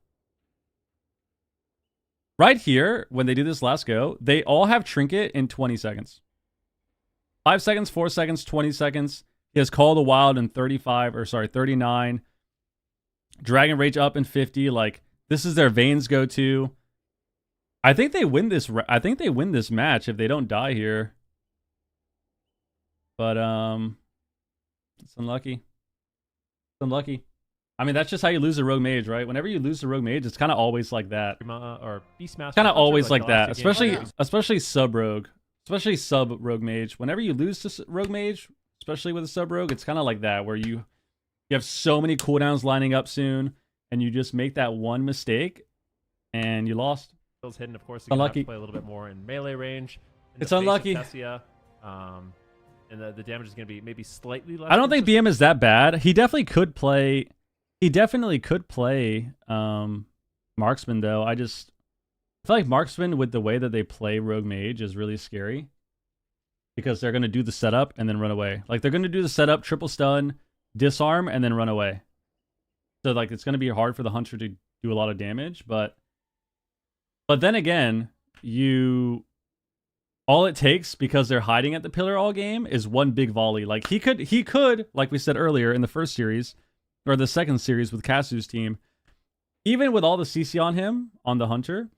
right here, when they do this last go, they all have Trinket in 20 seconds. 5 seconds, 4 seconds, 20 seconds. He has Call of the Wild in 39. Dragon Rage up in 50. Like, this is their Veins go to. I think they win this. I think they win this match if they don't die here. But it's unlucky. It's unlucky. I mean, that's just how you lose a rogue mage, right? Whenever you lose a rogue mage, it's kind of always like that. Or Beastmaster. Kind of always like that, Galactic Game. especially sub rogue, especially sub rogue mage. Whenever you lose to rogue mage, especially with a sub rogue, it's kind of like that, where you have so many cooldowns lining up soon, and you just make that one mistake, and you lost. Skills hidden, of course. You're gonna have Unlucky. to play a little bit more in melee range. In It's the face of unlucky. Tessia, and the damage is going to be maybe slightly less. I don't think consistent. BM is that bad. He definitely could play. He definitely could play marksman though. I just I feel like Marksman with the way that they play Rogue Mage is really scary. Because they're going to do the setup and then run away. Like, they're going to do the setup, triple stun, disarm, and then run away. So, like, it's going to be hard for the Hunter to do a lot of damage. But then again, all it takes, because they're hiding at the pillar all game, is one big volley. Like, he could, like we said earlier in the first series, or the second series with Kasu's team, even with all the CC on him, on the Hunter,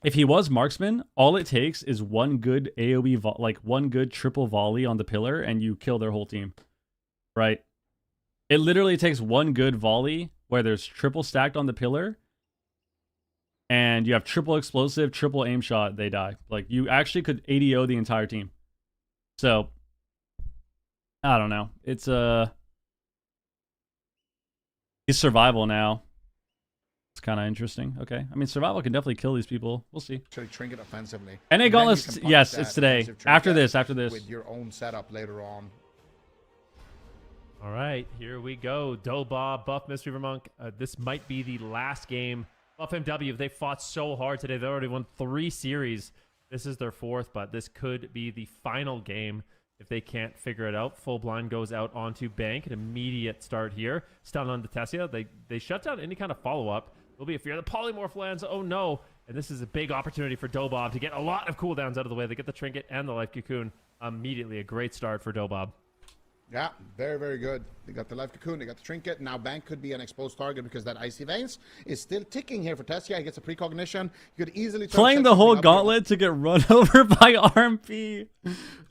if he was Marksman, all it takes is one good AoE, like one good triple volley on the pillar, and you kill their whole team. Right? It literally takes one good volley where there's triple stacked on the pillar, and you have triple explosive, triple aim shot, they die. Like, you actually could ADO the entire team. So, I don't know. It's survival now. It's kind of interesting. Okay. I mean, survival can definitely kill these people. We'll see. Actually trinket offensively. NA Gauntlet, yes, it's today. After this. With your own setup later on. All right, here we go. Dobob, Buff Mistweaver Monk. This might be the last game. Buff MW, they fought so hard today. They already won 3 series. This is their 4th, but this could be the final game if they can't figure it out. Full Blind goes out onto Bank. An immediate start here. Stun on the Tessia. They shut down any kind of follow-up. There'll be a fear. The Polymorph lands. Oh, no. And this is a big opportunity for Dobob to get a lot of cooldowns out of the way. They get the Trinket and the Life Cocoon immediately. A great start for Dobob. Yeah, very, very good. They got the Life Cocoon, they got the Trinket. Now Bank could be an exposed target because that Icy Veins is still ticking here for Tessia. He gets a precognition. You could easily... Playing the whole gauntlet to get run over by RMP.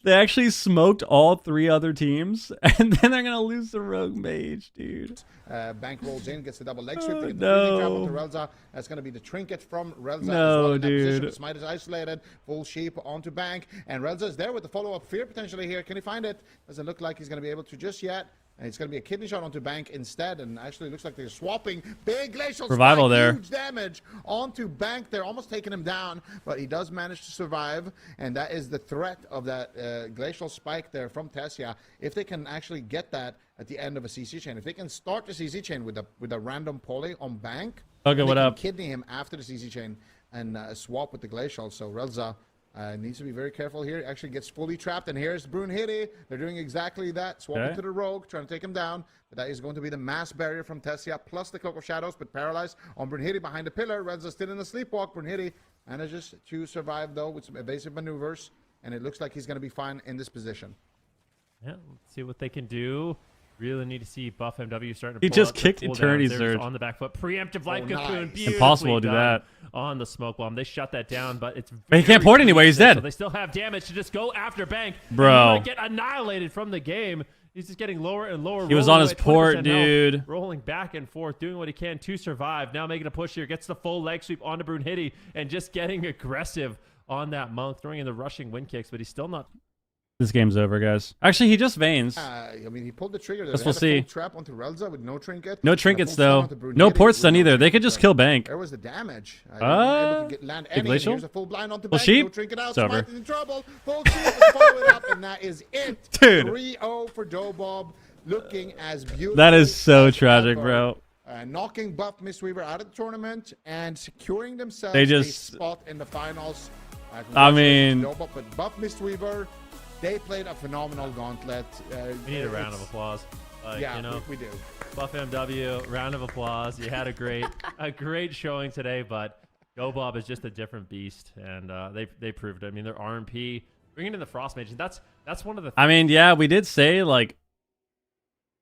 They actually smoked all 3 other teams, and then they're going to lose the Rogue Mage, dude. Bank rolls in, gets the double leg sweep. Oh, They get the freezing trap onto Relza. That's going to be the Trinket from Relza. No, dude. The Smite is isolated. Full sheep onto Bank. And Relza is there with the follow-up fear potentially here. Can he find it? Doesn't look like he's going to be able to just yet. And it's going to be a kidney shot onto Bank instead. And actually looks like they're swapping. Big glacial Revival spike, there. Huge damage onto Bank. They're almost taking him down. But he does manage to survive. And that is the threat of that glacial spike there from Tessia. If they can actually get that at the end of a CC chain. If they can start the CC chain with a random poly on Bank. Okay, what up? Kidney him after the CC chain and swap with the glacial. So Relza needs to be very careful here. Actually gets fully trapped, and here's Brunhilde. They're doing exactly that. Swapping to the Rogue, trying to take him down. But that is going to be the mass barrier from Tessia, plus the Cloak of Shadows, but paralyzed on Brunhilde behind the pillar. Relza still in the sleepwalk. Brunhilde manages to survive, though, with some evasive maneuvers, and it looks like he's going to be fine in this position. Yeah, let's see what they can do. Really need to see Buff MW starting to He pull just out the kicked cooldowns. Eternity There's Surge. on the back foot. Preemptive Life Cocoon. Nice. Impossible to do done that. on the smoke bomb. They shut that down, but it's But he can't very port anyway, he's easy, dead. So they still have damage to just go after Bank. Bro. And he might get annihilated from the game. He's just getting lower and lower. He was rolling on his away at port, 20% health, dude. rolling back and forth, doing what he can to survive. Now making a push here. Gets the full leg sweep onto Brunhilde and just getting aggressive on that Monk, throwing in the rushing wind kicks, but he's still not... This game's over, guys. Actually, he just veins. I mean, he pulled the trigger. Guess we'll see. Trap onto Relza with no trinket. No trinkets, though. No port stun either. They could just kill Bank. There was the damage. Big Land any, glacial? here's a full blind onto Full Bank. sheep? No trinket out. It's over. Smite is in trouble. Full sheep. Let's follow it up, and that is it. Dude. 3-0 for Dobob. Looking as beautiful. That is so as tragic, ever. bro. Knocking Buff Mistweaver out of the tournament and securing themselves They a just- spot in the finals. I mean- Dobob, but Buff Mistweaver, they played a phenomenal gauntlet. We need a round of applause. Like, Yeah, you know, we do. Buff MW, round of applause. You had a great showing today, but Dobob is just a different beast, and they proved it. I mean, their RMP, bringing in the Frost Mage, and that's one of the... I mean, yeah, we did say, like,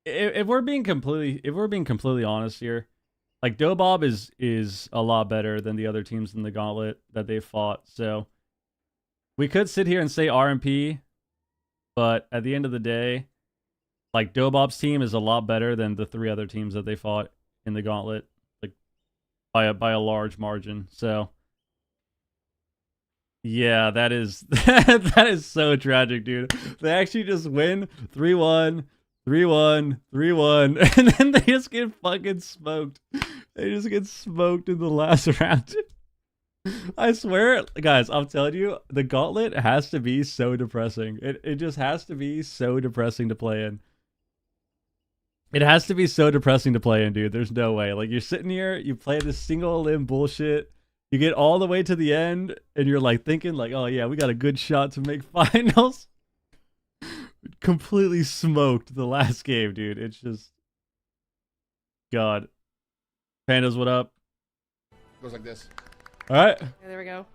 if we're being completely honest here, like, Dobob is a lot better than the other teams in the gauntlet that they fought. So we could sit here and say RMP, but at the end of the day, like, Dobob's team is a lot better than the 3 other teams that they fought in the gauntlet, like, by a large margin. So yeah, that is that is so tragic, dude. They actually just win 3-1. 3-1, 3-1, and then they just get fucking smoked. They just get smoked in the last round. I swear, guys, I'm telling you, the gauntlet has to be so depressing. It just has to be so depressing to play in. It has to be so depressing to play in, dude. There's no way. Like, you're sitting here, you play this single limb bullshit, You get all the way to the end, and you're like thinking, like, oh yeah, we got a good shot to make finals. Completely smoked the last game, dude. It's just God. Pandas, what up? Goes like this. All right. Okay, there we go.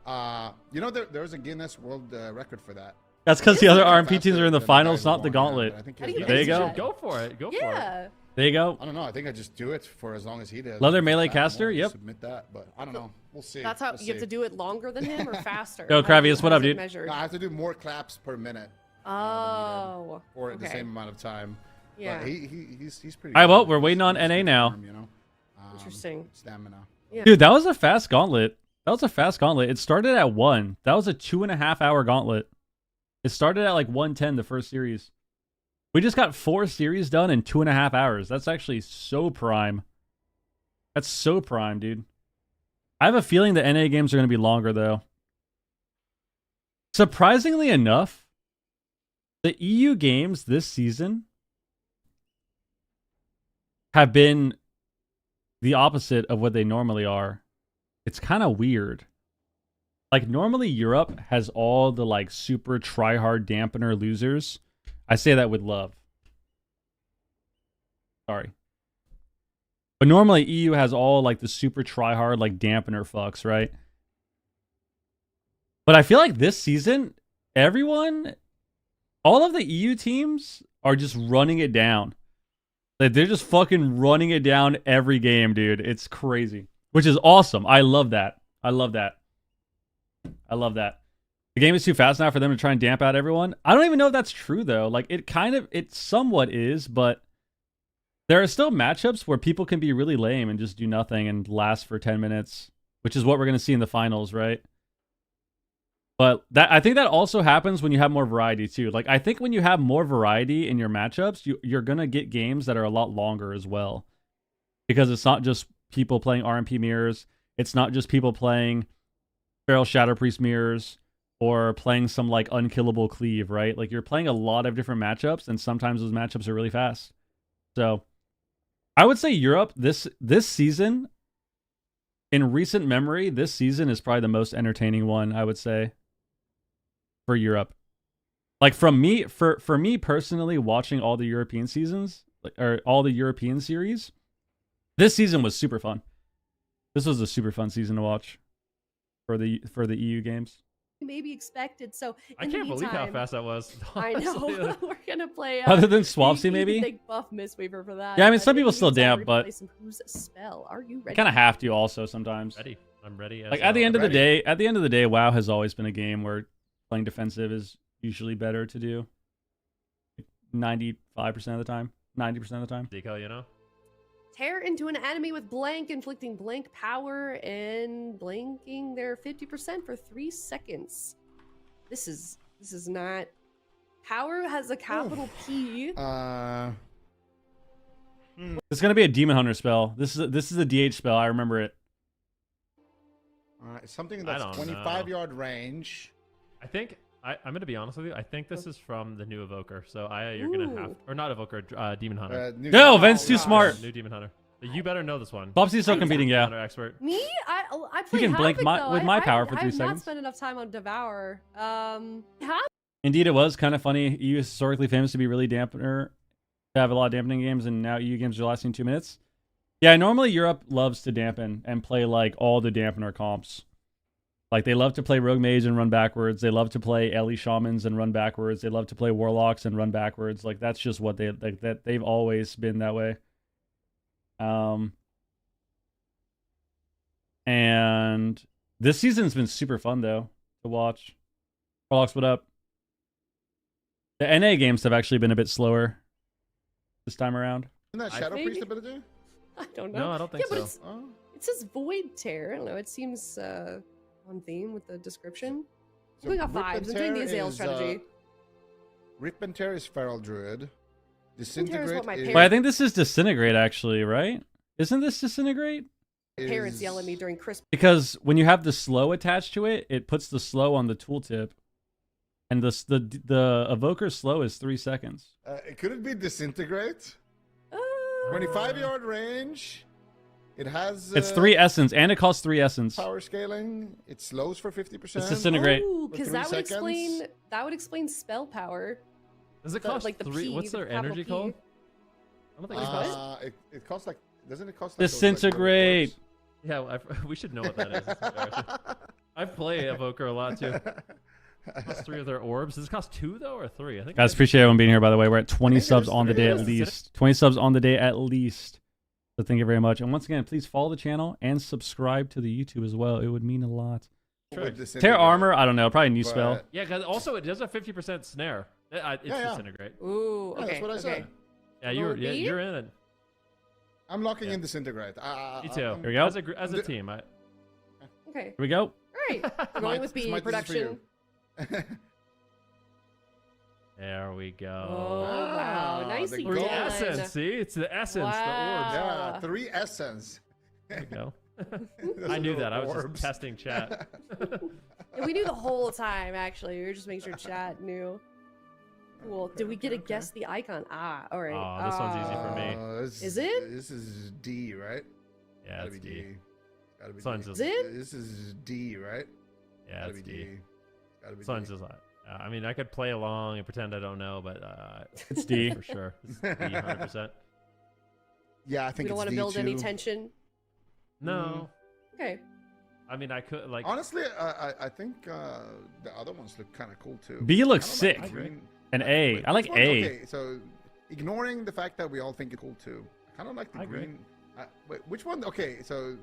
You know, there's a Guinness World Record for that. That's because the other RMP teams are in the Faster than finals, guys not the going around, Gauntlet. but I think How do he's you the There you manage go. that? Go for it. Go for it. Yeah. There you go. I don't know. I think I just do it for as long as he did. Leather If melee it's that caster, long, yep. Submit that, but I don't know. We'll see. That's how We'll you have see. to do it longer than him or faster. Yo, How do you- Kravius, what how up, is it dude? measured? No, I have to do more claps per minute Oh. for the okay. same amount of time. Yeah. But he's pretty. All right, well, good. we're waiting on He's NA good now. form, you know? Interesting. Stamina. Yeah. Dude, that was a fast gauntlet. That was a fast gauntlet. It started at 1. That was a 2.5 hour gauntlet. It started at like 1:10 the first series. We just got 4 series done in 2.5 hours. That's actually so prime. That's so prime, dude. I have a feeling the NA games are going to be longer, though. Surprisingly enough, the EU games this season have been the opposite of what they normally are. It's kind of weird. Like, normally Europe has all the, like, super try-hard dampener losers. I say that with love. Sorry. But normally EU has all, like, the super try-hard, like, dampener fucks, right? But I feel like this season, all of the EU teams are just running it down. Like, they're just fucking running it down every game, dude. It's crazy. Which is awesome. I love that. I love that. I love that. The game is too fast now for them to try and damp out everyone. I don't even know if that's true, though. Like, it somewhat is, but there are still matchups where people can be really lame and just do nothing and last for 10 minutes, which is what we're going to see in the finals, right? But I think that also happens when you have more variety, too. Like, I think when you have more variety in your matchups, you're going to get games that are a lot longer as well. Because it's not just people playing RMP mirrors. It's not just people playing Feral Shadow Priest mirrors or playing some, like, unkillable cleave, right? Like, you're playing a lot of different matchups, and sometimes those matchups are really fast. So, I would say Europe, this season, in recent memory, this season is probably the most entertaining one, I would say, for Europe. Like, from me, for me personally, watching all the European seasons, or all the European series, this season was super fun. This was a super fun season to watch for the EU games. Maybe expected. So I in the can't believe how meantime- fast that was. I know. Honestly. We're gonna play. Other than Swapsy, maybe? Big buff Mistweaver for that. Yeah, I mean, But some in people the still meantime, damp, we're gonna but play some Who's Spell. Are you You ready? kind of have to also sometimes. Ready. I'm ready. Like, at the end of the day, WoW has always been a game where playing defensive is usually better to do. 95% of the time, 90% of the time. Deco, you know? Tear into an enemy with blank, inflicting blank power and blanking their 50% for 3 seconds. This is not. Power has a capital P. It's gonna be a Demon Hunter spell. This is a DH spell. I remember it. All right, something I that's don't 25-yard range. I think I'm going to be honest with you. I think this is from the new Evoker. So you're going to have, or not Evoker, Demon Hunter. No, Vent's too smart. New Demon Hunter. You better know this one. Bobsy's still competing, yeah. Hunter expert. Me? I play can blink Havoc, though. with my power for I 3 have not seconds. spent enough time on Devour. Havoc? Indeed, it was kind of funny. EU is historically famous to be really dampener, to have a lot of dampening games, and now EU games are lasting 2 minutes. Yeah, normally Europe loves to dampen and play like all the dampener comps. Like, they love to play Rogue Mage and run backwards. They love to play Ellie Shamans and run backwards. They love to play Warlocks and run backwards. Like, that's just what they've always been that way. And this season's been super fun, though, to watch. Warlocks, what up? The NA games have actually been a bit slower this time around. Isn't that Shadow Priest ability? I don't know. No, I don't think but so. it says Void Tear. I don't know. It seems on theme with the description. So I'm going off Rip and vibes. I'm doing the Tear Azale is, strategy. Rip and Tear is Feral Druid. Tear is Disintegrate what my is... parents- But I think this is Disintegrate, actually, right? Isn't this Disintegrate? Parents yell at me during Christmas. Because when you have the slow attached to it, it puts the slow on the tooltip. And the Evoker's slow is 3 seconds. Could it be Disintegrate? 25-yard range. It has. It's 3 essence, and it costs 3 essence. Power scaling. It slows for 50%. It's disintegrate. Oh, For because 3 that would seconds. explain spell power. Does it The- cost like the 3? P, What's the their capital energy P. called? I don't think it costs. It costs like. Doesn't it cost like those, Disintegrate. Yeah, we should know what that is. I've played Evoker a lot too. Cost 3 of their orbs. Does it cost 2 though, or 3? I think. Guys, appreciate everyone being here, by the way. We're at 20 think subs there's on the 3 day of at us. least. 20 subs on the day at least. So thank you very much. And once again, please follow the channel and subscribe to the YouTube as well. It would mean a lot. with Tear disintegrate. armor, I don't know. Probably new spell. But- Yeah, because also it does a 50% snare. It's Yeah. disintegrate. Ooh, Yeah, okay. that's what I okay. said. Yeah, Will it be? you're in it. I'm locking Yeah. in disintegrate. Me too. Here we go. As a team, Okay. Here we go. All right. We're going with B Smite, this is for production. you. there we go. Oh, wow. Ah, Nicely the Three gold. done. essence. See, it's the essence, Wow. Yeah, 3 essence. the orb. There we go. Those I knew little that. I was orbs. just testing chat. Yeah, we knew the whole time, actually. We were just making sure chat knew. Cool. Did we get to guess the icon? Ah, all right. Oh, this one's easy for me. Is it? This is D, right? Yeah, Gotta it's be D. Gotta be This one's D. just, Is it? This is D, right? yeah, Gotta it's be D. D. Gotta be This one's D. just, I mean, I could play along and pretend I don't know, but It's D. for sure. It's D, 100%. Yeah, I We think don't it's want to D build any too. tension. No. Okay. I mean, I could, like, Honestly, I think the other ones look kind of cool too. B looks I don't like sick. the green- And A. Wait, I like which one? A. Okay, so ignoring the fact that we all think it's cool too, I kind of like the I agree. green. Wait, which one? Okay, so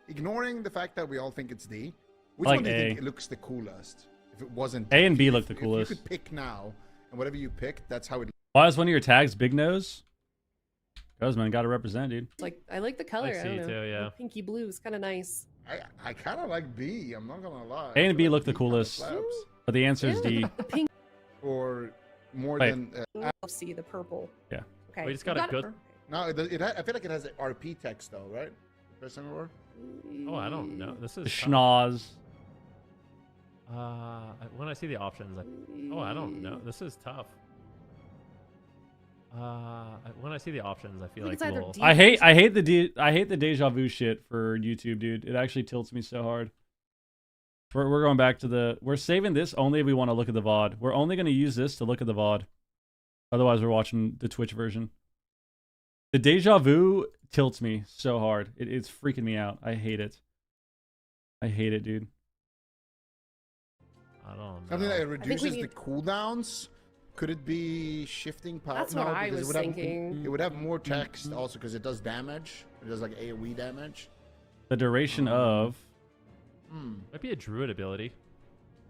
ignoring the fact that we all think it's D, which I like one do you A. think looks the coolest? If it wasn't A and B if- look the If coolest. you could pick now, and whatever you pick, that's how it. Why is one of your tags Big Nose? Goes, man. Got to represent, dude. It's like, I like the color. like I don't C know. too, yeah. The pinky blue is kind of nice. I kind of like B. I'm not gonna lie. A and I B feel look the B kinda coolest. slaps. But the answer is Yeah, D. The pink. Or more Wait. than. See the purple. Yeah. Okay. We just you got a good- No, I feel like it has RP text though, right? Pressing or. oh, I don't know. This is tough. Schnoz. When I see the options, I don't know. This is tough. When I see the options, I feel I think like it's either we'll... D- I hate the deja vu shit for YouTube, dude. It actually tilts me so hard. We're going back to we're saving this only if we want to look at the VOD. We're only going to use this to look at the VOD. Otherwise, we're watching the Twitch version. The deja vu tilts me so hard. It's freaking me out. I hate it. I hate it, dude. I don't know. Something that think we reduces the need- cooldowns. Could it be shifting power? That's what I because was thinking. It would have more text also because it does damage. It does like AoE damage. The duration of... Might be a druid ability.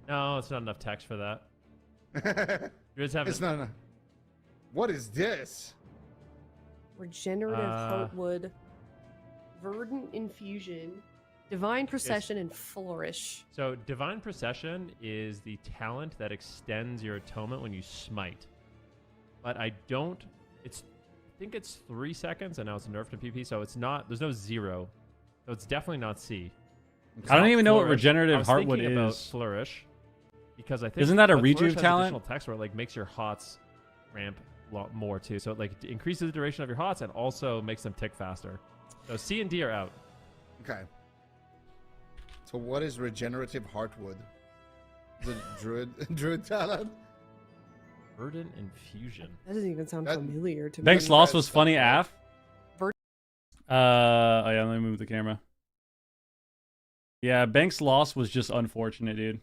No, it's not enough text for that. Druids have It's not enough. What is this? Regenerative Heartwood, Verdant Infusion, Divine Procession, and Flourish. So Divine Procession is the talent that extends your atonement when you smite. But I think it's 3 seconds, and now it's nerfed to PP, so it's not, there's no 0. So it's definitely not C. I don't even know what Flourish. regenerative I was Heartwood thinking about is. Flourish, because I think Isn't that a but Flourish rejuve has talent? additional text where it like makes your hots ramp a lot more too. So it like increases the duration of your hots and also makes them tick faster. So C and D are out. Okay. So what is regenerative Heartwood? The druid talent? Verdant Infusion. That doesn't even sound That- familiar to me. Banks loss was Stuff funny, like- Af. Vert- Oh yeah, let me move the camera. Yeah, Banks loss was just unfortunate, dude.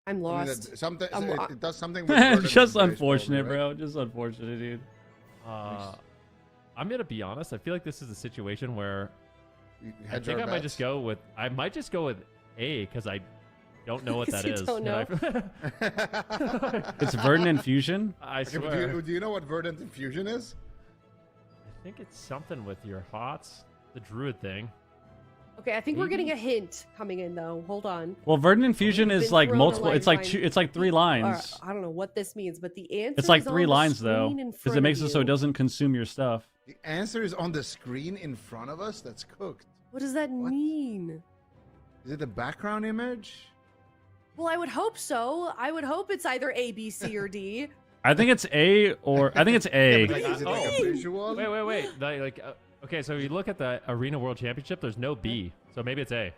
I'm I mean, lost. something, I'm lo- it does something with verdant Just embrace, unfortunate, probably, right? bro. Just unfortunate, dude. I'm gonna be honest. I feel like this is a situation where You I hedge think our I might just bets. go with A because I don't know what that You is. don't and It's Verdant Infusion. I Okay, but swear. do you know what verdant infusion is? I think it's something with your hots. The druid thing. Okay, I think we're getting a hint coming in though. Hold on. Well, Verdant Infusion We've is been like thrown a multiple. It's like lifeline. it's like 3 lines. I don't know what this means, but the answer It's like is 3 on the lines though, screen in because front it makes of it so you. it doesn't consume your stuff. The answer is on the screen in front of us. That's cooked. What does that What? mean? Is it the background image? Well, I would hope so. I would hope it's either A, B, C, or D. I think it's A or I think it's A. Yeah, but like, is it like a Oh. visual? Wait. Okay, so you look at the Arena World Championship. There's no B, so maybe it's A.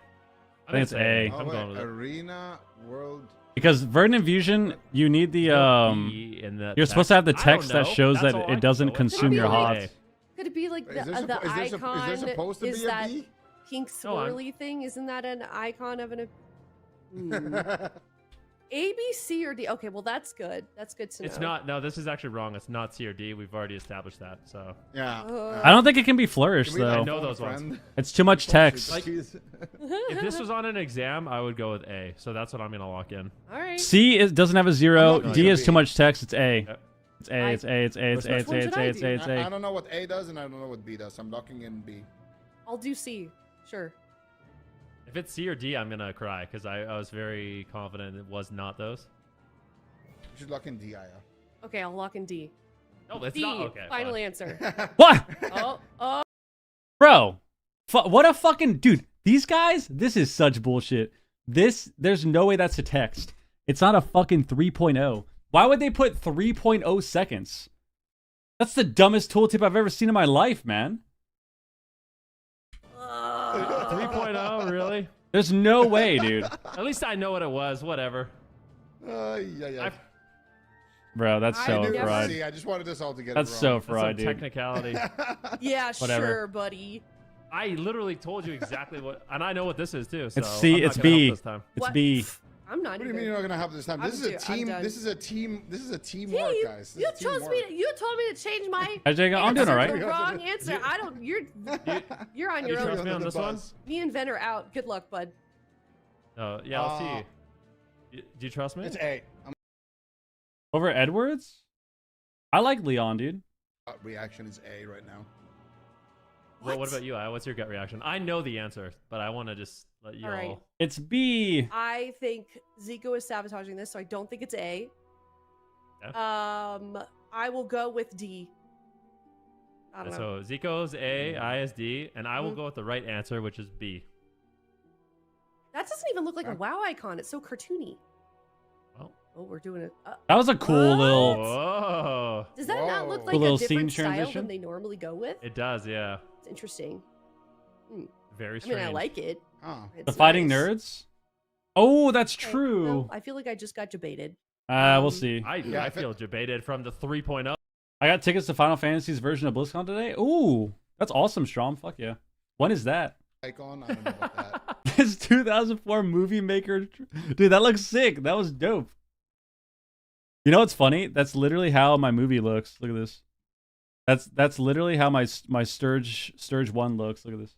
I think it's A. Oh, I'm wait, going with it. Arena World. Because Verdant Infusion, you need the No B in the you're supposed to have the text. I don't text that know. shows That's that all I it can doesn't go with. consume Could your be like- HOTS. Could it be like Is there the icon is there supposed to is be a that B? pink No, I'm- swirly thing? Isn't that an icon of an? A, B, C, or D? Okay, well that's good. That's good to know. It's not. No, this is actually wrong. It's not C or D. We've already established that. So Yeah. I don't think it can be flourished Can we, like, though. I know phone a those ones. friend? It's too much text. Like, if this was on an exam, I would go with A. So that's what I'm gonna lock in. All right. C doesn't have a 0. I'm not D gonna is be. too much text. It's A. Yep. It's A. It's A. It's A. It's A. It's one A. should It's I A. It's do? A. It's I A. don't know what A does and I don't know what B does. I'm locking in B. I'll do C. Sure. If it's C or D, I'm gonna cry because I was very confident it was not those. You should lock in D, Aya. Okay, I'll lock in D. No, it's D. not. Okay. Final fine. answer. What? Oh. Bro, what a fucking dude. These guys, this is such bullshit. There's no way that's a text. It's not a fucking 3.0. Why would they put 3.0 seconds? That's the dumbest tooltip I've ever seen in my life, man. 3.0, really? There's no way, dude. At least I know what it was. Whatever. Yeah. Bro, that's I so never- fried. See, I just wanted us all to get That's it so wrong. That's fried, some dude. technicality. Yeah, Whatever. sure, buddy. I literally told you exactly what, and I know what this is too. So It's C, I'm not it's gonna help B. this time. It's What? B. I'm not What do you even. mean you're not gonna have this time? This is a I'm team. done. This is a team. This is a Team, teamwork, guys. This you is chose me. teamwork. You told me to change my. Hey, Jacob, I'm doing all answer right. to the wrong answer. I don't. You're on your you trust own. me on the this one? bus. Me and Ven are out. Good luck, bud. Oh, yeah, let's see. Do you trust me? It's A. Over Edwards? I like Leon, dude. Reaction is A right now. Well, what about you? What's your gut reaction? I know the answer, but I want to just let you All right. It's B. I think Zico is sabotaging this, so I don't think it's A. Yeah. I will go with D. I don't know. So Zico's A, I is D, and I will go with the right answer, which is B. That doesn't even look like a WoW icon. It's so cartoony. Well, Oh, we're doing it. That was a cool What? little. whoa, Does that not look Whoa. like A little a different scene style transition? than they normally go with? it does, yeah. It's interesting. Very I strange. mean, I like it. Oh. The It's Fighting nice. Nerds? Oh, that's Okay, true. no, I feel like I just got debated. We'll see. I feel debated from the 3.0. I got tickets to Final Fantasy's version of BlizzCon today. Ooh, that's awesome, Strom. Fuck yeah. When is that? Icon. I don't know about that. This 2004 Movie Maker. Dude, that looks sick. That was dope. You know what's funny? That's literally how my movie looks. Look at this. That's literally how my Sturge 1 looks. Look at this.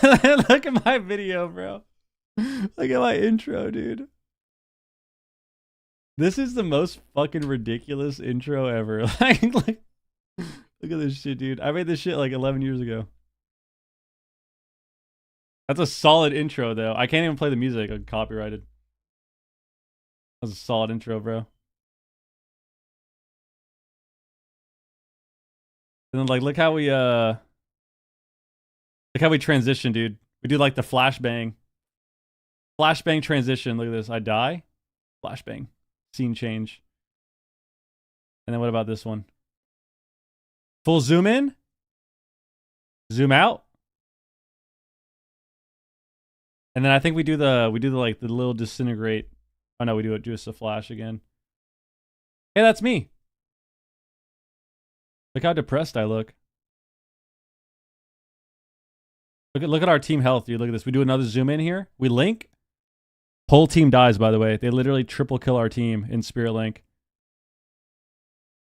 Look at my video, bro. Look at my intro, dude. This is the most fucking ridiculous intro ever. Look at this shit, dude. I made this shit like 11 years ago. That's a solid intro, though. I can't even play the music. I'm copyrighted. That's a solid intro, bro. And then, like, look how we transition, dude. We do like the flashbang. Flashbang transition. Look at this. I die. Flashbang. Scene change. And then what about this one? Full zoom in. Zoom out. And then I think we do the like the little disintegrate. Oh no, we do it just a flash again. Hey, that's me. Look how depressed I look. Look at our team health, dude. Look at this. We do another zoom in here. We link. Whole team dies, by the way. They literally triple kill our team in Spirit Link.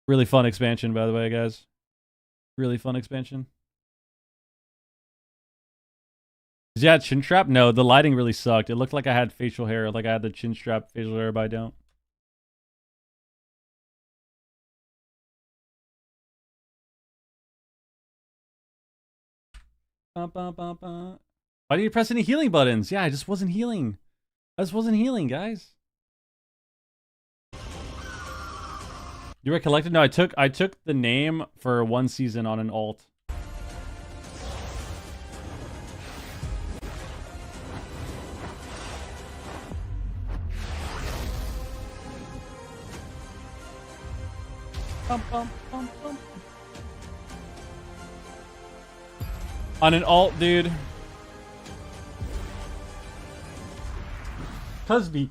Really fun expansion, by the way, guys. Really fun expansion. Yeah, chin strap? No, the lighting really sucked. It looked like I had facial hair. Like I had the chin strap facial hair, but I don't. Why did you press any healing buttons? Yeah, I just wasn't healing. I just wasn't healing, guys. You recollected? No, I took the name for one season on an alt. Bum, bum, bum, bum. On an alt, dude. Cusby.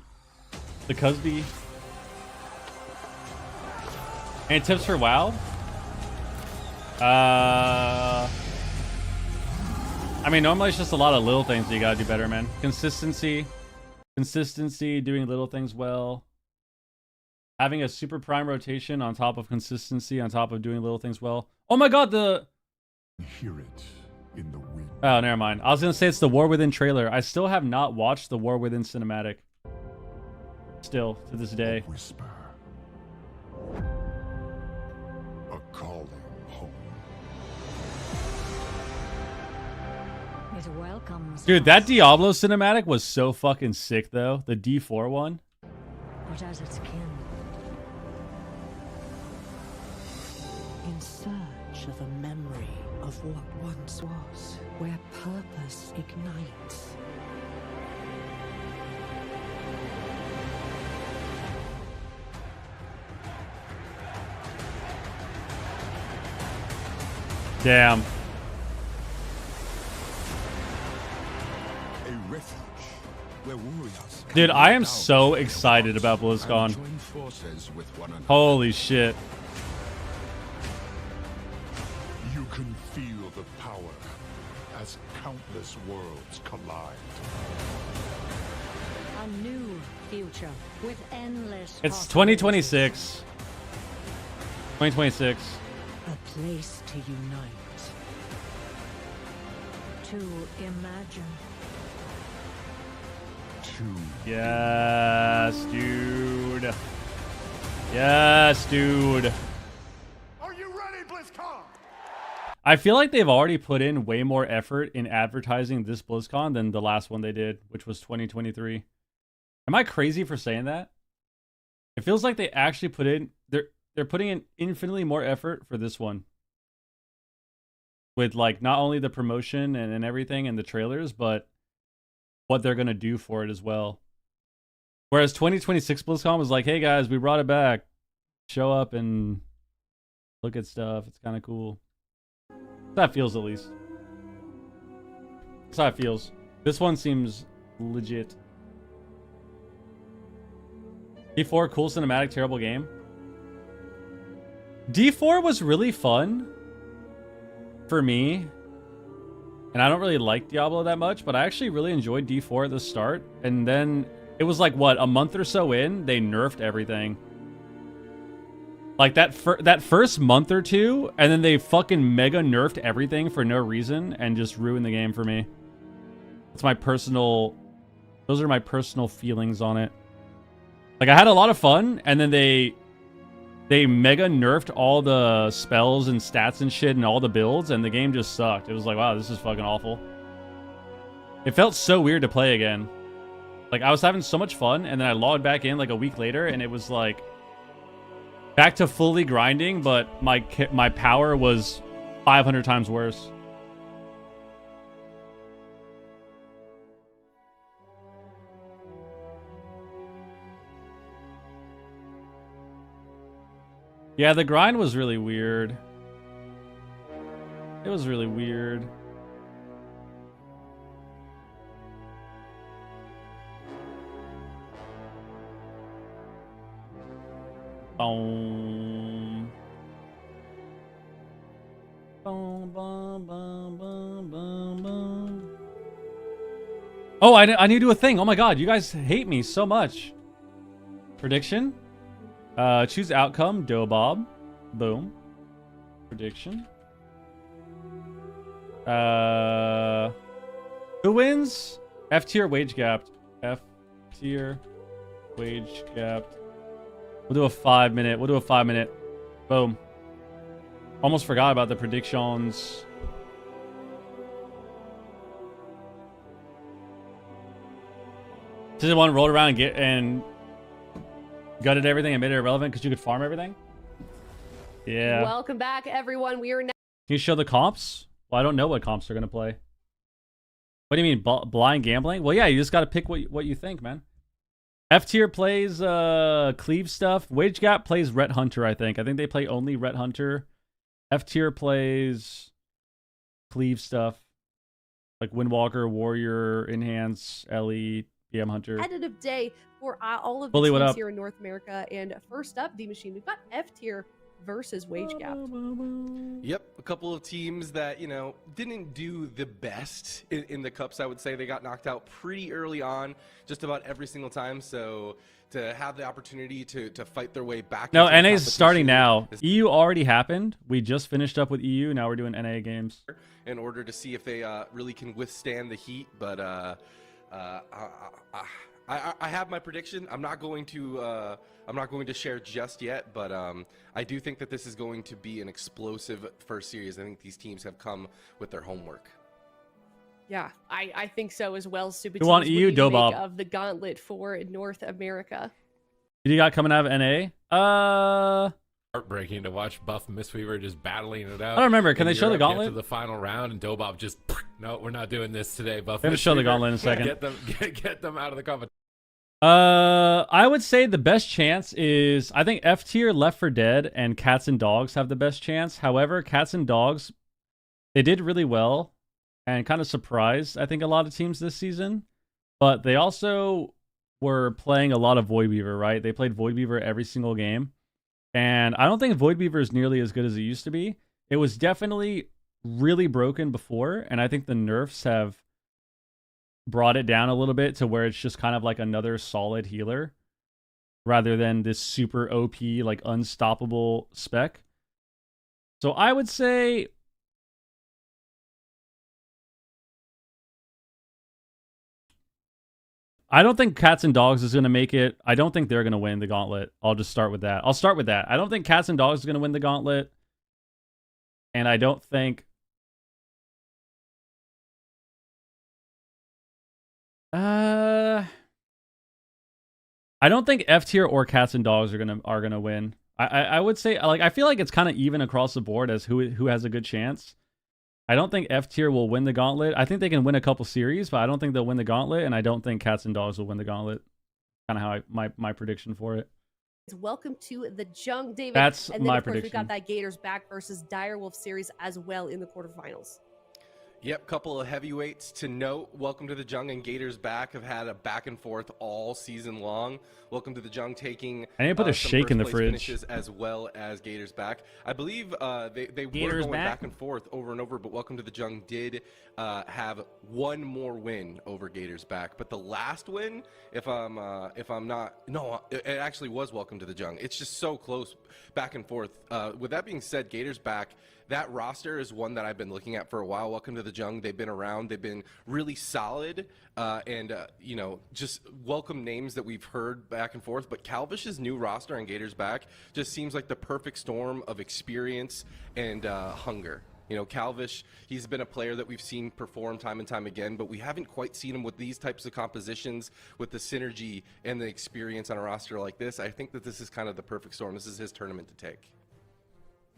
The Cusby. Any tips for WoW? I mean, normally it's just a lot of little things that you gotta do better, man. Consistency, doing little things well. Having a super prime rotation on top of consistency, on top of doing little things well. Oh my god, Hear it in the wind. Oh, never mind. I was gonna say it's the War Within trailer. I still have not watched the War Within cinematic. Still, to this day. A whisper. A calling home. It welcomes. Dude, that Diablo cinematic was so fucking sick, though. The D4 one. But as its kin. In search of a memory of what once was, where purpose ignites. Damn. A refuge where warriors can Dude, I am live so down excited about and BlizzCon. join forces with one another. Holy shit. You can feel the power as countless worlds collide. A new future with endless. It's 2026. 2026. A place to unite. To imagine. Yes, dude. Yes, dude. Are you ready, BlizzCon? I feel like they've already put in way more effort in advertising this BlizzCon than the last one they did, which was 2023. Am I crazy for saying that? It feels like they actually put in they're putting in infinitely more effort for this one. With like not only the promotion and everything and the trailers, but what they're gonna do for it as well. Whereas 2026 BlizzCon was like, hey guys, we brought it back. Show up and look at stuff. It's kind of cool. That's how it feels, at least. That's how it feels. This one seems legit. D4, cool cinematic, terrible game. D4 was really fun for me. And I don't really like Diablo that much, but I actually really enjoyed D4 at the start. And then it was like, what, a month or so in, they nerfed everything. Like that first month or two, and then they fucking mega nerfed everything for no reason and just ruined the game for me. That's my personal... Those are my personal feelings on it. Like, I had a lot of fun, and then they mega nerfed all the spells and stats and shit and all the builds, and the game just sucked. It was like, wow, this is fucking awful. It felt so weird to play again. Like, I was having so much fun, and then I logged back in like a week later, and it was like back to fully grinding, but my power was 500 times worse. Yeah, the grind was really weird. It was really weird. Boom. Boom, boom, boom, boom, boom, boom. Oh, I need to do a thing. Oh my god, you guys hate me so much. Prediction? Choose outcome, Dobob. Boom. Prediction. Who wins? F tier wage gapped. F tier wage gapped. We'll do a 5 minute. We'll do a 5 minute. Boom. Almost forgot about the predictions. Did one rolled around and gutted everything and made it irrelevant because you could farm everything? Yeah. Welcome back, everyone. We are now. Can you show the comps? Well, I don't know what comps they're going to play. What do you mean, blind gambling? Well, yeah, you just got to pick what you think, man. F tier plays Cleave stuff. Wage Gap plays Rhett Hunter, I think. I think they play only Rhett Hunter. F tier plays Cleave stuff. Like Windwalker, Warrior, Enhance, Ellie, BM Hunter. Competitive day for all of the Bully, what teams up? here in North America. And first up, the machine. We've got F tier versus Wage Gap. Yep, a couple of teams that, didn't do the best in the cups, I would say. They got knocked out pretty early on, just about every single time. So to have the opportunity to fight their way back. No, into the NA's starting now. competition EU already happened. We just finished up with EU. Now we're doing NA games. in order to see if they really can withstand the heat. But I have my prediction. I'm not going to share just yet, but I do think that this is going to be an explosive first series. I think these teams have come with their homework. Yeah, I think so as well. Super Who want teams. EU? What do you make Dobob. of the Gauntlet for North America? Who do you got coming out of NA? Heartbreaking to watch Buff Mistweaver just battling it out. I don't remember. Can in they show the Europe, get gauntlet? to the final round, and Dobob just no, we're not doing this today. Buff. They're gonna show the Mistweaver. gauntlet in a second. Get them out of the competition. I would say the best chance is, I think F tier, Left 4 Dead, and Cats and Dogs have the best chance. However, Cats and Dogs, they did really well and kind of surprised, I think, a lot of teams this season. But they also were playing a lot of Void Weaver, right? They played Void Weaver every single game. And I don't think Void Weaver is nearly as good as it used to be. It was definitely really broken before, and I think the nerfs have brought it down a little bit to where it's just kind of like another solid healer rather than this super OP, like unstoppable spec. So I would say I don't think Cats and Dogs is going to make it. I don't think they're going to win the Gauntlet. I'll just start with that. I'll start with that. I don't think Cats and Dogs is going to win the Gauntlet. And I don't think I don't think F tier or Cats and Dogs are gonna win. I would say, like, I feel like it's kind of even across the board as who has a good chance. I don't think F tier will win the Gauntlet. I think they can win a couple series, but I don't think they'll win the Gauntlet, and I don't think Cats and Dogs will win the Gauntlet. Kind of how my prediction for it. Welcome to the Jung, David. That's and then, my of course, we've prediction. got that Gators back versus Direwolf series as well in the quarterfinals. Yep, couple of heavyweights to note. Welcome to the Jung and Gators back. Have had a back and forth all season long. Welcome to the Jung taking I need to put a some shake in the first place fridge. finishes as well as Gators back. I believe they were Gators going back? back and forth over and over, but Welcome to the Jung did have one more win over Gators back. But the last win, if I'm not, no, it actually was Welcome to the Jung. It's just so close back and forth. With that being said, Gators back. That roster is one that I've been looking at for a while. Welcome to the Jung. They've been around. They've been really solid, and just welcome names that we've heard back and forth. But Calvish's new roster and Gators back just seems like the perfect storm of experience and hunger. Calvish, he's been a player that we've seen perform time and time again, but we haven't quite seen him with these types of compositions, with the synergy and the experience on a roster like this. I think that this is kind of the perfect storm. This is his tournament to take.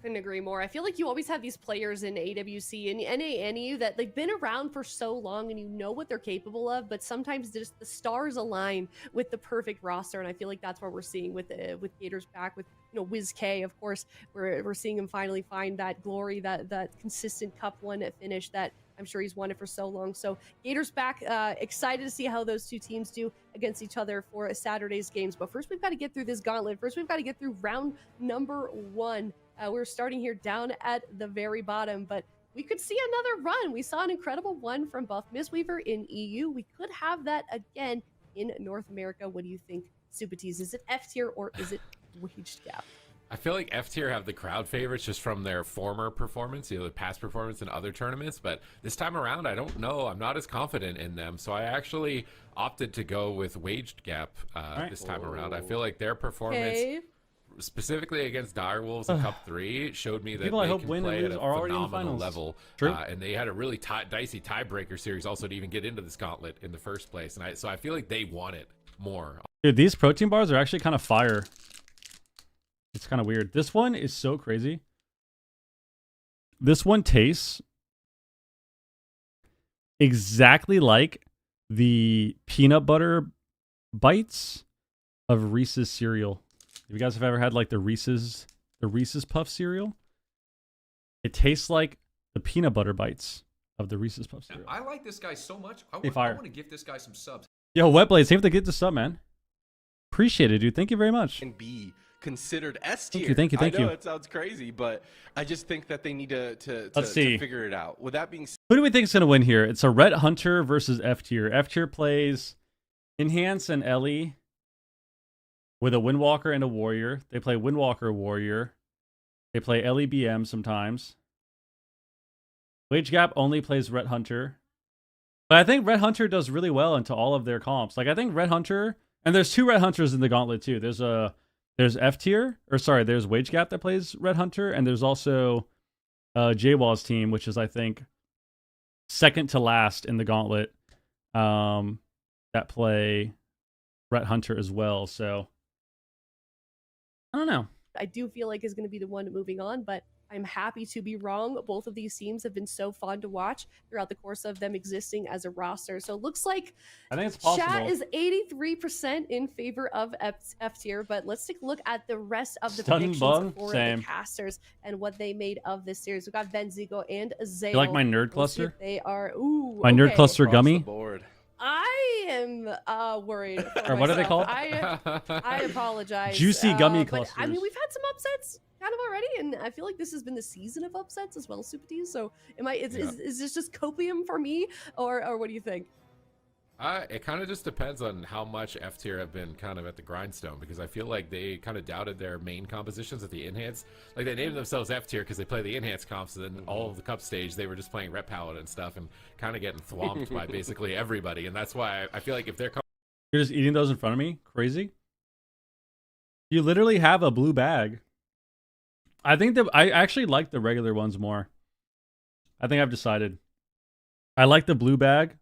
Couldn't agree more. I feel like you always have these players in AWC and NA and EU that they've been around for so long and you know what they're capable of, but sometimes just the stars align with the perfect roster, and I feel like that's what we're seeing with Gators back, with Wiz K, of course. We're seeing him finally find that glory, that consistent Cup 1 finish that I'm sure he's wanted for so long. So Gators back, excited to see how those two teams do against each other for Saturday's games. But first we've got to get through this gauntlet. First we've got to get through round number 1. We're starting here down at the very bottom, but we could see another run. We saw an incredible one from Buff Mistweaver in EU. We could have that again in North America. What do you think, Supatees? Is it F tier or is it Wage Gap? I feel like F tier have the crowd favorites just from their former performance, the past performance in other tournaments. But this time around, I don't know. I'm not as confident in them. So I actually opted to go with Wage Gap this time around. I feel like their performance, specifically against Direwolves in Cup 3, showed me that People I they hope can win play and at lose a are already in the phenomenal finals. level. True. And they had a really dicey tiebreaker series also to even get into this gauntlet in the first place. And so I feel like they want it more. Dude, these protein bars are actually kind of fire. It's kind of weird. This one is so crazy. This one tastes exactly like the peanut butter bites of Reese's cereal. If you guys have ever had like the Reese's Puff cereal, it tastes like the peanut butter bites of the Reese's Puff cereal. I like this guy so much. I Hey, fire. want to give this guy some subs. Yo, Wetblade, save the get the sub, man. Appreciate it, dude. Thank you very much. And be considered S tier. Thank you. I know it sounds crazy, but I just think that they need to Let's see. figure it out. With that being said, Who do we think is going to win here? It's a Ret Hunter versus F tier. F tier plays Enhance and Ellie with a Windwalker and a Warrior. They play Windwalker Warrior. They play Ellie BM sometimes. Wage Gap only plays Ret Hunter. But I think Ret Hunter does really well into all of their comps. Like I think Ret Hunter, and there's 2 Ret Hunters in the Gauntlet too. There's F tier, or sorry, there's Wage Gap that plays Red Hunter, and there's also JWall's team, which is I think second to last in the Gauntlet, that play Ret Hunter as well. So I don't know. I do feel like is going to be the one moving on, but I'm happy to be wrong. Both of these teams have been so fun to watch throughout the course of them existing as a roster. So it looks like I think it's possible. chat is 83% in favor of F tier, but let's take a look at the rest of the Stun predictions bum? for Same. the casters and what they made of this series. We've got Benzigo and Azale. You like my nerd We'll see cluster? if they are My nerd cluster across gummy? the board. I am worried. For Or what are they myself. called? I apologize. Juicy gummy But, I mean, clusters. we've had some upsets kind of already, and I feel like this has been the season of upsets as well, Super D's. So, is this just copium for me, or what do you think? It kind of just depends on how much F tier have been kind of at the grindstone, because I feel like they kind of doubted their main compositions at the enhance. Like they named themselves F tier because they play the enhance comps, and then all of the cup stage they were just playing Rep Paladin and stuff, and kind of getting thwomped by basically everybody. And that's why I feel like if they're You're just eating those in front of me? Crazy. You literally have a blue bag. I think that I actually like the regular ones more. I think I've decided. I like the blue bag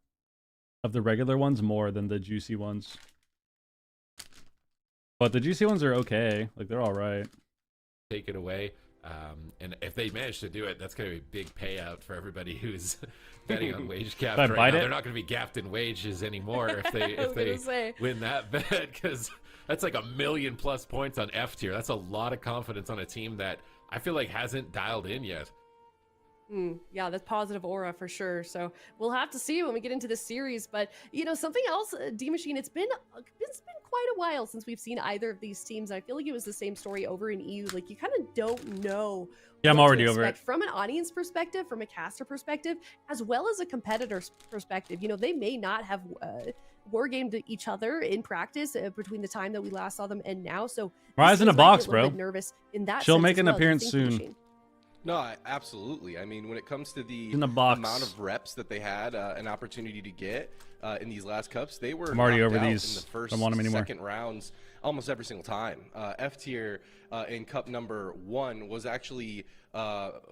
of the regular ones more than the juicy ones. But the juicy ones are okay. Like they're all right. take it away. And if they manage to do it, that's going to be a big payout for everybody who's betting on wage gaps right now. They're not going to be gapped in wages anymore if they win that bet, because that's like 1,000,000+ points on F tier. That's a lot of confidence on a team that I feel like hasn't dialed in yet. Yeah, that's positive aura for sure. So we'll have to see when we get into this series. But you know, something else, D Machine. It's been quite a while since we've seen either of these teams. I feel like it was the same story over in EU. Like you kind of don't know. Yeah, I'm already over it. From an audience perspective, from a caster perspective, as well as a competitor's perspective. You know, they may not have wargamed each other in practice between the time that we last saw them and now. So Rise in a box, bro. Nervous in that. She'll make an appearance soon. No, absolutely. I mean, when it comes to the box. amount of reps that they had an opportunity to get in these last cups, they were I'm already over knocked out these. in the first, Don't want them anymore. second rounds almost every single time. F tier in cup number 1 was actually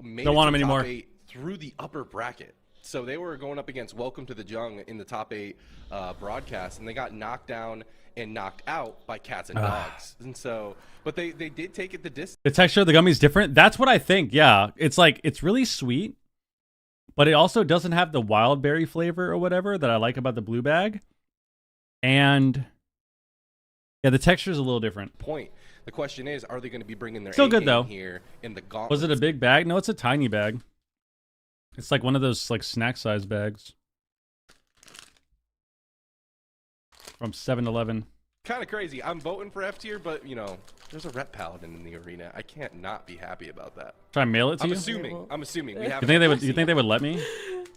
made Don't want it to them top anymore. 8 through the upper bracket. So they were going up against Welcome to the Jung in the top 8 broadcast, and they got knocked down and knocked out by Cats and Dogs. And so, but they did take it the distance. The texture of the gummy is different. That's what I think. Yeah, it's like it's really sweet, but it also doesn't have the wild berry flavor or whatever that I like about the blue bag. And yeah, the texture is a little different. Point. The question is, are they going to be bringing their Still A good, game though. here in the Gauntlet? Was it a big bag? No, it's a tiny bag. It's like one of those like snack size bags from 7-Eleven. Kind of crazy. I'm voting for F tier, but you know, there's a Rep Paladin in the arena. I can't not be happy about that. Try and mail it to I'm you. assuming we have. You think they would? You think they would let me?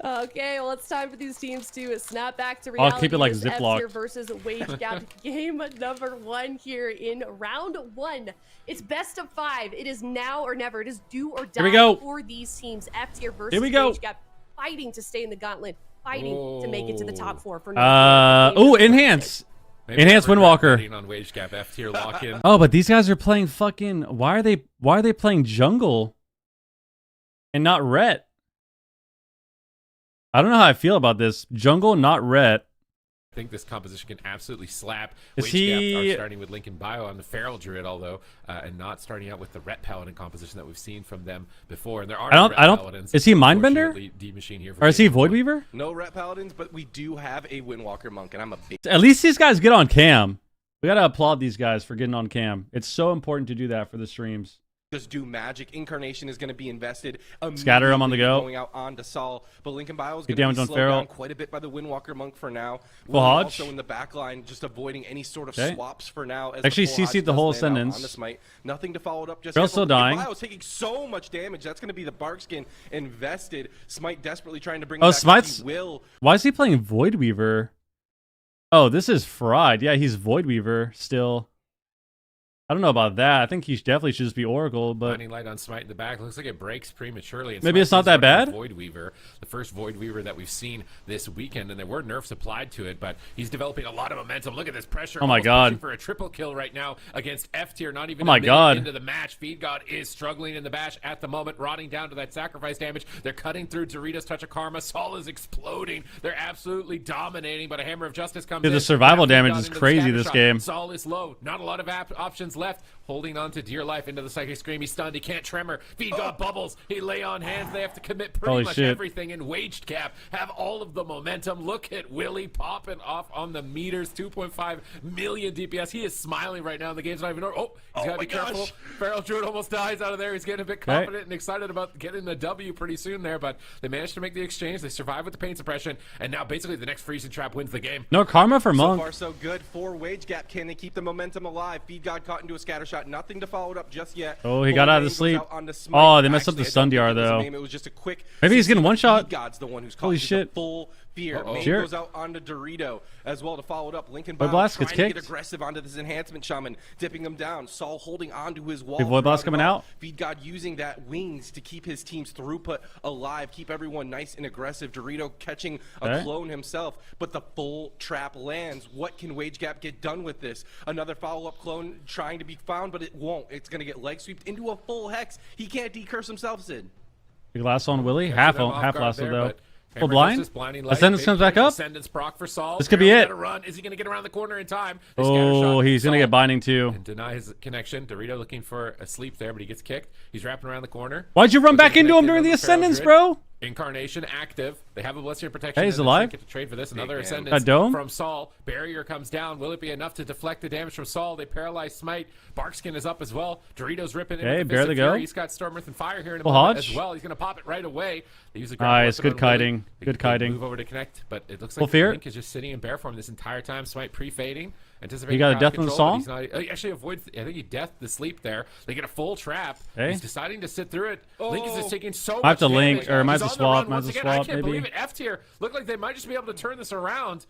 Okay, well, it's time for these teams to snap back to I'll reality. keep it like This Ziploc. F-tier versus Wage Gap game number 1 here in round 1. It's best of 5. It is now or never. It is do or die Here we go. for these teams. F-tier versus Here we go. Wage Gap, fighting to stay in the gauntlet, fighting to make it to the top 4 for Enhance. Maybe Enhance never regret Windwalker. betting on wage gap F tier lock in. Oh, but these guys are playing fucking. Why are they playing jungle and not ret? I don't know how I feel about this. Jungle, not ret. I think this composition can absolutely slap. Is Wage he- Gap are starting with Lincoln Bio on the Feral Druid, although, and not starting out with the Ret Paladin composition that we've seen from them before. And there are no Ret Paladins. Is he Mindbender? Unfortunately, D-Machine here for Or is he game one. Void Weaver? No Rep Paladins, but we do have a Windwalker Monk, and I'm a big. At least these guys get on cam. We gotta applaud these guys for getting on cam. It's so important to do that for the streams. Just do magic. Incarnation is going to be invested. Scatter him on the go. Going out onto Saul, but Lincoln Bio is Good going to damage be on slowed Feral. down quite a bit by the Windwalker Monk for now. Full Hodge. Also in the back line, just avoiding any sort of Okay. swaps for now. As Actually, the Full Hodge CC'd the does whole land out Ascendance. on the Smite. Nothing to follow it up just Feral's yet, still but Lincoln dying. Bio is taking so much damage. That's going to be the Barkskin invested. Smite desperately trying to bring Oh, back Smite's. Will. Why is he playing Void Weaver? Oh, this is fried. Yeah, he's Void Weaver still. I don't know about that. I think he definitely should just be Oracle, but Blinding light on Smite in the back. Looks like it breaks prematurely. And maybe it's Smite not is that running bad? Void Weaver, the first Void Weaver that we've seen this weekend, and there were nerfs applied to it, but he's developing a lot of momentum. Look at this pressure. Oh my Almost God. pushing for a triple kill right now against F tier. Not even Oh my a minute God. into the match. Feed God is struggling in the bash at the moment, rotting down to that sacrifice damage. They're cutting through Doritos Touch of Karma. Saul is exploding. They're absolutely dominating, but a Hammer of Justice comes Dude, in. the survival Now Feed damage God is into the crazy scatter this shot. game. Saul is low. Not a lot of options left. Holding on to dear life into the Psychic Scream. He's stunned. He can't tremor. Feed God bubbles. He lay on hands. They have to commit pretty Holy much shit. everything. And Waged Cap have all of the momentum. Look at Willie popping off on the meters. 2.5 million DPS. He is smiling right now. The game's not even over. Oh, he's got to be careful. Feral Druid almost dies out of there. He's getting a bit confident and excited about getting the W pretty soon there. But they managed to make the exchange. They survive with the pain suppression. And now basically the next freezing trap wins the game. no karma for Monk. So far, so good for Wage Gap. Can they keep the momentum alive? Feed God caught into a scatter shot. Nothing to follow it up just yet. Oh, he Full got out of name the sleep. goes out onto Smite. Oh, they messed up the Actually, I stun don't DR think it was a though. name. It was just a quick. Maybe he's getting CC. one shot. Feed God's the one who's caught. Holy He's shit. a full fear. Main Cheer. goes out onto Dorito as well to follow it up. Lincoln Void Bio Blast trying gets to get kicked. aggressive onto this enhancement shaman, dipping him down. Saul holding onto his wall. Big Void Blast throughout it coming all. out. Feed God using that wings to keep his team's throughput alive, keep everyone nice and aggressive. Dorito catching a Okay. clone himself, but the full trap lands. What can Wage Gap get done with this? Another follow-up clone trying to be found, but it won't. It's going to get leg sweeped into a full hex. He can't decurse himself, Sid. Big lasso on Willie. Catching Half them off guard lasso there, though. but Full Hammer blind. Justice, blinding light, Ascendance big comes back push, up. Ascendance proc for Saul. This could be Feral's it. gotta run. Is he going to get around the corner in time? The scatter Oh, shot he's gonna Saul get binding too. and deny his connection. Dorito looking for a sleep there, but he gets kicked. He's wrapping around the corner. Why'd you run Looking back into him connected during the on Feral Ascendance, Druid. bro? Incarnation active. They have a Blessing Protection. Hey, he's and alive. Get to trade for this. Another man. Ascendance A dome? from Saul. Barrier comes down. Will it be enough to deflect the damage from Saul? They paralyze Smite. Barkskin is up as well. Doritos ripping in. Okay, with the barely Fist of go. Fury. He's got Storm Earth and Fire here in a Full moment Hodge. as well. He's going to pop it right away. They use a Nice, weapon good on Willie. kiting. They- Good they kiting. Move over to connect, but it looks Full like fear. Link is just sitting in bear form this entire time. Smite pre-fading. Anticipating He got a crowd death on the control, but song? he's not- he actually avoids. I think he deathed the sleep there. They get a full trap. Okay. He's deciding to sit through it. Link is just taking so Might have much to link, damage. or might He's have to on the swap, run might have once to again. I swap, can't maybe. believe it. F tier. Look like they might just be able to turn this around.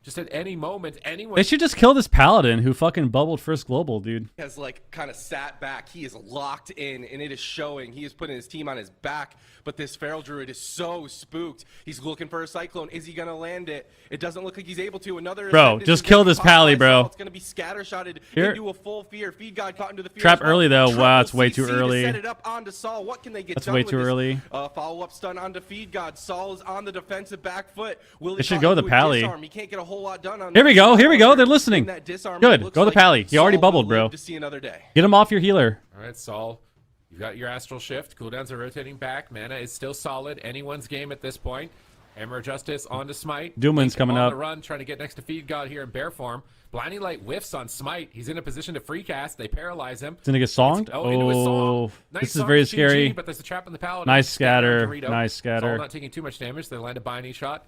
Just at any moment, anyone. They should just kill this paladin who fucking bubbled first global, dude. Has like kind of sat back. He is locked in, and it is showing. He is putting his team on his back, but this Feral Druid is so spooked. He's looking for a Cyclone. Is he gonna land it? It doesn't look like he's able to. Another Bro, Ascendance just is kill gonna be this popped by Pally, bro. Saul. It's gonna be scattershotted Here. into a full fear. Feed God caught into the fear. Trap as well. early, though. Triple Wow, it's way too CC to early. set it up onto Saul. What can they get That's done way with too this? early. Follow-up stun onto Feed God. Saul is on the defensive back foot. Will They should go the Pally. Disarm. He can't get a whole lot done on Here we that. go. Here we go. Saul They're listening. in that disarm, Good. it looks Go the like Pally. He already Saul bubbled, will bro. live to see another day. Get him off your healer. All right, Saul. You've got your Astral Shift. Cooldowns are rotating back. Mana is still solid. Anyone's game at this point. Hammer of Justice onto Smite. Doomwind's Link coming on up. the run, trying to get next to Feed God here in bear form. Blinding Light whiffs on Smite. He's in a position to free cast. They paralyze him. He's gonna get songed. Into his song. Nice This is song very for GG, scary. but there's a trap in the Paladin. Nice Scatter scatter. on Dorito. Nice scatter. Saul not taking too much damage. They land a binding shot.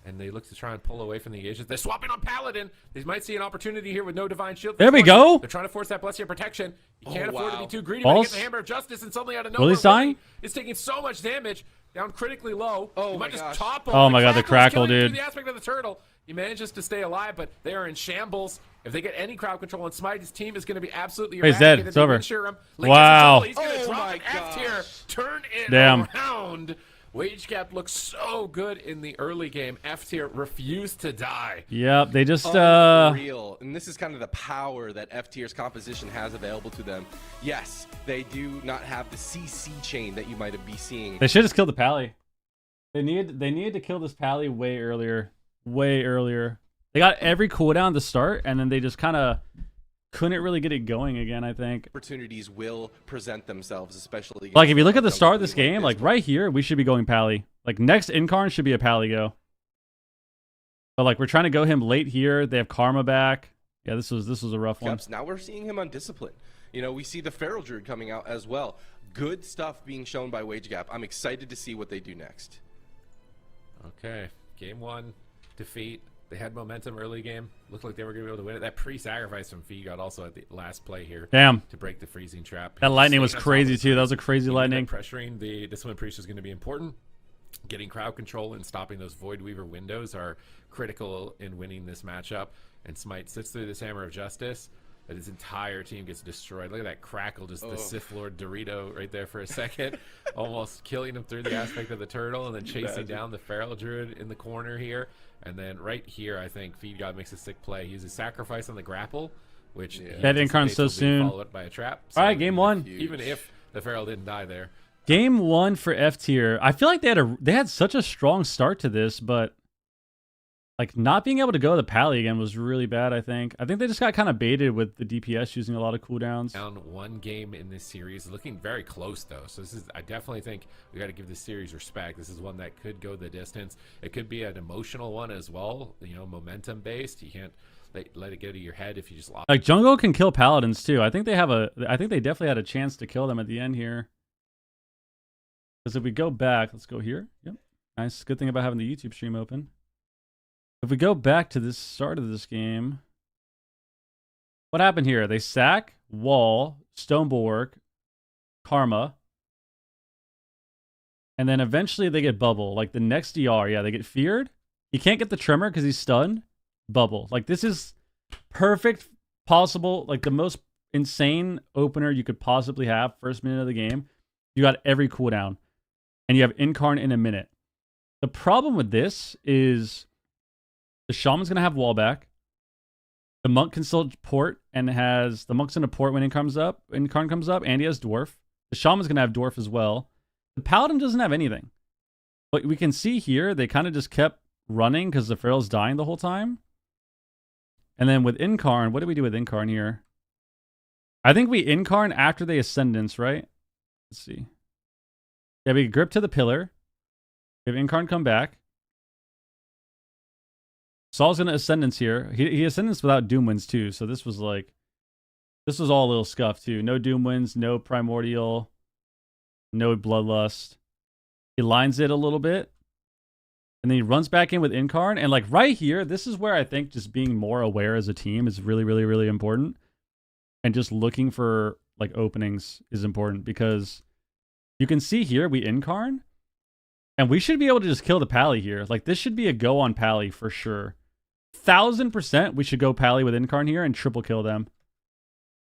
And they look to try and pull away from the engagements. They're swapping on Paladin. They might see an opportunity here with no Divine Shield. There we go. They're trying to force that Blessing of Protection. You can't Oh, afford to wow. be too greedy. Balls. But he gets the Hammer of Justice, and suddenly out of nowhere, Willie's dying? Willie is taking so much damage. Down critically low. Oh you my might just gosh. topple. Oh my God, the Crackle's crackle, killing him through dude. The aspect of the turtle. He manages to stay alive, but they are in shambles. If they get any crowd control on Smite, his team is going to be absolutely He's dead. eradicated. It's They over. insure him. Link Wow. gets control. He's going to Oh drop my an F tier. gosh. Turn it Damn. around. Wage Cap looks so good in the early game. F tier refused to die. Yep, they just Unreal. And this is kind of the power that F tier's composition has available to them. Yes, they do not have the CC chain that you might be seeing. they should just kill the Pally. They needed to kill this Pally way earlier. Way earlier. They got every cooldown to start, and then they just kind of couldn't really get it going again, I think. Opportunities will present themselves, especially Like, if you look at the against start of this somebody game, like like right here, we should be going Pally. Like, next Incarn should be a Pally go. But, like, we're trying to go him late here. They have Karma back. Yeah, this was a rough one. Now we're seeing him on discipline. You know, we see the Feral Druid coming out as well. Good stuff being shown by Wage Gap. I'm excited to see what they do next. Okay, game 1, defeat. They had momentum early game. Looked like they were going to be able to win it. That pre-sacrifice from Fee got also at the last play here. Damn. To break the freezing trap. That lightning was crazy too. That was a crazy lightning. Pressuring the Discipline Priest is going to be important. Getting crowd control and stopping those Void Weaver windows are critical in winning this matchup. And Smite sits through this Hammer of Justice. That his entire team gets destroyed. Look at that crackle, just the Sith Lord Dorito right there for a second. Almost killing him through the aspect of the turtle and then chasing down the Feral Druid in the corner here. And then right here, I think Feed God makes a sick play. He uses Sacrifice on the grapple, which that Incarn so soon. Followed by a trap. So all right, game 1. Even if the Feral didn't die there. Game 1 for F tier. I feel like they had such a strong start to this, but like not being able to go to the Pally again was really bad. I think they just got kind of baited with the DPS using a lot of cooldowns. Down one game in this series, looking very close though. So this is, I definitely think we got to give this series respect. This is one that could go the distance. It could be an emotional one as well. You know, momentum based. You can't let it get to your head if you just lost. Like Jungle can kill Paladins too. I think they definitely had a chance to kill them at the end here. Because if we go back, let's go here. Yep, nice. Good thing about having the YouTube stream open. If we go back to this start of this game, what happened here? They sack, wall, stone bulwark, karma, and then eventually they get bubble. Like the next DR, yeah, they get feared. He can't get the tremor because he's stunned. Bubble. Like this is perfect, possible, like the most insane opener you could possibly have. First minute of the game, you got every cooldown, and you have Incarn in a minute. The problem with this is the Shaman's going to have wall back. The Monk can still port and has... The Monk's going to port when Incarn comes up, and he has Dwarf. The Shaman's going to have Dwarf as well. The Paladin doesn't have anything. But we can see here, they kind of just kept running because the Feral's dying the whole time. And then with Incarn, what do we do with Incarn here? I think we Incarn after the Ascendance, right? Let's see. Yeah, we grip to the pillar. We have Incarn come back. Saul's going to Ascendance here. He Ascendance without Doom Winds too, so this was all a little scuffed too. No Doom Winds, no Primordial, no Bloodlust. He lines it a little bit, and then he runs back in with Incarn, and like right here, this is where I think just being more aware as a team is really, really, really important, and just looking for like openings is important, because you can see here we Incarn, and we should be able to just kill the Pally here. Like this should be a go on Pally for sure. 1000% we should go Pally with Incarn here and triple kill them.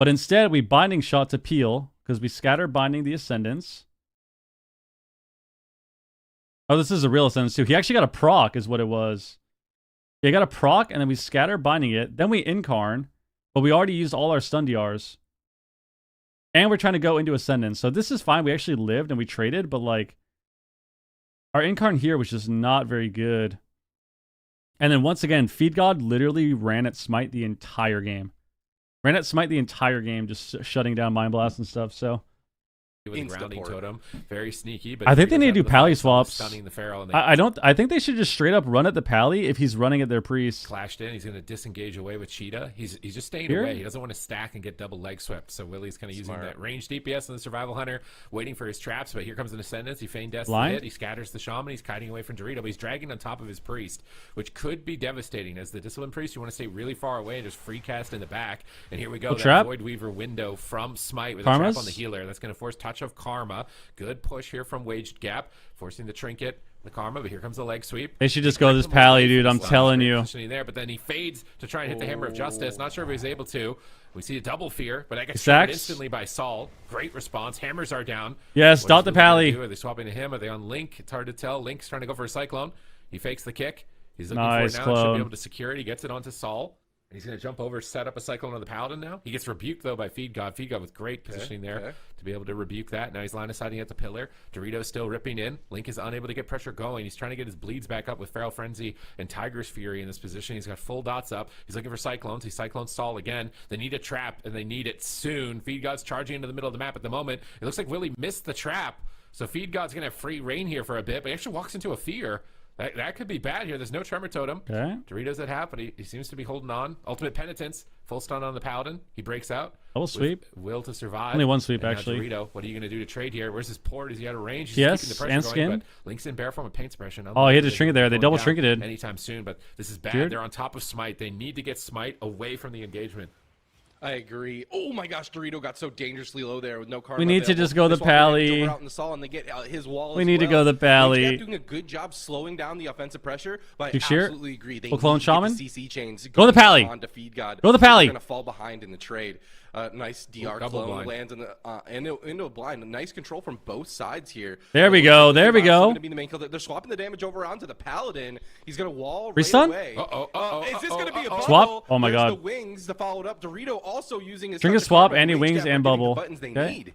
But instead we Binding Shot to peel because we scatter Binding the Ascendance. Oh, this is a real Ascendance too. He actually got a proc is what it was. He got a proc and then we scatter Binding it. Then we Incarn, but we already used all our stun DRs. And we're trying to go into Ascendance. So this is fine. We actually lived and we traded, but like our Incarn here was just not very good. And then once again, Feed God literally ran at Smite the entire game. Just shutting down Mind Blast and stuff, so... With a grounding totem, very sneaky. But I think they need to do Pally swaps. Stunning the Feral, and I think they should just straight up run at the Pally if he's running at their priest. Clashed in. He's going to disengage away with Cheetah. He's just staying Here? away. He doesn't want to stack and get double leg swept. So Willie's kind of using that ranged DPS on the Survival Hunter, waiting for his traps. But here comes an Ascendance. He feigned death to hit. He scatters the Shaman. He's kiting away from Dorito. But he's dragging on top of his priest, which could be devastating. As the Discipline Priest, you want to stay really far away and just free cast in the back. And here we go. That Void Weaver window from Smite with a trap on the healer. That's going to force Touch of Karma. Good push here from Waged Gap, forcing the trinket, the Karma, but here comes the leg sweep. They should just go this Pally, dude. I'm telling you. There, but then he fades to try and hit the Hammer of Justice. Not sure if he's able to. We see a double fear, but that gets triggered instantly by Saul. Great response. Hammers are down. Yes, dot the Pally. Are they swapping to him? Are they on Link? It's hard to tell. Link's trying to go for a Cyclone. He fakes the kick. He's looking for it now. Should be able to secure it. He gets it onto Saul. And he's going to jump over, set up a Cyclone on the Paladin now. He gets rebuked, though, by Feed God. Feed God with great positioning there to be able to rebuke that. Now he's line of sighting at the pillar. Dorito's still ripping in. Link is unable to get pressure going. He's trying to get his bleeds back up with Feral Frenzy and Tiger's Fury in this position. He's got full dots up. He's looking for Cyclones. He Cyclone Saul again. They need a trap, and they need it soon. Feed God's charging into the middle of the map at the moment. It looks like Willie missed the trap. So Feed God's going to have free reign here for a bit, but he actually walks into a fear. That could be bad here. There's no Tremor Totem. Okay. Doritos at half, but he seems to be holding on. Ultimate Penitence. Full stun on the Paladin. He breaks out. Double sweep. Will to survive. Only one sweep, And now actually. Dorito, what are you going to do to trade here? Where's his port? Is he out of range? He's Yes, keeping the pressure and going, skin. but Link's in bear form of paint suppression. Oh, he had to trinket there. They Going double down trinketed. anytime soon, but this is bad. Dude. They're on top of Smite. They need to get Smite away from the engagement. I agree. Oh my gosh, Dorito got so dangerously low there with no karma. We need to available. just go the This one, they're gonna Pally. go out in the Saw and they get his wall We as need to well. go the Pally. Wage Gap doing a good job slowing down the offensive pressure, but Big I shear. absolutely agree. They Full clone need to get shaman. the CC chains Go the going Pally. on to feed God. Go the Pally. They're gonna fall behind in the trade. Nice DR double clone blind. lands in the, into a blind. Nice control from both sides here. There we go. There we go. Gonna be the main kill. They're swapping the damage over onto the Paladin. He's gonna wall right Restun? away. Is this gonna be a bubble? Swap? Oh my There's God. the wings to follow it up. Dorito also using his Trinket touch of swap, karma. Andy Wage wings, Gap and are getting the bubble. buttons they Okay. need.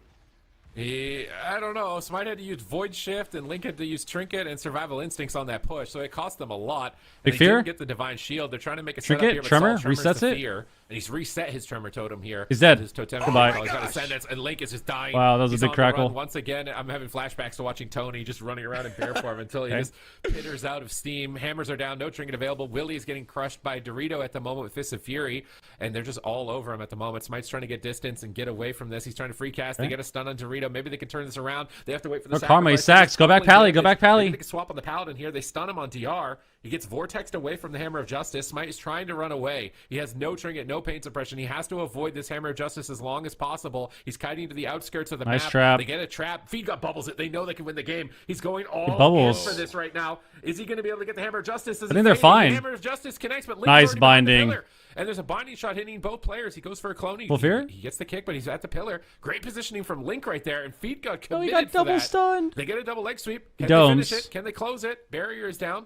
I don't know. Smite had to use Void Shift, and Link had to use Trinket and Survival Instincts on that push, so it cost them a lot. Big They fear? didn't get the Divine Shield. They're trying to make a Trinket, setup here, but Tremor, Tremor's resets the it? fear, and he's reset his Tremor Totem here. He's dead. His totem Goodbye. He's got Ascendance, and Link is just dying. Wow, that was a He's big on the crackle. run. Once again, I'm having flashbacks to watching Tony just running around in bear form until he Okay. just pitters out of steam. Hammers are down, no Trinket available. Willie is getting crushed by Dorito at the moment with Fists of Fury, and they're just all over him at the moment. Smite's trying to get distance and get away from this. He's trying to free cast. They Okay. get a stun on Dorito. Maybe they can turn this around. They have to wait for the No karma, he sacrifice. sacks. Go back Pally, go back Pally. Maybe they can swap on the Paladin here. They stun him on DR. He gets vortexed away from the Hammer of Justice. Smite is trying to run away. He has no trinket, no pain suppression. He has to avoid this Hammer of Justice as long as possible. He's kiting to the outskirts of the Nice map. trap. They get a trap. Feed got bubbles it. They know they can win the game. He's going all in bubbles. for this right now. Is he going to be able to get the Hammer of Justice? I think they're fine. The Hammer of Justice connects, but Link's Nice already behind the binding. pillar. And there's a binding shot hitting both players. He goes for a clone. Full fear? He gets the kick, but he's at the pillar. Great positioning from Link right there. And Feed got Oh, he committed got for double that. stunned. They get a double leg sweep. Can Domes. they finish it? Can they close it? Barrier is down.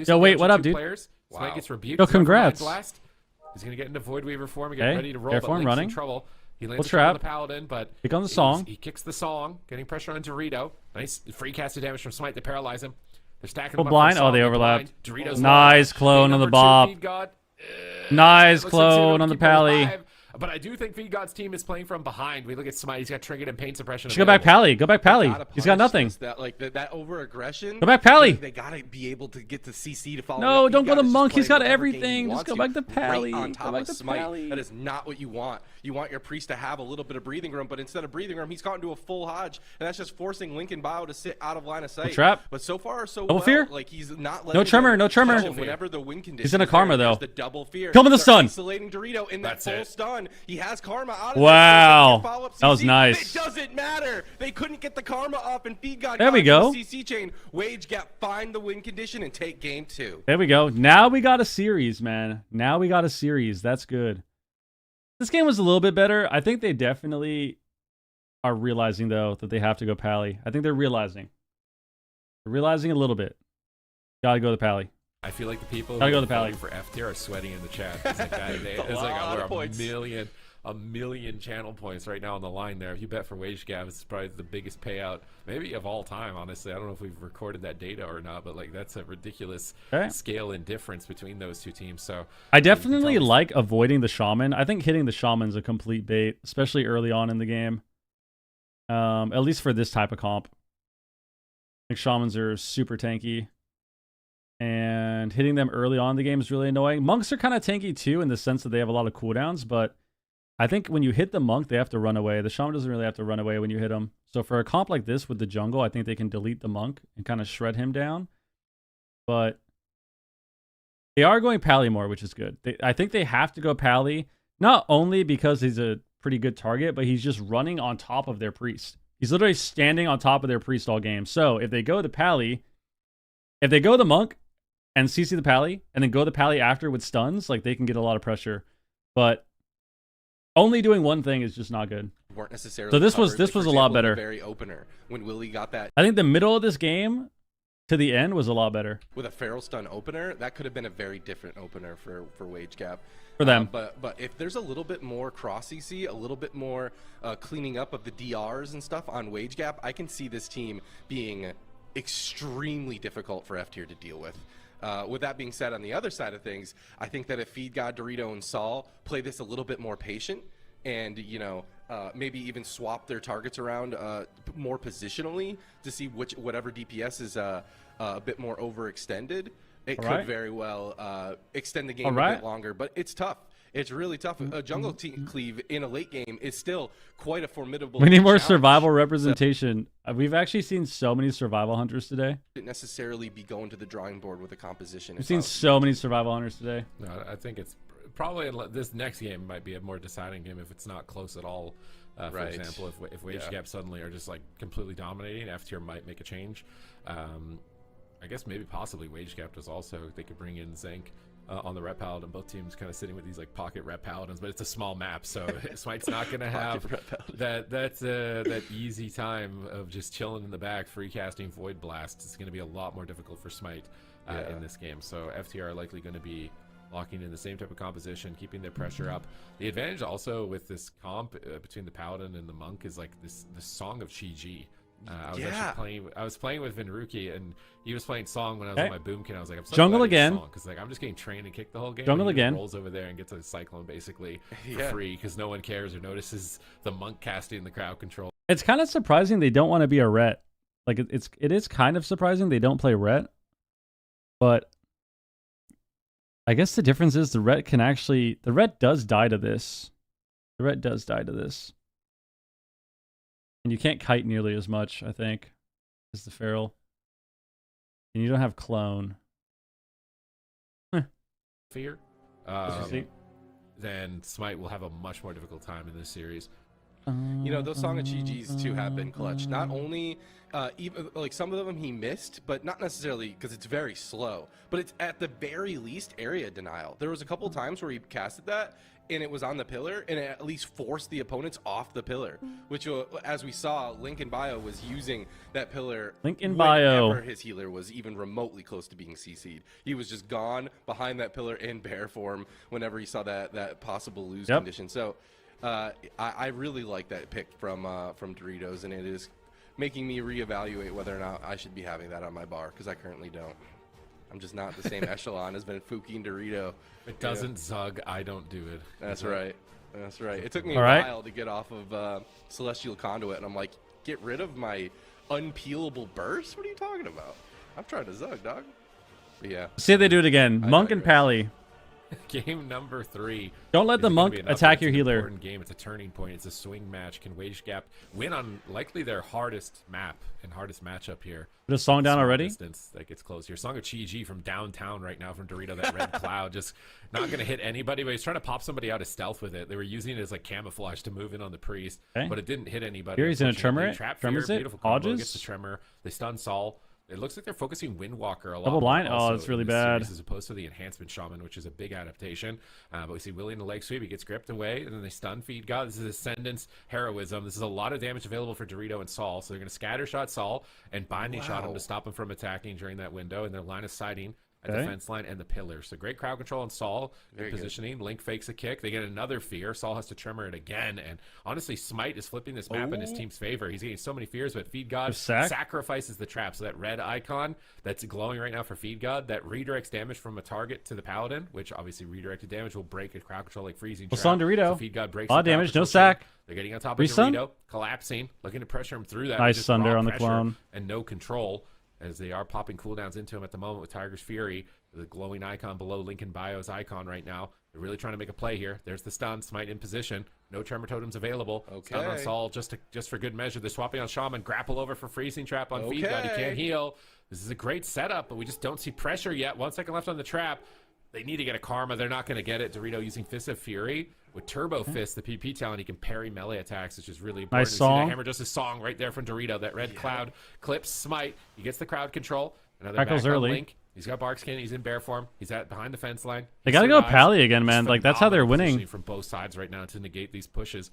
Yo, wait, damage what to up, two dude? Players. Smite gets rebuked. Yo, He's going for congrats. Mind Blast. He's going to get into Void Weaver form and get Okay, ready to roll. bear But form Link's running. in trouble. He lands Full a trap on the trap. Paladin, but Pick on the song. He kicks the song, getting pressure on Dorito. Nice free cast of damage from Smite to paralyze him. They're stacking Full him up blind. from Oh, Song. they They're overlapped. blind. Doritos Nice live. clone Game on the number 2, bop. Feed God. Nice Looks like Zero clone to on the keep him Pally. alive. But I do think Feed God's team is playing from behind. We look at Smite. He's got Trinket and Pain Suppression. Should go back Pally. Go back Pally. Gotta He's got punish nothing. this, that over aggression. Go back Pally. They gotta be able to get the CC to follow. No, it up. don't go Feed God the is just monk. He's playing got whatever game he everything. Just wants go back to Pally. Right on Go top back of to Smite. Pally. That is not what you want. You want your priest to have a little bit of breathing room, but instead of breathing room, he's gotten to a full Hodge, and that's just forcing Lincoln Bio to sit out of line of sight. trap. But so far, so Double well. fear? Like he's not No letting tremor, them no tremor. touch him Whenever the win condition He's in a is karma, there, though. there's the double fear. Kill him with the They're stun. Isolating Dorito in that That's full it. stun. He has karma out of Wow. there. Follow-up That was CC. nice. It doesn't matter. They couldn't get the karma up, and Feed God There got we to go. the CC chain. Wage Gap find the win condition and take game 2. There we go. Now we got a series, man. Now we got a series. That's good. This game was a little bit better. I think they definitely are realizing, though, that they have to go Pally. I think they're realizing. They're realizing a little bit. Gotta go to Pally. I feel like the people Gotta who go are to Pally. voting for F tier are sweating in the chat. It's like, it's like lot of we're points. a million channel points right now on the line there. If you bet for Wage Gap, it's probably the biggest payout maybe of all time, honestly. I don't know if we've recorded that data or not, but like that's a ridiculous Okay. scale and difference between those two teams. So I you can definitely tell us- like avoiding the Shaman. I think hitting the Shaman's a complete bait, especially early on in the game. At least for this type of comp. I think Shamans are super tanky. And hitting them early on in the game is really annoying. Monks are kind of tanky too in the sense that they have a lot of cooldowns, but I think when you hit the monk, they have to run away. The Shaman doesn't really have to run away when you hit him. So for a comp like this with the jungle, I think they can delete the monk and kind of shred him down. But they are going Pally more, which is good. I think they have to go Pally, not only because he's a pretty good target, but he's just running on top of their priest. He's literally standing on top of their priest all game. So if they go the Pally, if they go the monk and CC the Pally, and then go the Pally after with stuns, like they can get a lot of pressure. But only doing one thing is just not good. Weren't necessarily So this covered. was Like, for a lot example, in the better. very opener when Willie got that I think the middle of this game to the end was a lot better with a feral stun opener, that could have been a very different opener for Wage Gap. for them. But if there's a little bit more cross CC, a little bit more cleaning up of the DRs and stuff on Wage Gap, I can see this team being extremely difficult for F tier to deal with. With that being said, on the other side of things, I think that if Feed God, Dorito, and Saul play this a little bit more patient, and maybe even swap their targets around more positionally to see whatever DPS is a bit more overextended. It could very well extend the game a bit longer, but it's tough. It's really tough. A jungle cleave in a late game is still quite a formidable We need more challenge. survival representation. We've actually seen so many survival hunters today. Didn't necessarily be going to the drawing board with a composition. We've seen so many survival hunters today. No, I think it's probably this next game might be a more deciding game if it's not close at all. For example, if Wage Gap suddenly are just like completely dominating, F tier might make a change. I guess maybe possibly Wage Gap does also. They could bring in Zinc on the rep paladin. Both teams kind of sitting with these like pocket rep paladins, but it's a small map, so Smite's not going to have that easy time of just chilling in the back, free casting Void Blast. It's going to be a lot more difficult for Smite in this game. So FTR are likely going to be locking in the same type of composition, keeping their pressure up. The advantage also with this comp between the paladin and the monk is like the song of Chi-Ji. I was playing with Vinruki, and he was playing Song when I was on my boomkin. I was like, I'm so Jungle again, because like I'm just getting trained and kicked the whole game. Jungle again. Rolls over there and gets a Cyclone basically for free because no one cares or notices the monk casting the crowd control. It's kind of surprising they don't want to be a Ret. Like it is kind of surprising they don't play Ret, but I guess the difference is the Ret does die to this. The Ret does die to this. And you can't kite nearly as much, I think, as the Feral. And you don't have Clone. Fear. Then Smite will have a much more difficult time in this series. You know, those Song of Chi-Ji's too have been clutch. Not only, even like some of them he missed, but not necessarily because it's very slow. But it's at the very least area denial. There was a couple times where he casted that, and it was on the pillar, and it at least forced the opponents off the pillar. Which, as we saw, Link in Bio was using that pillar. Link in Bio. Whenever his healer was even remotely close to being CC'd. He was just gone behind that pillar in bear form whenever he saw that possible lose condition. So. I really like that pick from Doritos, and it is making me reevaluate whether or not I should be having that on my bar, because I currently don't. I'm just not the same echelon as Benfuki and Dorito. It doesn't Zug, I don't do it. That's right. That's right. It took me a while to get off of Celestial Conduit, and I'm like, get rid of my unpeelable burst? What are you talking about? I'm trying to Zug, dog. But yeah. See if they do it again. Monk and Pally. Game number 3. Don't let the monk attack your healer. Important game. It's a turning point. It's a swing match. Can Wage Gap win on likely their hardest map and hardest matchup here? Put a song down already? Distance that gets close here. Song of Chi-Ji from downtown right now from Dorito. That red cloud just not going to hit anybody, but he's trying to pop somebody out of stealth with it. They were using it as like camouflage to move in on the priest, but it didn't hit anybody. Here he's going to tremor it. Tremors it. Beautiful combo. Gets the tremor. They stun Saul. It looks like they're focusing Windwalker a lot. Double blind? Oh, that's really bad. As opposed to the Enhancement Shaman, which is a big adaptation. But we see Willie in the leg sweep. He gets gripped away, and then they stun Feed God. This is Ascendance Heroism. This is a lot of damage available for Dorito and Saul. So they're going to scatter shot Saul and binding shot him to stop him from attacking during that window. And their line of sighting at the fence line and the pillar. So great crowd control on Saul. Good positioning. Link fakes a kick. They get another fear. Saul has to tremor it again. And honestly, Smite is flipping this map in his team's favor. He's getting so many fears, but Feed God sacrifices the trap. So that red icon that's glowing right now for Feed God, that redirects damage from a target to the Paladin, which obviously redirected damage will break a crowd control like freezing trap. Well, Dorito. So Feed God breaks a lot of damage, no sack. They're getting on top of Dorito, collapsing, looking to pressure him through that. Nice Sunder on the clone. And no control, as they are popping cooldowns into him at the moment with Tiger's Fury. The glowing icon below Lincoln Bio's icon right now. They're really trying to make a play here. There's the stun. Smite in position. No Tremor Totems available. Stun on Saul just for good measure. They're swapping on Shaman. Grapple over for Freezing Trap on Feed God. He can't heal. This is a great setup, but we just don't see pressure yet. 1 second left on the trap. They need to get a Karma. They're not going to get it. Dorito using Fist of Fury. With Turbo Fist, the PP talent, he can parry melee attacks, which is really important. Nice song. Hammer just a song right there from Dorito. That red cloud clips Smite. He gets the crowd control. Another Crackles early. Link. He's got Barkskin. He's in bear form. He's behind the fence line. They got to go Pally again, man. Like, that's how they're winning. From both sides right now to negate these pushes.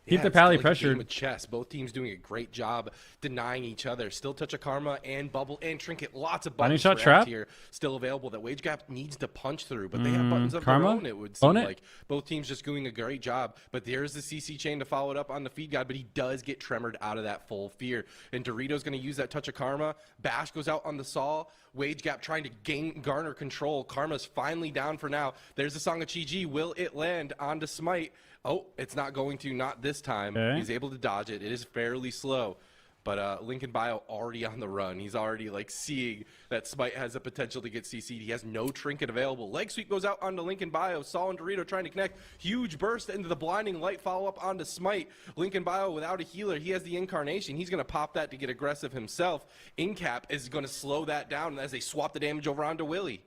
Keep the Pally pressured. With chess, both teams doing a great job denying each other. Still touch of karma and bubble and trinket. Lots of buttons shot trap here still available that Wage Gap needs to punch through, but they have buttons of karma? their own. It would seem like both teams just doing a great job. But there's the CC chain to follow it up on the Feed God, but he does get tremored out of that full fear. And Dorito's going to use that touch of karma. Bash goes out on the Saul. Wage Gap trying to garner control. Karma's finally down for now. There's the Song of Chi-Ji. Will it land onto Smite? Oh, it's not going to, not this time. Okay. He's able to dodge it. It is fairly slow. But Lincoln Bio already on the run. He's already like seeing that Smite has the potential to get CC'd. He has no trinket available. Leg sweep goes out onto Lincoln Bio. Saul and Dorito trying to connect. Huge burst into the blinding light. Follow up onto Smite. Lincoln Bio without a healer. He has the incarnation. He's going to pop that to get aggressive himself. Incap is going to slow that down as they swap the damage over onto Willie.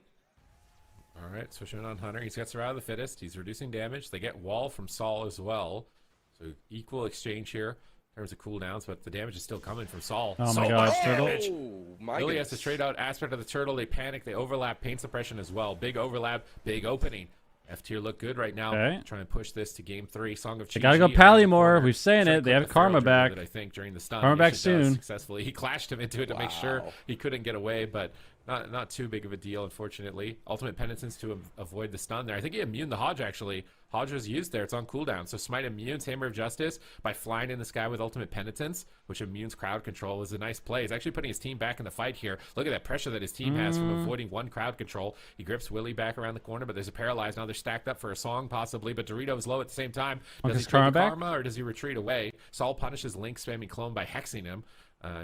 All right, switching on Hunter. He's got Survival of the Fittest. He's reducing damage. They get Wall from Saul as well. So equal exchange here in terms of cooldowns, but the damage is still coming from Saul. Oh so my gosh, much Turtle. damage. My Willie has goodness. to trade out Aspect of the Turtle. They panic. They overlap. Pain suppression as well. Big overlap. Big opening. F tier look good right now. Okay. Trying to push this to game 3. Song of Chi-Chi. They gotta go around Pally the more. corner. We've saying Trying it. to They clip have the Karma Feral Druid back. that I think during the stun. Karma back He does soon. Successfully. He clashed him into it to make sure he couldn't get away, but not too big of a deal, unfortunately. Ultimate Penitence to avoid the stun there. I think he immuned the Hodge, actually. Hodge was used there. It's on cooldown. So Smite immunes Hammer of Justice by flying in the sky with Ultimate Penitence, which immunes crowd control. Is a nice play. He's actually putting his team back in the fight here. Look at that pressure that his team has from avoiding one crowd control. He grips Willie back around the corner, but there's a paralyze. Now they're stacked up for a song, possibly, but Dorito's low at the same time. Does he trade the Karma or does he retreat away? Saul punishes Link spamming clone by hexing him.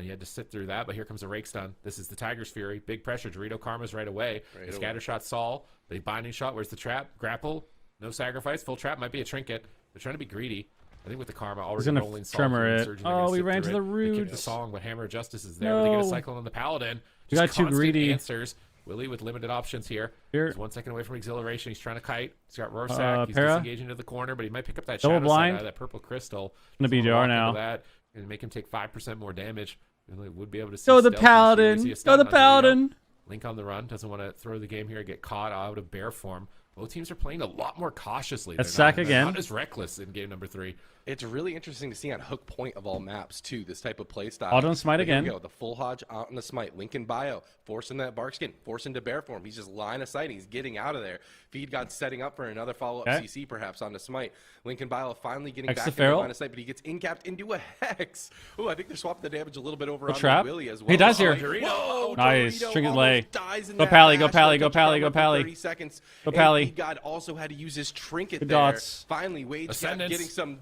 He had to sit through that, but here comes a rake stun. This is the Tiger's Fury. Big pressure. Dorito Karma's right away. The scatter shot Saul. The binding shot. Where's the trap? Grapple. No sacrifice. Full trap might be a trinket. They're trying to be greedy. I think with the Karma already rolling Saul tremor through the it. surgeon, they're Oh, gonna we sit ran through to the it. They roots. keep the song, but Hammer of Justice is there. But they get a cycle on the Paladin. You got Just too constant greedy. answers. Willie with limited options here. He's 1 second away from exhilaration. He's trying to kite. He's got Rorschach. He's Para. disengaging to the corner, but he might pick up that Double shadow blind. sight out of that purple crystal. Gonna be Just JR wanna walk now. into that and make him take 5% more damage. Really would be able to see Go the stealthy. Paladin. See a Go stun the on Dorito. Paladin. Link on the run. Doesn't want to throw the game here and get caught out of bear form. Both teams are playing a lot more cautiously. Let's They're sack again. Not as reckless in game number 3. It's really interesting to see on Hook Point of all maps, too, this type of play style. Auto and Smite Here we again. go. The full Hodge out in the Smite. Lincoln Bio, forcing that Barkskin, forcing to bear form. He's just line of sight. He's getting out of there. Feed God's setting up for another follow-up Okay. CC, perhaps, on the Smite. Lincoln Bio finally getting Hex back the in the Feral. line of sight, but he gets incapped into a Hex. Oh, I think they're swapping the damage a little bit over A on trap. Willie as well. He dies here. Dorito. Whoa, Nice. Dorito Trinket almost lay. dies in Go that Pally, go dash. Pally, Left go up Pally, Karma go for Pally. 30 seconds. Go And Pally. Feed God also had to use his trinket Good there. dots. Finally, Wage Gap Ascendance. getting some.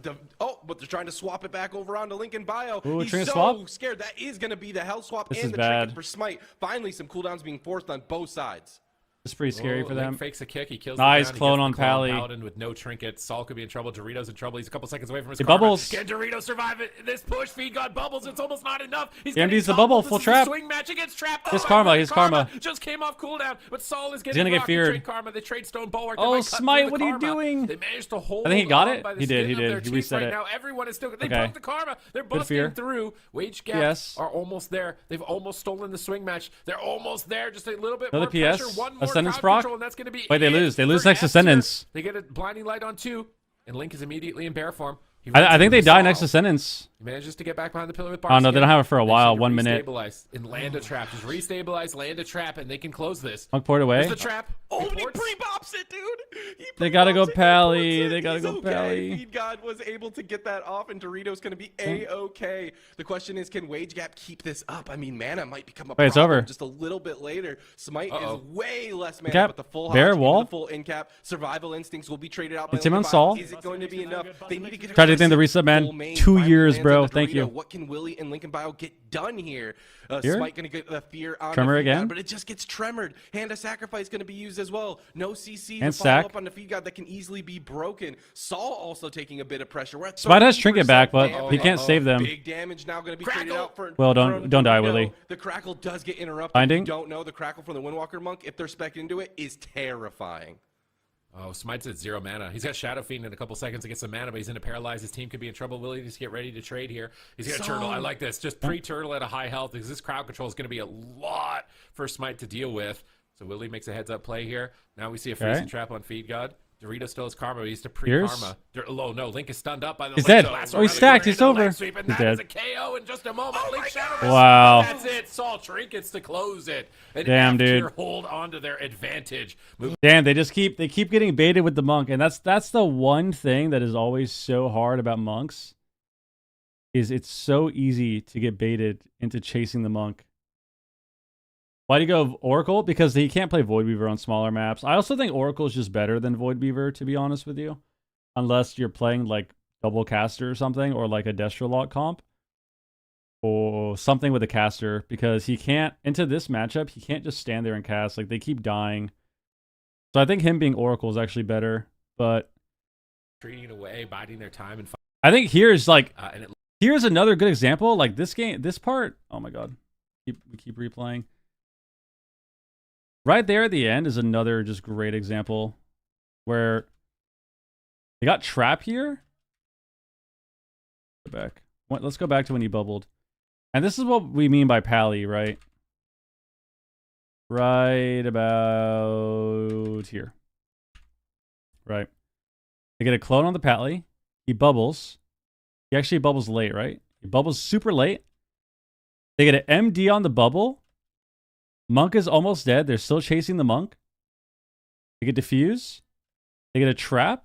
But they're trying to swap it back over onto Lincoln Bio. Ooh, He's trinket so swap? scared. That is going to be the hell swap This and is the bad. trinket for Smite. Finally, some cooldowns being forced on both sides. It's pretty scary for them. Link fakes a kick. He kills Nice the ground. clone He on gets the clone Pally. Paladin with no trinket. Saul could be in trouble. Dorito's in trouble. He's a couple seconds away from his He Karma. bubbles. Can Dorito survive it? This push. Feed God bubbles. It's almost not enough. He's He empties getting the bubble, toppled. full This is a trap. swing match against trap. Here's Oh, Karma, my here's God. Karma. Just came off cooldown, but Saul is getting gonna get rocked. They feared. trade Karma. They trade Stone Bulwark. They Oh, might cut through Smite, the what are you Karma. doing? They managed to hold I think he got on it. by the He did, skin he of did. their He teeth reset right it. now. Everyone is still. They Okay. broke the Karma. They're busting fear. through. Wage Gap PS. are almost there. They've almost stolen the swing match. They're almost there. Just a little bit Another more pressure. PS. One more Ascendance crowd proc. control, and that's going to be Wait, they it lose. They lose for next F tier. Ascendance. They get a blinding light on 2, and Link is immediately in bear form. He I runs think they into die Saul. next Ascendance. He manages to get back behind the pillar with Oh, no, they don't have it for a Make while, sure you 1 minute. Restabilize and land a trap. Just restabilize, land a trap, and they can close this. Monk port away. There's the trap. Oh, He and he ports. pre-bops it, dude. He They gotta go pre-bops it, Pally. he ports it. They gotta He's go okay. Pally. Feed God was able to get that off, and Dorito's going to be A-okay. The question is, can Wage Gap keep this up? I mean, mana might become a Wait, it's problem over. just a little bit later. Smite Uh-oh. is way less mana, Cap, but the full bear, Hodge, wall. the full in-cap, survival instincts will be traded out by It's him on Lincoln Saul. Bio. Is it going to be enough? They need to get Tried to think the aggressive. reset, man. Full main 2 finally years, lands bro. on the Thank Dorito. you. What can Willie and Lincoln Bio get done here? Here? Smite going to get the fear on Tremor the Feed God, again? but it just gets tremored. Hand of Sacrifice going to be used as well. No CC And to follow stack. up on the Feed God that can easily be broken. Saul also taking a bit of pressure. We're at Smite has trinket 30% back, but damage. he can't save them. Big damage now going to be traded Crackle. out for. Well, from don't die, Dorito. Willie. The Crackle does get interrupted. Binding? If you don't know, the Crackle from the Windwalker Monk, if they're spec'd into it, is terrifying. Oh, Smite's at 0 mana. He's got Shadow Fiend in a couple seconds to get some mana, but he's in a paralyze. His team could be in trouble. Willie needs to get ready to trade here. He's got a Turtle. I like this. Just pre-Turtle at a high health because this crowd control is going to be a lot for Smite to deal with. So Willie makes a heads-up play here. Now we see a freezing trap on Feed God. Dorito still has Karma. He needs to pre-Karma. Oh, no. Link is stunned up by the He's Link. dead. Last Oh, he's one. stacked. He's Into the over. leg sweep, and He's that dead. is a KO in just a moment. Link Shadow Wow. That's it. Saul Trinkets to close it. And Damn, F-tier dude. hold on to their advantage. Move Damn, they keep getting baited with the monk, and that's the one thing that is always so hard about monks. Is it's so easy to get baited into chasing the monk. Why do you go Oracle? Because he can't play Void Weaver on smaller maps. I also think Oracle is just better than Void Weaver, to be honest with you. Unless you're playing like double caster or something, or like a Destralot comp. Or something with a caster. Because he can't, into this matchup, he can't just stand there and cast. Like, they keep dying. So I think him being Oracle is actually better. But Treating it away, biding their time, and I think here's like, here's another good example. Like this game, this part, oh my god. We keep replaying. Right there at the end is another just great example where they got trap here. Go back. Let's go back to when he bubbled. And this is what we mean by pally, right? Right about here. Right. They get a clone on the pally. He bubbles. He actually bubbles late, right? He bubbles super late. They get an MD on the bubble. Monk is almost dead. They're still chasing the monk. They get diffuse. They get a trap.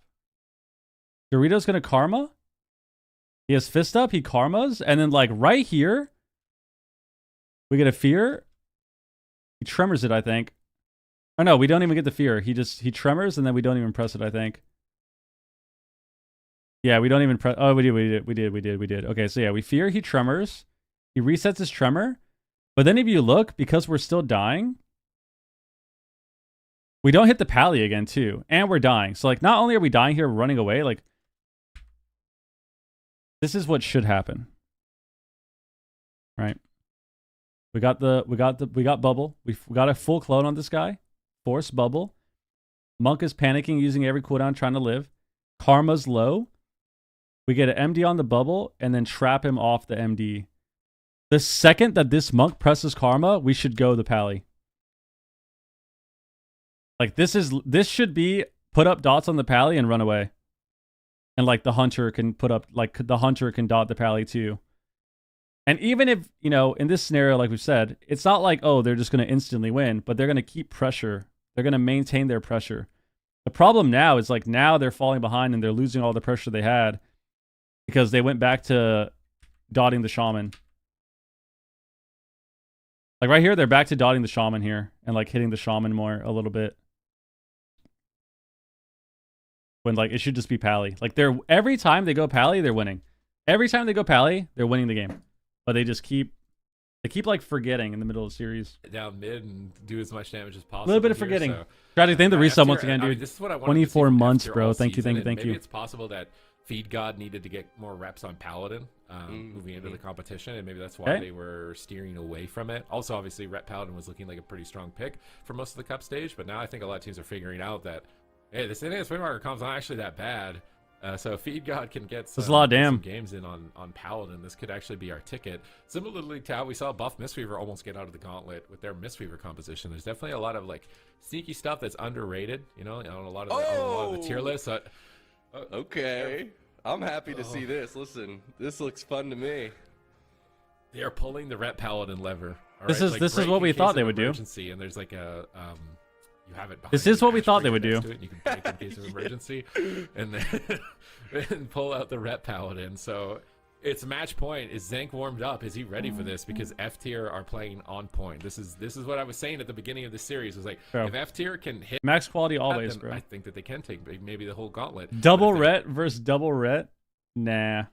Dorito's gonna karma. He has fist up. He karmas. And then like right here, we get a fear. He tremors it, I think. Oh no, we don't even get the fear. He tremors and then we don't even press it, I think. Yeah, we don't even press. Oh, we did. Okay, so yeah, we fear. He tremors. He resets his tremor. But then if you look, because we're still dying, we don't hit the pally again too. And we're dying. So like not only are we dying here, we're running away, like this is what should happen. Right? We got bubble. We got a full clone on this guy. Force bubble. Monk is panicking, using every cooldown, trying to live. Karma's low. We get an MD on the bubble and then trap him off the MD. The second that this monk presses karma, we should go the pally. Like this should be put up dots on the pally and run away. And like the hunter can put up, like the hunter can dot the pally too. And even if, you know, in this scenario, like we've said, it's not like, oh, they're just going to instantly win, but they're going to keep pressure. They're going to maintain their pressure. The problem now is like now they're falling behind and they're losing all the pressure they had because they went back to dotting the shaman. Like right here, they're back to dotting the shaman here and like hitting the shaman more a little bit. When like it should just be pally. Like every time they go pally, they're winning. Every time they go pally, they're winning the game. But they just keep like forgetting in the middle of the series. Down mid and do as much damage as possible. A little bit of forgetting. Tragic thing, the resub once again, dude. This is what I 24 months, bro. Thank you. Maybe it's possible that Feed God needed to get more reps on Paladin moving into the competition, and maybe that's why they were steering away from it. Also, obviously, Rep Paladin was looking like a pretty strong pick for most of the cup stage, but now I think a lot of teams are figuring out that, hey, this NAS win marker comp's not actually that bad. So Feed God can get some games in on Paladin. This could actually be our ticket. Similarly to how we saw Buff Mistweaver almost get out of the Gauntlet with their Mistweaver composition. There's definitely a lot of like sneaky stuff that's underrated, you know, on a lot of the tier list. Okay. I'm happy to see this. Listen, this looks fun to me. They are pulling the Rep Paladin lever. This is what we thought they would do. And there's like a you have it. This is what we thought they would do. You can break in case of emergency, and then and pull out the Rep Paladin. So it's match point. Is Zank warmed up? Is he ready for this? Because F tier are playing on point. This is what I was saying at the beginning of the series. Was like, if F tier can hit max quality always, bro. I think that they can take maybe the whole gauntlet. Double ret versus double ret. Nah.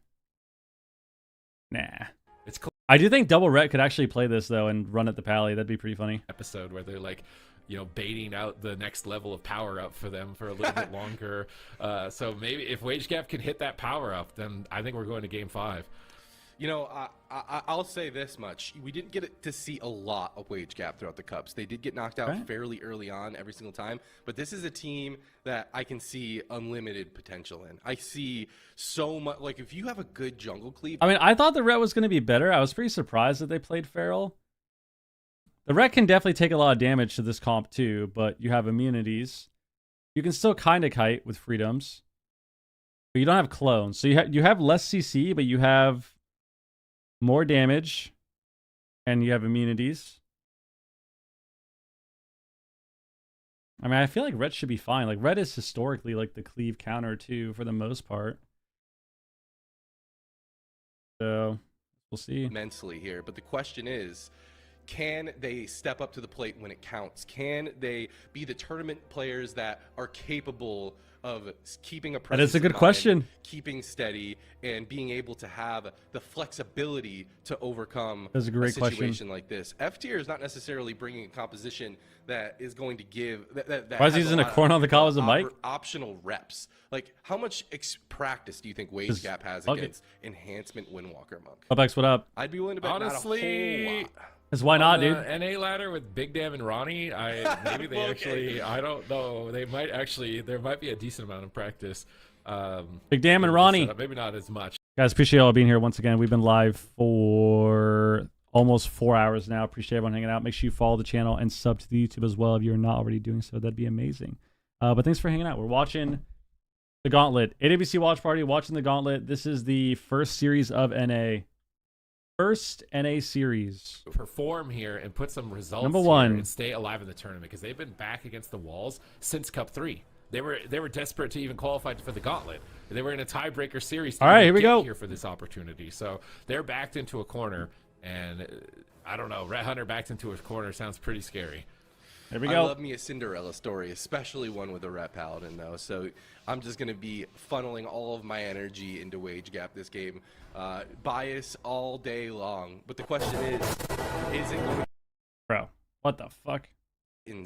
It's I do think double ret could actually play this though and run at the pally. That'd be pretty funny. Episode where they're like, you know, baiting out the next level of power up for them for a little bit longer. So maybe if Wage Gap can hit that power up, then I think we're going to game 5. You know, I'll say this much. We didn't get to see a lot of Wage Gap throughout the Cups. They did get knocked out fairly early on every single time. But this is a team that I can see unlimited potential in. I see so much. Like, if you have a good jungle cleave. I mean, I thought the Ret was going to be better. I was pretty surprised that they played Feral. The Ret can definitely take a lot of damage to this comp too, but you have immunities. You can still kind of kite with freedoms. But you don't have clones. So you have less CC, but you have more damage, and you have immunities. I mean, I feel like Ret should be fine. Like, Ret is historically like the cleave counter too, for the most part. So we'll see. Immensely here, but the question is, Can they step up to the plate when it counts? Can they be the tournament players that are capable of keeping a presence? That is a good of mind, question. keeping steady, and being able to have the flexibility to overcome That's a great situation question. like this. F tier is not necessarily bringing a composition that is going to give that Why is he has using a lot corn of, on the cob as a mic? optional reps. Like, how much practice do you think Wage Just Gap has fuck it. against Enhancement Windwalker Monk? Upex, what up? I'd be willing to bet not a Honestly, whole lot. Because why not, on the dude? NA ladder with Big Dam and Ronnie, maybe they Okay. actually, I don't know. They might actually, there might be a decent amount of practice. Big Dam and with the Ronnie. setup. Maybe not as much. Guys, appreciate y'all being here once again. We've been live for almost 4 hours now. Appreciate everyone hanging out. Make sure you follow the channel and sub to the YouTube as well if you're not already doing so. That'd be amazing. But thanks for hanging out. We're watching the Gauntlet. AWC Watch Party, watching the Gauntlet. This is the first series of NA. First NA series. Perform here and put some results Number here one. and stay alive in the tournament because they've been back against the walls since Cup 3. They were desperate to even qualify for the Gauntlet. They were in a tiebreaker series to All right, even here we get go. here for this opportunity. So they're backed into a corner, and I don't know, Red Hunter backed into a corner sounds pretty scary. There we I go. love me a Cinderella story, especially one with a Ret Paladin, though. So I'm just going to be funneling all of my energy into Wage Gap this game. Bias all day long. But the question is it going Bro, what the fuck?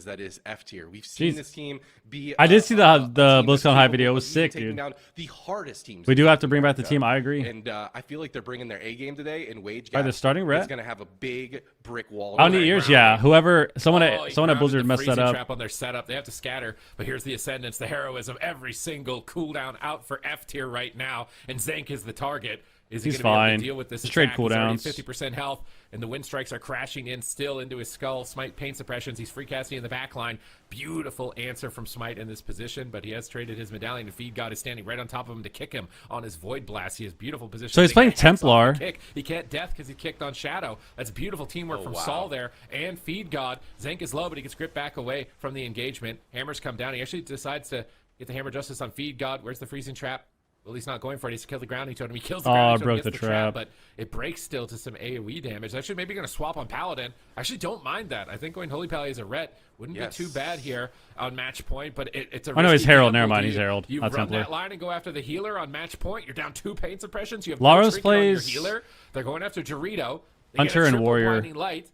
that is F tier? We've seen Jeez. this team be. I did see the team that's BlizzCon High capable video. It of was even sick, taking dude. down the hardest teams. We in do have to North bring back the America. team. I agree. And I feel like they're bringing their A game today, and Wage All right, Gap they're starting is Ret. going to have a big brick wall. How many years? Yeah. Whoever, someone Oh, at he someone at grounded Blizzard the messed that freezing up. trap on their setup. They have to scatter, but here's the Ascendants, the heroism. Every single cooldown out for F tier right now, and Zank is the target. Is he He's going to be able fine. to deal with this Just trade attack? He's already cooldowns. 50% health, and the wind strikes are crashing in still into his skull. Smite pain suppressions. He's free casting in the back line. Beautiful answer from Smite in this position, but he has traded his medallion. And Feed God is standing right on top of him to kick him on his Void Blast. He has beautiful position. So he's They playing get heads off the Templar. kick. He can't death because he kicked on Shadow. That's beautiful teamwork from Saul there. And Feed God. Zank is low, but he gets gripped back away from the engagement. Hammers come down. He actually decides to get the Hammer Justice on Feed God. Where's the freezing trap? Well, he's not going for it. He's killed the ground. He told him he kills the ground. He told him broke he gets the trap. but it breaks still to some AoE damage. Actually, maybe going to swap on Paladin. I actually don't mind that. I think going Holy Pally as a Ret wouldn't be too bad here on match point, but it's a Oh, no, he's risky Herald. gamble. Never mind. Do He's Herald, You not run Templar. that line and go after the healer on match point. You're down 2 pain suppressions. You have Laros no trinket on your plays healer. They're going after Dorito. They Hunter get a and triple Warrior. blinding light,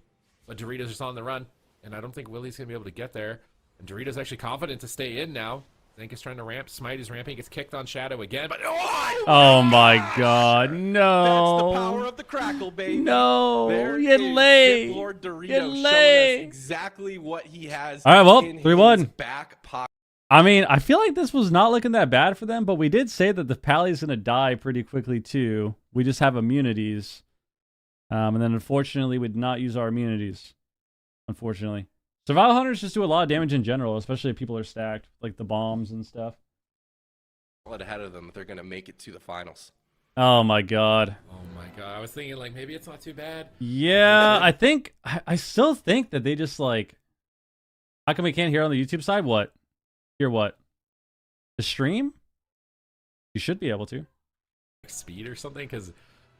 but Doritos is on the run, and I don't think Willie's going to be able to get there. And Dorito's actually confident to stay in now. Zank is trying to ramp. Smite is ramping. Gets kicked on Shadow again. But Oh my God, That's no. the power of the crackle, baby. No, There you is lay. Sith Lord Dorito You showing lay. us exactly what he has All right, well, in 3-1. his back pocket. I mean, I feel like this was not looking that bad for them, but we did say that the Pally's going to die pretty quickly too. We just have immunities. And then unfortunately, we did not use our immunities. Unfortunately. Survival Hunters just do a lot of damage in general, especially if people are stacked, like the bombs and stuff. Ahead of them if they're going to make it to the finals. Oh my God. oh my god, I was thinking like maybe it's not too bad. Yeah, I still think that they just like, how come we can't hear on the YouTube side? What? Hear what? The stream? You should be able to. Speed or something because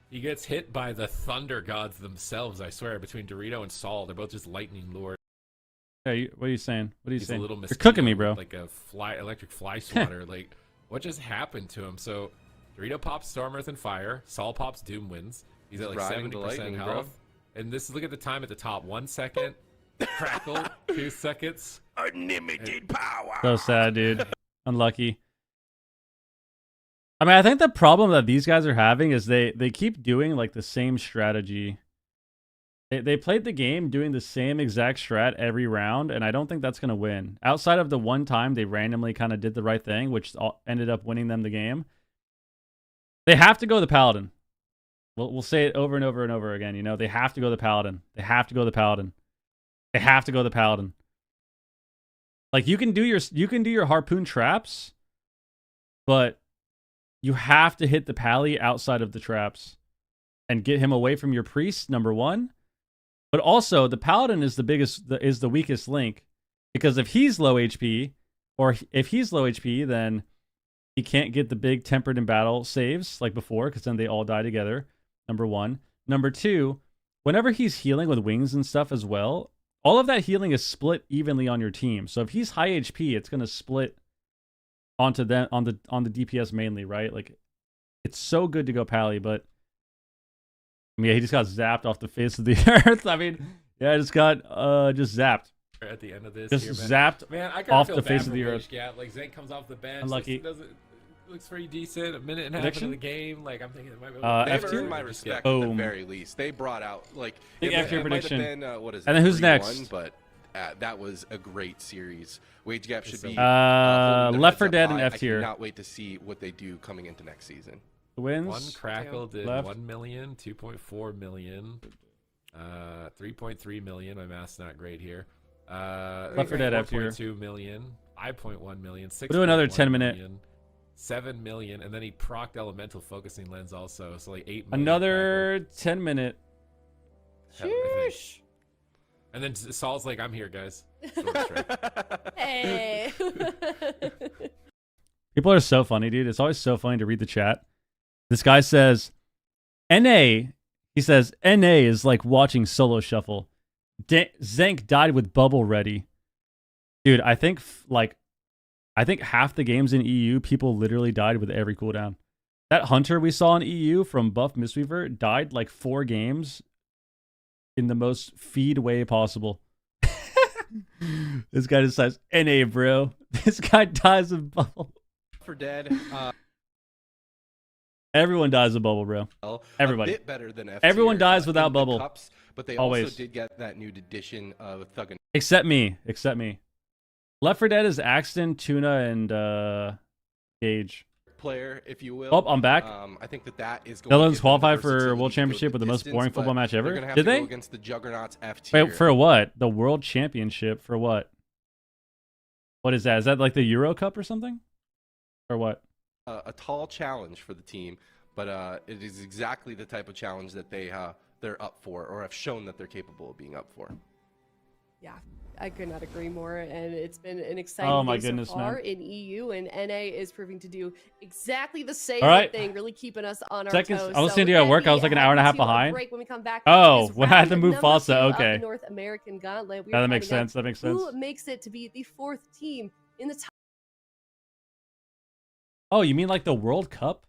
he gets hit by the Thunder Gods themselves. I swear, between Dorito and Saul, they're both just lightning lord. Hey, what are you saying? What are you He's saying? a little You're mosquito cooking me, bro. with, like a electric fly swatter. Like, what just happened to him? So, Dorito pops Storm Earth and Fire. Saul pops Doom Winds. He's at like Riding the 70% lightning, health. bro. And this is look at the time at the top. 1 second. Crackle. 2 seconds. Unlimited power. So sad, dude. Unlucky. I mean, I think the problem that these guys are having is they keep doing like the same strategy. They played the game doing the same exact strat every round, and I don't think that's going to win. Outside of the one time they randomly kind of did the right thing, which ended up winning them the game. They have to go the Paladin. We'll say it over and over and over again. You know, they have to go the Paladin. They have to go the Paladin. They have to go the Paladin. Like you can do your harpoon traps, but you have to hit the Pally outside of the traps and get him away from your priest, number one. But also, the Paladin is the weakest link, because if he's low HP, or if he's low HP, then he can't get the big tempered in battle saves like before, because then they all die together. Number one. Number two, whenever he's healing with wings and stuff as well, all of that healing is split evenly on your team. So if he's high HP, it's gonna split onto them on the DPS mainly, right? Like, it's so good to go Pally, but I mean, yeah, he just got zapped off the face of the earth. I mean, yeah, just got just zapped. At the end of this, Just here, zapped man, I off feel the bad face for of the Rage earth. Gat. Like Zank comes off the bench, Unlucky. looks pretty decent. A minute and a half Prediction? into the game, like I'm thinking it might be. They've F tier? earned my respect at the Boom. very least. They brought out like Big it F tier might have prediction. been, what is it, And then who's 3-1, next? But that was a great series. Wage Gap should be Left holding their 4 heads up Dead and high. F tier. I cannot wait to see what they do coming into next season. Wins. One Crackle did Left. 1 million, 2.4 million, 3.3 million. My math's not great here. Left 4 Dead F tier. 4.2 million, 5.1 million, 6. We'll do another 10-minute. 7 million, and then he procced Elemental Focusing Lens also, so like 8 million. Another 10-minute. Sheesh. And then Saul's like, I'm here, guys. Hey. People are so funny, dude. It's always so funny to read the chat. This guy says, NA, he says, NA is like watching Solo Shuffle. Zank died with bubble ready. Dude, I think half the games in EU, people literally died with every cooldown. That Hunter we saw in EU from Buff Mistweaver died like 4 games in the most feed way possible. This guy just says, NA, bro. This guy dies with bubble. For Dead, Everyone dies with bubble, bro. Everybody. A bit better than F Everyone tier, dies without in the bubble. Cups, but they Always. also did get that new edition of Thug and Except me. Left 4 Dead is Axton, Tuna, and Gage. player, if you will. Oh, I'm back. I think that is going Netherlands to give them the qualified for versatility World to go Championship the with the most distance, boring football but match they're ever. gonna have Did to they? go against the Juggernauts F tier. Wait, for what? The World Championship for what? What is that? Is that like the Euro Cup or something? Or what? A tall challenge for the team, but it is exactly the type of challenge that they're up for, or have shown that they're capable of being up for. Yeah, I could not agree more, and it's been an exciting Oh my day goodness, so far man. in EU, and NA is proving to do exactly the same All right. thing, really keeping us on our Seconds. toes. I was listening to you at work. I was like an hour and a half behind. Break when we come back. Oh, This when I had to round move number Fasa, 2 of okay. the North American Gauntlet. We Yeah, are that makes finding out sense. That makes sense. Who makes it to be the 4th team in the top? Oh, you mean like the World Cup?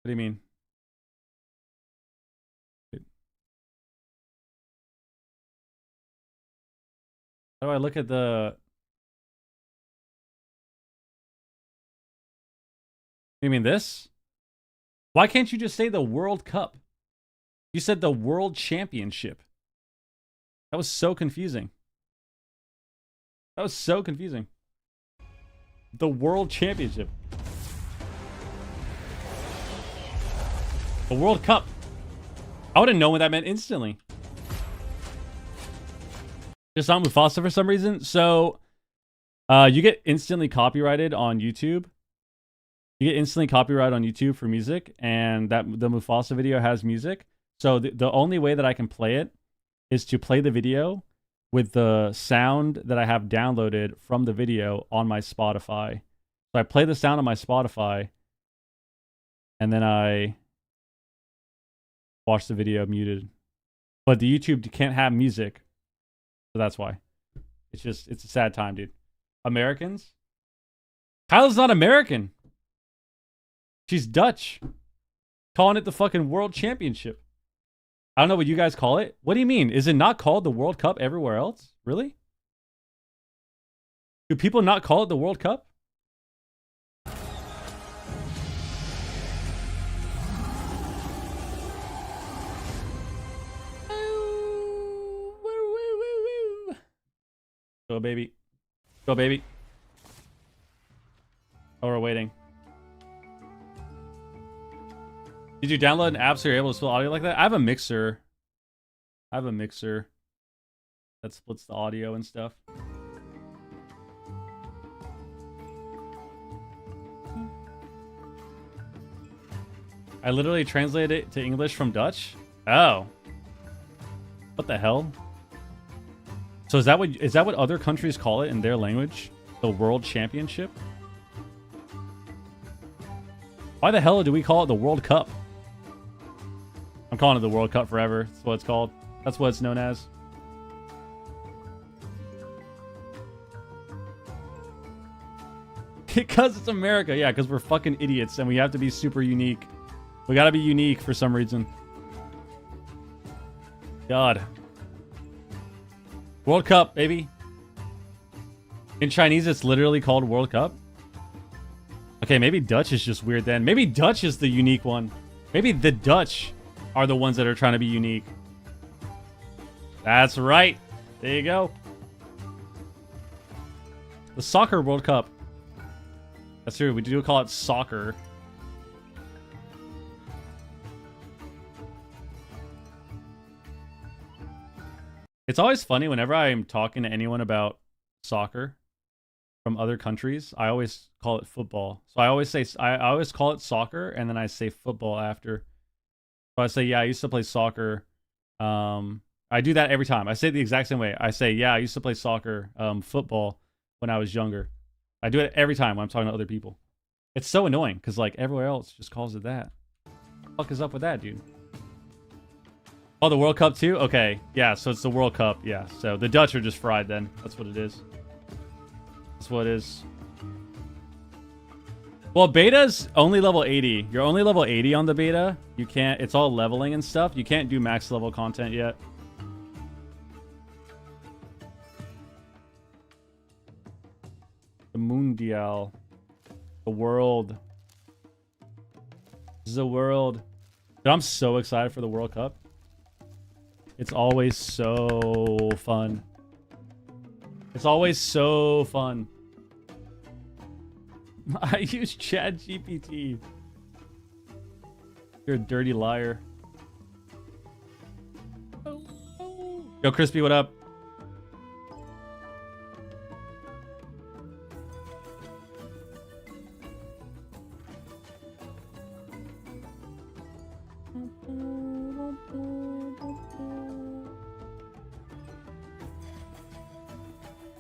What do you mean? How do I look at the... You mean this? Why can't you just say the World Cup? You said the World Championship. That was so confusing. That was so confusing. The World Championship. The World Cup. I would have known what that meant instantly. Just on Mufasa for some reason. So, you get instantly copyrighted on YouTube. You get instantly copyrighted on YouTube for music, and that the Mufasa video has music. So the only way that I can play it is to play the video with the sound that I have downloaded from the video on my Spotify. So I play the sound on my Spotify, and then I watch the video muted. But the YouTube can't have music, so that's why. It's a sad time, dude. Americans? Kyla's not American. She's Dutch. Calling it the fucking World Championship. I don't know what you guys call it. What do you mean? Is it not called the World Cup everywhere else? Really? Do people not call it the World Cup? Go, baby. Go, baby. Oh, we're waiting. Did you download an app so you're able to split audio like that? I have a mixer. That splits the audio and stuff. I literally translated it to English from Dutch. Oh. What the hell? So is that what other countries call it in their language? The World Championship? Why the hell do we call it the World Cup? I'm calling it the World Cup forever. That's what it's called. That's what it's known as. Because it's America. Yeah, because we're fucking idiots and we have to be super unique. We gotta be unique for some reason. God. World Cup, baby. In Chinese, it's literally called World Cup. Okay, maybe Dutch is just weird then. Maybe Dutch is the unique one. Maybe the Dutch are the ones that are trying to be unique. That's right. There you go. The Soccer World Cup. That's true. We do call it soccer. It's always funny whenever I'm talking to anyone about soccer from other countries. I always call it football. So I always call it soccer, and then I say football after. So I say, yeah, I used to play soccer. I do that every time. I say it the exact same way. I say, yeah, I used to play soccer, football when I was younger. I do it every time when I'm talking to other people. It's so annoying because like everywhere else just calls it that. What the fuck is up with that, dude? Oh, the World Cup too? Okay. Yeah, so it's the World Cup. Yeah, so the Dutch are just fried then. That's what it is. That's what it is. Well, beta's only level 80. You're only level 80 on the beta. You can't... It's all leveling and stuff. You can't do max level content yet. The Mundial. The world. This is a world. Dude, I'm so excited for the World Cup. It's always so fun. It's always so fun. I use ChatGPT. You're a dirty liar. Yo, Crispy, what up?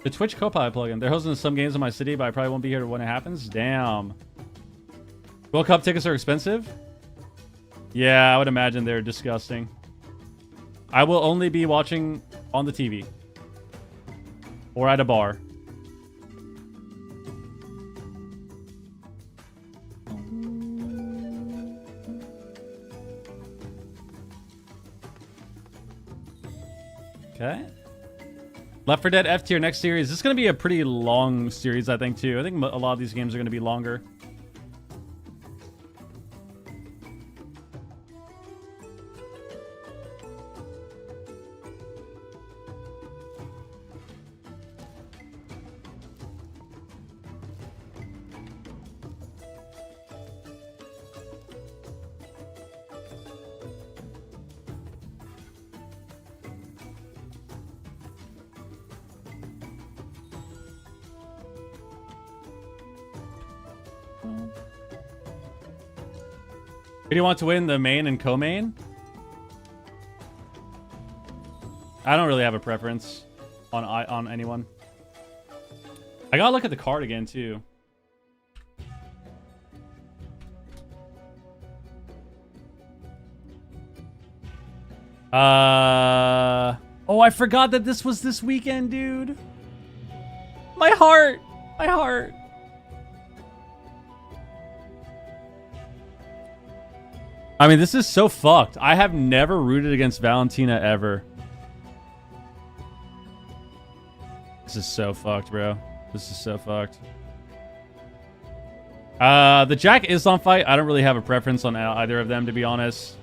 The Twitch Copilot plugin. They're hosting some games in my city, but I probably won't be here when it happens. Damn. World Cup tickets are expensive? Yeah, I would imagine they're disgusting. I will only be watching on the TV. Or at a bar. Okay. Left 4 Dead F tier next series. This is going to be a pretty long series, I think, too. I think a lot of these games are going to be longer. Who do you want to win, the main and co-main? I don't really have a preference on anyone. I gotta look at the card again too. Oh, I forgot that this was this weekend, dude. My heart. My heart. I mean, this is so fucked. I have never rooted against Valentina ever. This is so fucked, bro. This is so fucked. The Jack Islam fight, I don't really have a preference on either of them, to be honest.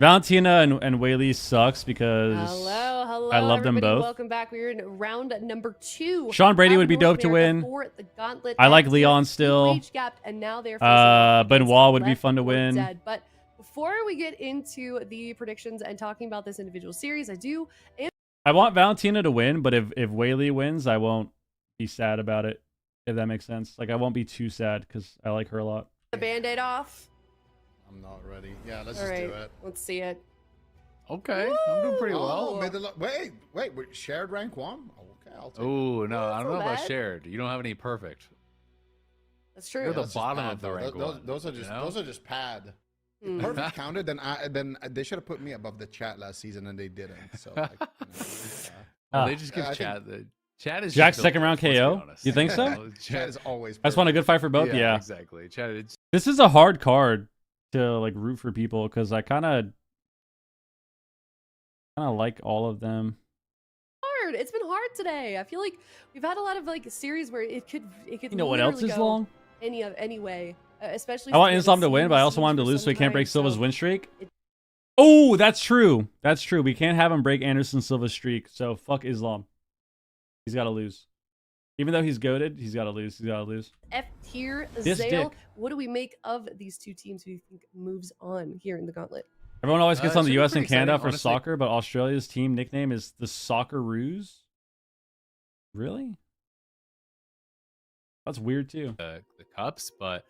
Valentina and Whaley sucks because hello, I love them both. Welcome back. We're in round number 2. Sean Brady would be dope to win. For the Gauntlet. I like Leon still. And now they're Benoit would be fun to win. Dead. But before we get into the predictions and talking about this individual series, I want Valentina to win, but if Whaley wins, I won't be sad about it. If that makes sense. Like, I won't be too sad because I like her a lot. The Band-Aid off. I'm not ready. Yeah, let's All just right, do it. let's see it. Okay, I'm doing pretty Oh, well. wait, shared rank 1? Okay, I'll take it. Oh, no, I don't know so about bad. shared. You don't have any perfect. That's true. You're the That's just bottom pad, of the though. rank one, Those are just you know? those are just pad. Hmm. Perfect counted, then they should have put me above the chat last season, and they didn't. So like, Well, they just give I chat the chat is Jack's just second built round for it, let's be KO? honest. You think so? Well, chat is always. I just want a good fight for both. Yeah. exactly. Chat. It's, This is a hard card to like root for people because I kind of like all of them. Hard. It's been hard today. I feel like we've had a lot of like series where it could. You know what else literally is go long? Any way, especially. I want since we Islam to haven't win, seen but I also Siege want him to for lose so some he can't break time, Silva's so win streak. it- Oh, that's true. That's true. We can't have him break Anderson Silva's streak. So fuck Islam. He's got to lose. Even though he's goated, he's got to lose. He's got to lose. F tier This Zale. dick. What do we make of these two teams? Who do you think moves on here in the Gauntlet? Everyone always gets It on the should be U.S. pretty and Canada exciting, for honestly. soccer, but Australia's team nickname is the Socceroos. Really? That's weird too. the cups, but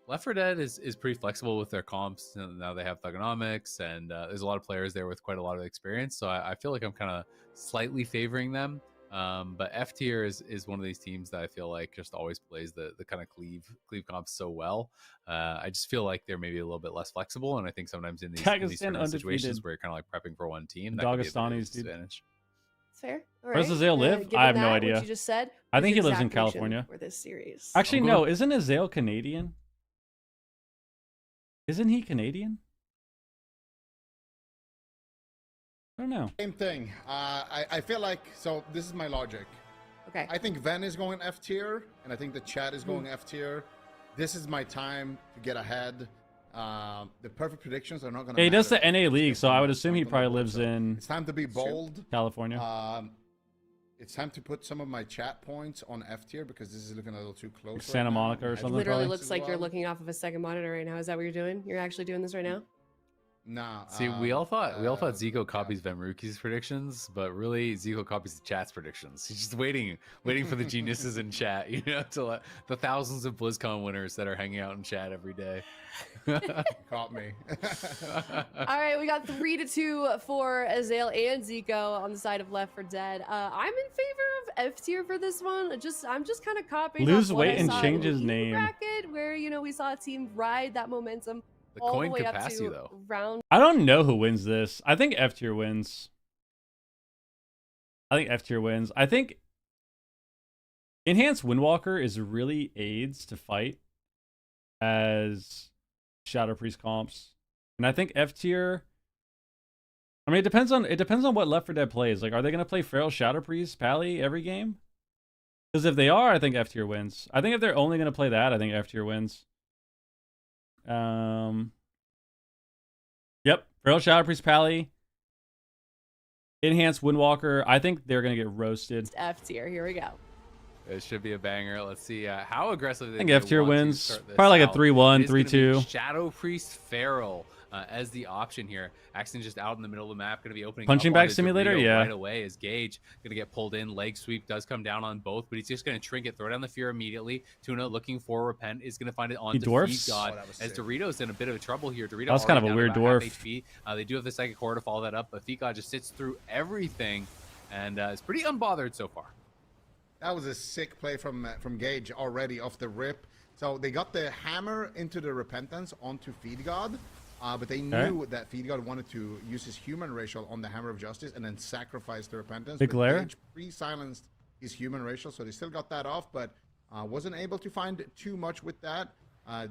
Left 4 Dead is pretty flexible with their comps. Now they have Thugonomics, and there's a lot of players there with quite a lot of experience. So I feel like I'm kind of slightly favoring them. But F tier is one of these teams that I feel like just always plays the kind of cleave comps so well. I just feel like they're maybe a little bit less flexible, and I think sometimes in these Dagestan tournament situations undefeated. where you're kind of like prepping for one team, The that could be a bit of a Dagestanis, dude. disadvantage. It's fair. All Where does right. Azale live? Given I have no that, idea. What you just said. I what's think your he lives in exact prediction California. for this series. Actually, I'm no. going- Isn't Azale Canadian? Isn't he Canadian? I don't know. Same thing. I feel like so. This is my logic. Okay. I think Ven is going F tier, and I think the chat is going F tier. This is my time to get ahead. The perfect predictions are not going to. Yeah, he does the NA Let's League, get so I would them assume he on the probably board. lives So in It's time to be bold. California. It's time to put some of my chat points on F tier because this is looking a little too close. right Santa now. Monica or I something, Literally probably. looks like you're looking off of a second monitor right now. Is that what you're doing? You're actually doing this right now? Nah. See, we all thought Zico copies Vemruki's predictions, but really Zico copies the chat's predictions. He's just waiting for the geniuses in chat, you know, to let the thousands of BlizzCon winners that are hanging out in chat every day. Caught me. All right, we got 3-2 for Azale and Zico on the side of Left 4 Dead. I'm in favor of F tier for this one. I'm just kind of copying. Lose off what weight I and saw in change the his E name. bracket, where we saw a team ride that momentum The all coin the way up capacity, to though. round. I don't know who wins this. I think F tier wins. I think F tier wins. I think Enhanced Windwalker is really aids to fight as Shadow Priest comps. And I think F tier, I mean, it depends on what Left 4 Dead plays. Like, are they going to play Feral Shadow Priest Pally every game? Because if they are, I think F tier wins. I think if they're only going to play that, I think F tier wins. Yep. Feral Shadow Priest Pally. Enhanced Windwalker. I think they're going to get roasted. F tier. Here we go. It should be a banger. Let's see how aggressive I think F tier wins. Probably like a 3-1, It is gonna be 3-2. Shadow Priest Feral as the option here. Axton just out in the middle of the map, going to be opening Punching up Bag onto Simulator, Dorito yeah. right away as Gage going to get pulled in. Leg sweep does come down on both, but he's just going to trinket, throw down the fear immediately. Tuna looking for Repent is going to find it on dwarfs? Feed God Oh, that was as sick. Dorito's in a bit of trouble here. Dorito That's kind of already a down weird about half dwarf. HP. They do have the second core to follow that up, but Feed God just sits through everything and is pretty unbothered so far. That was a sick play from Gage already off the rip. So they got the hammer into the Repentance onto Feed God, but they knew that Feed God wanted to use his human racial on the Hammer of Justice and then sacrifice the Repentance. Big But glare? Gage pre-silenced his human racial, so they still got that off, but wasn't able to find too much with that.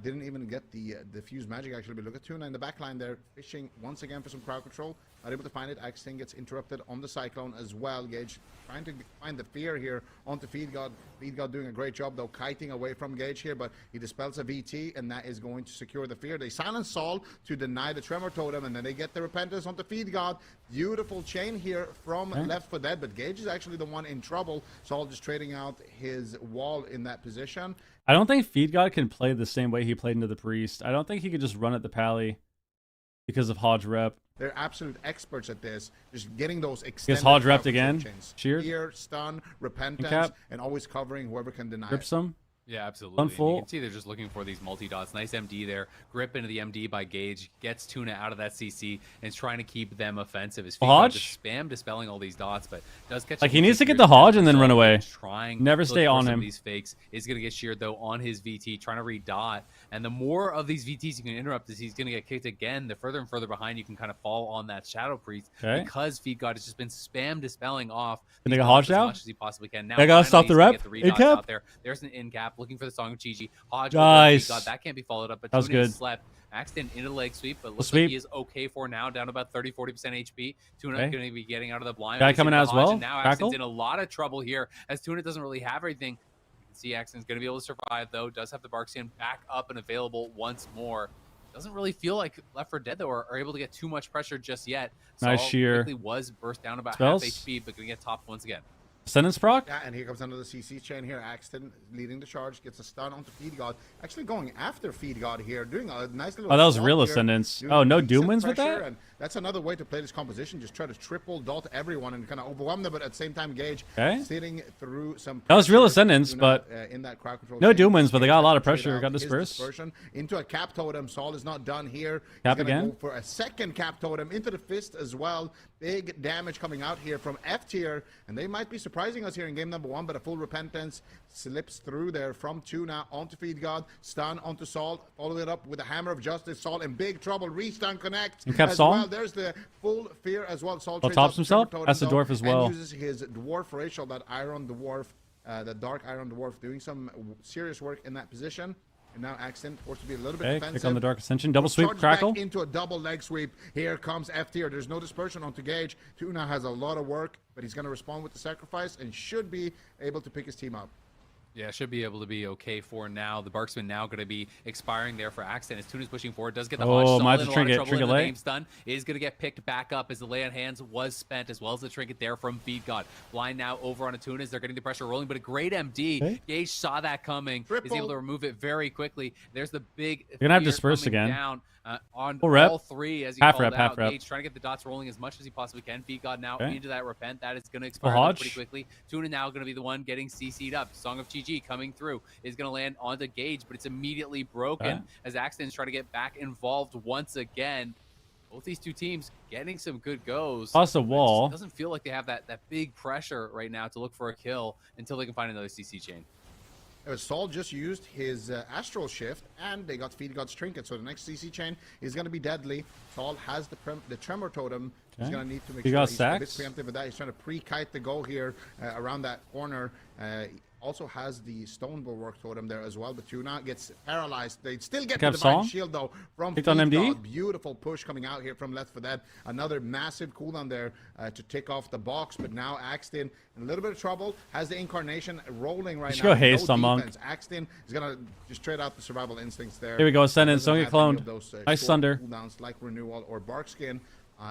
Didn't even get the fuse magic actually. But look at Tuna in the back line there, fishing once again for some crowd control. Not able to find it. Axton gets interrupted on the Cyclone as well. Gage trying to find the fear here onto Feed God. Feed God doing a great job though, kiting away from Gage here, but he dispels a VT, and that is going to secure the fear. They silence Saul to deny the Tremor Totem, and then they get the Repentance onto Feed God. Beautiful chain here from Left 4 Dead, but Gage is actually the one in trouble. Saul just trading out his wall in that position. I don't think Feed God can play the same way he played into the Priest. I don't think he could just run at the Pally because of Hodge rep. They're absolute experts at this. Just getting those Gets extended Hodge crowd repped again. control chains. Cheered. Fear, stun, repentance, Cap. and always covering whoever can deny Rips it. him. Yeah, absolutely. And full. you can see they're just looking for these multi-dots. Nice MD there. Grip into the MD by Gage. Gets Tuna out of that CC and is trying to keep them offensive. His feet Hodge? just spam dispelling all these dots, but does catch Like, a he needs to VT get here. the Hodge and then Solid run away. Trying Never to stay look for on some him. of these fakes. Is going to get sheared, though, on his VT, trying to re-dot. And the more of these VTs you can interrupt, is he's going to get kicked again. The further and further behind you can kind of fall on that Shadow Priest. Okay. Because Feed God has just been spam dispelling off. Can they these get dots Hodge as now? much as he possibly can. Now, I gotta finally, stop the he's gonna rep. get the re-dots In-cap? out there. There's an in-cap looking for the Song of Chi-Chi. Hodge Nice. God, that can't be followed up, but That was Tuna good. slept. Axton into the leg sweep, but looks sweep. like he is okay for now, down to about 30-40% HP. Tuna Okay. going to be getting out of the blind. Guy He's coming into out as Hodge, well. and now Crackle. Axton's in a lot of trouble here, as Tuna doesn't really have everything. You can see Axton's going to be able to survive, though. Does have the Barkskin back up and available once more. Doesn't really feel like Left 4 Dead, though, are able to get too much pressure just yet. Nice Saul shear. quickly was burst down about Spells. half HP, but going to get topped once again. Sentence proc? Yeah, and here comes another CC chain here. Axton leading the charge, gets a stun onto Feed God. Actually going after Feed God here, doing a nice little. Oh, that was swap real here, Ascendance. doing Oh, no decent Doom wins with pressure, that? And that's another way to play this composition. Just try to triple dot everyone and kind of overwhelm them, but at the same time, Gage Okay. sitting through some. That was real pressure, Ascendance, Tuna, but in that crowd control no chain, Doom wins, but they got a lot of trade pressure. out Got his dispersed. dispersion into a cap totem. Saul is not done here. Cap He's gonna again? go for a second cap totem into the fist as well. Big damage coming out here from F tier, and they might be surprising us here in game number 1, but a full repentance slips through there from Tuna onto Feed God, stun onto Salt, follow it up with a Hammer of Justice. Salt in big trouble, restun connects You kept as Saul? well. There's the full fear as well. Salt Well, trades tops out himself? Tremor Totem, That's the though, dwarf as well. and uses his dwarf racial, that Iron Dwarf, the Dark Iron Dwarf, doing some serious work in that position. And now Axton forced to be a little bit Okay, defensive. click on the Dark Ascension. Double sweep, Charge crackle. back into a double leg sweep. Here comes F tier. There's no dispersion onto Gage. Tuna has a lot of work, but he's going to respond with the sacrifice and should be able to pick his team up. Yeah, should be able to be okay for now. The Barksman now going to be expiring there for Axton as Tuna's pushing forward. Does get the Hodge. Oh, Saul might in have a to lot of trinket, trouble in trinket the late. name stun. Is going to get picked back up as the lay on hands was spent, as well as the trinket there from Feed God. Blind now over on a Tunas. They're getting the pressure rolling, but a great MD. Okay. Gage saw that coming. Is Triple. able to remove it very quickly. There's the big. You're gonna have fear disperse coming again. Down, on Full rep. all three, as he Half called rep, half out. rep. Gage trying to get the dots rolling as much as he possibly can. Feed God now Okay. into that repent. That is going to expire Hodge. pretty quickly. Tuna now going to be the one getting CC'd up. Song of Chi-Chi coming through is going to land onto Gage, but it's immediately broken Okay. as Axton's trying to get back involved once again. Both these two teams getting some good goes. Toss a It just wall. doesn't feel like they have that big pressure right now to look for a kill until they can find another CC chain. Saul just used his Astral Shift, and they got Feed God's Trinket, so the next CC chain is going to be deadly. Saul has the Tremor Totem. He's Okay. going to need to make He sure got he's a bit sacks. preemptive with that. He's trying to pre-kite the goal here around that corner. Also has the Stone Bulwark Totem there as well, but Tuna gets paralyzed. They still get the Cap Divine Song. Shield, though, from Picked on Feed MD. God. Beautiful push coming out here from Left 4 Dead. Another massive cooldown there to tick off the box, but now Axton in a little bit of trouble. Has the Incarnation rolling right should now. go haste on Monk. defense. Axton is going to just trade out the survival instincts there. Here we go, Ascendance. Doesn't Don't get have any cloned. of those, Nice short Thunder. cooldowns like Renewal or Barkskin.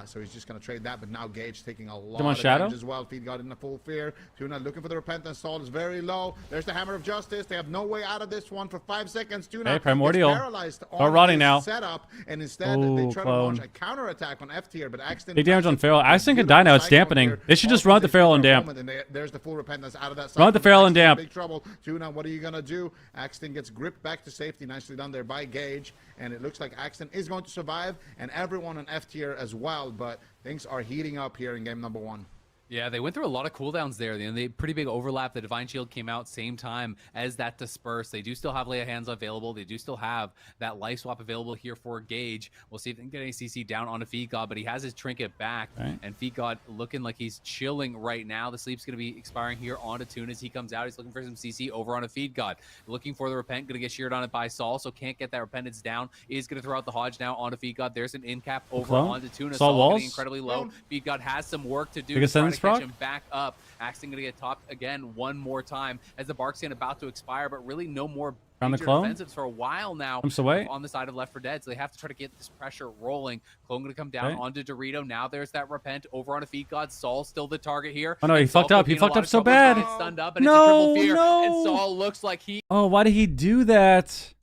So he's just going to trade that, but now Gage taking a lot Come on, of Shadow. damage as well. Feed God in the full fear. Tuna looking for the Repentance. Salt is very low. There's the Hammer of Justice. They have no way out of this one for 5 seconds. Tuna Hey, Primordial. gets paralyzed Start on rotting his now. setup, and instead Ooh, they try clone. to launch a counter attack on F tier, but Axton Big damage on catches Feral. a Axton can beautiful die now. It's cyclone dampening. here. They should just Also, run at the they Feral take and their damp. moment, and there's the full Repentance out of that Run at the cyclone. Feral and Axton's in damp. Big trouble. Tuna, what are you going to do? Axton gets gripped back to safety. Nicely done there by Gage, and it looks like Axton is going to survive, and everyone on F tier as well, but things are heating up here in game number 1. Yeah, they went through a lot of cooldowns there. They pretty big overlap. The Divine Shield came out same time as that Disperse. They do still have Lay of Hands available. They do still have that Life Swap available here for Gage. We'll see if they can get any CC down onto Feed God, but he has his Trinket back. Right. And Feed God looking like he's chilling right now. The Sleep's going to be expiring here onto Tune as he comes out. He's looking for some CC over on a Feed God. Looking for the Repent. Going to get sheared on it by Saul, so can't get that Repentance down. Is going to throw out the Hodge now onto Feed God. There's an in cap over Clone. onto Tuna. Saul Saul walls. getting incredibly low. Feed God has some work to do Big to try to Ascendance catch proc. him back up. Axton gonna get topped again one more time as the Barkskin about to expire, but really no more Found the major clone. defensives for a while now Jumps away. on the side of Left 4 Dead, so they have to try to get this pressure rolling. Clone gonna come down Okay. onto Dorito. Now there's that Repent over on a Feed God. Saul still the target here. Oh, no, he And Saul fucked up. could be He in a fucked lot up of so trouble. He's gonna bad. get stunned up, and No, it's a triple fear. no. And Saul looks like he Oh, why did he do that?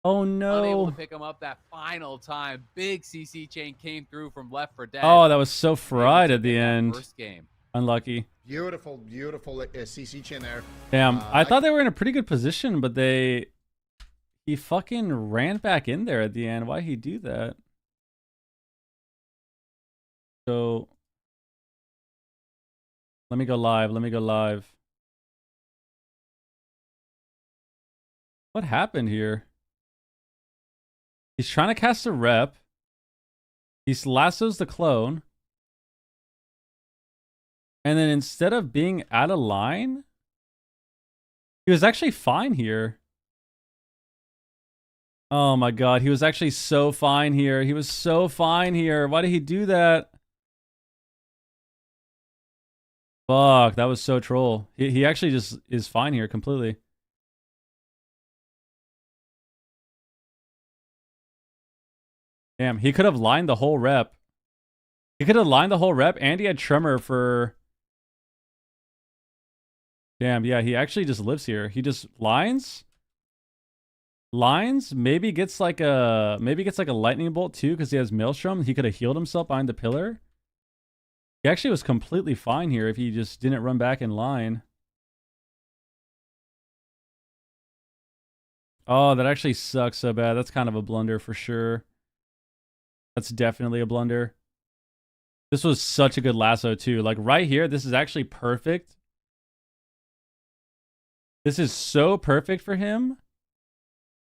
Oh unable no. to pick him up that final time. Big CC chain came through from Left 4 Dead. Oh, that was so fried Able to at the get that end. First game. Unlucky. Beautiful, beautiful CC chin there. Damn, I thought they were in a pretty good position, but he fucking ran back in there at the end. Why'd he do that? So let me go live. Let me go live. What happened here? He's trying to cast a rep. He lassos the clone. And then instead of being out of line, he was actually fine here. Oh my god, he was actually so fine here. He was so fine here. Why did he do that? Fuck, that was so troll. He actually just is fine here completely. Damn, he could have lined the whole rep. He could have lined the whole rep, and he had Tremor for... Damn, yeah, he actually just lives here. He just lines, maybe gets like a lightning bolt too, because he has Maelstrom. He could have healed himself behind the pillar. He actually was completely fine here if he just didn't run back in line. Oh, that actually sucks so bad. That's kind of a blunder for sure. That's definitely a blunder. This was such a good lasso too. Like right here, this is actually perfect. This is so perfect for him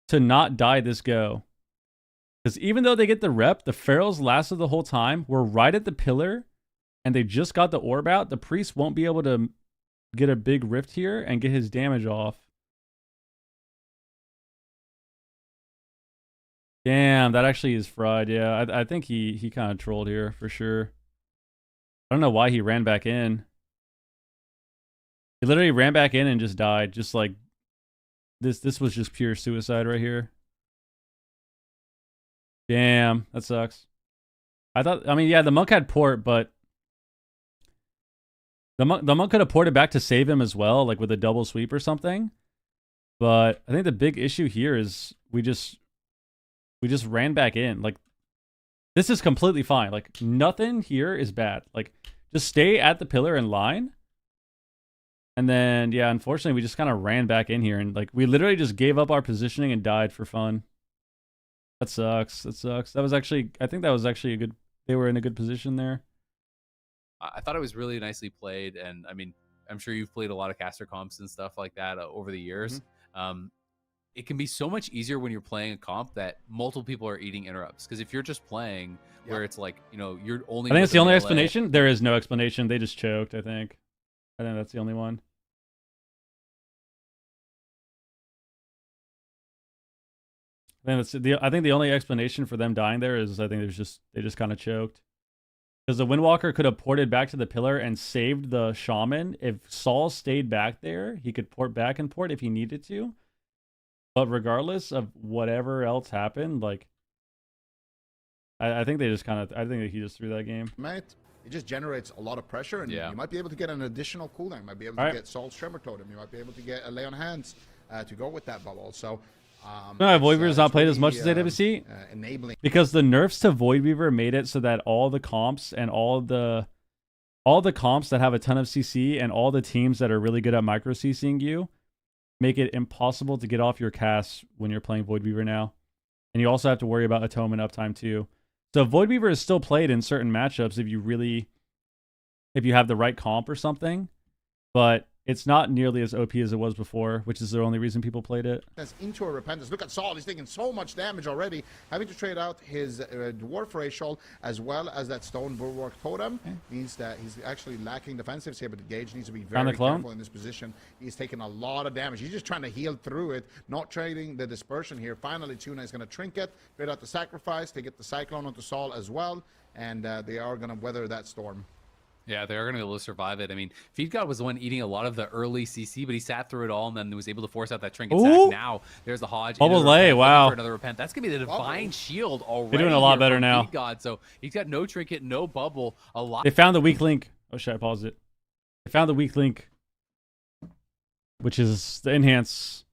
to not die this go. Because even though they get the rep, the Pharaohs lasted the whole time. We're right at the pillar, and they just got the orb out. The priest won't be able to get a big rift here and get his damage off. Damn, that actually is fried. Yeah, I think he kind of trolled here for sure. I don't know why he ran back in. He literally ran back in and just died. Just like this was just pure suicide right here. Damn, that sucks. I mean, yeah, the monk had port, but the monk could have ported back to save him as well, like with a double sweep or something. But I think the big issue here is we just ran back in. Like, this is completely fine. Like, nothing here is bad. Like, just stay at the pillar in line. And then, yeah, unfortunately, we just kind of ran back in here. And, like, we literally just gave up our positioning and died for fun. That sucks. That sucks. That was actually, I think that was actually a good, they were in a good position there. I thought it was really nicely played. And, I mean, I'm sure you've played a lot of caster comps and stuff like that over the years. Mm-hmm. It can be so much easier when you're playing a comp that multiple people are eating interrupts. Because if you're just playing where it's like, you know, you're only... I think it's the only explanation. There is no explanation. They just choked, I think. I think that's the only one. I think the only explanation for them dying there is I think they just kind of choked. Because the Windwalker could have ported back to the pillar and saved the Shaman. If Saul stayed back there, he could port back and port if he needed to. But regardless of whatever else happened, like, I think they just kind of, I think that he just threw that game. Mate, it just generates a lot of pressure, and you might be able to get an additional cooldown. You might be able to get Saul's Tremor Totem. You might be able to get a Lay on Hands to go with that bubble. So, no, Void Weaver's not played as much as AWC enabling, because the nerfs to Void Weaver made it so that all the comps and all the comps that have a ton of CC and all the teams that are really good at micro CCing you make it impossible to get off your cast when you're playing Void Weaver now. And you also have to worry about atonement uptime too. So Void Weaver is still played in certain matchups if you have the right comp or something, but it's not nearly as OP as it was before, which is the only reason people played it. That's into a repentance. Look at Saul. He's taking so much damage already, having to trade out his Dwarf Racial as well as that Stone Bulwark Totem. Means that he's actually lacking defensives here, but the Gauge needs to be very careful in this position. He's taking a lot of damage. He's just trying to heal through it, not trading the dispersion here. Finally, Tuna is going to Trinket, trade out the Sacrifice. They get the Cyclone onto Saul as well, and they are going to weather that storm. Yeah, they're going to be able to survive it. I mean, Feed God was the one eating a lot of the early CC, but he sat through it all and then was able to force out that Trinket sack. Now, there's the Hodge. Bubble lay, wow. For another repent. That's going to be the Divine Shield already. They're doing a lot better now. Feed God, so he's got no Trinket, no Bubble. A lot. They found the weak link. Oh, shit, I paused it. They found the weak link, which is the Enhance.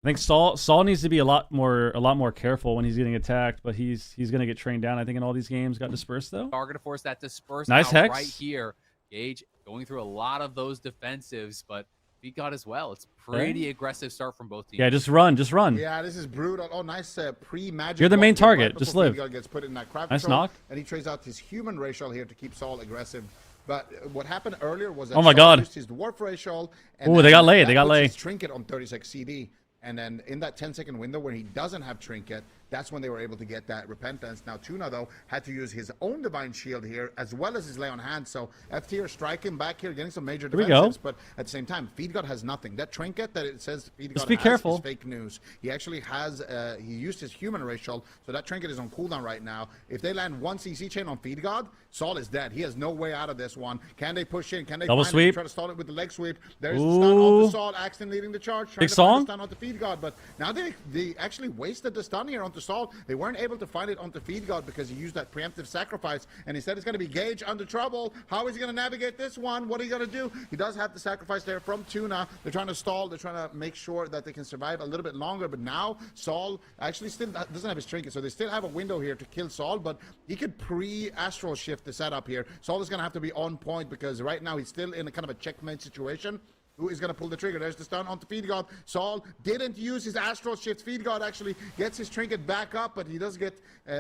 I think Saul needs to be a lot more careful when he's getting attacked, but he's going to get trained down. I think in all these games, got dispersed though. Are going to force that disperse. Nice Hex right here. Gauge going through a lot of those defensives, but Feed God as well. It's pretty aggressive start from both teams. Yeah, just run. Yeah, this is brutal. Oh, nice pre-magic. You're the main block here, target. right Just before live. Feed God gets put in that crowd Nice control, knock. and he trades out his human racial here to keep Saul aggressive. But what happened earlier was that Oh my Saul God. used his dwarf racial. And Ooh, they then got late. that They got puts late. his trinket on 36 CD. And then in that 10-second window where he doesn't have trinket, that's when they were able to get that repentance. Now Tuna though had to use his own divine shield here as well as his lay on hand. So F tier striking back here, getting some major Here we defenses. go. But at the same time, Feed God has nothing. That trinket that it says Feed God Just be has careful. is fake news. He actually has he used his human racial, so that trinket is on cooldown right now. If they land one CC chain on Feed God, Saul is dead. He has no way out of this one. Can they push in? Can they Double find sweep. It? Try to stall it with the leg sweep. There's the stun onto Saul. Axton leading the charge. Trying Big to find song. the stun onto Feed God, but now they actually wasted the stun here onto Saul. They weren't able to find it onto Feed God because he used that preemptive sacrifice, and instead it's going to be Gage under trouble. How is he going to navigate this one? What are you going to do? He does have the sacrifice there from Tuna. They're trying to stall. They're trying to make sure that they can survive a little bit longer, but now Saul actually still doesn't have his trinket, so they still have a window here to kill Saul, but he could pre-astral shift the setup here. Saul is going to have to be on point because right now he's still in a kind of a checkmate situation. Who is going to pull the trigger? There's the stun onto Feed God. Saul didn't use his astral shift. Feed God actually gets his trinket back up, but he does get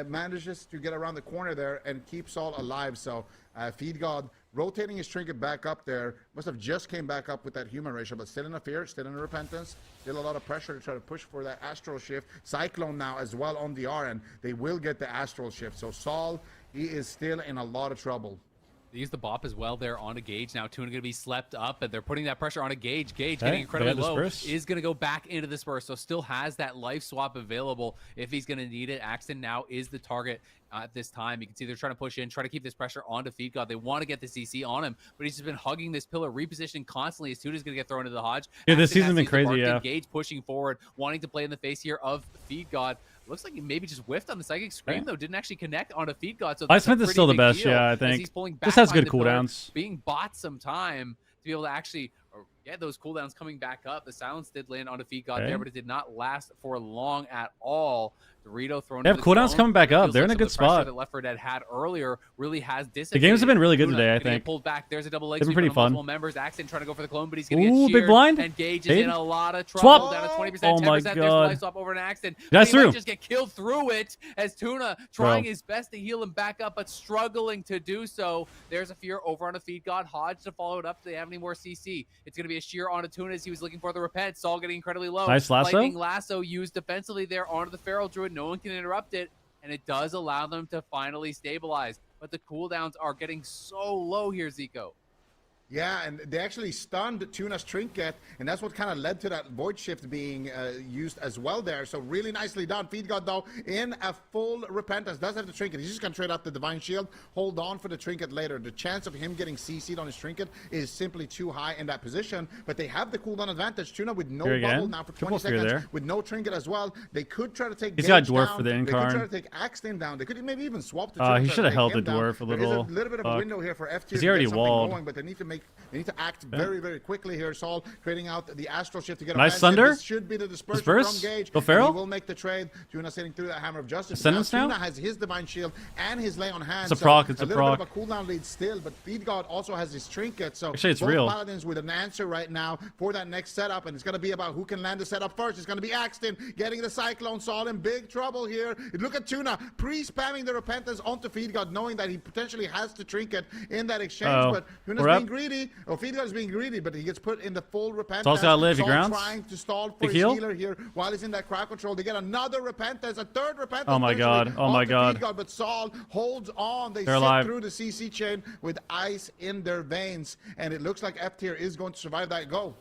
manages to get around the corner there and keep Saul alive. So Feed God rotating his trinket back up there. Must have just came back up with that human racial, but still in a fear, still in a repentance, still a lot of pressure to try to push for that astral shift. Cyclone now as well on the R, and they will get the astral shift. So Saul, he is still in a lot of trouble. They use the bop as well there on a Gage. Now Tuna going to be slept up, and they're putting that pressure on a Gage. Gage getting incredibly low is going to go back into the Spurs, so still has that life swap available if he's going to need it. Axton now is the target at this time. You can see they're trying to push in, try to keep this pressure onto Feed God. They want to get the CC on him, but he's just been hugging this pillar, repositioning constantly as Tuna's going to get thrown into the Hodge. Yeah, this Axton season's has been to use the crazy, Bark, yeah. and Gage pushing forward, wanting to play in the face here of Feed God. Looks like he maybe just whiffed on the Psychic Scream, though. Didn't actually connect onto Feed God. So I that's a Smith is pretty still the big best, deal yeah, I as think. he's pulling back This has behind good the pillar, cooldowns. being bought some time to be able to actually get those cooldowns coming back up. The silence did land on a Feed God there, but it did not last for long at all. Dorito thrown. They have cooldowns coming back up. They're in a good spot. That Left 4 Dead had earlier really has dissipated. The games have been really good Tuna today, I gonna get think. pulled back. There's a double leg They've been sweep pretty on fun. multiple members. Axton trying to go for the clone, but he's going to get Ooh, sheared. big blind. And Gage is Fade. in a lot of Swap. trouble. Down to 20%, Oh 10%. my There's the God. life swap over an Axton. That's He might true. just get killed through it as Tuna trying his best to heal him back up, but struggling to do so. There's a fear over on a Feed God. Hodge to follow it up. Do they have any more CC? It's going to be a shear on a Tuna as he was looking for the repent. Saul getting incredibly low. Nice lasso. Lightning lasso used defensively there onto the Feral Druid. No one can interrupt it, and it does allow them to finally stabilize. But the cooldowns are getting so low here, Zico. Yeah, and they actually stunned Tuna's trinket, and that's what kind of led to that void shift being used as well there. So really nicely done. Feed God, though, in a full repentance, does have the trinket. He's just going to trade out the divine shield, hold on for the trinket later. The chance of him getting CC'd on his trinket is simply too high in that position, but they have the cooldown advantage. Tuna with no bubble now for 20 seconds, there. with no trinket as well. They could try to take He's Gage got dwarf down. for the They could Incarn. try to take Axton down. They could maybe even swap the He trinket, should have held the him down. dwarf a There little. is a little bit of a window here for F tier. He already walled. Going, but they need to act very, very quickly here. Saul creating out the astral shift to get Nice offensive. thunder. This should be the dispersion Disperse. from Gage. Go Feral. He will make the trade. Tuna sitting through that hammer of justice. Ascendance now? Tuna has his divine shield and his lay on hand. It's a proc. It's a a little proc. bit of a cooldown lead still, but Feed God also has his trinket. So Actually, it's both real. Paladins with an answer right now for that next setup, and it's going to be about who can land the setup first. It's going to be Axton getting the Cyclone. Saul in big trouble here. Look at Tuna pre-spamming the repentance onto Feed God, knowing that he potentially has the trinket in that exchange. But Tuna's We're up. being greedy. Or Feed God is being greedy, but he gets put in the full repentance. Saul's gotta live. He Saul grounds. trying to stall for Big his heal. healer here while he's in that crowd control. They get another repentance, a third repentance. Oh my God. Oh my onto God. Feed God, but Saul holds on. They They're sit alive. through the CC chain with ice in their veins, and it looks like F tier is going to survive that go.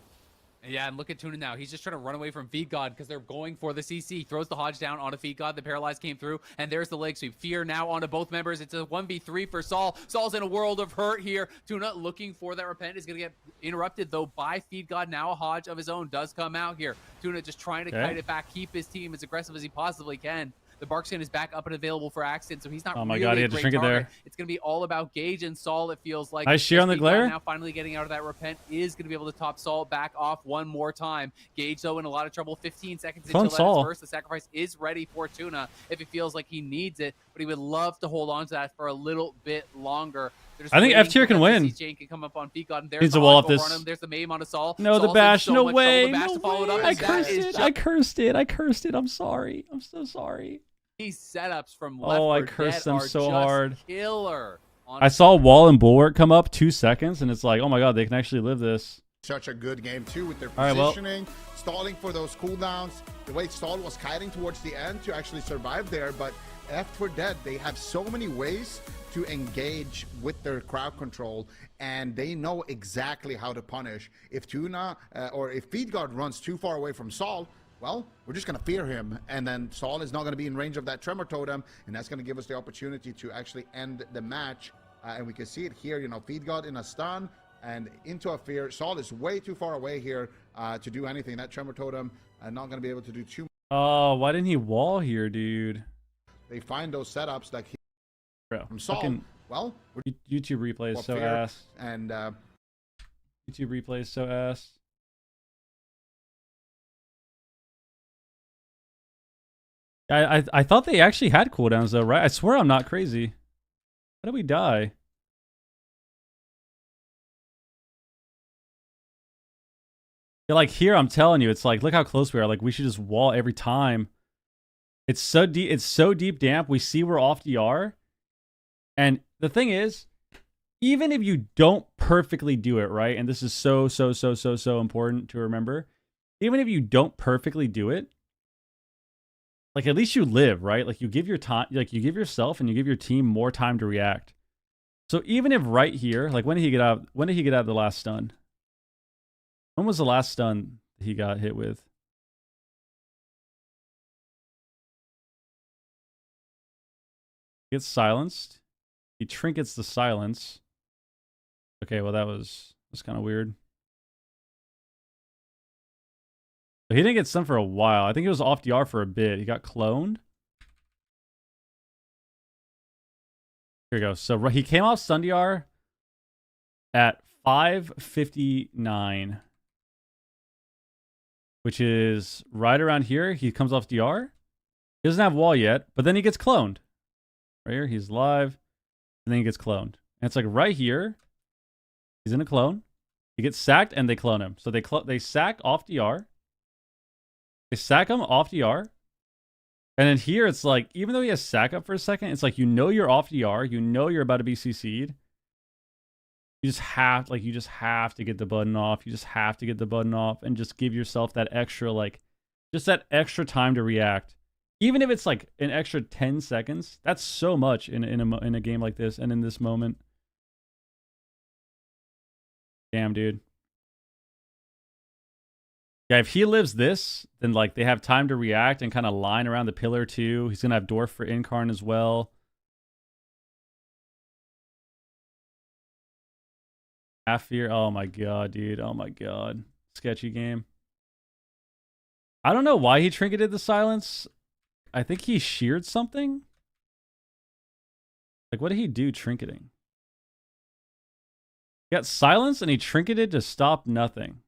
Yeah, and look at Tuna now. He's just trying to run away from Feed God because they're going for the CC. Throws the Hodge down onto Feed God. The Paralyzed came through, and there's the leg sweep. Fear now onto both members. It's a 1v3 for Saul. Saul's in a world of hurt here. Tuna looking for that repent is going to get interrupted, though, by Feed God. Now a Hodge of his own does come out here. Tuna just trying to kite it back, keep his team as aggressive as he possibly can. The Barkskin is back up and available for Axton, so he's not Oh my really God, he a had to great shrink it target. there. It's going to be all about Gage and Saul, it feels like. Nice shear on the Feed God glare. now finally getting out of that repent is going to be able to top Saul back off one more time. Gage, though, in a lot of trouble. 15 seconds until Saul. first. The sacrifice is ready for Tuna if he feels like he needs it, but he would love to hold on to that for a little bit longer. They're just I think waiting F tier for can that win. CC chain can come up on Feetgod, and there's Needs the to wall hardcore off on this. him. There's the meme on a Saul. No, the Saul's in bash. so No much trouble. way. The bash No to follow it up. way. I and that cursed is it. just I cursed it. I cursed it. I'm sorry. I'm so sorry. these setups from Left Oh, I 4 cursed Dead them are so just hard. Killer. I saw wall and bulwark come up 2 seconds, and it's like, oh my god, they can actually live this. Such a good game too with their All right, well- positioning, stalling for those cooldowns. The way Stall was kiting towards the end to actually survive there, but Left 4 Dead, they have so many ways to engage with their crowd control, and they know exactly how to punish. If Tuna or if Feedguard runs too far away from Saul, well, we're just going to fear him, and then Saul is not going to be in range of that Tremor Totem, and that's going to give us the opportunity to actually end the match. And we can see it here, you know, Feedguard in a stun and into a fear. Saul is way too far away here to do anything. That Tremor Totem not going to be able to do too much. Oh, why didn't he wall here, dude? They find those setups like Bro, from Saul. fucking Well, YouTube replay is well, so fear, ass. and YouTube replay is so ass. I thought they actually had cooldowns though, right? I swear I'm not crazy. How did we die? Yeah, like here, I'm telling you, it's like, look how close we are. Like, we should just wall every time. It's so deep. It's so deep damp. We see we're off DR. And the thing is, even if you don't perfectly do it, right? And this is so important to remember. Even if you don't perfectly do it, like at least you live, right? Like you give your time, like you give yourself and you give your team more time to react. So even if right here, like when did he get out? When did he get out of the last stun? When was the last stun he got hit with? He gets silenced. He trinkets the silence. Okay, well that's kind of weird. But he didn't get stunned for a while. I think he was off DR for a bit. He got cloned. Here we go. So he came off stun DR at 5:59, which is right around here. He comes off DR. He doesn't have wall yet, but then he gets cloned. Right here, he's live, and then he gets cloned. And it's like right here, he's in a clone. He gets sacked, and they clone him. So they sack off DR. They sack him off DR. And then here, it's like, even though he has sack up for a second, it's like, you know you're off DR. You know you're about to be CC'd. You just have to get the button off. You just have to get the button off and just give yourself that extra, like, just that extra time to react. Even if it's like an extra 10 seconds, that's so much in a game like this and in this moment. Damn, dude. Yeah, if he lives this, then like they have time to react and kind of line around the pillar too. He's gonna have Dwarf for Incarn as well. Half fear. Oh my god, dude. Oh my god. Sketchy game. I don't know why he trinketed the silence. I think he sheared something. Like, what did he do trinketing? He got silence and he trinketed to stop nothing.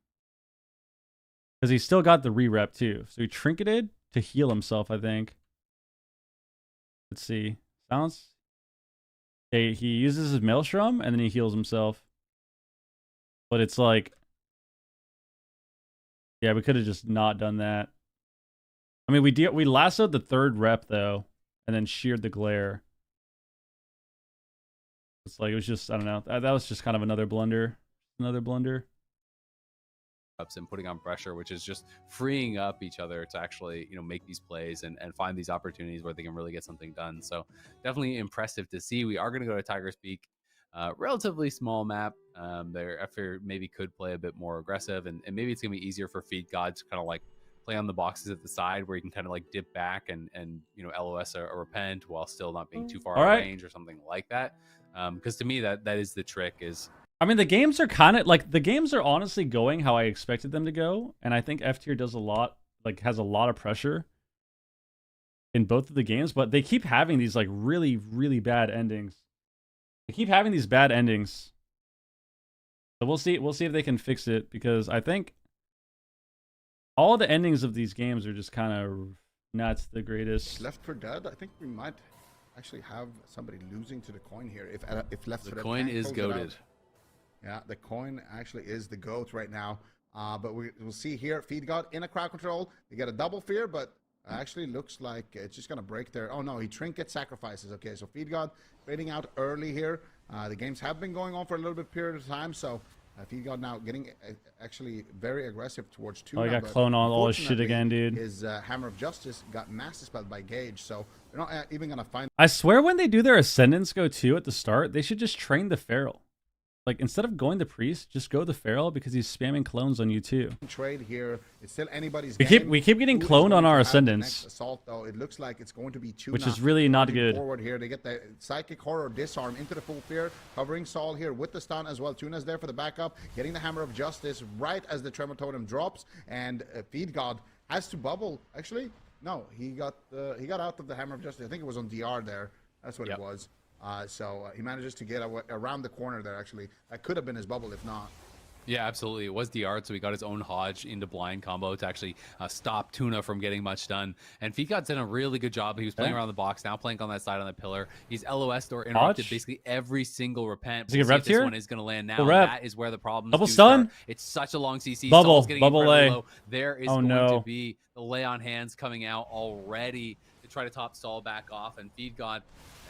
Because he still got the re-rep too. So he trinketed to heal himself, I think. Let's see. Silence. Okay, he uses his Maelstrom and then he heals himself. But it's like, yeah, we could have just not done that. I mean, we lassoed the third rep though, and then sheared the glare. It's like, it was just, I don't know. That was just kind of another blunder. Another blunder. And putting on pressure, which is just freeing up each other to actually, you know, make these plays and find these opportunities where they can really get something done. So definitely impressive to see. We are going to go to Tiger's Peak. Relatively small map. There, I fear maybe could play a bit more aggressive, and maybe it's going to be easier for Feed God to kind of like play on the boxes at the side where you can kind of like dip back and you know, LOS a repent while still not being too far out of range or something like that. Because to me, that is the trick. Is, I mean, the games are kind of like, the games are honestly going how I expected them to go, and I think F tier does a lot, like has a lot of pressure in both of the games, but they keep having these like really bad endings. They keep having these bad endings. So we'll see if they can fix it, because I think all the endings of these games are just kind of not the greatest. Left 4 Dead, I think we might actually have somebody losing to the coin here. If left The for coin is goated. Yeah, the coin actually is the GOAT right now. But we'll see here. Feed God in a crowd control. They get a double fear, but actually looks like it's just going to break there. Oh, no, he trinket sacrifices. Okay, so Feed God fading out early here. The games have been going on for a little bit period of time, so Feed God now getting actually very aggressive towards Tuna. Oh, I got clone on all his shit again, dude. His Hammer of Justice got master spelled by Gage, so they're not even going to find... I swear when they do their Ascendants go 2 at the start, they should just train the Feral. Like, instead of going the Priest, just go the Feral because he's spamming clones on you too. Trade here. It's still anybody's We game. keep getting cloned on our Ascendants. Assault, though. It looks like it's going to be Tuna, which is really not good. Forward here. They get the Psychic Horror disarm into the full fear, covering Saul here with the stun as well. Tuna's there for the backup, getting the Hammer of Justice right as the Tremor Totem drops, and Feed God has to bubble. Actually, no, he got out of the Hammer of Justice. I think it was on DR there. That's what it was. So he manages to get around the corner there, actually. That could have been his bubble if not. Yeah, absolutely. It was DR, so he got his own Hodge into blind combo to actually stop Tuna from getting much done. And Feedgod's done a really good job. He was playing around the box, now playing on that side on the pillar. He's LOS or interrupted Hodge? basically every single repent. Does he get repped this here? one is going to land now. Rep. That is where the problem Double stun? start. It's such a long CC. Bubble. Saul's getting Bubble incredibly lay. low. There is going to be the lay on hands coming out already to try to top Saul back off. And Feedgod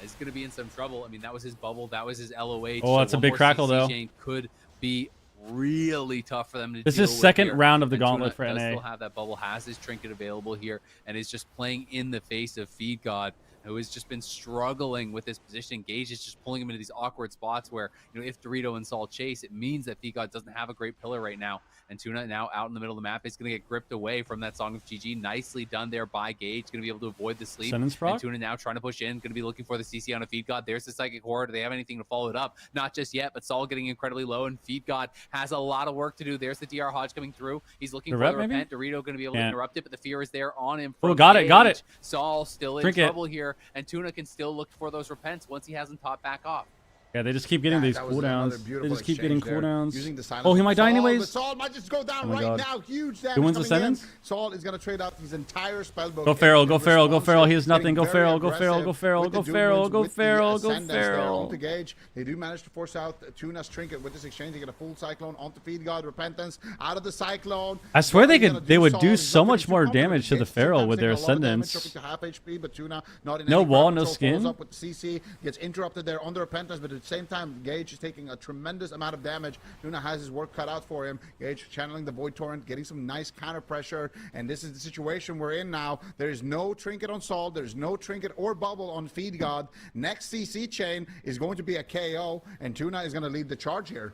is going to be in some trouble. I mean, that was his bubble. That was his LOH. Oh, that's a big crackle, though. Chain could be really tough for them to This deal is with second here. round of the And Gauntlet Tuna for does NA. still have that bubble, has his trinket available here, and is just playing in the face of Feed God, who has just been struggling with his position. Gage is just pulling him into these awkward spots where, you know, if Dorito and Saul chase, it means that Feed God doesn't have a great pillar right now. And Tuna now out in the middle of the map is going to get gripped away from that Song of GG. Nicely done there by Gage. Going to be able to avoid the sleep. And Tuna now trying to push in. Going to be looking for the CC on a Feed God. There's the Psychic Horror. Do they have anything to follow it up? Not just yet, but Saul getting incredibly low. And Feed God has a lot of work to do. There's the DR Hodge coming through. He's looking for the repent. Dorito going to be able to interrupt it, but the fear is there on him. Oh, got it. Saul still in trouble here. And Tuna can still look for those repents once he hasn't topped back off. Yeah, they just keep getting these cooldowns. They just keep getting cooldowns. Oh, he might die anyways. Saul might just go down now. Huge damage. Who wins the sentence? Saul is going to trade out his entire spellbook. Go Feral, go Feral, go Feral. He has nothing. Go Feral, go Feral, go Feral, go Feral, go Feral, go Feral. Onto Gage. They do manage to force out Tuna's trinket with this exchange. They get a full Cyclone onto Feed God. Repentance out of the Cyclone. I swear they would do so much more damage to the Feral with their Ascendants. No wall, no skin. Up with CC, gets interrupted there on the Repentance, but at the same time, Gage is taking a tremendous amount of damage. Tuna has his work cut out for him. Gage channeling the Void Torrent, getting some nice counter pressure, and this is the situation we're in now. There is no trinket on Saul. There's no trinket or bubble on Feed God. Next CC chain is going to be a KO, and Tuna is going to lead the charge here.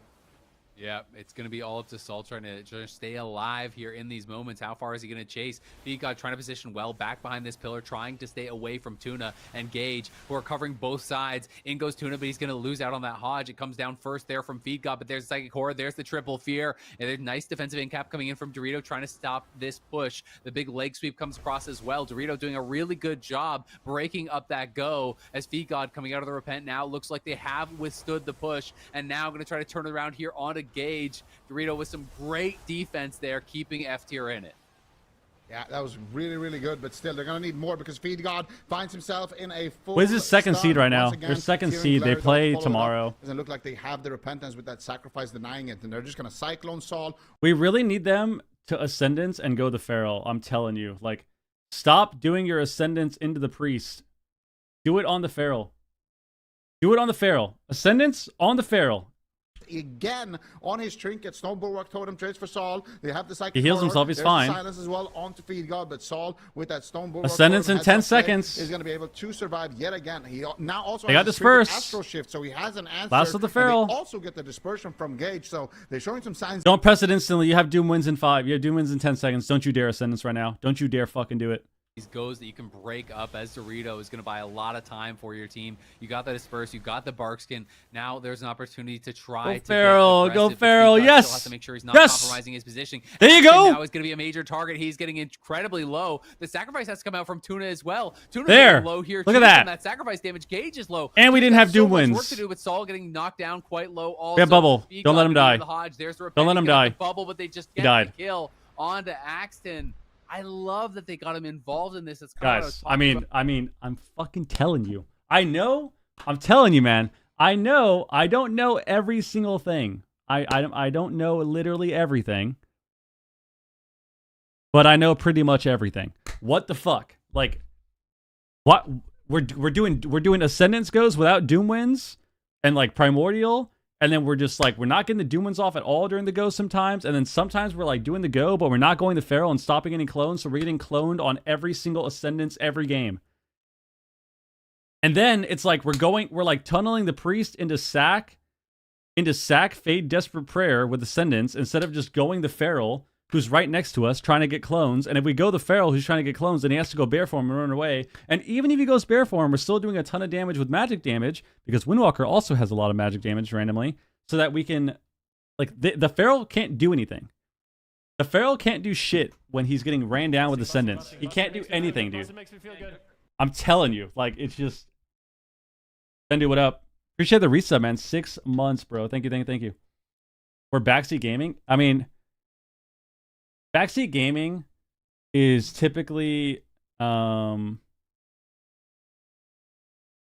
Yeah, it's going to be all up to Saul trying to just stay alive here in these moments. How far is he going to chase? Feedgod trying to position well back behind this pillar, trying to stay away from Tuna and Gage, who are covering both sides. In goes Tuna, but he's going to lose out on that Hodge. It comes down first there from Feedgod, but there's Psychic Horror. There's the triple fear. And there's nice defensive incap coming in from Dorito, trying to stop this push. The big leg sweep comes across as well. Dorito doing a really good job breaking up that go as Feedgod coming out of the repent now. Looks like they have withstood the push, and now going to try to turn it around here onto Gage. Dorito with some great defense there, keeping F tier in it. Yeah, that was really, really good, but still, they're going to need more because Feed God finds himself in a full... What is his second seed right now? Again, Their second seed. They play tomorrow. Doesn't look like they have the Repentance with that sacrifice denying it, and they're just going to Cyclone Saul. We really need them to Ascendants and go the Feral. I'm telling you. Like, stop doing your Ascendants into the Priest. Do it on the Feral. Do it on the Feral. Ascendants on the Feral. Again on his trinket. Stone Bulwark Totem trades for Saul. They have the Psychic He heals Horror. himself. He's There's fine. The silence as well onto Feed God, but Saul with that Stone Bulwark Ascendants Totem in 10 has some play, seconds. is going to be able to survive yet again. He now also They has got his trinket dispersed. Astral Shift, so he has an answer. Last of the and Feral. They also get the dispersion from Gage, so they're showing some signs. Don't press it instantly. You have Doom wins in 5. You have Doom wins in 10 seconds. Don't you dare Ascendants right now. Don't you dare fucking do it. These goes that you can break up as Dorito is going to buy a lot of time for your team. You got the disperse, you got the bark skin. Now there's an opportunity to try to Feral, get go aggressive. Feral, yes. Still has to make sure he's not Yes. compromising his position. There you go. Now is going to be a major target. He's getting incredibly low. The sacrifice has to come out from Tuna as well. Tuna's There. low here. Look at too, that. from that sacrifice damage. Gage is low. And we didn't have so Doom much work wins. to do with Saul getting knocked down quite low. Also, Yeah, bubble. Feed Don't let God him gonna die. be the Hodge. There's the Don't let him He's gonna die. have the bubble, but they just He get died. the kill onto Axton. I love that they got him involved in this. It's Guys, I'm fucking telling you. I know. I'm telling you, man. I know. I don't know every single thing. I don't know literally everything. But I know pretty much everything. What the fuck? Like, what we're doing Ascendance goes without Doom wins and like Primordial, and then we're just like we're not getting the Doom wins off at all during the go sometimes, and then sometimes we're like doing the go, but we're not going to Feral and stopping any clones, so we're getting cloned on every single Ascendance every game. And then it's like we're like tunneling the Priest into sack, Fade, Desperate Prayer with Ascendance instead of just going the Feral, who's right next to us trying to get clones. And if we go the Feral who's trying to get clones, then he has to go Bear Form and run away. And even if he goes Bear Form, we're still doing a ton of damage with magic damage because Windwalker also has a lot of magic damage randomly, so that we can, like, the Feral can't do anything. The Feral can't do shit when he's getting ran down with Ascendance. He can't do anything, dude. I'm telling you, like, it's just... Fendi, what up? Appreciate the resub, man. 6 months, bro. Thank you. For Backseat Gaming, I mean, Backseat Gaming is typically normally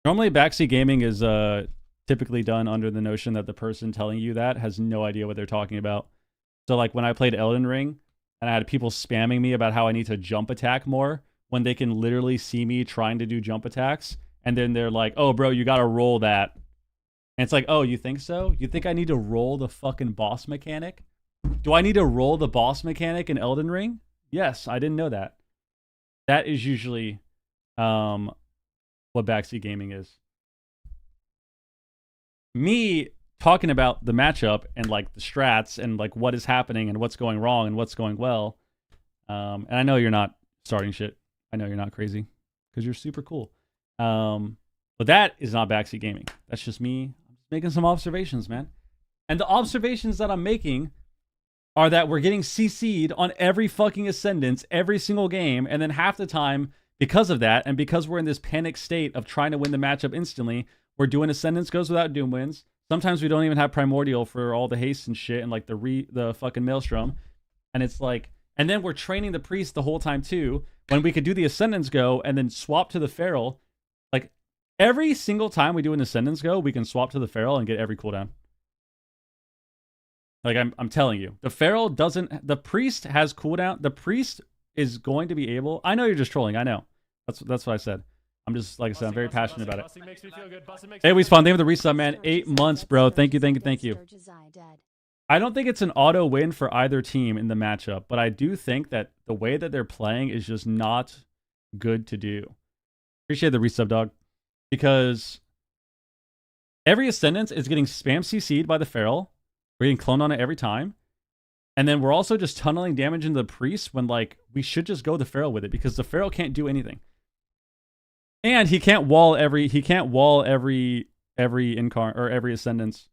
Backseat Gaming is typically done under the notion that the person telling you that has no idea what they're talking about. So like when I played Elden Ring and I had people spamming me about how I need to jump attack more when they can literally see me trying to do jump attacks, and then they're like, "Oh, bro, you got to roll that." And it's like, "Oh, you think so? You think I need to roll the fucking boss mechanic? Do I need to roll the boss mechanic in Elden Ring?" Yes, I didn't know that. That is usually what Backseat Gaming is. Me talking about the matchup and like the strats and like what is happening and what's going wrong and what's going well. And I know you're not starting shit. I know you're not crazy because you're super cool. But that is not Backseat Gaming. That's just me. I'm just making some observations, man. And the observations that I'm making are that we're getting CC'd on every fucking Ascendance every single game, and then half the time, because of that, and because we're in this panic state of trying to win the matchup instantly, we're doing Ascendance goes without Doom wins. Sometimes we don't even have Primordial for all the haste and shit, and like the fucking Maelstrom. And it's like, and then we're training the Priest the whole time too, when we could do the Ascendance go and then swap to the Feral. Like, every single time we do an Ascendance go, we can swap to the Feral and get every cooldown. Like, I'm telling you. The Feral doesn't... The Priest has cooldown. The Priest is going to be able... I know you're just trolling. I know. That's what I said. I'm just, like I said, I'm very passionate about it. Hey, we spawned. Thank you for the resub, man. 8 months, bro. Thank you. I don't think it's an auto win for either team in the matchup, but I do think that the way that they're playing is just not good to do. Appreciate the resub, dog. Because every Ascendance is getting spam CC'd by the Feral. We're getting cloned on it every time. And then we're also just tunneling damage into the Priest when, like, we should just go the Feral with it because the Feral can't do anything. And he can't wall every incarn or every Ascendance,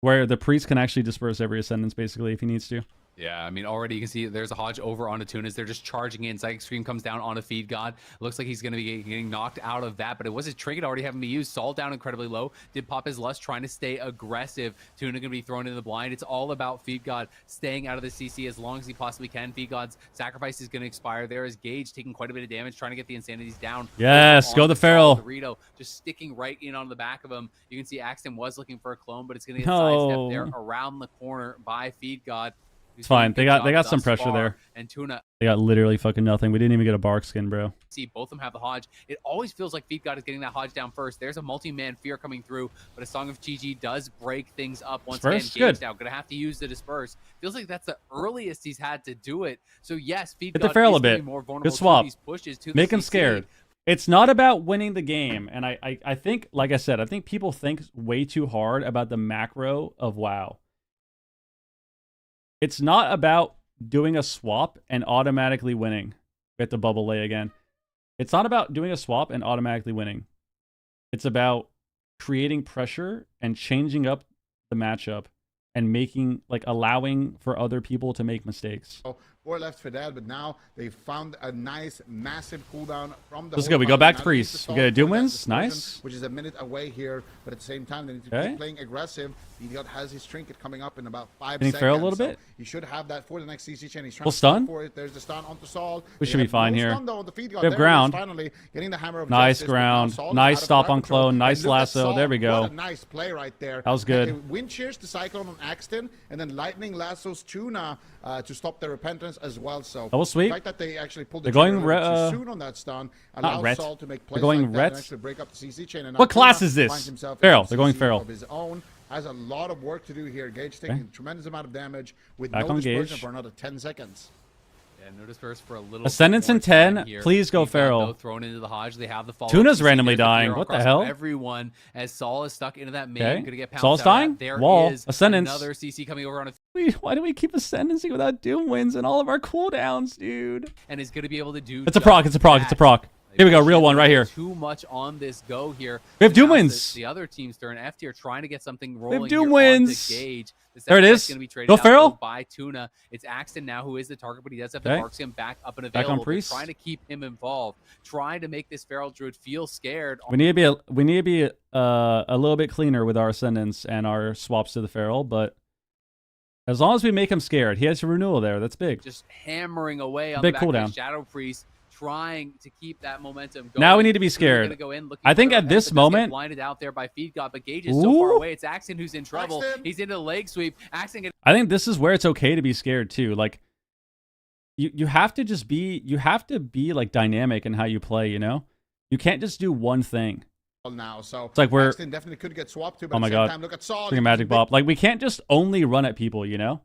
where the Priest can actually disperse every Ascendance basically if he needs to. Yeah, I mean, already you can see there's a Hodge over on Tunas. They're just charging in. Psychic Scream comes down on a Feed God. Looks like he's going to be getting knocked out of that, but it was his trinket already having to be used. Saul down incredibly low. Did pop his Lust, trying to stay aggressive. Tuna going to be thrown into the blind. It's all about Feed God staying out of the CC as long as he possibly can. Feed God's sacrifice is going to expire. There is Gage taking quite a bit of damage, trying to get the Insanities down. Yes, go the Feral. Dorito just sticking right in on the back of him. You can see Axton was looking for a clone, but it's going to get sidestepped there around the corner by Feed God. It's fine. They got some pressure there. And Tuna, they got literally fucking nothing. We didn't even get a bark skin, bro. See, both of them have the Hodge. It always feels like Feet God is getting that Hodge down first. There's a multi-man fear coming through, but a Song of GG does break things up once again. Gage now gonna have to use the disperse. Feels like that's the earliest he's had to do it. So yes, Feet God the Feral is a bit. More vulnerable Good swap. to these pushes to Make the him CC. scared. It's not about winning the game, and I think, like I said, I think people think way too hard about the macro of WoW. It's not about doing a swap and automatically winning. We have to bubble lay again. It's not about doing a swap and automatically winning. It's about creating pressure and changing up the matchup and making, like, allowing for other people to make mistakes. 4 left for dead, but now they found a nice, massive cooldown from the Let's whole go. We go party. back Now to they need Priest. solve We get a Doom for that wins. dispersion, Nice. which is a minute away here, but at the same time, they need to Okay. keep playing aggressive. Idiot has his trinket coming up in about 5 Getting seconds. feral a little so bit. he should have that for the next CC chain. He's trying Full to stun stun? for it. There's the stun onto Saul. We They should be have fine no here. stun, though, on the feed god. We have There it is, ground. finally getting the hammer of Nice justice, but now ground. Saul is Nice out of stop the on control. clone. And Nice look at lasso. Saul. There we go. What a nice play right there. That was good. And wind shears the cyclone on Axton, and then lightning lassos Tuna to stop the repentance as well. So Double sweep. the fact that they actually pulled the They're going trigger a little re- too soon on that stun not allows ret. Saul to make They're plays going like that ret. and actually break up the CC chain. And What now class Tuna is this? finds himself Feral. into They're going CC feral. of his own. Has a lot of work to do here. Gage taking a tremendous amount of damage with Back no on dispersion Gage. for another 10 seconds. Yeah, notice first for a little Ascendance bit in more 10. time here. Please go We've got, feral. though, thrown into the Hodge. They have the follow-up. Tuna's CC. randomly There's the dying. fear What the across hell? Everyone, as Saul is stuck into that main, Okay. gonna get pounced Saul's out. dying? There Wall. is Ascendance. another CC coming over on a Why do we keep ascendancy without Doom wins and all of our cooldowns, dude? and is gonna be able to do. It's a proc. It's a proc. It's a proc. Here we go. Real one right here. Too much on this go here. We have Doom Now wins. The other team's turn. F tier trying to get something have rolling. Doom here wins. onto Gage. This There it F-Tier is. Gonna be traded Go out, feral. though, by Tuna. It's Axton now who is the target, but he does have Okay. the Dark Skin back up and Back on available. They're Priest. trying to keep him involved, trying to make this feral druid feel scared. We need to be a little bit cleaner with our ascendants and our swaps to the feral, but as long as we make him scared, he has a renewal there. That's big. Just hammering away on Big the back of cooldown. the Shadow Priest, trying to keep that momentum going. Now we need to be Tuna's scared. gonna go in looking I think for at this F, but does get moment- blinded out there by Feed God, but Gage is so far Ooh. away. It's Axton who's in trouble. Axton. He's into the leg sweep. Axton gets I think this is where it's okay to be scared too. Like you have to just be like dynamic in how you play, you know? You can't just do one thing. Now, so It's like we're- Axton definitely could get swapped to, but Oh at my the same god. time, look at Saul. Freaking magic bop. Like we can't just only run at people, you know?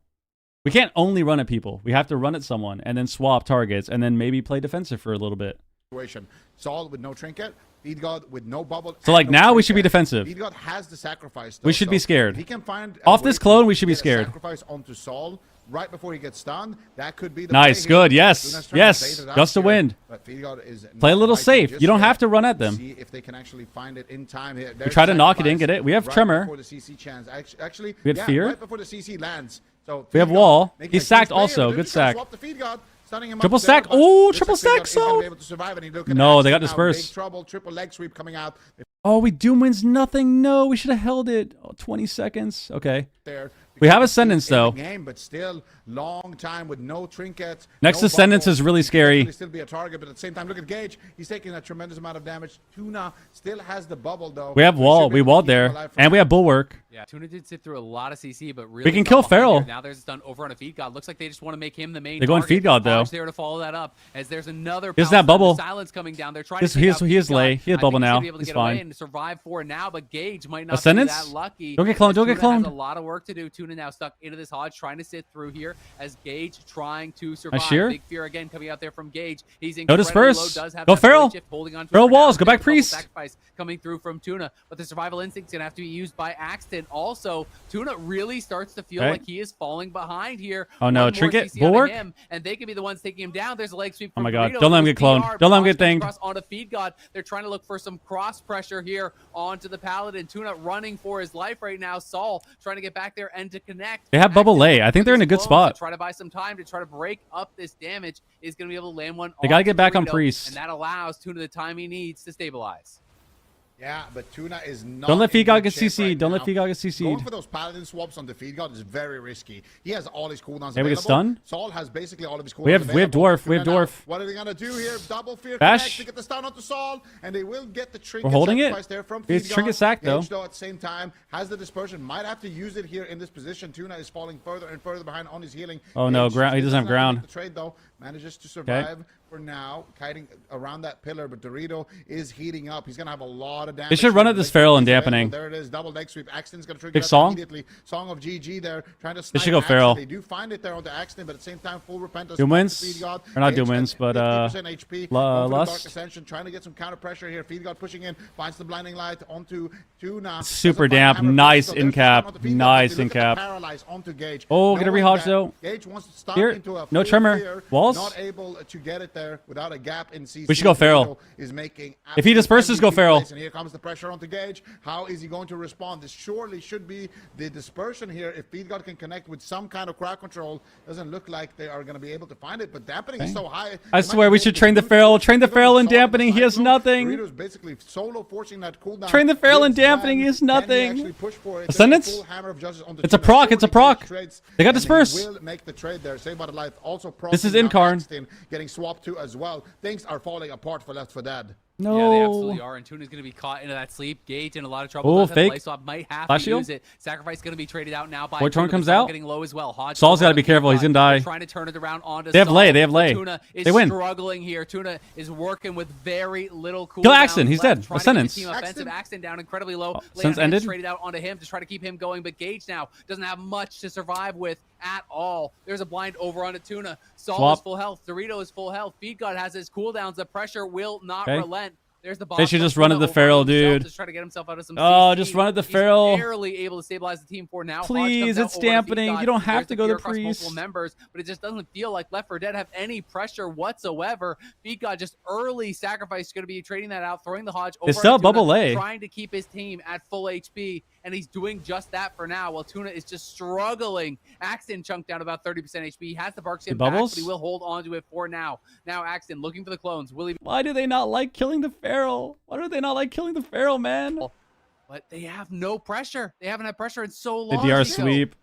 We can't only run at people. We have to run at someone and then swap targets and then maybe play defensive for a little bit. Situation. Saul with no trinket, Feed God with no bubble. So, and like, no now we should be trinket. defensive. Feed God has the sacrifice. We though, should be so scared. if he can find Off a way this to clone, we should be get a scared. Sacrifice onto Saul right before he gets stunned. That could be the Nice, play here. good, yes, Tuna's trying to yes. bait it out Gust of here, wind. but Feed God is Play a not little biting safe. just You don't yet. have to run at them. See if they can actually find it in time here. We try to knock it in, get it. We have right Tremor. Before the CC chance. Actually, We had yeah, Fear. right before the CC lands. So We have Feed God Wall. making He's a huge sacked play here, also. but they're Good just gonna sack. swap the Feed God, stunning him Triple up there, sack. but Ooh, looks triple like Feed God sack, is gonna be Saul. able to survive, and he look at No, they got Axton now, dispersed. Big trouble, triple leg sweep coming out. Oh, we Doom wins nothing. No, we should have held it. Oh, 20 seconds. Okay. There. We have Because Ascendance, he's in the though. Game, but still, long time with no trinkets. Next no Ascendance bubble. is really He could scary. definitely still be a target, but at the same time, look at Gage. He's taking a tremendous amount of damage. Tuna still has the bubble, though. We have so he Wall. should be We able to walled keep him there. alive for And we now. have Bulwark. Yeah, Tuna did sit through a lot of CC, but really can got kill behind Feral. here. Now there's a stun over on a Feed God. Looks like they just want to make him the main They're going target. Feed God, though. Hodge there to follow that up as there's another Here's pounce that on bubble. the silence coming down. They're trying He's- to take he is- out he is Feed God. lay. He has I bubble think he's now. gonna be able to He's get fine. away and survive for now, but Gage might not Ascendance? be that lucky. Don't get cloned, as don't get Tuna has cloned. a lot of work to do. Tuna now stuck into this Hodge, trying to sit through here as Gage trying to survive. shear. Big fear again coming out there from Gage. He's No incredibly disperse. low. Does have Go that Feral. blade shift holding on to Feral it for now. walls. Go Big back double Priest. sacrifice coming through from Tuna, but the survival instinct's gonna have to be used by Axton. Also, Tuna really starts to feel Okay. like he is falling behind here. Oh, no. One more Trinket? CC out of Bulwark? him, and they could be the ones taking him down. There's a leg sweep Oh from my god. Burrito. Don't let him There's get cloned. PR. Don't let him Hodge get comes thinged. across onto Feed God. They're trying to look for some cross pressure here onto the Paladin. Tuna running for his life right now. Saul trying to get back there and to connect. They have bubble Axton lay. I think they're in a with good his clones spot. to try to buy some time to try to break up this damage. Is going to be able to land one. They gotta onto get back on Burrito, Priest. and that allows Tuna the time he needs to stabilize. Yeah, but Tuna is not. Don't let in Feed God good get shape CC'd. right Don't let now. Feed God get Going CC'd. for those Paladin swaps on the Feed God is very risky. He has all his cooldowns Hey, we available. get stunned? Saul has basically all of his cooldowns We have available. Dwarf. We have Tuna now, Dwarf. What are they going to do here? Double fear Bash. connect to get the stun onto Saul, and they will get the trinket We're holding it. sacrifice there from It's Feed trinket God. sack, though. Gage, though, at the same time, has the dispersion. Might have to use it here in this position. Tuna is falling further and further behind on his healing. Oh, no, Gage ground- he still doesn't have ground. make the trade, though. Manages to survive for now, kiting around that pillar, but Dorito is heating up. He's going to have a lot of damage. They should run at this Leg feral sweep and is available. dampening. There it is, double leg sweep. Axton's going to trigger Big that song? immediately. Song of GG there, trying to They snipe should go Axton. feral. They do find it there on the Axton, but at the same time, full repentance. Doom from the wins? Feed God. Or not Gage Doom at wins, but, 50% HP. La- Going for the Lust? Dark Ascension, trying to get some counter pressure here. Feed God pushing in, finds the blinding light onto Tuna. Super Doesn't find the damp. hammer. Nice So there's in the stun cap. onto Feed God, Nice but they in look at the cap. paralyze onto Gage. Oh, get a Knowing rehodge, that though. Gage wants to stun Here. into a No full tremor. fear. Walls? balls. Not able to get it there without a gap in CC. We should go Feral. Is making If he disperses, go MVP Feral. plays, and here comes the pressure onto Gage. How is he going to respond? This surely should be the dispersion here. If Feedgod can connect with some kind of crowd control, doesn't look like they are going to be able to find it. But dampening is so high. I swear we should train the Feral. Train the Feral in dampening. He has nothing. Doritos basically solo forcing that cooldown. Train the Feral in Good plan. dampening. He has Can he nothing. actually push for it? Ascendance? Full hammer of justice onto It's a Tuna. proc. It's a Surely proc. Gage trades, They got and he disperse. will make the trade there. Saved by the Life also proc. This is Incarn. Getting swapped to as well. Things are falling apart for Left 4 Dead. No. Yeah, they absolutely are. And Tuna's going to be caught into that sleep. Gage in a lot of trouble. Oh, Does have fake. Life Swap, might have Flash to shield? use it. Sacrifice going to be traded out now by Void Torn Tuna, comes but Saul out. getting low as well. Hodge Saul's got gotta be careful. He's gonna die. Trying to turn it around onto They have Saul. lay. They have lay. Tuna is They win. struggling here. Tuna is working with very little cooldown. Kill Axton. He's dead. Trying to keep Ascendance. the team offensive. Axton down incredibly low. Since Leon ended. traded out onto him to try to keep him going, but Gage now doesn't have much to survive with at all. There's a blind over onto Tuna. Saul Swap. is full health. Dorito is full health. Feedgod has his cooldowns. The pressure will not Okay. relent. There's the boss. They should from just run Tuna at the over Feral, on himself dude. to try to get himself out of some Oh, CC. just run at the He's Feral. barely able to stabilize the team for now. Hodge Please, comes out it's over to dampening. Feedgod. You don't have There's to the go to fear across Priest. multiple members, but it just doesn't feel like Left 4 Dead have any pressure whatsoever. Feedgod just early sacrifice going to be trading that out, throwing the Hodge over still onto have Bubble Tuna, Lay. trying to keep his team at full HP, and he's doing just that for now, while Tuna is just struggling. Axton chunked down about 30% HP. He has the Bark Sim back, Bubbles? but he will hold on to it for now. Now Axton looking for the clones. Will he? Why do they not like killing the Feral? Why do they not like killing the Feral, man? But they have no pressure. They haven't had pressure in so The long. DR Chico. sweep.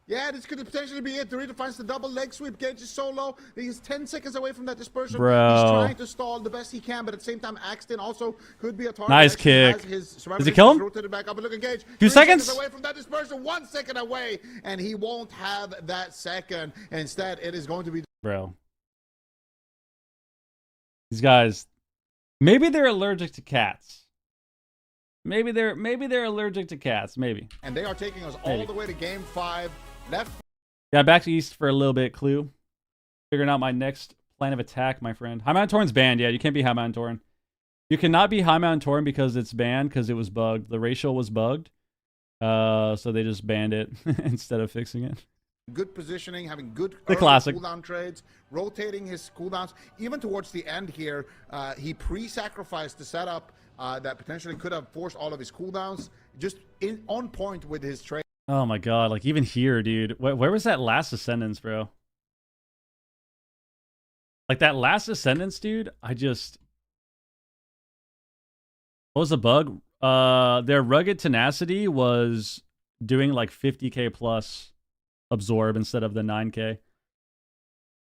Yeah, this could potentially be it. Dorito finds the double leg sweep. Gage is so low. He's 10 seconds away from that dispersion. Bro. He's trying to stall the best he can, but at the same time, Axton also could be a target. Nice Axton has kick. his Does he kill him? rotated back up, and look at Gage. 2 3 seconds? away from that dispersion. 1 second away, and he won't have that second. And instead, it is going to be. Bro. These guys, maybe they're allergic to cats. Maybe they're allergic to cats. Maybe. And they are taking us all Maybe. the way to game 5. Left. Yeah, back to East for a little bit. Clue. Figuring out my next plan of attack, my friend. High Mountain Torrent's banned. Yeah, you can't be High Mountain Torrent. You cannot be High Mountain Torrent because it's banned because it was bugged. The racial was bugged. So they just banned it instead of fixing it. Good positioning, having good The early classic. cooldown trades, rotating his cooldowns. Even towards the end here, he pre-sacrificed the setup that potentially could have forced all of his cooldowns. Just on point with his trade. Oh my god, like even here, dude. Where was that last Ascendance, bro? Like that last Ascendance, dude, what was the bug? Their Rugged Tenacity was doing like 50k plus absorb instead of the 9k.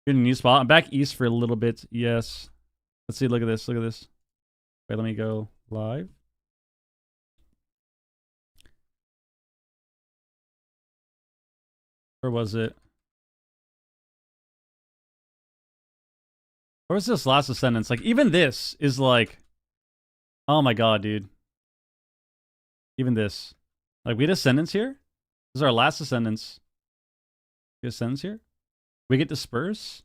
Good new spot. I'm back east for a little bit. Yes. Let's see. Look at this. Look at this. Wait, let me go live. Where was it? Where was this last Ascendance? Like, even this is like, oh my god, dude. Even this. Like, we had Ascendance here? This is our last Ascendance. We have Ascendance here? We get Disperse?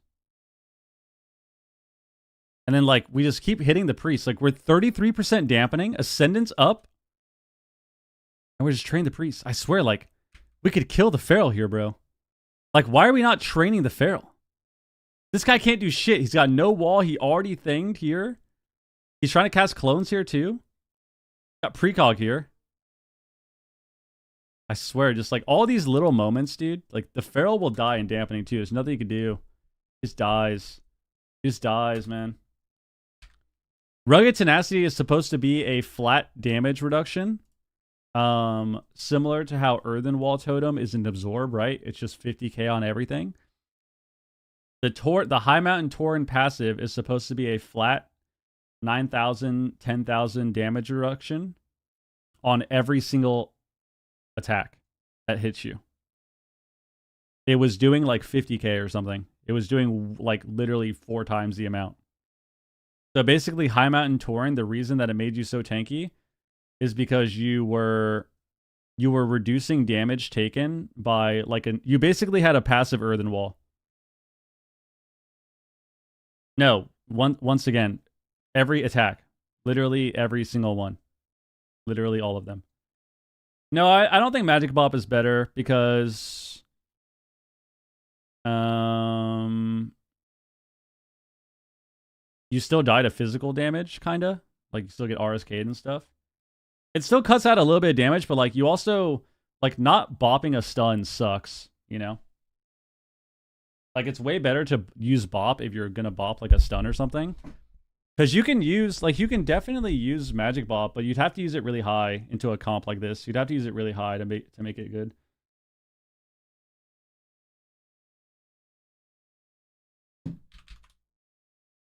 And then, like, we just keep hitting the Priest. Like, we're 33% dampening, Ascendance up, and we're just training the Priest. I swear, like, we could kill the Feral here, bro. Like, why are we not training the Feral? This guy can't do shit. He's got no wall. He already thinged here. He's trying to cast clones here, too. Got precog here. I swear, just like all these little moments, dude. Like, the Feral will die in dampening, too. There's nothing you can do. Just dies. Just dies, man. Rugged Tenacity is supposed to be a flat damage reduction. Similar to how Earthen Wall Totem is an absorb, right? It's just 50k on everything. The High Mountain Tauren passive is supposed to be a flat 9,000, 10,000 damage reduction on every single attack that hits you. It was doing like 50k or something. It was doing like literally 4 times the amount. So basically, High Mountain Tauren, the reason that it made you so tanky is because you were reducing damage taken by like you basically had a passive Earthen Wall. No, once again, every attack, literally every single one, literally all of them. No, I don't think Magic Bop is better because you still die to physical damage, kinda. Like you still get RSK'd and stuff. It still cuts out a little bit of damage, but like you also like not bopping a stun sucks, you know? Like it's way better to use bop if you're gonna bop like a stun or something. Because you can use, like, you can definitely use Magic Bop, but you'd have to use it really high into a comp like this. You'd have to use it really high to make it good.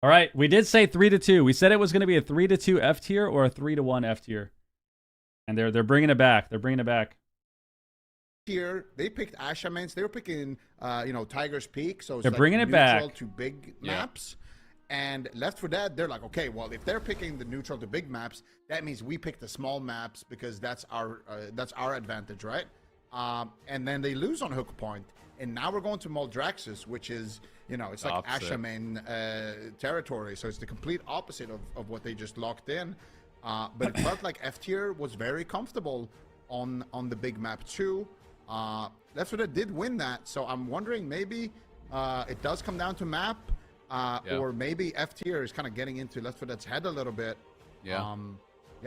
All right, we did say 3-2. We said it was going to be a 3-2 F tier or a 3-1 F tier, and they're bringing it back. They're bringing it back. Here they picked Asha mains. They were picking, Tiger's Peak. So it's they're like bringing it neutral back to big maps. And Left 4 Dead, they're like, okay, well, if they're picking the neutral to big maps, that means we pick the small maps because that's our advantage, right? And then they lose on Hook Point, and now we're going to Maldraxxus, which is, it's like Asha main territory. So it's the complete opposite of what they just locked in. But it felt like F tier was very comfortable on the big map too. Left 4 Dead did win that, so I'm wondering maybe it does come down to map. Or maybe F tier is kind of getting into Left 4 Dead's head a little bit. Yeah.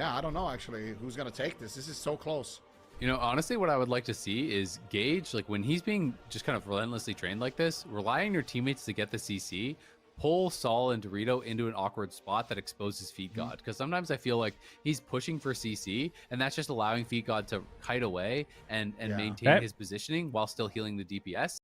I don't know actually who's gonna take this. This is so close. Honestly, what I would like to see is Gage, like when he's being just kind of relentlessly trained like this, rely on your teammates to get the CC, pull Saul and Dorito into an awkward spot that exposes Feed God. Because sometimes I feel like he's pushing for CC, and that's just allowing Feed God to kite away and maintain his positioning while still healing the DPS.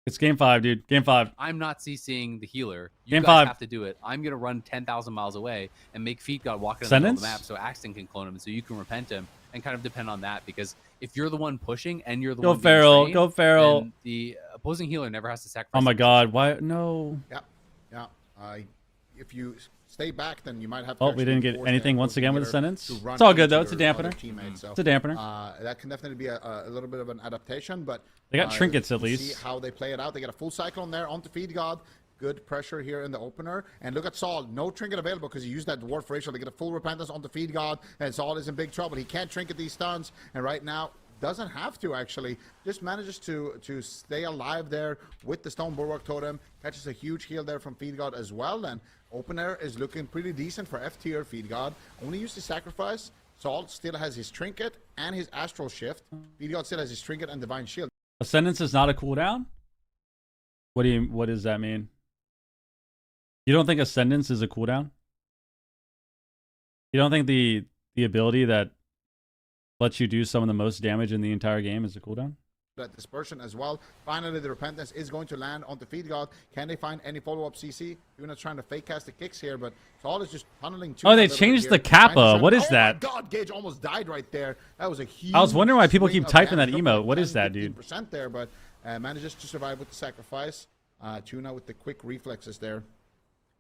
It's game 5, dude. Game 5. I'm not CCing the healer. You game guys 5. have to do it. I'm going to run 10,000 miles away and make Feed God walk in the middle of the map so Axton can clone him and so you can repent him and kind of depend on that. Because if you're the one pushing and you're the one being trained, Go Feral. then the opposing healer never has to sacrifice. Oh my god, why? No. Yeah. If you stay back, then you might have to. Oh, we didn't get anything once again with the sentence. It's all good though. It's a dampener. So, it's a dampener. That can definitely be a little bit of an adaptation, but they got trinkets at least. See how they play it out. They get a full cycle on there onto Feed God. Good pressure here in the opener. And look at Saul. No trinket available because he used that dwarf ratio to get a full repentance onto Feed God. And Saul is in big trouble. He can't trinket these stuns. And right now, doesn't have to actually. Just manages to stay alive there with the Stone Bulwark Totem. Catches a huge heal there from Feed God as well. And opener is looking pretty decent for F tier. Feed God only used his sacrifice. Saul still has his trinket and his astral shift. Feed God still has his trinket and divine shield. Ascendance is not a cooldown? What does that mean? You don't think Ascendance is a cooldown? You don't think the ability that lets you do some of the most damage in the entire game is a cooldown? That dispersion as well. Finally, the repentance is going to land onto Feed God. Can they find any follow-up CC? Yuna's trying to fake cast the kicks here, but Saul is just tunneling. Oh, they changed the kappa. What is that? Oh my god, Gage almost died right there. That was a huge. I was wondering why people keep typing that damage. emote. What is that, dude? % there, but manages to survive with the sacrifice. Tuna with the quick reflexes there.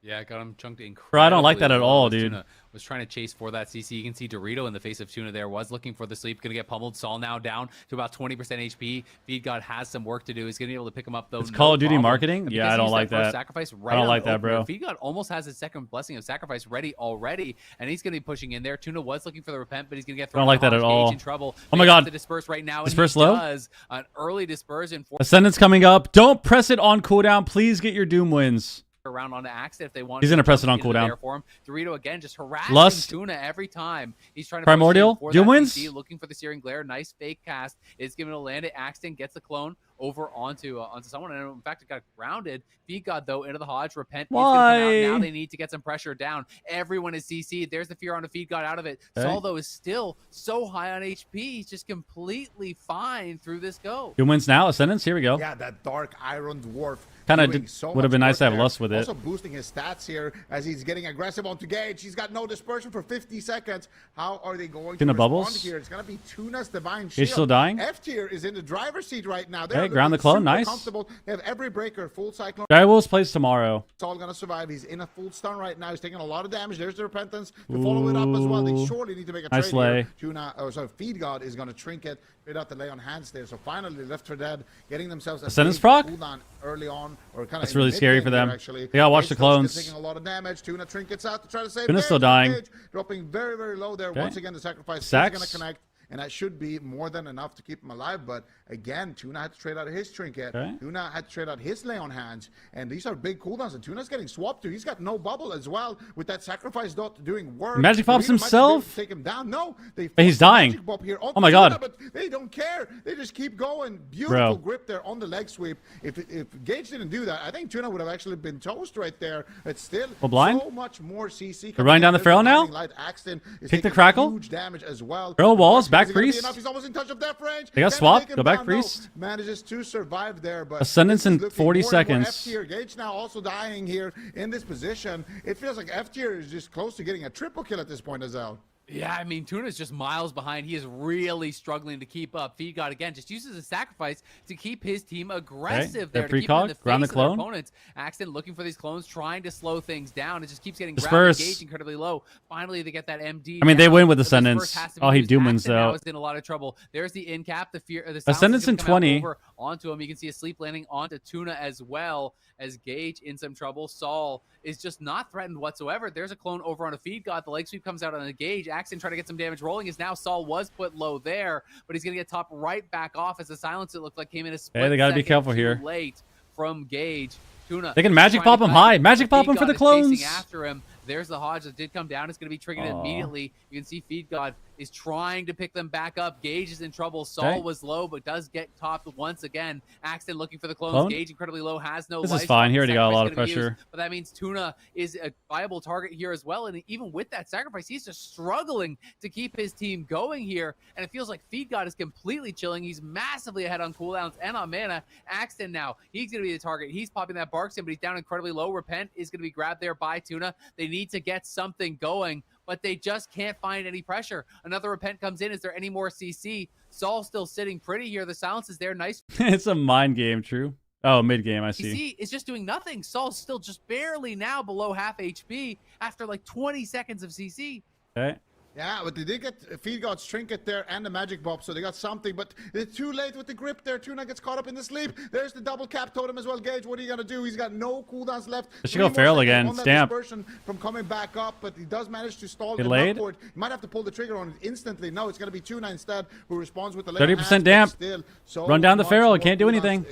Yeah, got him chunked incredibly. Bro, I don't like that at all, dude. Tuna was trying to chase for that CC. You can see Dorito in the face of Tuna there was looking for the sleep. Going to get pummeled. Saul now down to about 20% HP. Feed God has some work to do. He's going to be able to pick him up, though. It's Call of Duty marketing? Yeah, I don't like that. Sacrifice I don't like that, bro. Feed God almost has his second blessing of sacrifice ready already, and he's going to be pushing in there. Tuna was looking for the repent, but he's going to get thrown. I don't like that at all. In trouble. Oh my god. To disperse right now. Disperse and he low? does an early dispersion. Ascendance coming up. Don't press it on cooldown. Please get your Doom wins. Around onto Axton if they want. He's gonna press it on cooldown. For him. Dorito again just harassing Lust. Tuna every time. He's trying to Primordial. Doom wins. PC, looking for the Searing Glare. Nice fake cast. It's giving a land. Axton gets the clone over onto someone, and in fact it got grounded. Feed God though into the Hodge. Repent. Why? He's come out. Now they need to get some pressure down. Everyone is CC'd. There's the fear on the Feed God out of it. Okay. Saul though is still so high on HP. He's just completely fine through this go. Doom wins now. Ascendance. Here we go. Yeah, that dark iron dwarf. Kind of so would have been nice to have there. Lust with it. Also boosting his stats here as he's getting aggressive onto Gage. He's got no dispersion for 50 seconds. How are they going to respond bubbles here? It's going to be Tuna's divine shield. He's still dying. F tier is in the driver's seat right now. Hey, ground the clone. Nice. Comfortable. They have every breaker, full cyclone. Wolves plays tomorrow. It's all going to survive. He's in a full stun right now. He's taking a lot of damage. There's the repentance to follow it up as well. They surely need to make a nice trade here. Feed God is going to trinket without the lay on hands there. So finally, Left 4 Dead getting themselves a Ascendance proc cooldown early on, or kind of. That's really scary for them. Actually, they gotta watch the clones. Taking a lot of damage. Tuna trinkets out to try to save. Tuna's still dying. Dropping very, very low there. Okay. Once again, the sacrifice is Sax. going to connect. and that should be more than enough to keep him alive. But again, Tuna had to trade out his trinket. Okay. Tuna had to trade out his lay on hands, and these are big cooldowns. And Tuna's getting swapped to. He's got no bubble as well with that sacrifice dot doing work. Magic pops Arena might be able himself. to take him down. No, they But he's forced the dying. Magic Bop here onto Oh my Tuna, God. but they don't care. They just keep going. Beautiful Bro. grip there on the leg sweep. If Gage didn't do that, I think Tuna would have actually been toast right there. It's still Full blind? so much more CC. They're running down the Feral now? Light Axton is Pick the taking Crackle? huge damage as well. Feral walls, Is back it gonna be Priest. enough? He's almost in touch of death range. They got Can swapped. take him Go back down? Priest. No. Manages to survive there, but Ascendance this is in looking 40 more and more seconds. F-tier. Gage now also dying here in this position. It feels like F-tier is just close to getting a triple kill at this point as well. Yeah, I mean, Tuna's just miles behind. He is really struggling to keep up. Feed God, again, just uses a sacrifice to keep his team aggressive there. They're To keep them in the precog, ground the face of their clone. opponents. Axton looking for these clones, trying to slow things down. It just keeps getting Disperse. grabbed, engaged incredibly low. Finally, they get that MD. I mean, they down, win with but this Ascendance. burst has to be Oh, he used. doom wins, Axton now though. is in a lot of trouble. There's the in cap. The fear. The Ascendance silence is in gonna come out 20. over onto him. You can see a sleep landing onto Tuna as well as Gage in some trouble. Saul is just not threatened whatsoever. There's a clone over on a Feed God. The leg sweep comes out on a Gage. Axton trying to get some damage rolling is now Saul was put low there, but he's going to get topped right back off as the silence, it looked like, came in a split Hey, they got to be second careful too here. late from Gage. Tuna. They can magic trying pop to him cut high. it. Magic pop Feed him for God the is clones. chasing after him. There's the Hodge that did come down. It's going to be triggered Aw. immediately. You can see Feed God is trying to pick them back up. Gage is in trouble. Saul Okay. was low, but does get topped once again. Axton looking for the clones. Clone? Gage incredibly low, has no This life. is fine. He The already got a lot of sacrifice gonna be used, pressure. but that means Tuna is a viable target here as well. And even with that sacrifice, he's just struggling to keep his team going here. And it feels like Feed God is completely chilling. He's massively ahead on cooldowns and on mana. Axton now, he's going to be the target. He's popping that Barkston, but he's down incredibly low. Repent is going to be grabbed there by Tuna. They need to get something going, but they just can't find any pressure. Another Repent comes in. Is there any more CC? Saul still sitting pretty here. The silence is there. Nice. It's a mind game, true. Oh, mid game, I see. CC is just doing nothing. Saul's still just barely now below half HP after like 20 seconds of CC. Okay. Yeah, but they did get Feed God's trinket there and the magic bob, so they got something, but it's too late with the grip there. Tuna gets caught up in the sleep. There's the double cap totem as well. Gage, what are you going to do? He's got no cooldowns left. They should go feral again. Stamp. From coming back up, but he does manage to stall Get him laid? upward. He might have to pull the trigger on it instantly. No, it's going to be Tuna instead who responds with the 30% damp. Run down the feral. It can't do anything.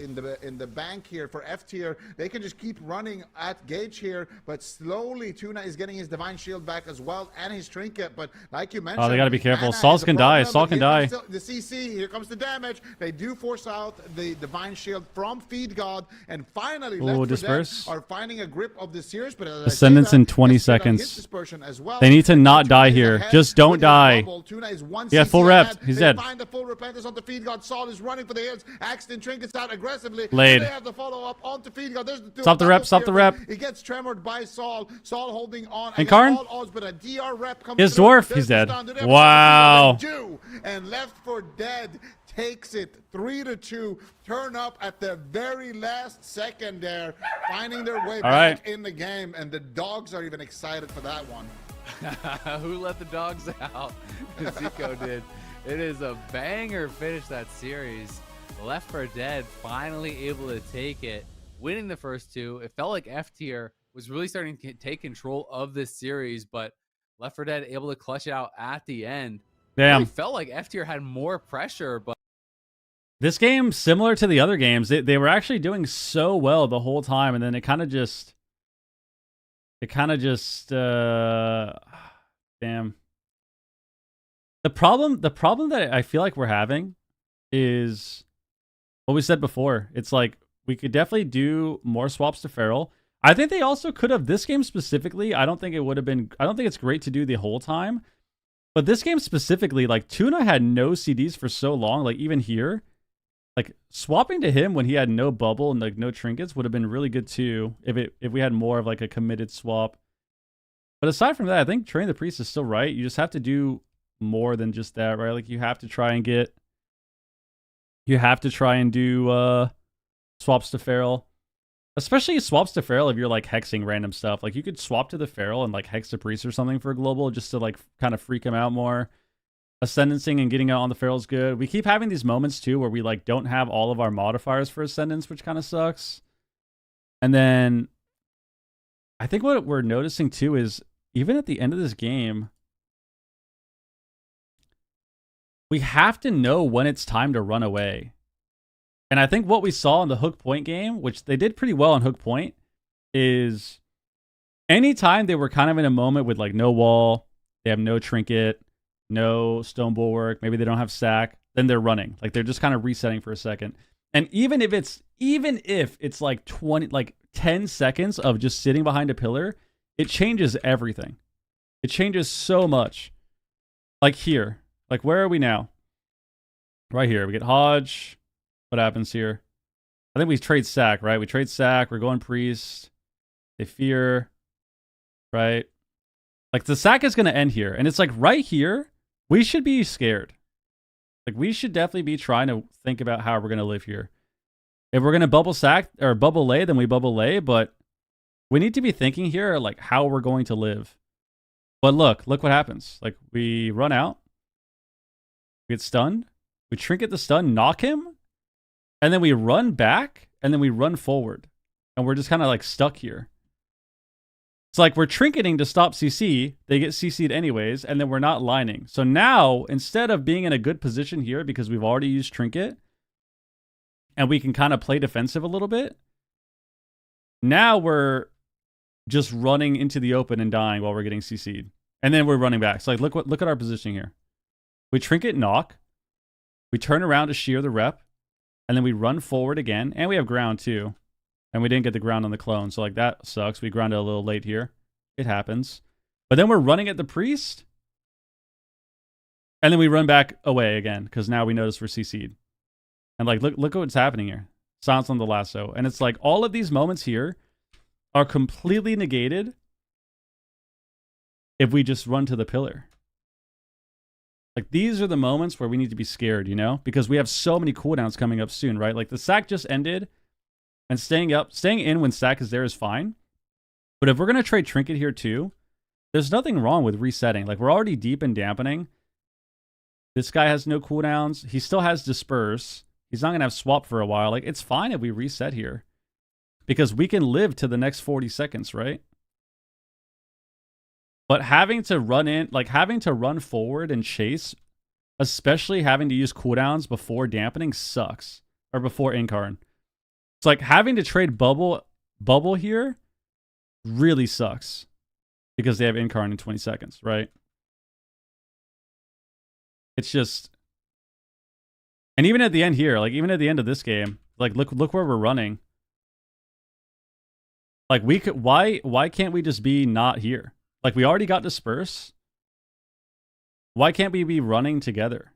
In the bank here for F tier, they can just keep running at Gage here, but slowly Tuna is getting his divine shield back as well and his trinket. But like you mentioned, Oh, they got to be careful. Mana Saul's is a can die. problem, Saul but can here die. comes the CC, here comes the damage. They do force out the divine shield from Feed God, and finally Ooh, Left 4 Dead disperse. are finding a grip of the series. But as I say Ascendance that, in 20 let's get on his seconds. dispersion as well. They need to not Tuna die is here. ahead Just don't with his die. bubble. Tuna is one He had CC full rep. ahead. He's They dead. find the full repentance on the Feed God. Saul is running for the hills. Axton trinkets out aggressively. Laid. They have the follow up onto Feed God. There's the two Stop the rep, double stop the fear, rep. but He gets tremored by Saul. Saul holding on. And against Karn? all odds, but a DR rep comes He has through. dwarf. There's He's the dead. stun. Do they have Wow. something to do? And Left 4 Dead takes it 3-2. Turn up at the very last second there, finding their way back right. in the game, and the dogs are even excited for that one. Who let the dogs out? Zico did. It is a banger finish, that series. Left 4 Dead finally able to take it, winning the first two. It felt like F tier was really starting to take control of this series, but Left 4 Dead able to clutch it out at the end. Damn. It felt like F tier had more pressure, but This game, similar to the other games, they were actually doing so well the whole time, and then it kind of just, damn. The problem that I feel like we're having is what we said before. It's like we could definitely do more swaps to feral. I think they also could have, this game specifically. I don't think it would have been. I don't think it's great to do the whole time, but this game specifically, like Tuna had no CDs for so long. Like even here. Like swapping to him when he had no bubble and like no trinkets would have been really good too if we had more of like a committed swap. But aside from that, I think Train the Priest is still right. You just have to do more than just that, right? Like you have to try and do swaps to feral. Especially swaps to feral if you're like hexing random stuff. Like you could swap to the feral and like hex the priest or something for a global just to like kind of freak him out more. Ascendancing and getting out on the feral is good. We keep having these moments too where we like don't have all of our modifiers for ascendance, which kind of sucks. And then I think what we're noticing too is even at the end of this game, we have to know when it's time to run away. And I think what we saw in the hook point game, which they did pretty well on hook point, is anytime they were kind of in a moment with like no wall, they have no trinket, no stone bulwark, maybe they don't have stack, then they're running. Like they're just kind of resetting for a second. And even if it's like 10 seconds of just sitting behind a pillar, it changes everything. It changes so much. Like here. Like where are we now? Right here. We get Hodge. What happens here? I think we trade sack, right? We trade sack. We're going priest. They fear. Right? Like the sack is going to end here. And it's like right here, we should be scared. Like we should definitely be trying to think about how we're going to live here. If we're going to bubble sack or bubble lay, then we bubble lay. But we need to be thinking here like how we're going to live. But look what happens. Like we run out. We get stunned. We trinket the stun, knock him. And then we run back. And then we run forward. And we're just kind of like stuck here. It's like we're trinketing to stop CC. They get CC'd anyways. And then we're not lining. So now, instead of being in a good position here because we've already used trinket. And we can kind of play defensive a little bit. Now we're just running into the open and dying while we're getting CC'd. And then we're running back. So like look at our position here. We trinket knock. We turn around to shear the rep. And then we run forward again. And we have ground too. And we didn't get the ground on the clone. So like that sucks. We grounded a little late here. It happens. But then we're running at the priest. And then we run back away again. Because now we notice we're CC'd. And like look at what's happening here. Silence on the lasso. And it's like all of these moments here are completely negated if we just run to the pillar. Like these are the moments where we need to be scared, you know? Because we have so many cooldowns coming up soon, right? Like the sack just ended. And staying in when stack is there is fine. But if we're going to trade trinket here too, there's nothing wrong with resetting. Like we're already deep in dampening. This guy has no cooldowns. He still has disperse. He's not going to have swap for a while. Like it's fine if we reset here. Because we can live to the next 40 seconds, right? But having to run forward and chase, especially having to use cooldowns before dampening sucks. Or before incarn. It's like having to trade bubble here really sucks. Because they have incarn in 20 seconds, right? It's just... And even at the end here, like even at the end of this game, like look where we're running. Like we could why can't we just be not here? Like we already got disperse. Why can't we be running together?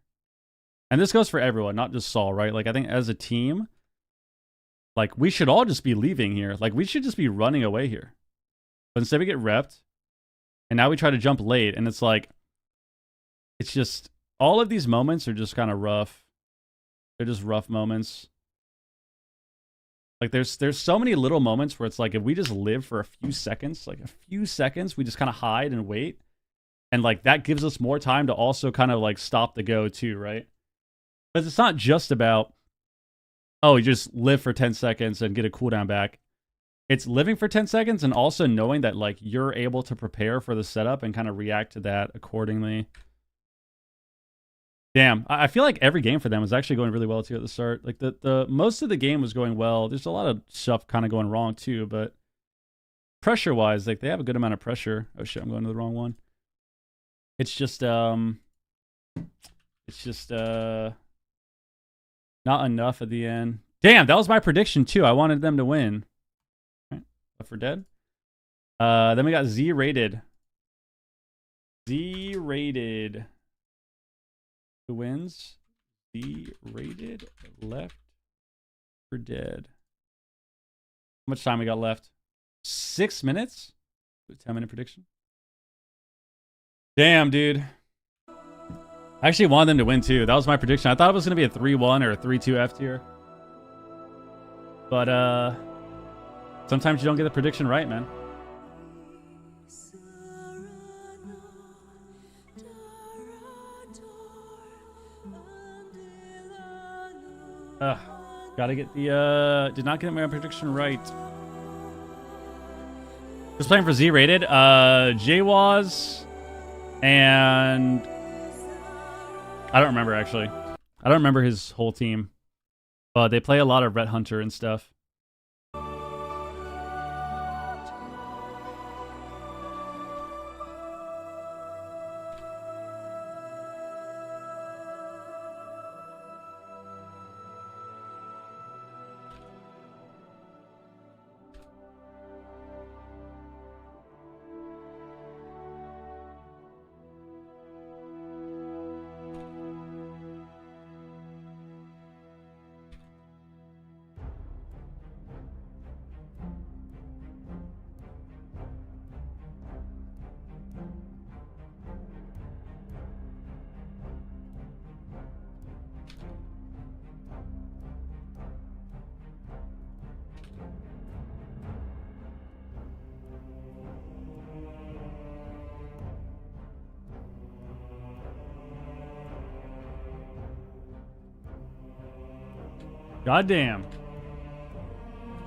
And this goes for everyone, not just Saul, right? Like I think as a team, like we should all just be leaving here. Like we should just be running away here. But instead we get repped. And now we try to jump late. And it's like, it's just, all of these moments are just kind of rough. They're just rough moments. Like there's so many little moments where it's like if we just live for a few seconds, we just kind of hide and wait. And like that gives us more time to also kind of like stop the go too, right? But it's not just about, oh, you just live for 10 seconds and get a cooldown back. It's living for 10 seconds and also knowing that like you're able to prepare for the setup and kind of react to that accordingly. Damn, I feel like every game for them was actually going really well too at the start. Like the most of the game was going well. There's a lot of stuff kind of going wrong too, but pressure wise, like they have a good amount of pressure. Oh shit, I'm going to the wrong one. It's just not enough at the end. Damn, that was my prediction too. I wanted them to win. Right. Left 4 Dead. Then we got Z-rated. Z-rated. Who wins? Z-rated. Left 4 Dead. How much time we got left? 6 minutes? 10-minute prediction. Damn, dude. I actually wanted them to win too. That was my prediction. I thought it was going to be a 3-1 or a 3-2 F tier. But sometimes you don't get the prediction right, man. Gotta get the did not get my prediction right. Just playing for Z-rated. JWaz and I don't remember, actually. I don't remember his whole team. But they play a lot of Ret Hunter and stuff. Goddamn.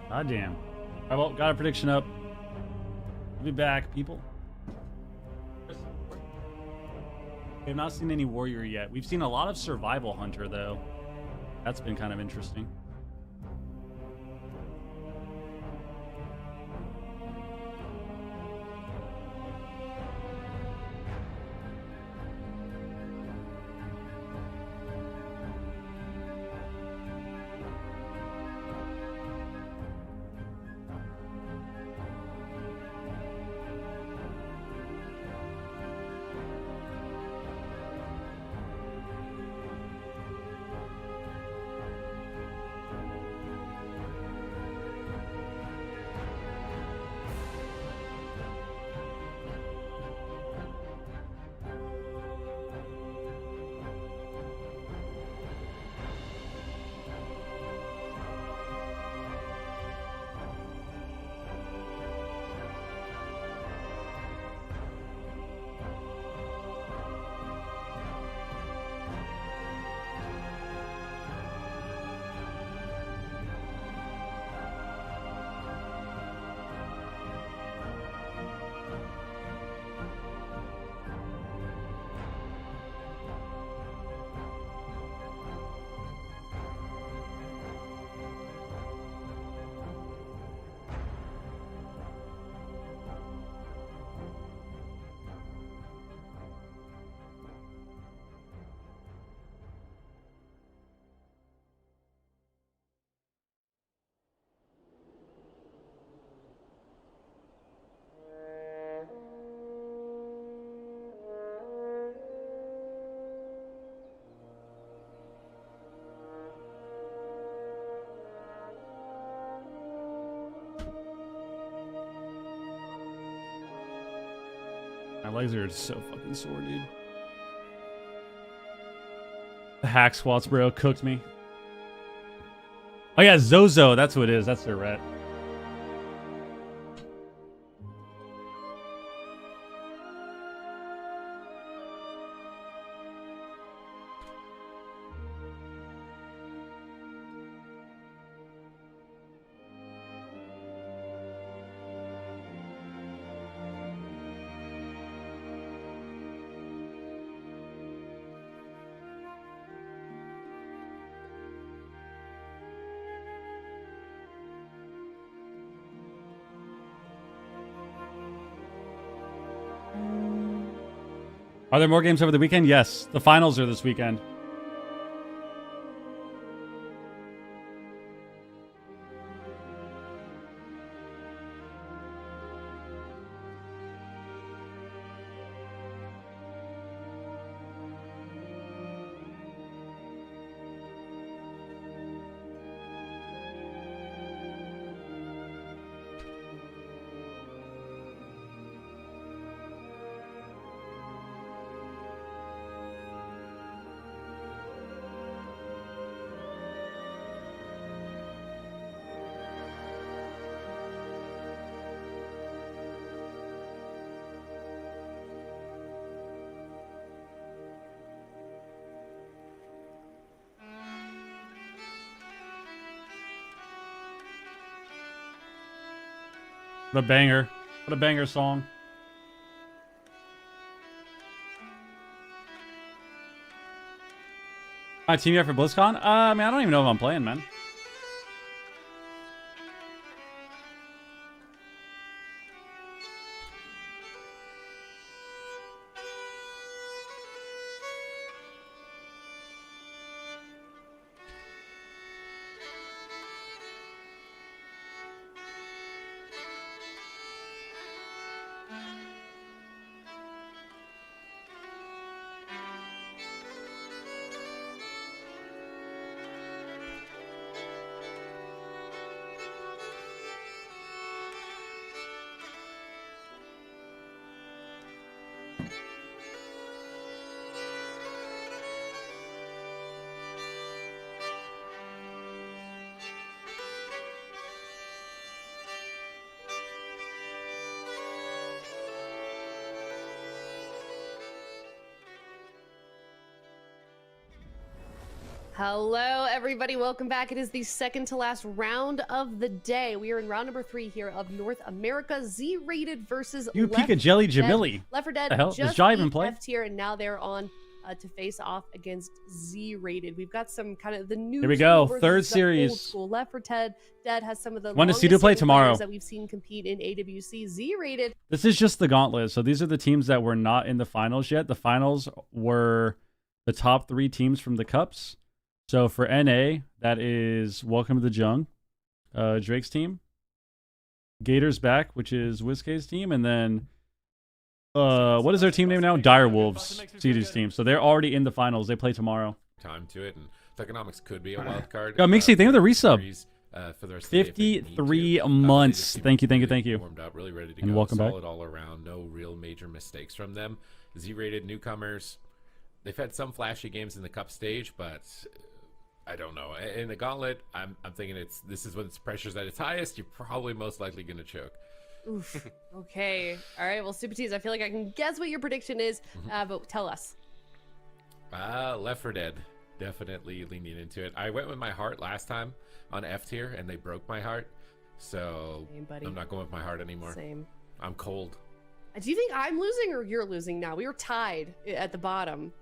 Goddamn. All right, well, got a prediction up. We'll be back, people. We have not seen any warrior yet. We've seen a lot of survival hunter, though. That's been kind of interesting. My legs are so fucking sore, dude. The hack squats, bro, cooked me. Oh yeah, Zozo, that's what it is. That's their ret. Are there more games over the weekend? Yes. The finals are this weekend. What a banger. What a banger song. My team yet for BlizzCon? Man, I don't even know if I'm playing, man. Hello, everybody. Welcome back. It is the second to last round of the day. We are in round number 3 here of North America. Z-rated versus You Left Pika Jelly 4 Dead. Jamili. Left 4 Dead The hell? Does just Jai even beat play? F tier, and now they're on to face off against Z-rated. We've got some kind of the new. Here we go. school Third versus the series. Old school. Left 4 Dead has some of the Want to see longest to play standing tomorrow. players that we've seen compete in AWC. Z-rated. This is just the Gauntlet. So these are the teams that were not in the finals yet. The finals were the top 3 teams from the Cups. So for NA, that is Welcome to the Jung, Drake's team. Gators Back, which is WizK's team. And then, what is their team name now? Dire Wolves, CD's team. So they're already in the finals. They play tomorrow. Time to it, and Thugonomics could be a wild card. Yo, Mixie, thank you for the resub. For the rest of the day if they need to. 53 They months. just seem Thank you, thank you, really thank you. Warmed up, really ready to And go. welcome back. Solid all around. No real major mistakes from them. Z-rated newcomers. They've had some flashy games in the cup stage, but I don't know. In the Gauntlet, I'm thinking this is when its pressure's at its highest. You're probably most likely going to choke. Oof. Okay. All right. Well, Super Tees, I feel like I can guess what your prediction is, but tell us. Left 4 Dead. Definitely leaning into it. I went with my heart last time on F tier, and they broke my heart. So Same, buddy. I'm not going with my heart anymore. Same. I'm cold. Do you think I'm losing or you're losing now? We were tied at the bottom,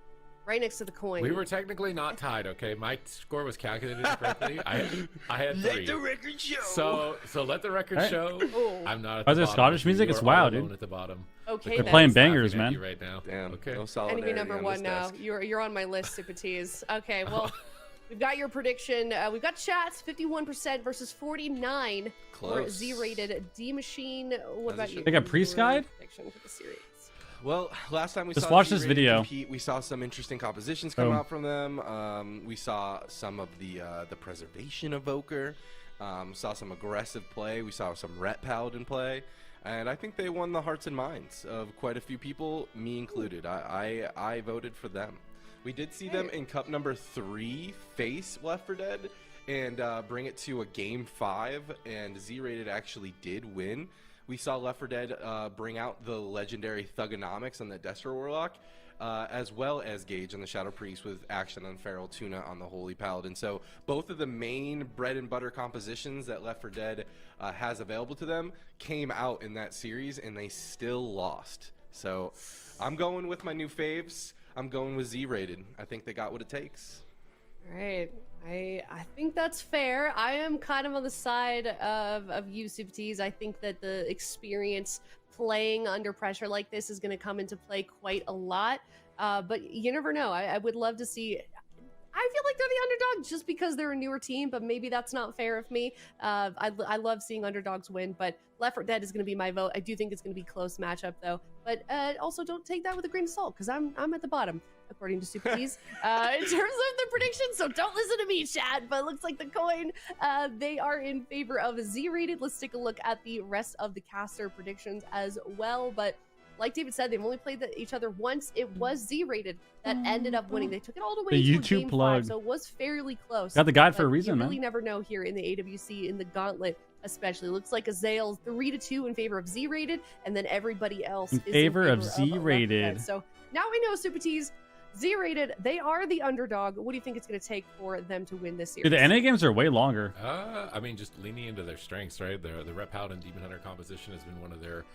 right next to the coin. We were technically not tied, okay? My score was calculated correctly. I had 3. Let the record show. So let the record Hey. show. Oh. I'm not at Why the is there bottom. Scottish music? You It's are wow, all dude. alone at the bottom. Okay, They're then. playing Laughing bangers, at man. you right now. Damn, Okay. no solidarity Enemy number on 1 this now. desk. You're on my list, Super Tees. Okay, well, we've got your prediction. We've got chats 51% versus 49 for Close. Z-rated D Machine. What about you? They got pre-skied? Prediction for the series. Well, last time we Just saw watch this Z-rated video. compete, we saw some interesting compositions come Boom. out from them. We saw some of the preservation evoker. Saw some aggressive play. We saw some Ret Paladin play. And I think they won the hearts and minds of quite a few people, me included. I voted for them. We did see them in Cup number 3 face Left 4 Dead and bring it to a Game 5, and Z-rated actually did win. We saw Left 4 Dead bring out the legendary Thugonomics on the Destro Warlock, as well as Gage on the Shadow Priest with Action on Feral Tuna on the Holy Paladin. So both of the main bread and butter compositions that Left 4 Dead has available to them came out in that series, and they still lost. So I'm going with my new faves. I'm going with Z-rated. I think they got what it takes. All right. I think that's fair. I am kind of on the side of you, Super Tees. I think that the experience playing under pressure like this is going to come into play quite a lot. But you never know. I would love to see. I feel like they're the underdog just because they're a newer team, but maybe that's not fair of me. I love seeing underdogs win, but Left 4 Dead is going to be my vote. I do think it's going to be a close matchup, though. But also don't take that with a grain of salt, because I'm at the bottom, according to Super Tees, in terms of the predictions. So don't listen to me, chat. But it looks like the coin, they are in favor of Z-rated. Let's take a look at the rest of the caster predictions as well. But like David said, they've only played each other once. It was Z-rated that ended up winning. They took it all the way The to YouTube Game plug. 5, so it was fairly close. Got the guide for But a reason, you really man. never know here in the AWC, in the Gauntlet especially. Looks like Azale's 3-2 in favor of Z-rated, and then everybody else In is favor of Left 4 Dead. Z-rated. So now we know, Super Tees, Z-rated, they are the underdog. What do you think it's going to take for them to win this series? Dude, the NA games are way longer. I mean, just leaning into their strengths, right? The Rep Paladin Demon Hunter composition has been one of their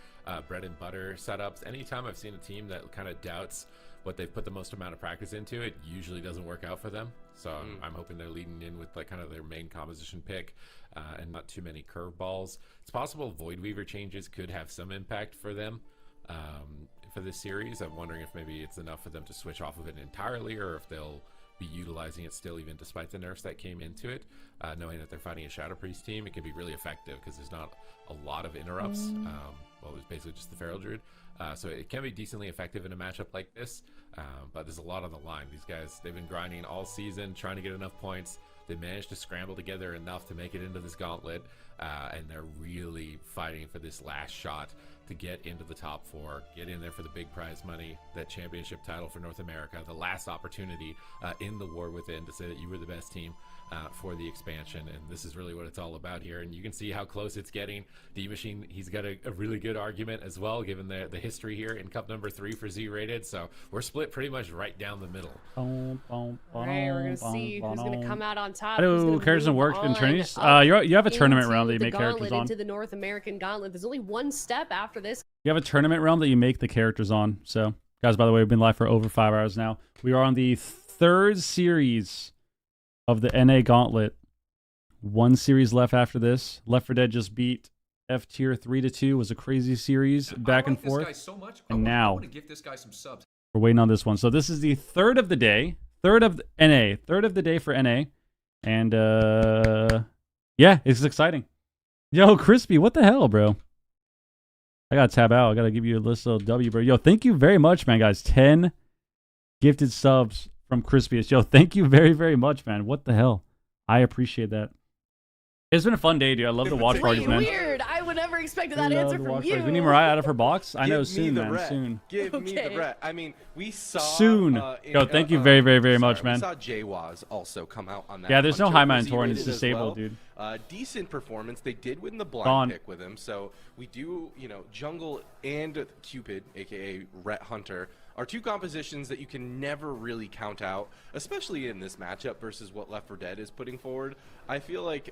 bread and butter setups. Anytime I've seen a team that kind of doubts what they've put the most amount of practice into, it usually doesn't work out for them. So I'm hoping they're leading in with like kind of their main composition pick and not too many curveballs. It's possible Void Weaver changes could have some impact for them for this series. I'm wondering if maybe it's enough for them to switch off of it entirely, or if they'll be utilizing it still even despite the nerfs that came into it. Knowing that they're fighting a Shadow Priest team, it can be really effective because there's not a lot of interrupts. Well, it's basically just the Feral Druid. So it can be decently effective in a matchup like this, but there's a lot on the line. These guys, they've been grinding all season, trying to get enough points. They managed to scramble together enough to make it into this gauntlet, and they're really fighting for this last shot to get into the top 4, get in there for the big prize money, that championship title for North America, the last opportunity in the War Within to say that you were the best team for the expansion. And this is really what it's all about here. And you can see how close it's getting. D-Machine, he's got a really good argument as well, given the history here in Cup number 3 for Z-rated. So we're split pretty much right down the middle. All right, we're going to see who's going to come out on top. Hello, characters and work in tourneys. You have a tournament round that you make characters on. Into the North American Gauntlet. There's only one step after this. You have a tournament round that you make the characters on. So, guys, by the way, we've been live for over 5 hours now. We are on the 3rd series of the NA Gauntlet. 1 series left after this. Left 4 Dead just beat F tier 3-2. Was a crazy series back and forth. So much. And now I want to give this guy some subs. We're waiting on this one. So this is the 3rd of the day. 3rd of the NA. 3rd of the day for NA. And yeah, it's exciting. Yo, Crispy, what the hell, bro? I gotta tab out. I gotta give you a little W, bro. Yo, thank you very much, man, guys. 10 gifted subs from Crispiest. Yo, thank you very, very much, man. What the hell? I appreciate that. It's been a fun day, dude. I love the watch parties, man. Weird. I would never expect that answer from you. We need Mariah out of her box. I know soon, man. Ret. Soon. Give me the ret. I mean, we saw soon. Yo, thank you very, very, very much, man. We saw Jawaz also come out on that. Yeah, there's no Hunter high man Z Torrent. It's rated as disabled, well. dude. Decent performance. They did win the blind Gone. pick with him, so we do, Jungle and Cupid, aka Ret Hunter, are 2 compositions that you can never really count out, especially in this matchup versus what Left 4 Dead is putting forward. I feel like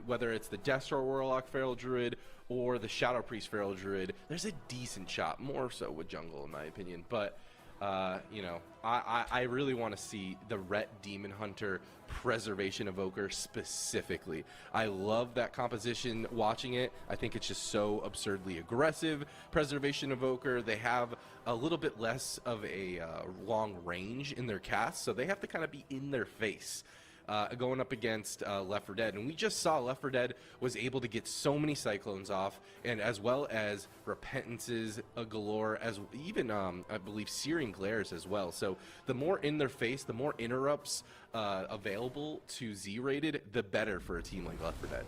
whether it's the Deathstroke Warlock Feral Druid or the Shadow Priest Feral Druid, there's a decent shot, more so with Jungle in my opinion. But I really want to see the Ret Demon Hunter Preservation Evoker specifically. I love that composition watching it. I think it's just so absurdly aggressive. Preservation Evoker, they have a little bit less of a long range in their cast, so they have to kind of be in their face. Going up against Left 4 Dead, and we just saw Left 4 Dead was able to get so many Cyclones off, and as well as Repentances galore, as even I believe Searing Glares as well. So the more in their face, the more interrupts available to Z-rated, the better for a team like Left 4 Dead.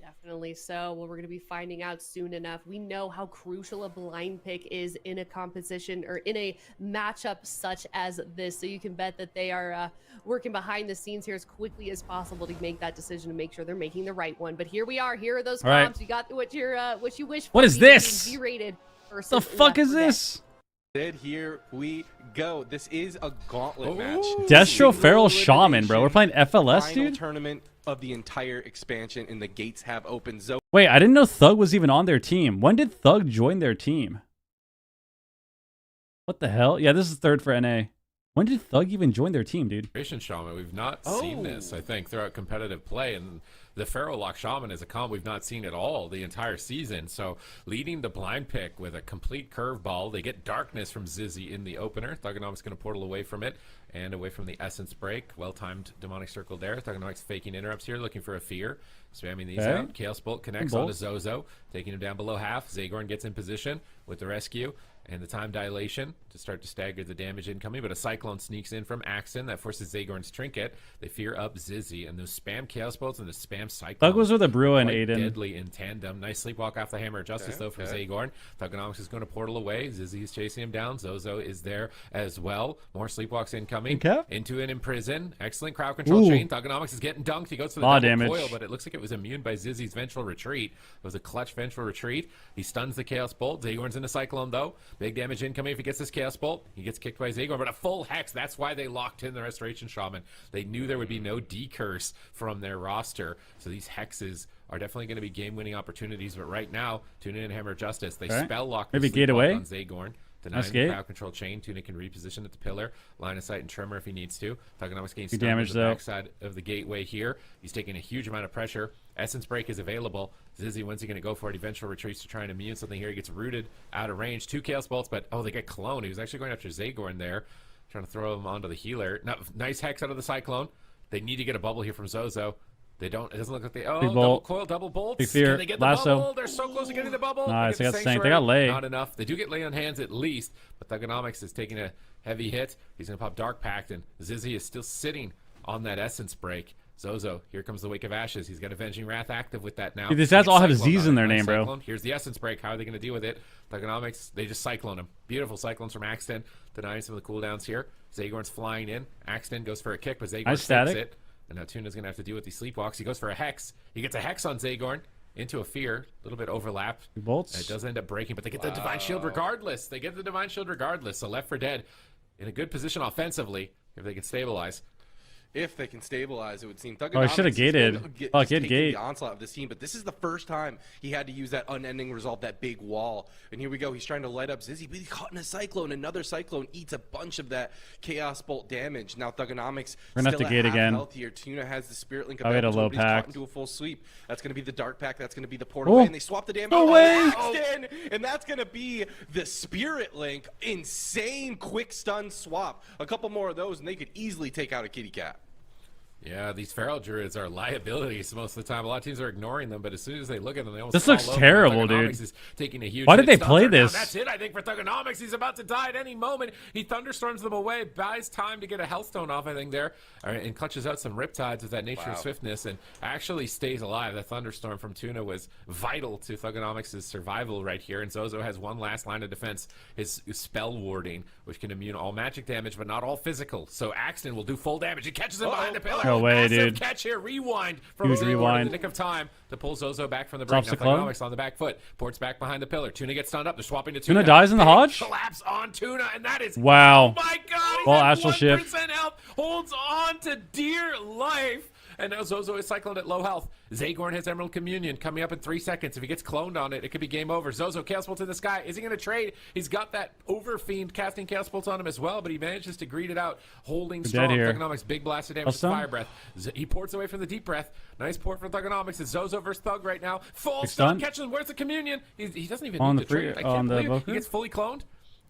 Definitely so. Well, we're going to be finding out soon enough. We know how crucial a blind pick is in a composition or in a matchup such as this. So you can bet that they are working behind the scenes here as quickly as possible to make that decision to make sure they're making the right one. But here we are. Here are those comps. Right. You got what you wish for. What is this? Z-rated. The fuck is this? Here we go. This is a gauntlet match. Destro Feral Shaman, bro. We're playing FLS, dude. Tournament of the entire expansion, and the gates have opened. Wait, I didn't know Thug was even on their team. When did Thug join their team? What the hell? Yeah, this is 3rd for NA. When did Thug even join their team, dude? Shaman, we've not seen this, I think, throughout competitive play, and the Feral Lock Shaman is a comp we've not seen at all the entire season. So leading the blind pick with a complete curveball, they get Darkness from Zizzy in the opener. Thugonomic's going to portal away from it and away from the Essence Break. Well-timed Demonic Circle there. Thugonomic's faking interrupts here, looking for a fear. Spamming these out. Chaos Bolt connects onto Zozo, taking him down below half. Zagorn gets in position with the rescue and the time dilation to start to stagger the damage incoming, but a Cyclone sneaks in from Axon that forces Zagorn's Trinket. They fear up Zizzy, and those spam Chaos Bolts and the spam Cyclone. Thug was with a Brew and Aiden. Deadly in tandem. Nice sleepwalk off the Hammer of Justice, though, from Zagorn. Thugonomics is going to portal away. Zizzy is chasing him down. Zozo is there as well. More sleepwalks incoming. Into an imprison. Excellent crowd control chain. Thugonomics is getting dunked. He goes for the double damage. coil, but it looks like it was was immune by Zizzy's Vengeful Retreat. It was a clutch Vengeful Retreat. He stuns the Chaos Bolt. Zagorn's in a Cyclone, though. Big damage incoming if he gets this Chaos Bolt. He gets kicked by Zagorn, but a full Hex. That's why they locked in the Restoration Shaman. They knew there would be no decurse from their roster. So these Hexes are definitely going to be game-winning opportunities. But right now, Tuna and Hammer of Justice, they spell lock the Maybe sleep gate lock away. on Zagorn. Denying Nice the gate. crowd control chain. Tuna can reposition at the pillar. Line of sight and Tremor if he needs to. Thugonomics gains Good stun damage, to the though. backside of the gateway here. He's taking a huge amount of pressure. Essence Break is available. Zizzy, when's he going to go for it? Eventual retreats to try and immune something here. He gets rooted out of range. 2 Chaos Bolts, but they get cloned. He was actually going after Zagorn there, trying to throw him onto the healer. Nice Hex out of the Cyclone. They need to get a bubble here from Zozo. They don't. It doesn't look like they. Oh, Big double bolt. coil, double bolts. Big fear. Can they get the Lasso. bubble? They're so close to getting the bubble. Nice. They They get got the Saint. They got Sanctuary. lay. Not enough. They do get lay on hands at least, but Thugonomics is taking a heavy hit. He's going to pop Dark Pact, and Zizzy is still sitting on that Essence Break. Zozo, here comes the Wake of Ashes. He's got Avenging Wrath active with that now. Dude, these guys all have Cyclone Z's on in it. their Nice name, bro. Cyclone. Here's the Essence Break. How are they going to deal with it? Thugonomics, they just Cyclone him. Beautiful Cyclones from Axton, denying some of the cooldowns here. Zagorn's flying in. Axton goes for a kick, but Zagorn Nice takes static. it. And now Tuna's going to have to deal with these sleepwalks. He goes for a Hex. He gets a Hex on Zagorn into a Fear. A little bit overlap. Bolts. And it does end up breaking, but they get the Divine Shield regardless. They get the Divine Shield regardless. So Left 4 Dead in a good position offensively if they can stabilize. If they can stabilize, it would seem. Oh, he should have gated. Fuck, he had gate. The onslaught of this team, but this is the first time he had to use that unending resolve, that big wall. And here we go. He's trying to light up Zizzy, but he's caught in a Cyclone. Another Cyclone eats a bunch of that Chaos Bolt damage. Now Thugonomics We're gonna have still to gate at half again. health here. Tuna has the Spirit Link Oh, we had a available, low but he's caught pact. into a full sweep. That's going to be the Dark Pact. That's going to be the Port Oh. away, and they swap the damage. No on way. Axton, and that's going to be the Spirit Link. Insane quick stun swap. A couple more of those, and they could easily take out a kitty cat. Yeah, these Feral Druids are liabilities most of the time. A lot of teams are ignoring them, but as soon as they look at them, they almost This fall looks over. terrible, dude. Thugonomics is taking a huge Why hit. did they Stuns play are down. this? That's it, I think, for Thugonomics. He's about to die at any moment. He thunderstorms them away, buys time to get a Healthstone off, I think, there, and clutches out some Riptides with that Nature of Swiftness, and actually stays alive. That Thunderstorm from Tuna was vital to Thugonomics' survival right here, and Zozo has one last line of defense, his Spell Warding, which can immune all magic damage, but not all physical. So Axton will do full damage. He catches him behind the pillar. No way, Massive dude. catch here. Rewind from Huge Zagorn in rewind. the nick of time to pull Zozo back from the break. Stops Now the clone. Thugonomics on the back foot. Ports back behind the pillar. Tuna gets stunned up. They're swapping to Tuna Tuna. dies in the Big Hodge? Collapse on Tuna, and that is... Wow. Oh my God! He's Well, at Astral 1% Shift. health. Holds on to dear life. And now Zozo is cycloned at low health. Zagorn has Emerald Communion coming up in 3 seconds. If he gets cloned on it, it could be game over. Zozo, Chaos Bolt in the sky. Is he going to trade? He's got that Overfiend casting Chaos Bolt on him as well, but he manages to greet it out, holding We're strong. dead here. Thugonomics, big blast of damage with Healthstone? Fire Breath. He ports away from the Deep Breath. Nice port for Thugonomics. It's Zozo versus Thug right now. Full Big stun. stun. Catches him. Where's the Communion? He doesn't even On need the to trade. free- I can't on the believe Boku? he gets fully cloned.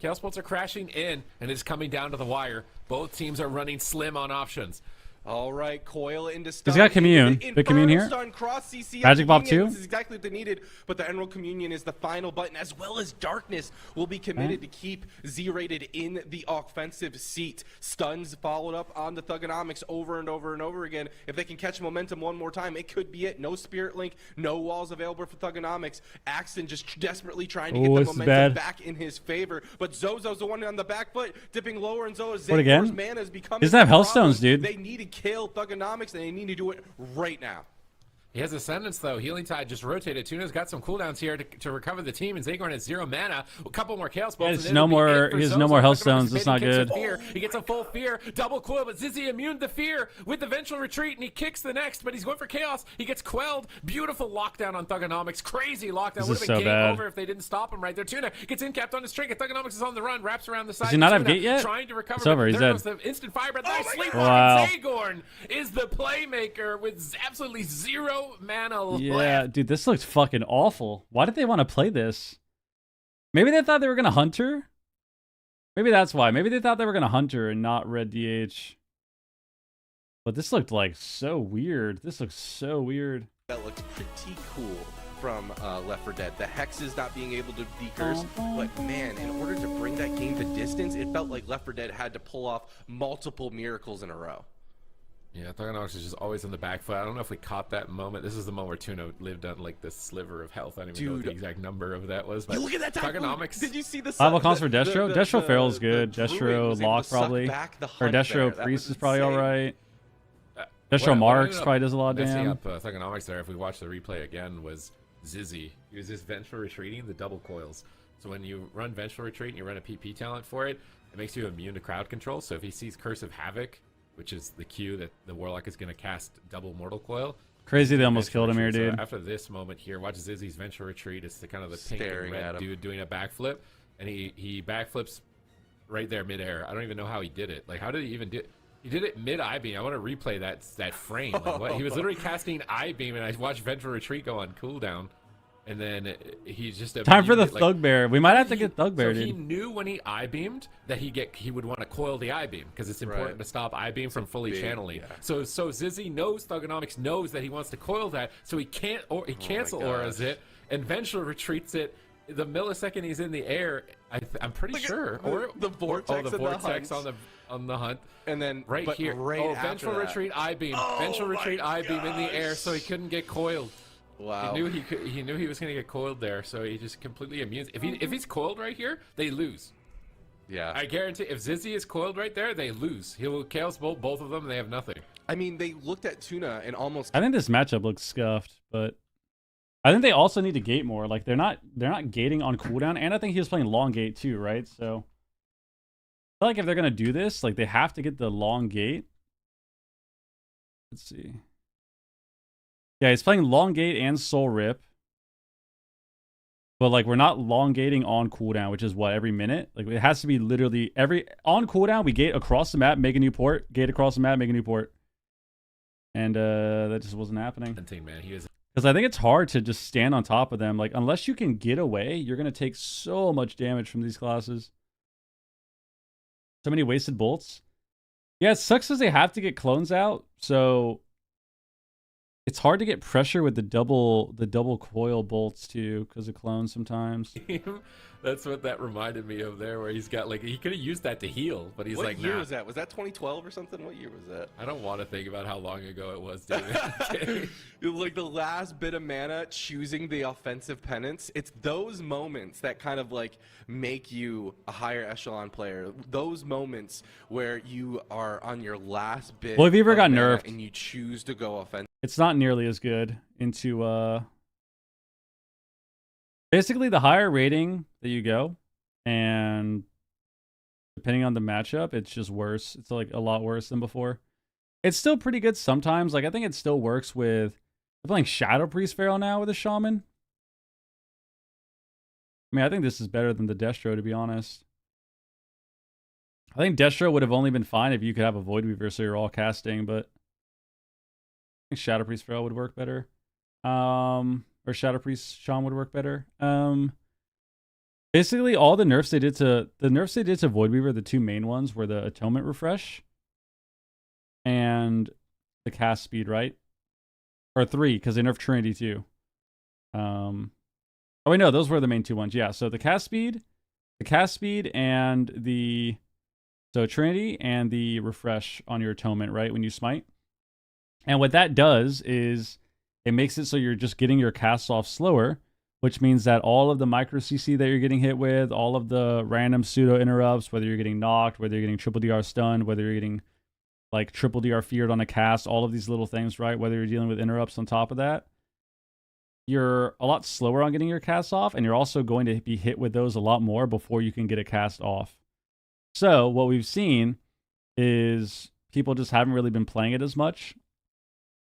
Chaos Bolts are crashing in, and it's coming down to the wire. Both teams are running slim on options. All right, coil into stun. He's got Commune. The Big Commune Inferno here. Stun, cross CC Magic Bomb Communion. 2. This is exactly what they needed, but the Emerald Communion is the final button, as well as Darkness will be committed to keep Z-rated in the offensive seat. Stuns followed up on the Thugonomics over and over and over again. If they can catch momentum one more time, it could be it. No Spirit Link, no walls available for Thugonomics. Axton just desperately trying to get the this is momentum bad. back in his favor, but Zozo's the one on the back foot, dipping lower, and Zozo's What again? mana is becoming He doesn't have a problem. Hellstones, dude. They need to kill Thugonomics, and they need to do it right now. He has Ascendance, though. Healing Tide just rotated. Tuna's got some cooldowns here to recover the team, and Zagorn has 0 mana. A couple more Chaos Bolts. Yeah, and it's then no it'll be more- it for he has Zozo. no more Thugonomics Hellstones. That's not kicks with good. Fear. He gets a full Fear. Double Coil, but Zizzy immune to Fear with the Vengeful Retreat, and he kicks the next, but he's going for Chaos. He gets quelled. Beautiful lockdown on Thugonomics. Crazy lockdown. This Would is have been so game bad. over if they didn't stop him right there. Tuna gets incapped on his trinket. Thugonomics is on the run, wraps around the side. Does he not have Tuna gate yet? Trying to recover. It's over. but He's there dead. goes the instant Fire Breath. Nice sleep Wow. walk. Zagorn is the playmaker with absolutely 0 mana left. Yeah, dude, this looks fucking awful. Why did they want to play this? Maybe they thought they were going to Hunter? Maybe that's why. Maybe they thought they were going to Hunter and not Red DH. But this looked like so weird. This looks so weird. That looks pretty cool from Left 4 Dead. The hexes not being able to decurse, but man, in order to bring that game the distance, it felt like Left 4 Dead had to pull off multiple miracles in a row. Yeah, Thugonomics is just always on the back foot. I don't know if we caught that moment. This is the moment where Tuna lived on like this sliver of health. I don't even know what the exact number of that was. But Look at that time. Thugonomics. Did you see the Five cons for Destro? Destro Feral's good. Druid Destro was able Lock to suck probably. back the Or hunt there. Destro That Priest was is probably insane. alright. Destro Marks probably does a lot of messing damn. up Thugonomics there, if we watch the replay again, was Zizzy. He was just vengeful retreating the double coils. So when you run vengeful retreat and you run a PP talent for it, it makes you immune to crowd control. So if he sees Curse of Havoc, which is the cue that the Warlock is going to cast double Mortal Coil. Crazy they almost killed him here, dude. So after this moment here, watch Zizzy's Vengeful Retreat. It's the kind of the pink and Staring red at him. dude doing a backflip. And he backflips right there midair. I don't even know how he did it. Like, how did he even do it? He did it mid I-beam. I want to replay that frame. Like, what? He was literally casting I-beam, and I watched Vengeful Retreat go on cooldown. And then he's just time for the immediately, Thugbear. We might have to get Thugbear, so dude. he knew when he I-beamed that he would want to coil the I-beam because it's important to stop I-beam from fully channeling. Yeah. So Zizzy knows, Thugonomics knows that he wants to coil that, so he can't, or he cancel auras it, and Vengeful retreats it. The millisecond he's in the air, I'm pretty sure, or the vortex, the vortex on the hunt, and then right here, Vengeful retreat I-beam, Vengeful retreat I-beam in the air, so he couldn't get coiled. Wow. He knew he was going to get coiled there, so he just completely immune. If he's coiled right here, they lose. Yeah. I guarantee if Zizzy is coiled right there, they lose. He'll chaos bolt both of them and they have nothing. I mean, they looked at Tuna and almost I think this matchup looks scuffed, but I think they also need to gate more. Like they're not gating on cooldown, and I think he was playing long gate too, right? So I feel like if they're gonna do this, like they have to get the long gate. Let's see. Yeah, he's playing long gate and soul rip. But like we're not long gating on cooldown, which is what, every minute? Like it has to be literally on cooldown we gate across the map, make a new port, gate across the map, make a new port. And that just wasn't happening. Man, he is. Because I think it's hard to just stand on top of them. Like unless you can get away, you're gonna take so much damage from these classes. So many wasted bolts. Yeah, it sucks because they have to get clones out, so it's hard to get pressure with the double coil bolts too, because of clones sometimes. That's what that reminded me of there, where he's got like he could have used that to heal, but he's what like, year was that? Was that 2012 or something? What year was that? I don't want to think about how long ago it was, dude. Like the last bit of mana, choosing the offensive penance. It's those moments that kind of like make you a higher echelon player. Those moments where you are on your last bit. Well, if you ever got mana nerfed and you choose to go offensive, it's not nearly as good into basically the higher rating that you go, and depending on the matchup, it's just worse. It's like a lot worse than before. It's still pretty good sometimes. Like I think it still works with I'm playing Shadow Priest Pharaoh now with a Shaman. I mean, I think this is better than the Destro, to be honest. I think Destro would have only been fine if you could have a Void Weaver so you're all casting, but I think Shadow Priest Pharaoh would work better. Or Shadow Priest Shaman would work better. Basically all the nerfs they did to Void Weaver, the two main ones were the Atonement Refresh and the cast speed, right? Or three, because they nerfed Trinity too. Oh wait, no, those were the main two ones. Yeah, so the cast speed and the Trinity and the refresh on your Atonement, right? When you smite. And what that does is it makes it so you're just getting your casts off slower, which means that all of the micro CC that you're getting hit with, all of the random pseudo interrupts, whether you're getting knocked, whether you're getting triple DR stunned, whether you're getting like triple DR feared on a cast, all of these little things, right? Whether you're dealing with interrupts on top of that, you're a lot slower on getting your casts off, and you're also going to be hit with those a lot more before you can get a cast off. So what we've seen is people just haven't really been playing it as much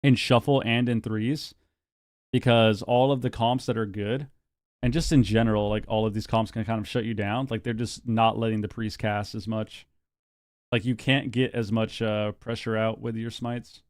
in shuffle and in threes, because all of the comps that are good, and just in general, like all of these comps can kind of shut you down. Like they're just not letting the priest cast as much. Like you can't get as much pressure out with your smites.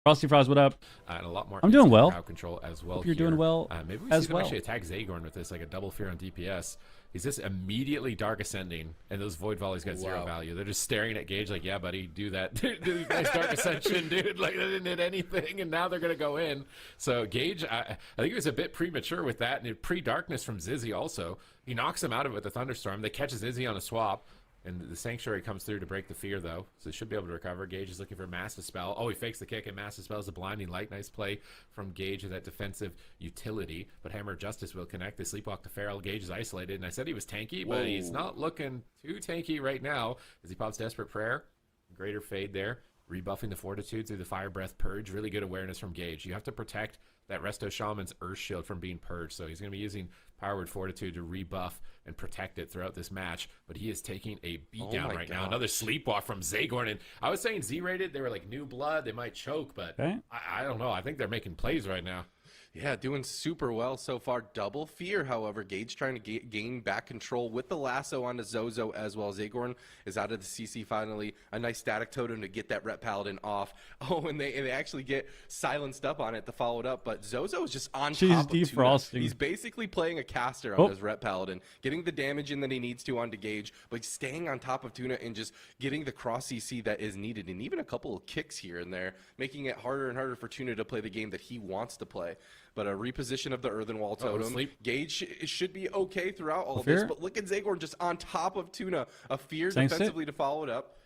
Frosty Fries, what up? And a lot more. I'm doing well. Crowd control as well. Hope you're here. doing well. Maybe we as see them well. actually attack Zagorn with this, like a double fear on DPS. He's just immediately dark ascending, and those void volleys got zero value. They're just staring at Gage like, "Yeah, buddy, do that. do nice dark ascension, dude. Like they didn't hit anything, and now they're gonna go in." So Gage, I think he was a bit premature with that, and pre-darkness from Zizzy also. He knocks him out of it with the thunderstorm. They catch Zizzy on a swap. And the Sanctuary comes through to break the fear, though. So they should be able to recover. Gage is looking for Mass Dispel. Oh, he fakes the kick, and Mass Dispel is a blinding light. Nice play from Gage with that defensive utility. But Hammer of Justice will connect. They sleepwalk to Feral. Gage is isolated. And I said he was tanky, but he's not looking too tanky right now as he pops Desperate Prayer. Greater Fade there. rebuffing the fortitude through the fire breath purge. Really good awareness from Gage. You have to protect that Resto Shaman's Earth Shield from being purged. So he's going to be using Power Word Fortitude to rebuff and protect it throughout this match. But he is taking a beatdown right now. Another sleepwalk from Zagorn. And I was saying Z-rated, they were like new blood. They might choke, but I don't know. I think they're making plays right now. Yeah, doing super well so far. Double fear, however. Gage trying to gain back control with the lasso onto Zozo as well. Zagorn is out of the CC finally. A nice static totem to get that Ret Paladin off. Oh, and they actually get silenced up on it to follow it up. But Zozo is just on top of defrosting. He's basically playing a caster on his Ret Paladin, getting the damage in that he needs to onto Gage, but staying on top of Tuna and just getting the cross CC that is needed, and even a couple of kicks here and there, making it harder and harder for Tuna to play the game that he wants to play. But a reposition of the Earthen Wall totem. Gage should be okay throughout all of this. But look at Zagorn just on top of Tuna. A fear defensively to follow it up.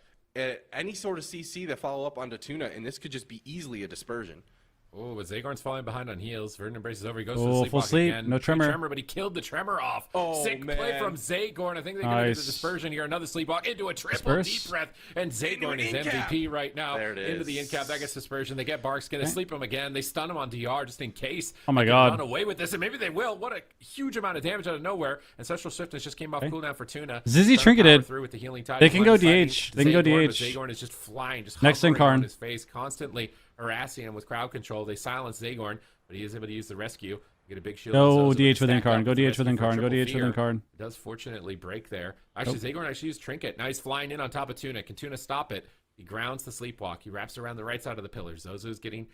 Any sort of CC that follow up onto Tuna, and this could just be easily a dispersion. Oh, but Zagorn's falling behind on heals. Verdant embraces over. He goes to the full sleep. again. No tremor. But he killed the tremor off. Oh, Sick play from Zagorn. I think they're going to get the dispersion here. Another sleepwalk into a triple deep breath. And Zagorn is MVP right now. There it is. Into the in cap. That gets dispersion. They get Barkskin. They sleep him again. They stun him on DR just in case. Oh my they god. Run away with this. And maybe they will. What a huge amount of damage out of nowhere. Ancestral Swiftness just came off cooldown for Tuna. Zizzy trinketed. Through with the healing tide. They can go DH. They can go DH. Zagorn is just flying. Just next hovering Incarn on his face. Constantly harassing him with crowd control. They silence Zagorn, but he is able to use the rescue. Get a big shield. Go DH with Incarn. Go DH with Incarn. Go DH with Incarn. Does fortunately break there. Actually, Zagorn actually used Trinket. Now he's flying in on top of Tuna. Can Tuna stop it? He grounds the sleepwalk. He wraps around the right side of the pillars. Zozo's getting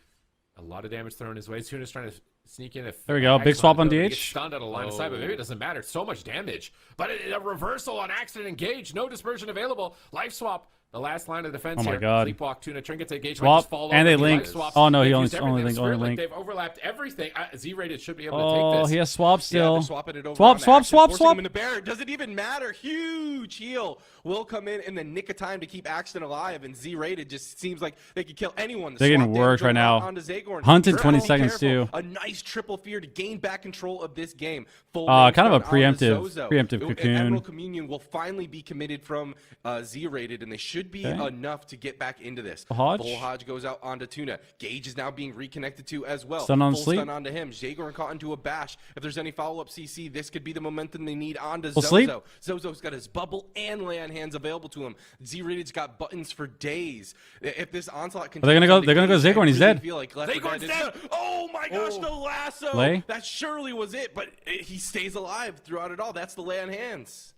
a lot of damage thrown his way. Tuna's trying to sneak in. There we go. Big swap on DH. Stunned out of line of sight, but maybe it doesn't matter. So much damage. But a reversal on accident engage. No dispersion available. Life swap. The last line of defense here. God. Sleepwalk, Tuna, Trinkets, engage. Swap, and they link. Oh no, he only link. They've overlapped everything. Z-rated should be able to take this. He has swap still. Yeah, swapping it over Swap. Him into bear. Does it even matter? Huge heal will come in the nick of time to keep Axton alive, and Z-rated just seems like they could kill anyone. They're getting worked right now. Hunt in 20 seconds too. A nice triple fear to gain back control of this game. Kind of a preemptive cocoon. Emerald Communion will finally be committed from Z-rated, and they should be enough to get back into this. Full Hodge goes out onto Tuna. Gage is now being reconnected to as well. Stun on Full sleep. Stun onto him. Zagorn caught into a bash. If there's any follow-up CC, this could be the momentum they need onto Full Zozo. sleep. Zozo's got his bubble and lay on hands available to him. Z-rated's got buttons for days. If this onslaught continues, they're gonna go Zagorn. He's dead. Zagorn's dead. Oh my gosh, the lasso. Lay? That surely was it, but he stays alive throughout it all. That's the lay on hands.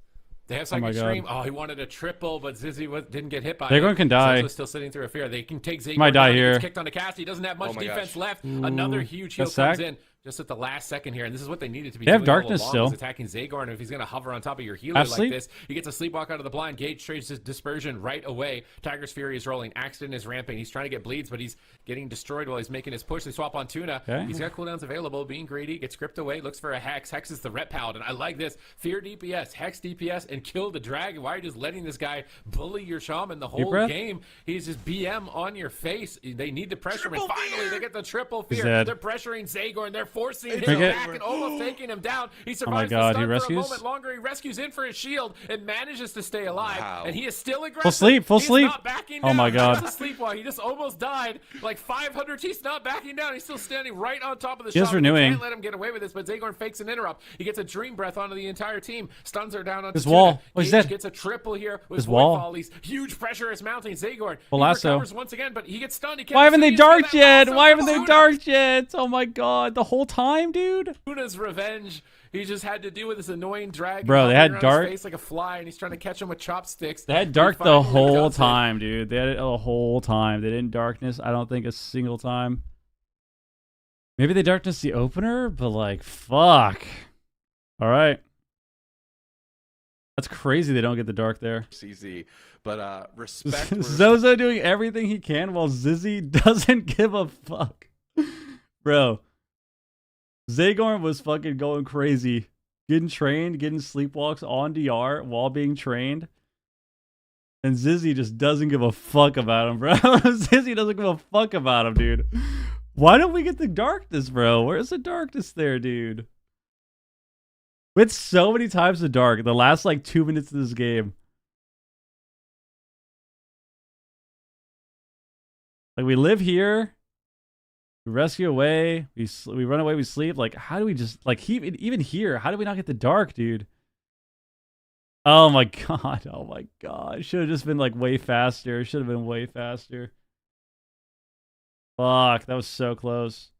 They have second stream. Oh, he wanted a triple, but Zizzy didn't get hit by it. Zagorn can die. Zozo's still sitting through a fear. They can take Zagorn. Might die down. here. He gets kicked on the cast. He doesn't have much defense left. Another huge heal comes in just at the last second here, and this is what they needed to be doing. They have darkness still. Attacking Zagorn. If he's going to hover on top of your healer like this, he gets a sleepwalk out of the blind. Gage trades his dispersion right away. Tiger's Fury is rolling. Axton is ramping. He's trying to get bleeds, but he's getting destroyed while he's making his push. They swap on Tuna. He's got cooldowns available. Being greedy, gets gripped away. Looks for a Hex. Hex is the Ret Paladin. I like this. Fear DPS, Hex DPS, and kill the dragon. Why are you just letting this guy bully your shaman the whole game? He's just BM on your face. They need the pressure, and finally they get the triple fear. They're pressuring Zagorn. They're forcing him back and almost taking him down. He survives the stun for a moment longer. He rescues in for his shield and manages to stay alive. And he is still aggressive. Full sleep. Not backing down. Oh my god. He's asleep while he just almost died. Like 500. He's not backing down. He's still standing right on top of the shot. Renewing. Can't let him get away with this, but Zagorn fakes an interrupt. He gets a dream breath onto the entire team. Stuns are down on his wall. Oh, he's dead. Gets a triple here with Void Volleys. Huge pressure is mounting. Zagorn. He recovers once again, but he gets stunned. Why haven't they darked yet? Why haven't they darked yet? Oh my god. The whole time, dude. Tuna's revenge. He just had to deal with this annoying dragon. Bro, they had dark his face like a fly, and he's trying to catch him with chopsticks. They had dark the whole time, dude. They had it the whole time. They didn't darkness, I don't think, a single time. Maybe they darkness the opener, but like, fuck. All right. That's crazy they don't get the dark there. CZ, but respect. Zozo doing everything he can while Zizzy doesn't give a fuck. Bro. Zagorn was fucking going crazy. Getting trained, getting sleepwalks on DR while being trained. And Zizzy just doesn't give a fuck about him, bro. Zizzy doesn't give a fuck about him, dude. Why don't we get the darkness, bro? Where's the darkness there, dude? We had so many times the dark. The last like 2 minutes of this game. Like, we live here. We rescue away. We run away. We sleep. Like, how do we just, like, even here, how do we not get the dark, dude? Oh my god. Oh my god. Should have just been, like, way faster. Should have been way faster. Fuck. That was so close.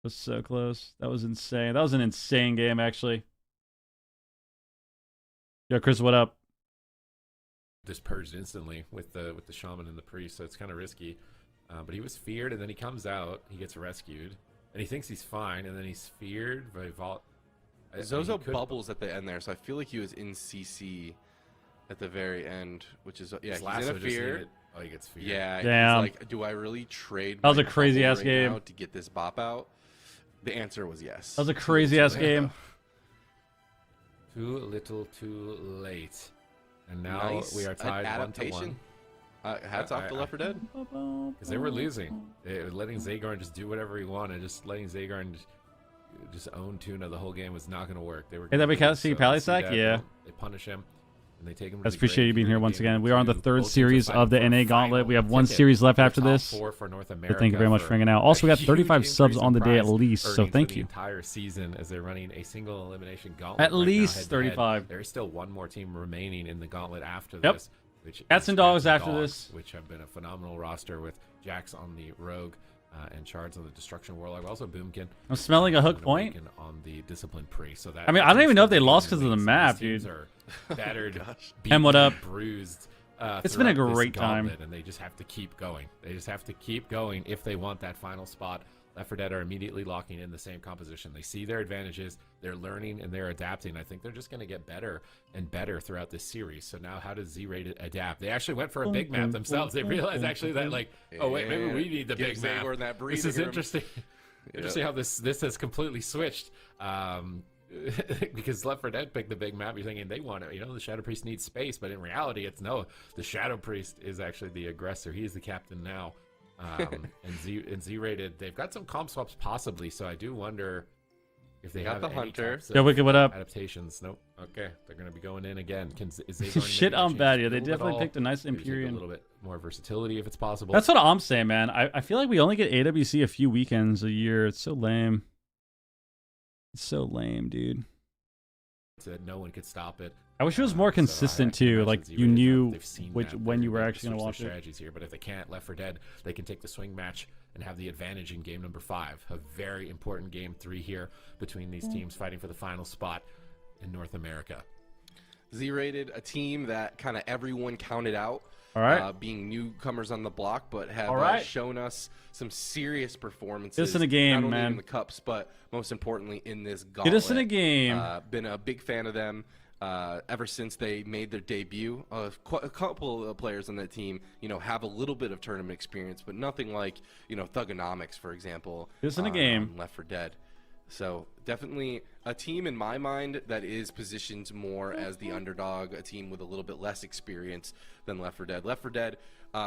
That was so close. That was insane. That was an insane game, actually. Yo, Chris, what up? Just purged instantly with the shaman and the priest, so it's kind of risky. But he was feared, and then he comes out. He gets rescued, and he thinks he's fine, and then he's feared by Vault. Zozo bubbles at the end there, so I feel like he was in CC at the very end, which is he's in a fear. Oh, he gets feared. Yeah, damn. He's like, do I really trade? That was my a crazy bubble ass right game now to get this bop out. The answer was yes. That was a crazy ass game. Too little, too late, and now Nice we are tied adaptation. 1-1. Hats off to Left 4 Dead. Because they were losing. They were letting Zagarn just do whatever he wanted. Just letting Zagarn just own Tuna the whole game was not going to work. They were. Hey, that we can't see so Palisac? Yeah. They punish him, and they take him. I appreciate you being here once again. We are on the third series of the NA Gauntlet. We have one ticket series left for after top this. four for North So America thank you very much for hanging out. Also, we got 35 subs on the day at least, so thank you. The entire season as they're running a single elimination gauntlet. At least 35. There is still one more team remaining in the gauntlet after Yep. this. Which Cats is and Dogs Cats after this. which have been a phenomenal roster with Jax on the Rogue and Shards on the Destruction Warlock. Also Boomkin. I'm smelling a hook point. Awaken on the Discipline Priest. So that I mean, I don't even know if they lost because because of the map, dude. Are battered, And what up? Bruised. It's been a throughout this great time. gauntlet, and they just have to keep going. They just have to keep going if they want that final spot. Left 4 Dead are immediately locking in the same composition. They see their advantages, they're learning, and they're adapting. I think they're just going to get better and better throughout this series. So now how does Z-Rated adapt? They actually went for a big map themselves. They realized actually that, like, oh wait, maybe we need the big map. This is interesting. Interesting how this has completely switched. Because Left 4 Dead picked the big map, you're thinking they want it. You know, the Shadow Priest needs space, but in reality, it's no. The Shadow Priest is actually the aggressor. He is the captain now. And Z-Rated, they've got some comp swaps possibly, so I do wonder if they have the any Hunter. types Yo, of Wicked, what up? adaptations. Nope. Okay, they're going to be going in again. Shit on bad. Yeah, they definitely picked a nice A Empyrean. little bit more versatility if it's possible. That's what I'm saying, man. I feel like we only get AWC a few weekends a year. It's so lame. It's so lame, dude. No one could stop it. I wish it was more consistent too. Like you knew when you were actually going to watch it. Strategies here, but if they can't, Left 4 Dead, they can take the swing match and have the advantage in game number 5. A very important game 3 here between these teams fighting for the final spot in North America. Z-Rated, a team that kind of everyone counted out. All right. Being newcomers on the block, but have shown us some serious performances. Get us in a game, not only man. in the cups, but most importantly in this gauntlet. Get us in a game. Been a big fan of them ever since they made their debut. A couple of players on that team, you know, have a little bit of tournament experience, but nothing like, you know, Thugonomics, for example. Get us in a game. Left 4 Dead. So definitely a team in my mind that is positioned more as the underdog, a team with a little bit less experience than Left 4 Dead. Left 4 Dead,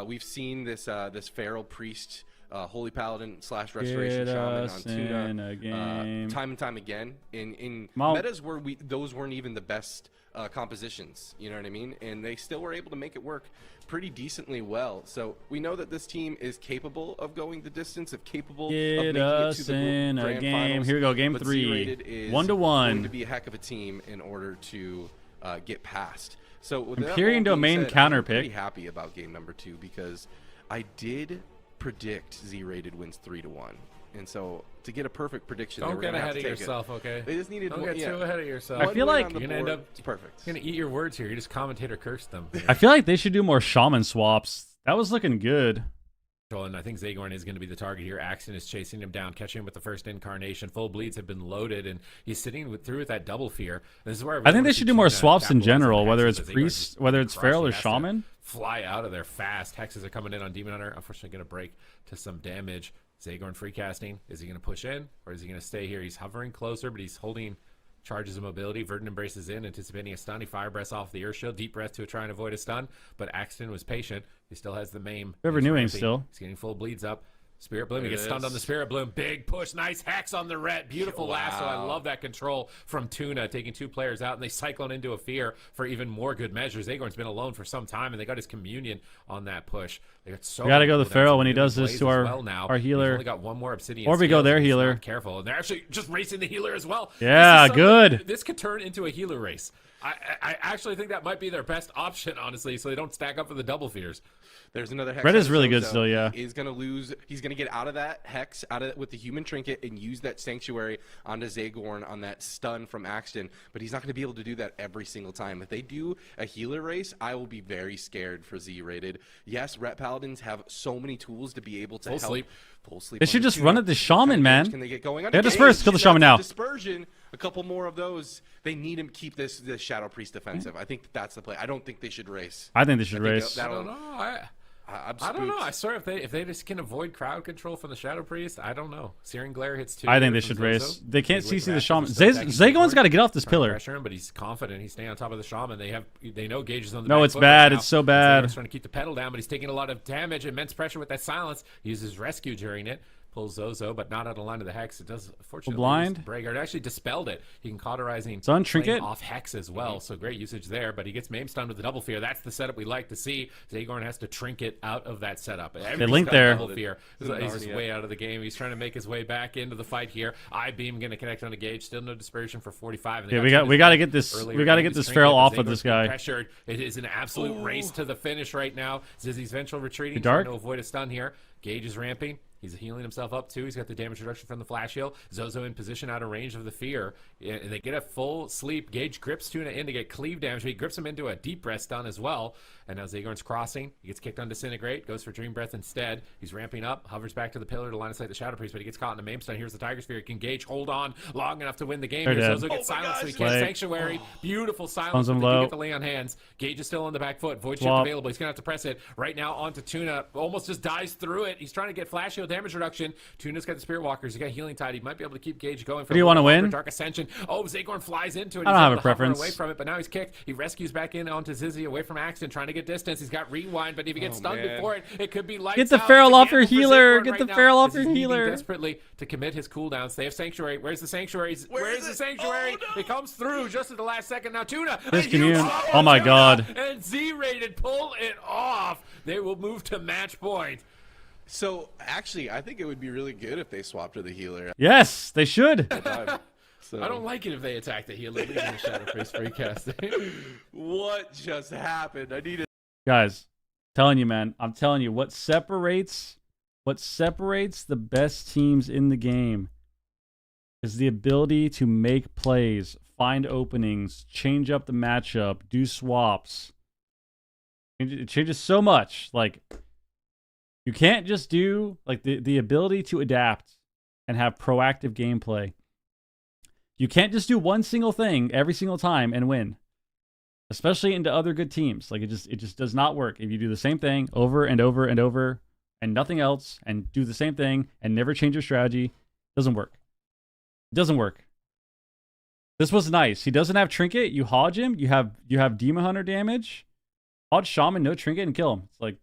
we've seen this this Feral Priest, Holy Paladin / Restoration Shaman on Tuna time and time again in metas where those weren't even the best compositions, you know what I mean? And they still were able to make it work pretty decently well. So we know that this team is capable of going the distance, capable of making it to the grand finals. Here we go, game 3, 1-1. Going to be a heck of a team in order to get past. So with Empyrean Domain counter pick. I'm pretty happy about game number 2 because I did predict Z-Rated wins 3-1. And so to get a perfect prediction, don't get ahead of yourself, okay? They just needed don't get too ahead of yourself. I feel like you're gonna end up perfect. You're gonna eat your words here. You just commentator cursed them. I feel like they should do more shaman swaps. That was looking good. And I think Zagarn is going to be the target here. Axton is chasing him down, catching him with the first incarnation. Full bleeds have been loaded, and he's sitting through with that double fear. And this is where I think they should do more swaps in general, whether it's priest, whether it's feral or shaman. Fly out of there fast. Hexes are coming in on Demon Hunter. Unfortunately, going to break to some damage. Zagarn free casting. Is he going to push in, or is he going to stay here? He's hovering closer, but he's holding charges of mobility. Verdant embraces in, anticipating a stun. He fire breaths off the earth shield. Deep breath to try and avoid a stun, but Axton was patient. He still has the maim. We're renewing still. He's getting full bleeds up. Spirit Bloom, he gets stunned on the Spirit Bloom. Big push, nice hex on the ret. Beautiful lasso. I love that control from Tuna, taking 2 players out, and they cyclone into a fear for even more good measures. Aegorn's been alone for some time, and they got his communion on that push. They got so we gotta go the cooldowns Feral and when he does Ruby this to Blaze our as well now. our healer. He's only got 1 more Obsidian. Or we go skills, their and he's healer. not careful, and they're actually just racing the healer as well. Yeah, This is good. This could turn into a healer race. I actually think that might be their best option, honestly, so they don't stack up for the double fears. There's another hex. Red is on really good Zozo. still, yeah. He's gonna lose. He's gonna get out of that hex, out of with the human trinket, and use that sanctuary onto Zagorn on that stun from Axton. But he's not gonna be able to do that every single time. If they do a healer race, I will be very scared for Z-rated. Yes, Ret Paladins have so many tools to be able to help. Full sleep. They should just run at the Shaman, man. Can they get going on? Yeah, disperse. Kill the Shaman now. Dispersion. A couple more of those. They need him to keep this Shadow Priest defensive. I think that's the play. I don't think they should race. I think they should race. I don't know. I don't know. I swear if they just can avoid crowd control from the Shadow Priest, I don't know. Searing Glare hits 2. I think they should race. They can't CC the Shaman. Zagon's got to get off this pillar. Pressure him, but he's confident. He's staying on top of the Shaman. They know Gage is on the No, back it's foot bad. right now. It's so bad. He's trying to keep the pedal down, but he's taking a lot of damage, immense pressure with that silence. He uses rescue during it. Pulls Zozo, but not out of line of the hex. It does, fortunately, blind. Braegard actually dispelled it. He can cauterizing Sun trinket off hex as well, so great usage there. But he gets maim stunned with the double fear. That's the setup we like to see. Zagorn has to trinket out of that setup. They link there. Double fear. He's just way out of the game. He's trying to make his way back into the fight here. I-beam going to connect on a Gage. Still no dispersion for 45. And yeah, we got to get this. We got to get this Feral off of this guy. Pressured. It is an absolute race to the finish right now. Zizzy's vengeful retreating. Dark. Trying to avoid a stun here. Gage is ramping. He's healing himself up too. He's got the damage reduction from the flash heal. Zozo in position out of range of the fear. And they get a full sleep. Gage grips Tuna in to get cleave damage. He grips him into a deep breath stun as well. And now Zagorn's crossing. He gets kicked on Disintegrate. Goes for Dream Breath instead. He's ramping up. Hovers back to the pillar to line of sight the Shadow Priest, but he gets caught in the maim stun. Here's the Tiger Sphere. Can Gage hold on long enough to win the game? Here, Zozo gets silenced so he can't Sanctuary. Beautiful silence. But they do get the lay on hands. Gage is still on the back foot. Void Shift available. He's going to have to press it right now onto Tuna. Almost just dies through it. He's trying to get flash heal damage reduction. Tuna's got the Spirit Walkers. He's got Healing Tide. He might be able to keep Gage going. Do you want to win? Dark Ascension. Oh, Zagorn flies into it. I don't have a preference. Away from it, but now he's kicked. He rescues back in onto Zizzy away from Axton, trying to get distance. He's got Rewind, but if he gets stunned before it could be lights Get the out. Feral off your It's a gamble for healer. Zagorn Get the right Feral now, off as your he's needing healer. desperately to commit his cooldowns. They have Sanctuary. Where's the Sanctuary? Where's the Sanctuary? It comes through just at the last second. Now Tuna. This commune. Oh my God. And Z-rated pull it off. They will move to match point. So actually, I think it would be really good if they swapped to the healer. Yes, they should. I don't like it if they attack the healer leaving the Shadow Priest free casting. What just happened? I need it. Guys, telling you, man. I'm telling you, what separates the best teams in the game is the ability to make plays, find openings, change up the matchup, do swaps. It changes so much. Like, you can't just do, like, the ability to adapt and have proactive gameplay. You can't just do one single thing every single time and win, especially into other good teams. Like, it just does not work. If you do the same thing over and over and over and nothing else and do the same thing and never change your strategy, it doesn't work. It doesn't work. This was nice. He doesn't have Trinket. You hodge him. You have Demon Hunter damage. Hodge Shaman, no Trinket, and kill him. It's like,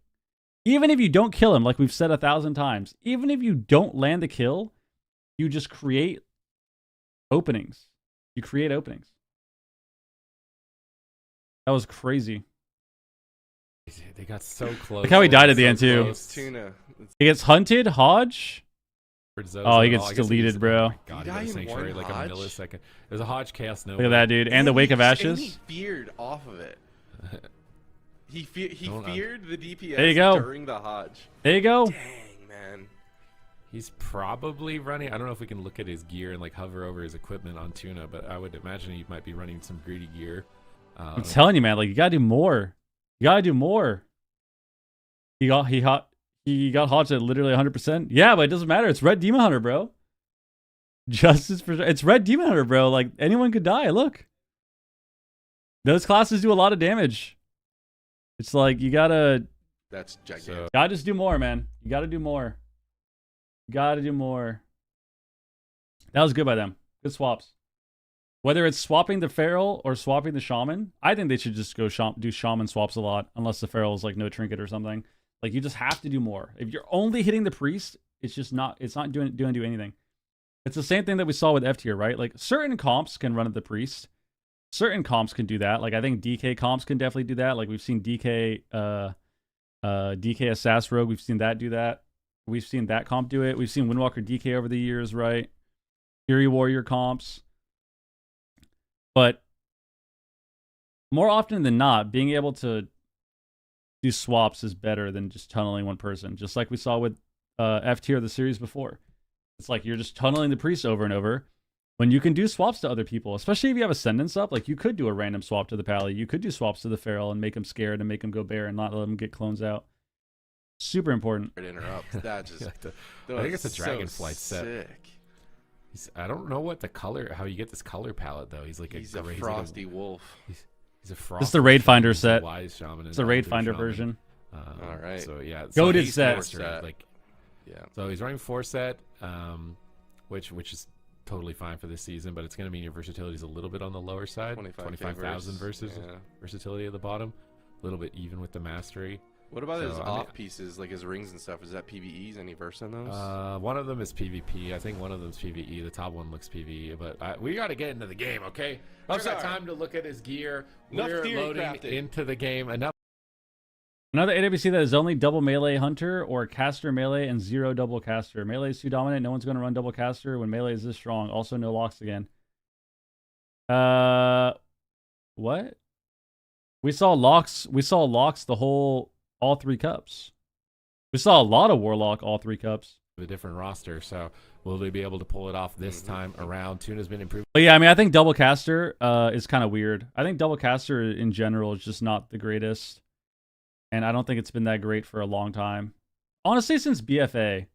even if you don't kill him, like we've said 1,000 times, even if you don't land the kill, you just create openings. You create openings. That was crazy. They got so close. Look how he died at the end, too. Tuna. He gets hunted, Hodge. Oh, he gets deleted, bro. God, he got a Sanctuary like a millisecond. There's a Hodge Chaos Nova. Look at that, dude. And the Wake of Ashes. He feared off of it. He feared the DPS there you go. during the Hodge. There you go. Dang, man. He's probably running. I don't know if we can look at his gear and like hover over his equipment on Tuna, but I would imagine he might be running some greedy gear. I'm telling you, man. Like, you gotta do more. You gotta do more. He got Hodge at literally 100%. Yeah, but it doesn't matter. It's Red Demon Hunter, bro. Justice for it's Red Demon Hunter, bro. Like, anyone could die. Look, those classes do a lot of damage. It's like you gotta. That's gigantic. Gotta just do more, man. You gotta do more. You gotta do more. That was good by them. Good swaps. Whether it's swapping the Feral or swapping the Shaman, I think they should just go do Shaman swaps a lot, unless the Feral is like no Trinket or something. Like, you just have to do more. If you're only hitting the Priest it's just not. It's not doing anything. It's the same thing that we saw with F tier, right? Like certain comps can run at the priest. Certain comps can do that. Like I think DK comps can definitely do that. Like we've seen DK Assass Rogue. We've seen that do that. We've seen that comp do it. We've seen Windwalker DK over the years, right? Fury Warrior comps. But more often than not, being able to do swaps is better than just tunneling one person. Just like we saw with F tier the series before. It's like you're just tunneling the priest over and over. When you can do swaps to other people, especially if you have Ascendance up, like you could do a random swap to the Pally. You could do swaps to the Feral and make them scared and make them go bear and not let them get clones out. Super important. It interrupts. That just. I think it's a Dragonflight set. Sick. I don't know what the color, how you get this color palette though. He's like a frosty wolf. He's a frosty. This is the Raid Finder set. Wise shaman. It's a Raid Finder version. All right. So yeah, goated set. Yeah. So he's running 4 set, which is totally fine for this season, but it's going to mean your versatility is a little bit on the lower side. 25,000 versus versatility at the bottom. A little bit even with the mastery. What about his off pieces, like his rings and stuff? Is that PvEs? Any verse on those? One of them is PvP. I think one of them's PvE. The top one looks PvE, but we got to get into the game, okay? I've got time to look at his gear. We're loading into the game. Another AWC that is only double melee hunter or caster melee and 0 double caster. Melee is too dominant. No one's going to run double caster when melee is this strong. Also, no locks again. What? We saw locks. We saw locks all 3 cups. We saw a lot of Warlock all 3 cups. A different roster, so will they be able to pull it off this time around? Tuna's been improved. But yeah, I mean, I think double caster is kind of weird. I think double caster in general is just not the greatest. And I don't think it's been that great for a long time. Honestly, since BFA.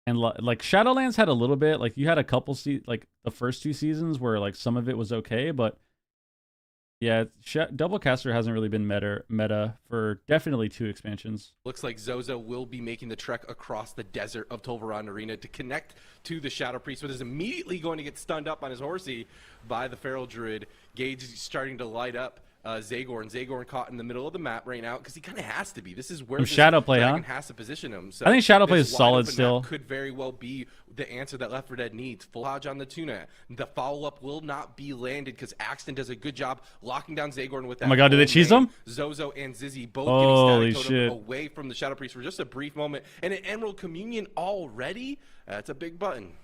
And like Shadowlands had a little bit. Like you had a couple, like the first 2 seasons where like some of it was okay. But yeah, double caster hasn't really been meta for definitely 2 expansions. Looks like Zozo will be making the trek across the desert of Tolvaran Arena to connect to the Shadow Priest, but is immediately going to get stunned up on his horsey by the Feral Druid. Gage is starting to light up Zagorn caught in the middle of the map right now because he kind of has to be. This is where Shadow Play, Dragon has to position him. So I think Shadow Play is solid still. Could very well be the answer that Left 4 Dead needs. Full Hodge on the Tuna. The follow-up will not be landed because Axton does a good job locking down Zagorn with that. Oh my god, did they cheese him? Zozo and Zizzy both Holy getting static shit. totem away from the Shadow Priest for just a brief moment. And an Emerald Communion already? That's a big button.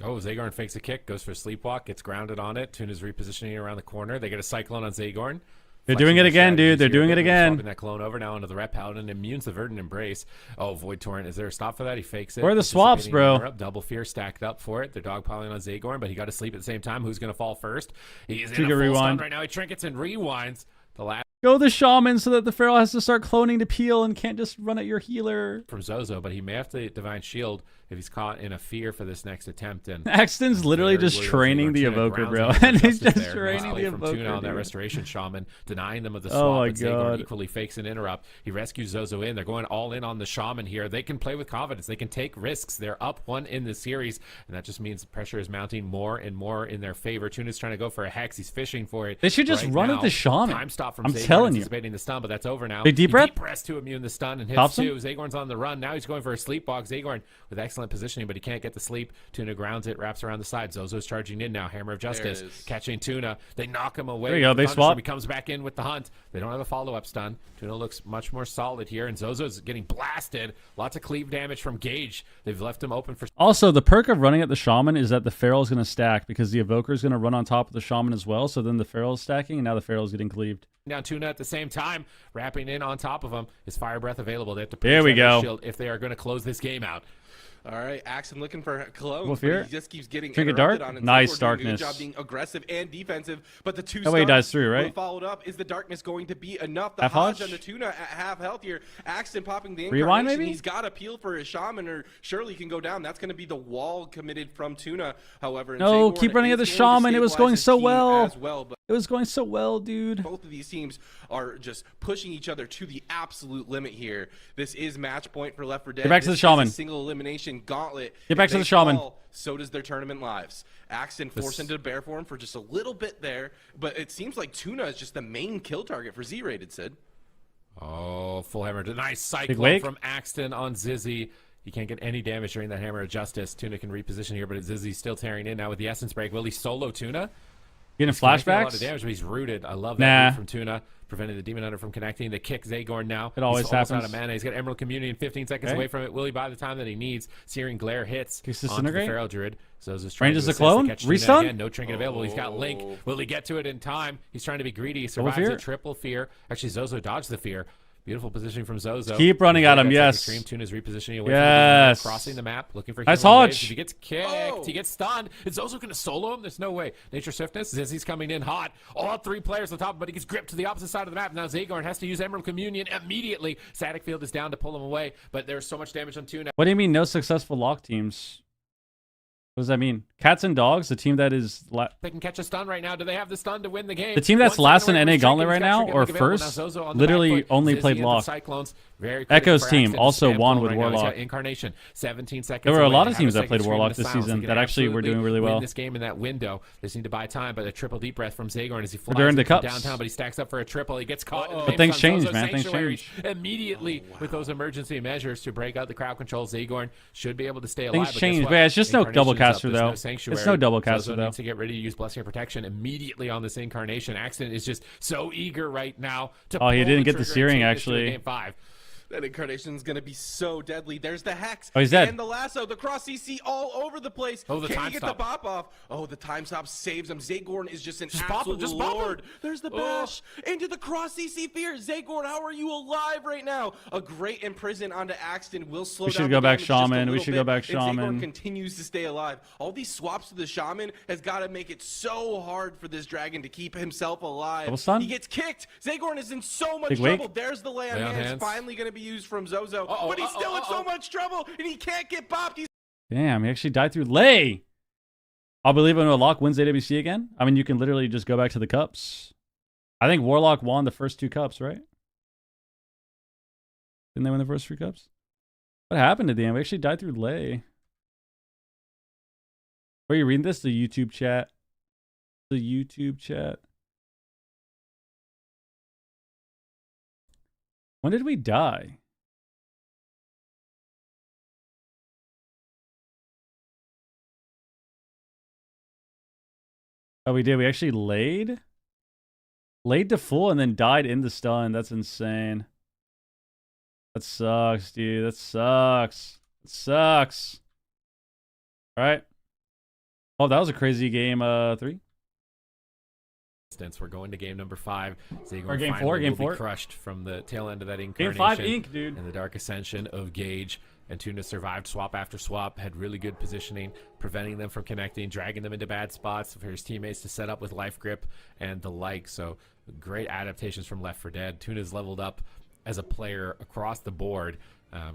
Oh, Zagorn fakes a kick, goes for a sleepwalk, gets grounded on it. Tuna's repositioning around the corner. They get a Cyclone on Zagorn. They're doing it again, dude. They're doing it again. Swapping that clone over now into the Ret Paladin. Immunes the Verdant Embrace. Oh, Void Torrent. Is there a stop for that? He fakes it. Where are the swaps, bro? Double Fear stacked up for it. They're dogpiling on Zagorn, but he got to sleep at the same time. Who's going to fall first? He's in a full stun right now. He trinkets and rewinds. The last Go the Shaman so that the Feral has to start cloning to peel and can't just run at your healer. From Zozo, but he may have to Divine Shield if he's caught in a fear for this next attempt. And Axton's literally just training the Evoker, bro. And he's just training the Evoker. Tuna on that Restoration Shaman, denying them of the Oh swap. my and Zagorn god. equally fakes an interrupt. He rescues Zozo in. They're going all in on the Shaman here. They can play with confidence. They can take risks. They're up 1 in the series, and that just means the pressure is mounting more and more in their favor. Tuna's trying to go for a Hex. He's fishing for it. They should just run at the Shaman. Time stop from I'm Zagorn, telling you. anticipating the stun, but that's over now. Big deep breath? Deep press to immune the stun and hits Pops him? 2. Zagorn's on the run. Now he's going for a sleepwalk. Zagorn with excellent positioning, but he can't get the sleep. Tuna grounds it, wraps around the side. Zozo's charging in now. Hammer of Justice catching Tuna. They knock him away. There you go. They swap. He comes back in with the hunt. They don't have a follow-up stun. Tuna looks much more solid here, and Zozo's getting blasted. Lots of cleave damage from Gage. They've left him open for... Also, the perk of running at the Shaman is that the Feral is going to stack because the Evoker is going to run on top of the Shaman as well. So then the Feral is stacking, and now the Feral is getting cleaved. Down Tuna at the same time, wrapping in on top of him. Is Fire Breath available? They have to There we go. shield if they are going to close this game out. All right, Axton looking for clones, Wolf but here. he just keeps getting Trinket interrupted Dark? on. And Nice Zagorn doing a darkness. Good job being aggressive and defensive, but the 2 That way he stuns dies through, right? followed up. Is the darkness going to be enough? The Half Hodge Hodge? on the Tuna at half health here. Axton popping the Rewind, incarnation. maybe? He's got to peel for his Shaman, or surely he can go down. That's going to be the wall committed from Tuna. However, and No, Zagorn keep running at the is going to Shaman. It was stabilize going his so team well. as well, but It was going so well, dude. both of these teams are just pushing each other to the absolute limit here. This is match point for Left 4 Dead. Get back to the This is Shaman. a single elimination gauntlet. Get back If to they the Shaman. fall, so does their tournament lives. Axton forced into bear form for just a little bit there, but it seems like Tuna is just the main kill target for Z-Rated, Sid. Oh, full hammer. Nice Big cyclone wake. from Axton on Zizzy. He can't get any damage during that Hammer of Justice. Tuna can reposition here, but Zizzy's still tearing in now with the Essence Break. Will he solo Tuna? Getting He's can't get a lot of flashbacks? damage, but he's rooted. I love Nah. that root from Tuna, preventing the Demon Hunter from connecting. The kick Zagorn now. It always He's almost happens. out of mana. He's got Emerald Communion 15 seconds Okay. away from it. Will he buy the time that he needs? Searing Glare hits Kicks onto the Disintegrate? Feral Druid. Zozo's trying Ranges to the assist clone? catch Tuna Restun? again. No trinket available. He's got Link. Will he get to it in time? He's trying to be greedy. He survives fear? a triple fear. Actually, Zozo dodged the fear. Beautiful positioning from Zozo. Keep running at him, yes. Extreme Tuna's repositioning away Yes. from the crossing the map, looking for Nice healing waves. hodge. If he gets kicked, he gets stunned. Is Zozo going to solo him? There's no way. Nature Swiftness, Zizzy's coming in hot. All 3 players on top, but he gets gripped to the opposite side of the map. Now Zagorn has to use Emerald Communion immediately. Static Field is down to pull him away, but there's so much damage on Tuna. What do you mean no successful lock teams? What does that mean? Cats and Dogs, the team that is... They can catch a stun right now. Do they have the stun to win the game? The team that's 1 last second in away NA from Gauntlet Stricken. right He's got now, Stricken or available. Now first, Zozo on the literally back foot. only Zizzy played into lock. Cyclones. Very critical Echo's for team Axton. also Spam won pull with right now. He's got Warlock. Incarnation, 17 seconds There were a away. lot of Have teams that second played stream Warlock in the this silence. season They that can actually were doing absolutely really win well. this game in that window. They just need to buy time, but a triple deep breath from Zagorn as he flies during the in from cups. downtown, but he stacks up for a triple. He gets caught. But things change, man. Things change. Immediately with those emergency measures to break out the crowd control. Zagorn should be able to stay alive. Things but guess change. what? But it's just no double Incarnation's up. caster, There's though. no Sanctuary. It's no double caster, Zozo though. needs to get ready to use Blessing of Protection immediately on this Incarnation. Axton is just so eager right now to Oh, he pull didn't get trigger the and searing, take this to a actually. Game 5. That Incarnation's gonna be so deadly. There's the Hex. Oh, he's dead. And the lasso, the cross CC all over the place. Oh, the Can time he get stop. the bop off? Oh, the time stop saves him. Zagorn is just an Just bop him, absolute just bop him. lord. There's the Oh. bash into the cross CC fear. Zagorn, how are you alive right now? A great imprison onto Axton will slow We down should the go back damage just a Shaman. We little should go bit, back and Shaman. Zagorn continues to stay alive. All these swaps to the Shaman has got to make it so hard for this dragon to keep himself alive. Double stun? He gets kicked. Zagorn is in so much Big wake. trouble. There's the lay on Lay on hands. hands. Finally going to be used from Zozo. But he's still in so much trouble, and he can't get bopped. He's Damn, he actually died through Lay. I'll believe when Warlock wins AWC again. I mean, you can literally just go back to the cups. I think Warlock won the first 2 cups, right? Didn't they win the first 3 cups? What happened to them? We actually died through Lay. Where are you reading this? The YouTube chat. The YouTube chat. When did we die? Oh, we did. We actually laid to full and then died in the stun. That's insane. That sucks, dude. That sucks. It sucks. All right. Oh, that was a crazy game 3. We're going to game number 5. Zagorn Or game finally 4, game will 4. be crushed from the tail end of that Game Incarnation. 5 ink, dude. And the Dark Ascension of Gage. And Tuna survived swap after swap, had really good positioning, preventing them from connecting, dragging them into bad spots for his teammates to set up with life grip and the like. So great adaptations from Left 4 Dead. Tuna's leveled up as a player across the board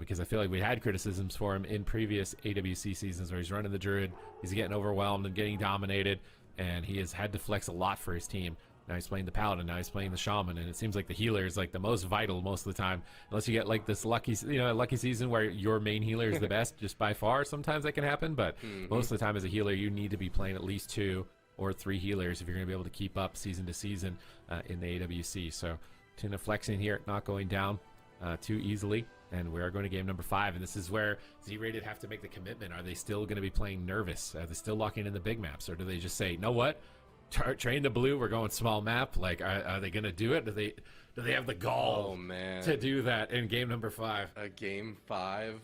because I feel like we had criticisms for him in previous AWC seasons where he's running the Druid, he's getting overwhelmed and getting dominated, and he has had to flex a lot for his team. Now he's playing the Paladin, now he's playing the Shaman, and it seems like the healer is like the most vital most of the time. Unless you get like this lucky season where your main healer is the best, just by far, sometimes that can happen, but most of the time as a healer, you need to be playing at least 2 or 3 healers if you're going to be able to keep up season to season in the AWC. So Tuna flexing here, not going down too easily. And we are going to game number 5, and this is where Z-Rated have to make the commitment. Are they still going to be playing nervous? Are they still locking in the big maps, or do they just say, you know what? Train the blue, we're going small map. Like, are they going to do it? Do they have the gall to do that in game number 5? Game 5,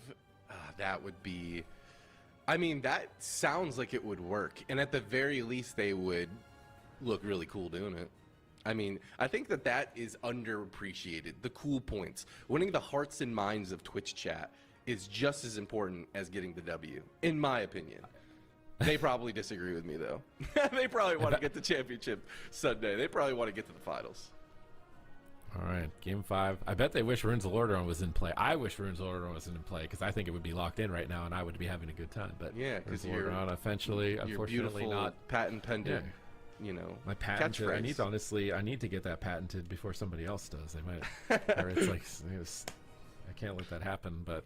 that would be... I mean, that sounds like it would work. And at the very least, they would look really cool doing it. I mean, I think that is underappreciated. The cool points. Winning the hearts and minds of Twitch chat is just as important as getting the W, in my opinion. They probably disagree with me, though. They probably want to get the championship Sunday. They probably want to get to the finals. All right, game 5. I bet they wish Runes of Lordaeron was in play. I wish Runes of Lordaeron wasn't in play because I think it would be locked in right now, and I would be having a good time. But yeah, because you're unfortunately not patent pending. You know, my patented. I need to get that patented before somebody else does. They might, or it's like I can't let that happen. But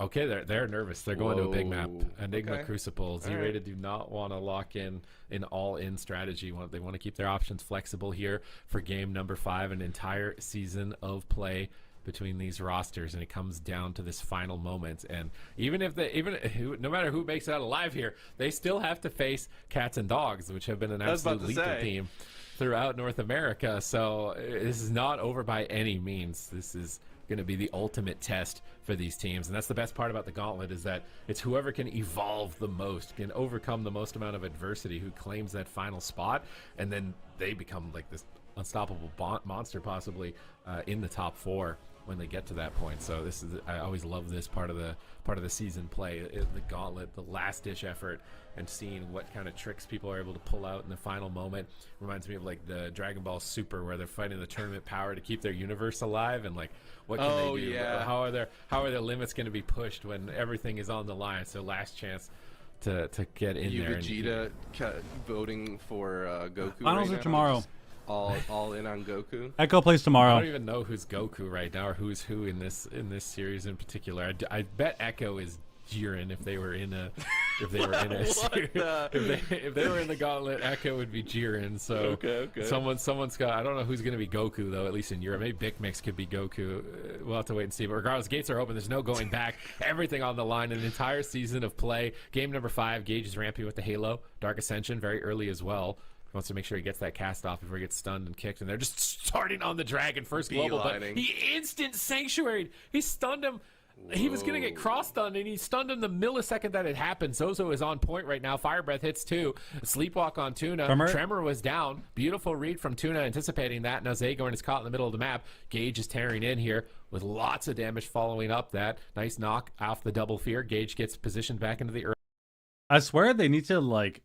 okay, they're nervous. They're going to a big map. Enigma Crucible. Z-Rated do not want to lock in an all-in strategy. They want to keep their options flexible here for game number 5, an entire season of play between these rosters, and it comes down to this final moment. And no matter who makes it out alive here, they still have to face Cats and Dogs, which have been an absolute lethal team throughout North America. So this is not over by any means. This is going to be the ultimate test for these teams, and that's the best part about the Gauntlet, is that it's whoever can evolve the most, can overcome the most amount of adversity, who claims that final spot, and then they become like this unstoppable monster, possibly in the top 4 when they get to that point. So this is, I always love this part of the season play, the Gauntlet, the last ditch effort, and seeing what kind of tricks people are able to pull out in the final moment. Reminds me of like the Dragon Ball Super, where they're fighting the tournament power to keep their universe alive, and like what can they do? Yeah. How are their limits going to be pushed when everything is on the line? So last chance to get in there. Vegeta voting for Goku. Finals right are now, tomorrow. just all in on Goku. Echo plays I tomorrow. don't even know who's Goku right now, or who's who in this series in particular. I bet Echo is Jiren if they were in a series. If they were in the Gauntlet, Echo would be Jiren. So okay. Someone's got. I don't know who's going to be Goku though. At least in Europe, maybe Big Mix could be Goku. We'll have to wait and see. But regardless, gates are open. There's no going back. Everything on the line. An entire season of play. Game number 5. Gage is ramping with the Halo. Dark Ascension very early as well. Wants to make sure he gets that cast off before he gets stunned and kicked. And they're just starting on the Dragon first global, but he instant sanctuaried. He stunned him. He was going to get cross-stunned, and he stunned him the millisecond that it happened. Zozo is on point right now. Fire Breath hits 2. Sleepwalk on Tuna. Tremor was down. Beautiful read from Tuna, anticipating that. Now Zagorn is caught in the middle of the map. Gage is tearing in here with lots of damage following up that. Nice knock off the double fear. Gage gets positioned back into the earth. I swear they need to, like,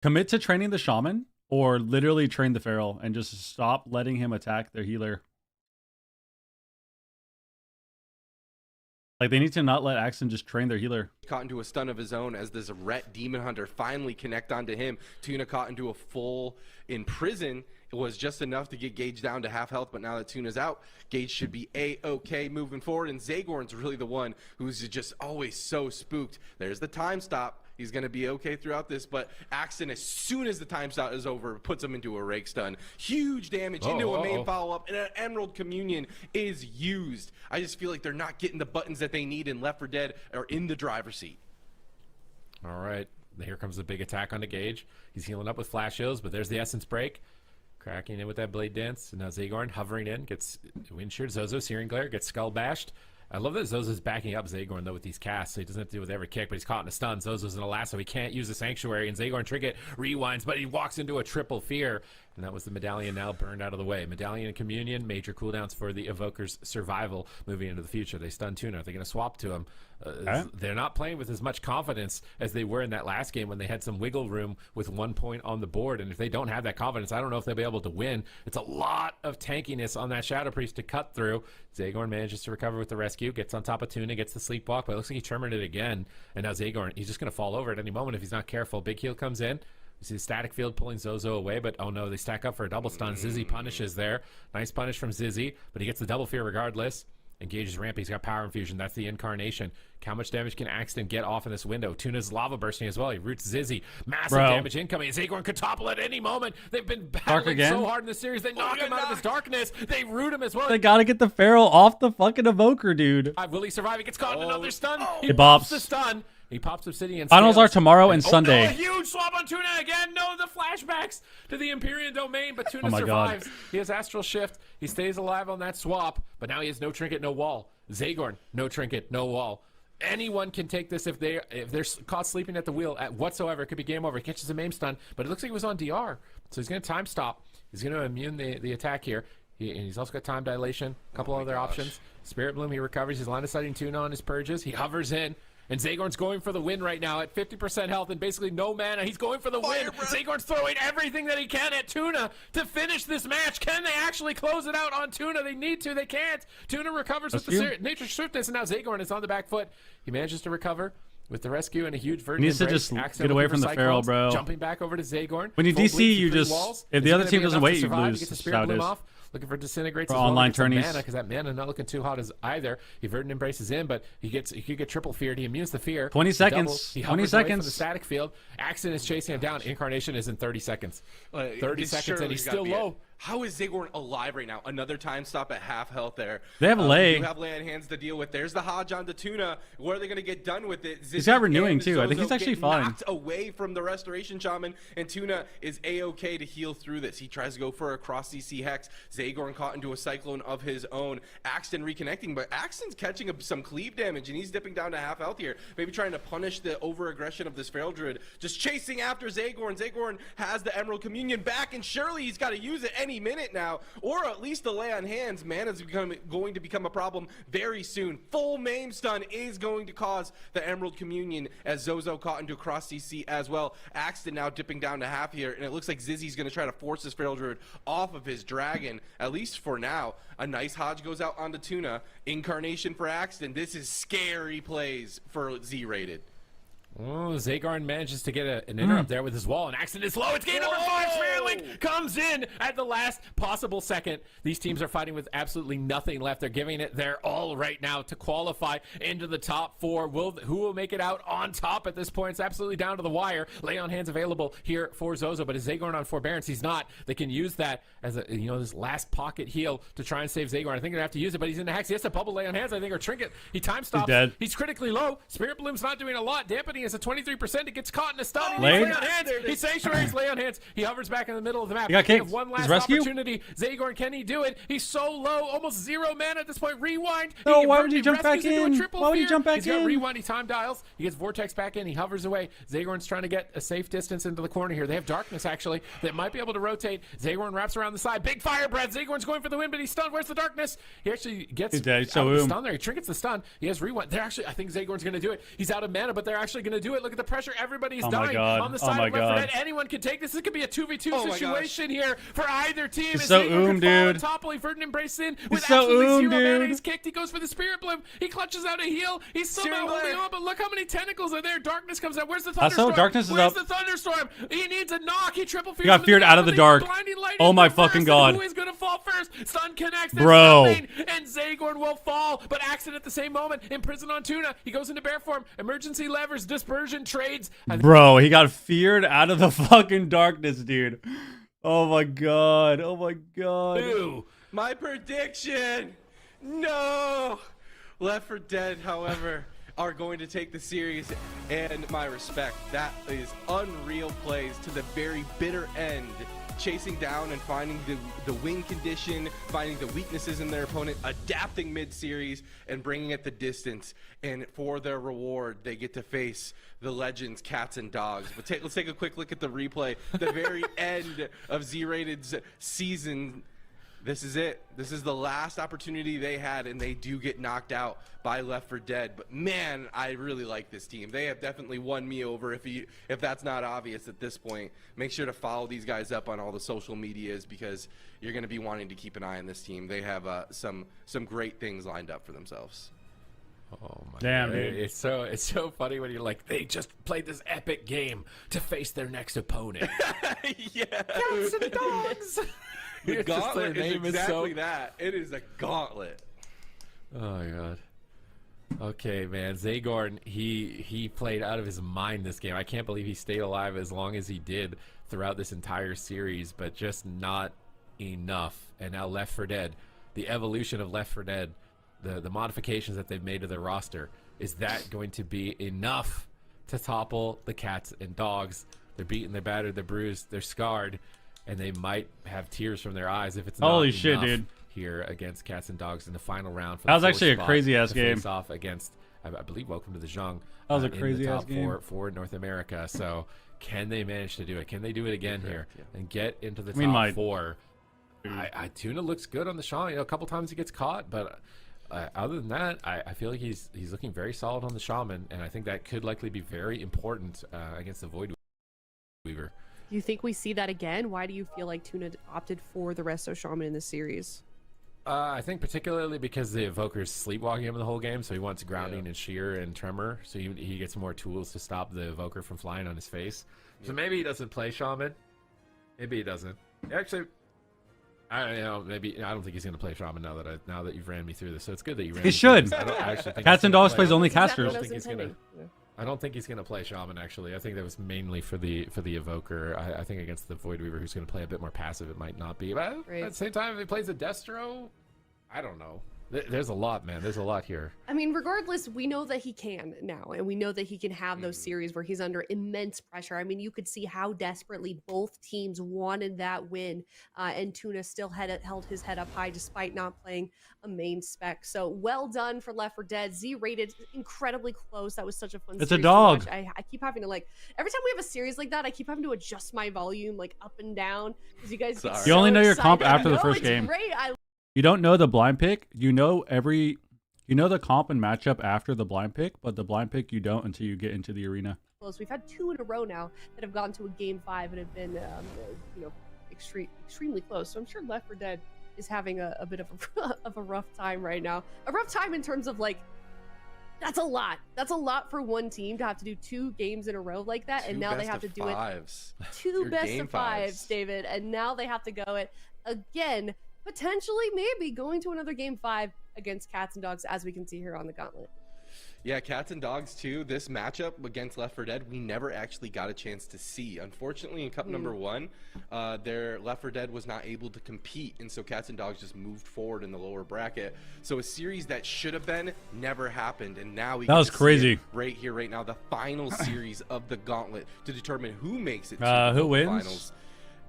commit to training the Shaman, or literally train the Feral and just stop letting him attack their healer. Like, they need to not let Axon just train their healer. Caught into a stun of his own as this Ret Demon Hunter finally connect onto him. Tuna caught into a full in prison. It was just enough to get Gage down to half health, but now that Tuna's out, Gage should be A-okay moving forward, and Zagorn's really the one who's just always so spooked. There's the time stop. He's going to be okay throughout this, but Axon, as soon as the time stop is over, puts him into a rake stun. Huge damage into a main follow-up, and an Emerald Communion is used. I just feel like they're not getting the buttons that they need in Left 4 Dead or in the driver's seat. All right, here comes the big attack on the Gage. He's healing up with flash heals, but there's the Essence Break. Cracking in with that Blade Dance. And now Zagorn hovering in, gets wind sheared. Zozo, Searing Glare, gets skull bashed. I love that Zozo's backing up Zagorn, though, with these casts, so he doesn't have to deal with every kick, but he's caught in a stun. Zozo's in a lasso. He can't use the Sanctuary, and Zagorn Trinket rewinds, but he walks into a triple fear. And that was the Medallion now burned out of the way. Medallion and Communion, major cooldowns for the Evoker's survival moving into the future. They stun Tuna. Are they going to swap to him? They're not playing with as much confidence as they were in that last game when they had some wiggle room with 1 point on the board. And if they don't have that confidence, I don't know if they'll be able to win. It's a lot of tankiness on that Shadow Priest to cut through. Zagorn manages to recover with the rescue, gets on top of Tuna, gets the sleepwalk, but it looks like he terminated it again. And now Zagorn, he's just going to fall over at any moment if he's not careful. Big heal comes in. You see the static field pulling Zozo away, but oh no, they stack up for a double stun. Zizzy punishes there. Nice punish from Zizzy, but he gets the double fear regardless. Engages Ramp. He's got power infusion. That's the incarnation. How much damage can Axton get off in this window? Tuna's lava bursting as well. He roots Zizzy. Massive damage incoming. Zagorn could topple at any moment. They've been battling so hard in the series. They knock him out of his darkness. They root him as well. They gotta get the Feral off the fucking Evoker, dude. Will he survive? He gets caught in another stun. He pops the stun. He pops Obsidian. Finals are tomorrow and Sunday. No, a huge swap on Tuna again. No, the flashbacks to the Empyrean domain, but Tuna survives. He has Astral Shift. He stays alive on that swap, but now he has no trinket, no wall. Zagorn, no trinket, no wall. Anyone can take this if they're caught sleeping at the wheel at whatsoever. It could be game over. He catches a MAME stun, but it looks like he was on DR, so he's going to time stop. He's going to immune the attack here. And he's also got time dilation, a couple other options. Spirit Bloom, he recovers. He's line of sighting Tuna on his purges. He hovers in. And Zagorn's going for the win right now at 50% health and basically no mana. He's going for the win. Zagorn's throwing everything that he can at Tuna to finish this match. Can they actually close it out on Tuna? They need to. They can't. Tuna recovers with the Nature Swiftness, and now Zagorn is on the back foot. He manages to recover with the rescue and a huge Virgin Embrace. He needs to just get away from the Feral, bro. Jumping back over to Zagorn. When you DC, you just... If the other team doesn't wait, you lose. He gets the Spirit Bloom off. Looking for Disintegrates for as well. Online tourneys. Because that mana not looking too hot as either. He Verdant Embraces in, but he could get triple feared. He immunes the fear. 20 seconds. He 20 seconds. Away from the static field. Axon is chasing him down. Incarnation is in 30 seconds. 30 seconds, and he's still low. How is Zagorn alive right now? Another time stop at half health there. They have Lei. You have Lei on hands to deal with. There's the Hodge on the Tuna. Where are they going to get done with it? He's got renewing and too. I think Zozo he's actually get fine. knocked away from the Restoration Shaman, and Tuna is A-okay to heal through this. He tries to go for a cross CC Hex. Zagorn caught into a Cyclone of his own. Axton reconnecting, but Axton's catching some cleave damage, and he's dipping down to half health here. Maybe trying to punish the over-aggression of this Feral Druid. Just chasing after Zagorn. Zagorn has the Emerald Communion back, and surely he's got to use it any minute now, or at least the Lei on hands. Mana's going to become a problem very soon. Full Maim Stun is going to cause the Emerald Communion as Zozo caught into a cross CC as well. Axton now dipping down to half here, and it looks like Zizzy's going to try to force this Feral Druid off of his dragon, at least for now. A nice Hodge goes out onto Tuna. Incarnation for Axton. This is scary plays for Z-rated. Oh, Zagorn manages to get an interrupt there with his wall, and Axton is low. It's game number 5. Spirit Link comes in at the last possible second. These teams are fighting with absolutely nothing left. They're giving it their all right now to qualify into the top 4. Who will make it out on top at this point? It's absolutely down to the wire. Lei on hands available here for Zozo, but is Zagorn on forbearance? He's not. They can use that as a, this last pocket heal to try and save Zagorn. I think they're gonna have to use it, but he's in the hex. He has to bubble Lei on hands, I think, or trinket. He time stops. He's dead. He's critically low. Spirit Bloom's not doing a lot. Dampening is a 23%. It gets caught in a stun. Lei? Lei on hands. He sanctuaries Lei on hands. He hovers back in the middle of the map. He got They kicked. have one His last rescue? opportunity. Zagorn, can he do it? He's so low, almost 0 mana at this point. Rewind. No, He why would you jump back rescues into a in? triple Why would you fear. jump back He's got in? rewind. He time dials. He gets Vortex back in. He hovers away. Zagorn's trying to get a safe distance into the corner here. They have darkness, actually, that might be able to rotate. Zagorn wraps around the side. Big fire breath. Zagorn's going for the win, but he's stunned. Where's the darkness? He actually gets He's dead. So out of the boom. stun there. He trinkets the stun. He has rewind. They're actually, I think Zagorn's going to do it. He's out of mana, but they're actually going to do it. Look at the pressure. Everybody's Oh my dying God. on the Oh side my of Left 4 God. Dead. Anyone can take this. This could be a 2v2 Oh my situation here for either team. It's As so Zagorn can oom, fall on dude. top, while Ferdinand embraces in with so absolutely oom, 0 mana. dude. He's kicked. He goes for the Spirit Bloom. He clutches out a heal. He's somehow Searing holding Glare. on, but look how many tentacles are there. Darkness comes out. Where's the That's thunderstorm? how darkness is Where's up. the thunderstorm? He needs a knock. He triple fears. got with feared out of the dark. blinding light Oh into my the fucking first, God. and who is going to fall first? Stun connects. There's Bro. nothing, and Zagorn will fall, but Axton at the same moment. Imprisoned on Tuna. He goes into bear form. Emergency levers. Dispersion trades. Bro, he got feared out of the fucking darkness, dude. Oh my God. Oh my God. Two. My prediction! No! Left 4 Dead, however, are going to take the series, and my respect. That is unreal plays to the very bitter end, chasing down and finding the win condition, finding the weaknesses in their opponent, adapting mid-series, and bringing it the distance. And for their reward, they get to face the legends, Cats and Dogs. But let's take a quick look at the replay. The very end of Z-Rated's season. This is it. This is the last opportunity they had, and they do get knocked out by Left 4 Dead. But man, I really like this team. They have definitely won me over. If that's not obvious at this point, make sure to follow these guys up on all the social medias, because you're going to be wanting to keep an eye on this team. They have some great things lined up for themselves. Oh my Damn, God. dude. It's so funny when you're like, they just played this epic game to face their next opponent. Yeah. Cats and Dogs. The It's just gauntlet their is name exactly so... that. It is a gauntlet. Oh my God. Okay, man. Zagorn, he played out of his mind this game. I can't believe he stayed alive as long as he did throughout this entire series, but just not enough. And now Left 4 Dead, the evolution of Left 4 Dead, the modifications that they've made to their roster, is that going to be enough to topple the Cats and Dogs? They're beaten, they're battered, they're bruised, they're scarred, and they might have tears from their eyes if it's not Holy shit, enough dude. here against Cats and Dogs in the final round. For That the was fourth actually a spot crazy-ass to game. face off against, I believe, Welcome to the Zhang. That was a in the crazy-ass top game. for North America. So can they manage to do it? Can they do it again here and get into the I mean, top my- 4? Tuna looks good on the Shaman. You know, a couple times he gets caught, but other than that, I feel like he's looking very solid on the Shaman, and I think that could likely be very important against the Void Weaver. Do you think we see that again? Why do you feel like Tuna opted for the Resto Shaman in this series? I think particularly because the Evoker's sleepwalking him the whole game, so he wants grounding and shear and tremor, so he gets more tools to stop the Evoker from flying on his face. So maybe he doesn't play Shaman. Maybe he doesn't. Actually, I don't know. Maybe I don't think he's going to play Shaman now that you've ran me through this. So it's good that you ran. He me through should. this. I don't actually think Cats he's and gonna Dogs play plays him. only That's exactly casters. what I was think he's gonna- intending. Yeah. I don't think he's going to play Shaman, actually. I think that was mainly for the Evoker. I think against the Void Weaver, who's going to play a bit more passive, it might not be. But at the same time, if he plays a Destro, I don't know. There's a lot, man. There's a lot here. I mean, regardless, we know that he can now, and we know that he can have those series where he's under immense pressure. I mean, you could see how desperately both teams wanted that win, and Tuna still held his head up high despite not playing a main spec. So well done for Left 4 Dead. Z rated incredibly close. That was such a fun It's series a dog. to watch. I keep having to, like, every time we have a series like that, I keep having to adjust my volume, like, up and down, because you guys get You only know your comp excited. after the No, first it's game. Great. You don't know the blind pick. You know the comp and matchup after the blind pick, but the blind pick you don't until you get into the arena. We've had 2 in a row now that have gone to a game 5 and have been, extremely close. So I'm sure Left 4 Dead is having a bit of a rough time right now. A rough time in terms of, like, that's a lot. That's a lot for one team to have to do 2 games in a row like that, and now they have to do it 2 best of 5s, David, and now they have to go it again. Potentially, maybe going to another game 5 against Cats and Dogs, as we can see here on the Gauntlet. Yeah, Cats and Dogs too. This matchup against Left 4 Dead, we never actually got a chance to see. Unfortunately, in Cup number 1, their Left 4 Dead was not able to compete, and so Cats and Dogs just moved forward in the lower bracket. So a series that should have been never happened, and now we That was crazy. right here, right now, the final series of the Gauntlet to determine who makes it to who the wins? finals.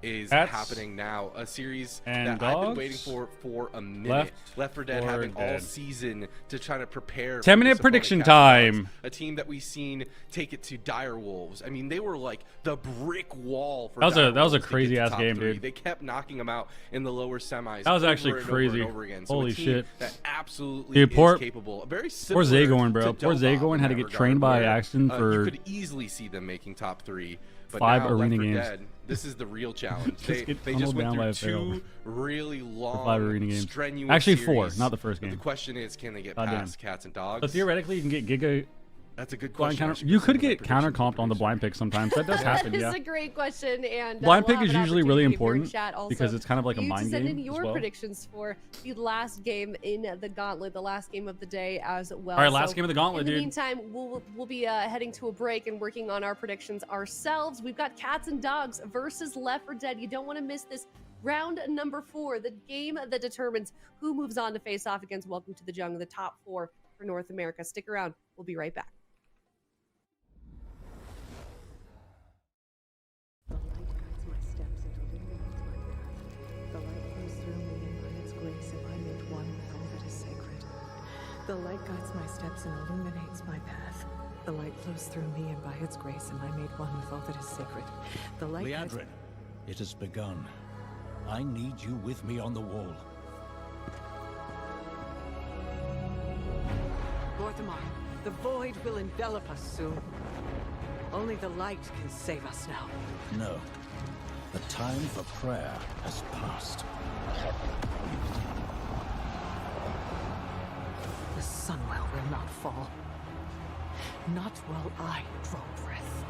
Is Cats happening now. A series and that Dogs? I've been waiting for a minute. Left 4 Dead having all Dead. season to try to prepare. 10-minute prediction time. A team that we've seen take it to Dire Wolves. I mean, they were like the brick wall for That was a Dire Wolves to crazy get to ass top game, 3. dude. They kept knocking them out in the lower semis. That was actually over and crazy. Over and over again. So Holy a team shit. That absolutely Dude, poor- is capable. Very Poor similar Zagorn, bro. to Poor Dopa Zagorn in had to that get trained by regard, where, Axton you for could easily see them making top 3. But 5 now, arena Left 4 games. Dead, this is the real challenge. Just they get just pummeled went down by through a fail. 2 really long, 5 arena games. strenuous Actually 4, series. not the first But game. the question is, can they get Goddamn. past Cats and Dogs? So theoretically, you can get Giga. That's a good Blind question. counter. You could get counter comped on the blind pick sometimes. That does happen, That is yeah. a great question, and Blind we'll pick have is an usually really opportunity for important chat also because it's kind of like a for you to mind send game in your as well. predictions for the last game in the Gauntlet, the last game of the day as well. All right, last game of the Gauntlet, in the dude. meantime, we'll be heading to a break and working on our predictions ourselves. We've got Cats and Dogs versus Left 4 Dead. You don't want to miss this. Round number 4, the game that determines who moves on to face off against Welcome to the Jungle, the top 4 for North America. Stick around. We'll be right back. The light guides my steps and illuminates my path. The light flows through me, and by its grace am I made one with all that is sacred. The light guides my steps and illuminates my path. The light flows through me, and by its grace am I made one with all that is sacred. The light guides... Liadrin, it has begun. I need you with me on the wall. Mortimer, the void will envelop us soon. Only the light can save us now. No. The time for prayer has passed. The Sunwell will not fall. Not while I draw breath.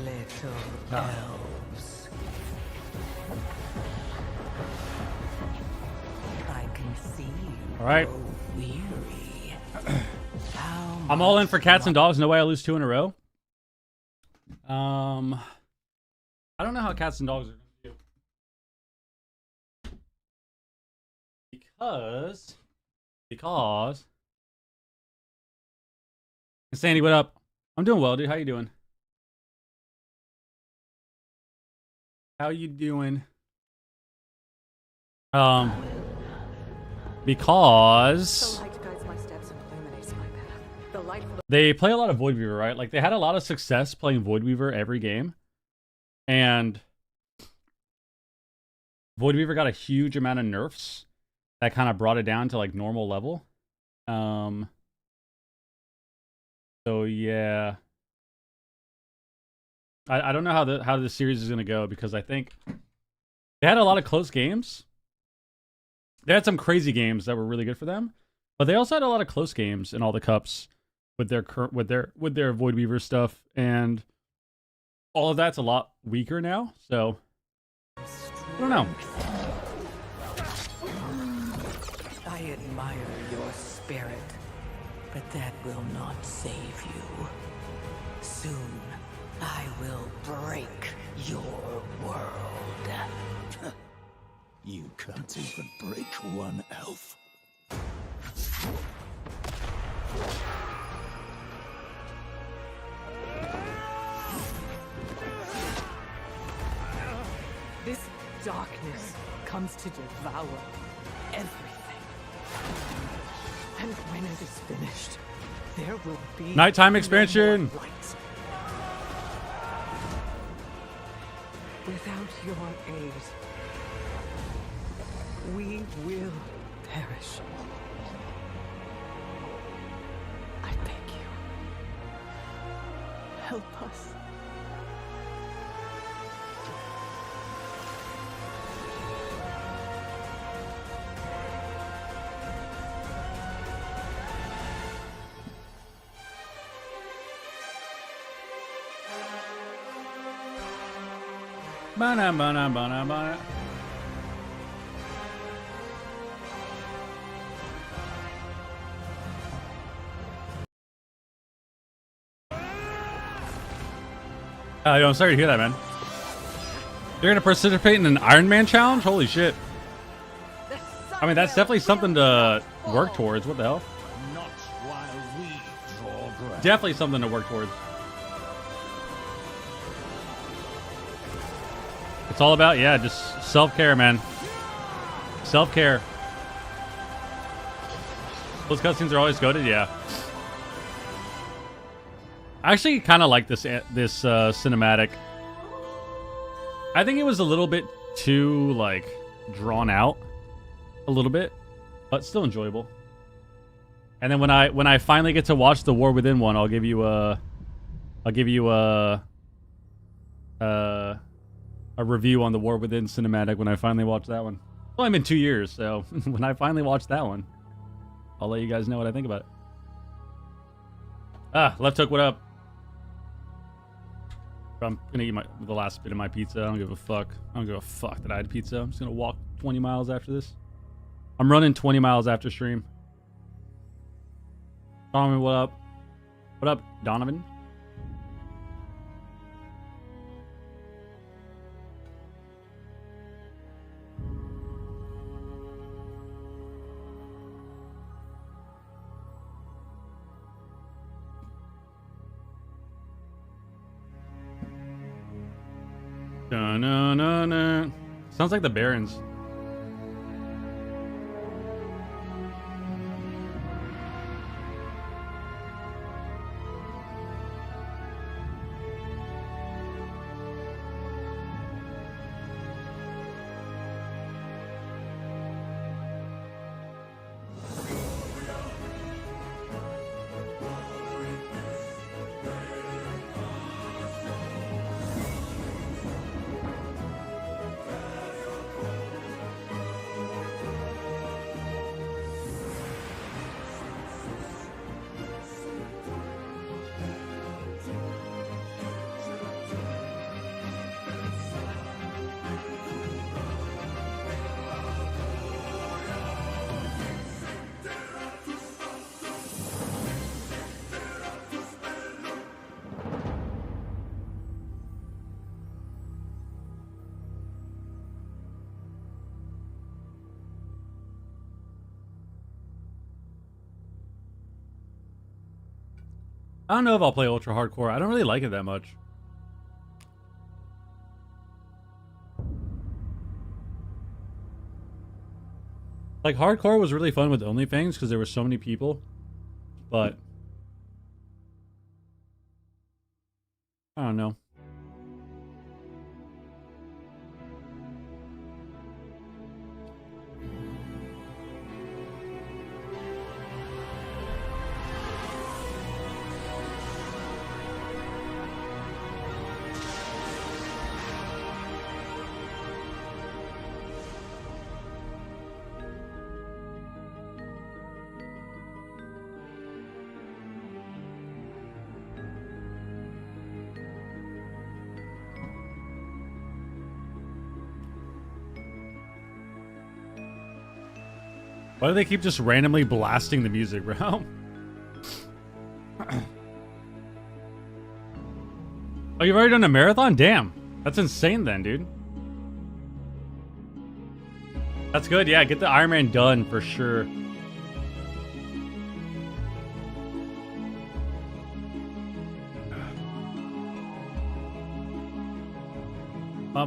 Little elves. I can see you. All right. grow weary. How I'm all in for much Cats and Dogs. No way I lose 2 in a row. I don't know how Cats and Dogs are going to do. Because. Sandy, what up? I'm doing well, dude. How you doing? How you doing? Because The light guides my steps and illuminates my path. The light they play a lot of Void Weaver, right? Like they had a lot of success playing Void Weaver every game, and Void Weaver got a huge amount of nerfs that kind of brought it down to like normal level. So yeah, I don't know how the series is gonna go because I think they had a lot of close games. They had some crazy games that were really good for them, but they also had a lot of close games in all the cups with their Void Weaver stuff. And all of that's a lot weaker now. So I don't know. I admire your spirit, but that will not save you. Soon, I will break your world. You can't even break one elf. This darkness comes to devour everything. And when it is finished, there will be Nighttime no expansion. more light. Without your aid, we will perish. I beg you, help us. Bana, bana, bana, bana. Yo, I'm sorry to hear that, man. You're gonna participate in an Iron Man challenge? Holy shit. I mean, that's definitely something to work towards. What the hell? Not while we draw breath. Definitely something to work towards. It's all about, yeah, just self-care, man. Self-care. Those cutscenes are always goated, yeah. I actually kind of like this cinematic. I think it was a little bit too, like, drawn out. A little bit. But still enjoyable. And then when I finally get to watch the War Within one, I'll give you a review on the War Within cinematic when I finally watch that one. Well, I'm in 2 years, so when I finally watch that one, I'll let you guys know what I think about it. Ah, Left Hook, what up? I'm gonna eat the last bit of my pizza. I don't give a fuck. I don't give a fuck that I had pizza. I'm just gonna walk 20 miles after this. I'm running 20 miles after stream. Donovan, what up? What up, Donovan? Da-na-na-na. Sounds like the Barons. I don't know if I'll play Ultra Hardcore. I don't really like it that much. Like, Hardcore was really fun with OnlyFans because there were so many people. But I don't know. Why do they keep just randomly blasting the music, bro? Oh, you've already done a marathon? Damn. That's insane then, dude. That's good. Yeah, get the Ironman done for sure. All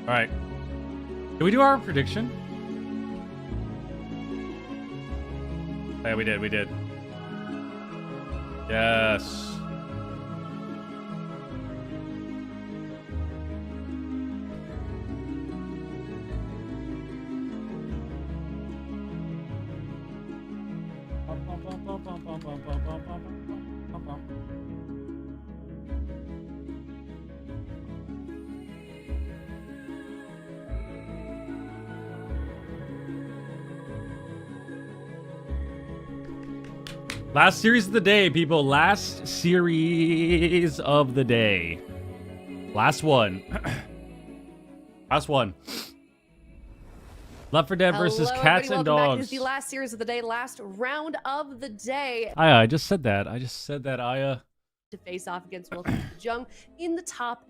right. Did we do our prediction? Yeah, we did. We did. Yes. Last series of the day, people. Last series of the day. Last one. Last one. Left 4 Dead versus Cats and Dogs. Back. It is the last series of the day, last round of the day. Aya, I just said that. Aya. To face off against Welcome to the Jung in the top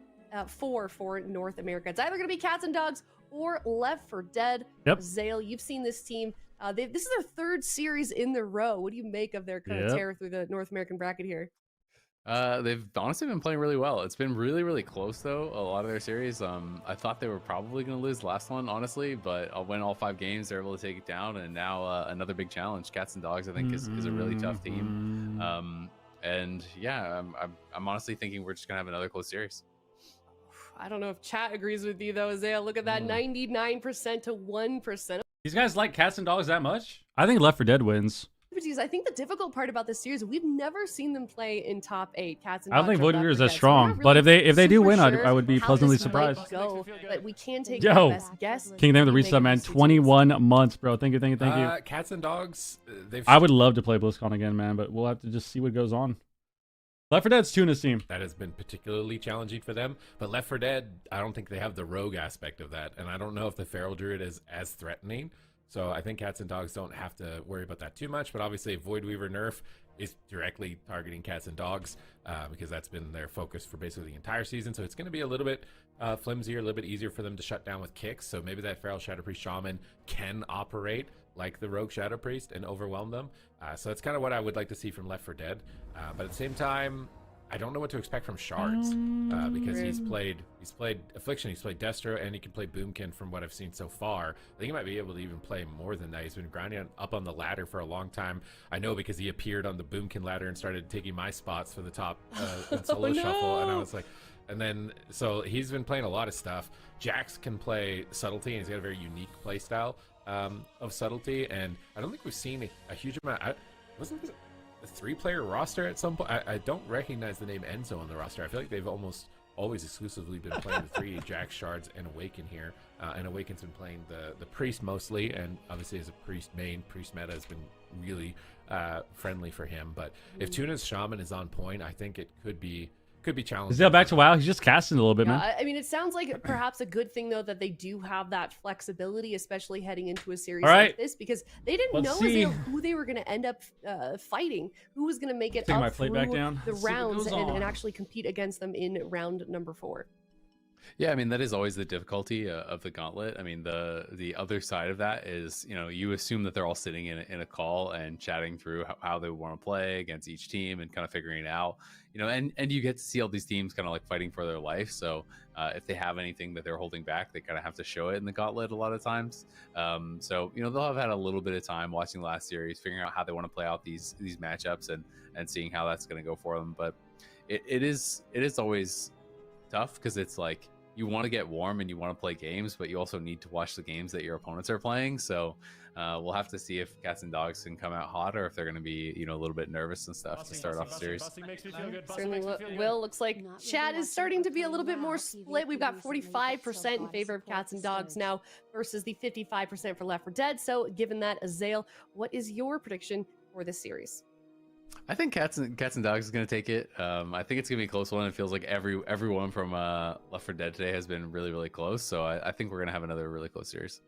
4 for North America. It's either going to be Cats and Dogs or Left 4 Dead. Yep. Zale, you've seen this team. This is their third series in a row. What do you make of their kind of tear through the North American bracket here? They've honestly been playing really well. It's been really, really close though. A lot of their series. I thought they were probably going to lose the last one, honestly, but I'll win all 5 games. They're able to take it down, and now another big challenge. Cats and Dogs, I think, is a really tough team. And yeah, I'm honestly thinking we're just gonna have another close series. I don't know if chat agrees with you though, Zale. Look at that, 99% to 1%. These guys like Cats and Dogs that much? I think Left 4 Dead wins. I think the difficult part about this series, we've never seen them play in top 8. Cats and I don't Dogs think or Void Left Weaver is 4 as Dead, so strong, we're not but really if they do super win, sure I would be how pleasantly this might surprised. go, but we can take Yo. our best guess. King, thank you for the Make resub, man. those 21 months, bro. Thank you. Cats and Dogs, they've... I would love to play BlizzCon again, man, but we'll have to just see what goes on. Left 4 Dead's 2 in his team. That has been particularly challenging for them. But Left 4 Dead, I don't think they have the rogue aspect of that. And I don't know if the Feral Druid is as threatening. So I think Cats and Dogs don't have to worry about that too much. But obviously, Void Weaver nerf is directly targeting Cats and Dogs because that's been their focus for basically the entire season. So it's going to be a little bit flimsier, a little bit easier for them to shut down with kicks. So maybe that Feral Shadow Priest Shaman can operate like the Rogue Shadow Priest and overwhelm them. So that's kind of what I would like to see from Left 4 Dead. But at the same time, I don't know what to expect from Shards because he's played Affliction, he's played Destro, and he can play Boomkin from what I've seen so far. I think he might be able to even play more than that. He's been grinding up on the ladder for a long time. I know because he appeared on the Boomkin ladder and started taking my spots for the top in solo shuffle, and I was like, and then so he's been playing a lot of stuff. Jax can play Subtlety, and he's got a very unique play style of Subtlety, and I don't think we've seen a huge amount. Wasn't this a 3-player roster at some point? I don't recognize the name Enzo on the roster. I feel like they've almost always exclusively been playing the 3 Jax, Shards, and Awaken here. And Awaken's been playing the Priest mostly, and obviously as a Priest main, Priest meta has been really friendly for him. But if Tuna's Shaman is on point, I think it could be challenging. Is that back to WoW? He's just casting a little bit, man. I mean, it sounds like perhaps a good thing, though, that they do have that flexibility, especially heading into a series like this, because they didn't know who they were going to end up fighting, who was going to make it up through the rounds and actually compete against them in round number 4. Yeah, I mean, that is always the difficulty of the Gauntlet. I mean, the other side of that is, you know, you assume that they're all sitting in a call and chatting through how they want to play against each team and kind of figuring it out, you know, and you get to see all these teams kind of like fighting for their life. So if they have anything that they're holding back, they kind of have to show it in the Gauntlet a lot of times. So, you know, they'll have had a little bit of time watching the last series, figuring out how they want to play out these matchups and seeing how that's going to go for them. But it is always tough because it's like, you want to get warm and you want to play games, but you also need to watch the games that your opponents are playing. So we'll have to see if Cats and Dogs can come out hot or if they're going to be, you know, a little bit nervous and stuff to start off the series. Certainly will. Looks like chat is starting to be a little bit more split. We've got 45% in favor of Cats and Dogs now versus the 55% for Left 4 Dead. So given that, Azale, what is your prediction for this series? I think Cats and Dogs is going to take it. I think it's going to be a close one. It feels like everyone from Left 4 Dead today has been really, really close. So I think we're going to have another really close series.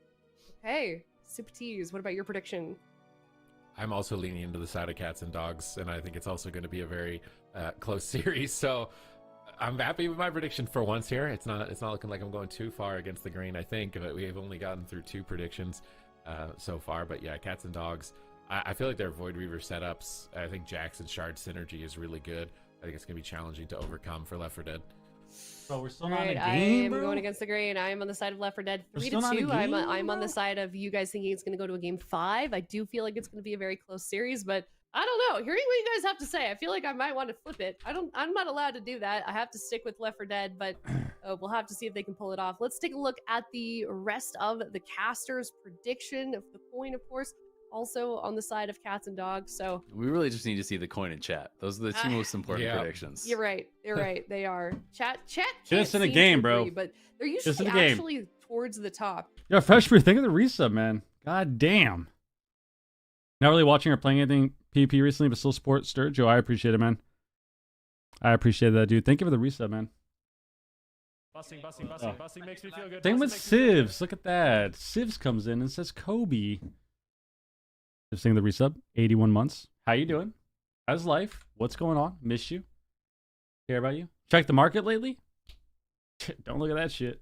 Okay. Siptees, what about your prediction? I'm also leaning into the side of cats and dogs, and I think it's also going to be a very close series. So I'm happy with my prediction for once here. It's not looking like I'm going too far against the grain. I think we've only gotten through 2 predictions so far, but yeah, cats and dogs. I feel like their Void Weaver setups. I think Jackson Shard synergy is really good. I think it's going to be challenging to overcome for Left 4 Dead. Bro, we're still not in a I game, am bro. going against the grain. I am on the side of Left 4 Dead We're 3 still to not in 2. a game, I'm on bro. the side of you guys thinking it's going to go to a game 5. I do feel like it's going to be a very close series, but I don't know. Hearing what you guys have to say, I feel like I might want to flip it. I'm not allowed to do that. I have to stick with Left 4 Dead, but we'll have to see if they can pull it off. Let's take a look at the rest of the casters' prediction of the coin, of course. Also on the side of cats and dogs. So We really just need to see the coin in chat. Those are the 2 most important predictions. you're right. You're right. They are. Chat. Just in a can't seem game, to bro. agree, but they're Just usually in a game. actually towards the top. Yo, Freshman, think of the resub, man. God damn. Not really watching or playing anything PvP recently, but still support Stir. Joe, I appreciate it, man. I appreciate that, dude. Thank you for the resub, man. Busting makes me feel good. Same with Busting makes me feel good. Civs. Look at that. Civs comes in and says Kobe. Just saying the resub. 81 months. How you doing? How's life? What's going on? Miss you. Care about you? Check the market lately? Don't look at that shit.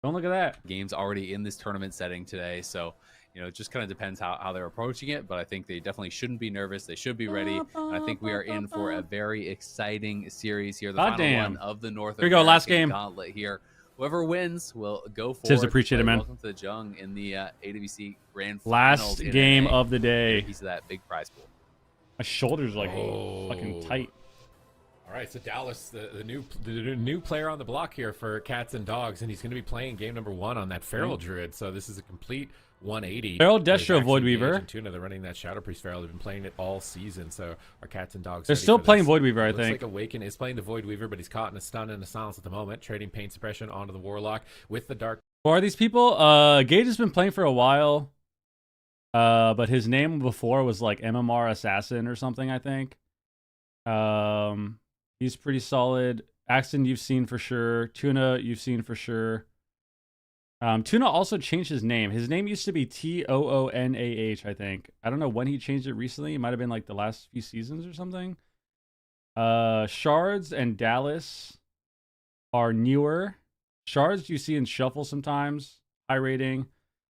Don't look at that. Game's already in this tournament setting today, so it just kind of depends how they're approaching it, but I think they definitely shouldn't be nervous. They should be ready. And I think we are in for a very exciting series here. The God final damn. one of the North Here we go, last American game. Gauntlet here. Whoever wins will go for Tibbs, it. appreciate it, But man. Welcome to the Jung in the AWC Grand Last Finals. in game NA. of the day. Piece of that big prize pool. My shoulders are like fucking tight. All right, so Dallas, the new player on the block here for cats and dogs, and he's going to be playing game number 1 on that Feral Druid. So this is a complete 180. Feral There's Destro actually Void Gage Weaver. and Tuna, they're running that Shadow Priest Feral. They've been playing it all season. So our cats and dogs. They're ready still for playing this. Void Weaver, I Looks think. like Awaken is playing the Void Weaver, but he's caught in a stun and a silence at the moment, trading pain suppression onto the Warlock with the Dark. Who are these people? Gage has been playing for a while. But his name before was like MMR Assassin or something, I think. He's pretty solid. Axton, you've seen for sure. Tuna, you've seen for sure. Tuna also changed his name. His name used to be Toonah, I think. I don't know when he changed it recently. It might have been like the last few seasons or something. Shards and Dallas are newer. Shards you see in Shuffle sometimes. High rating.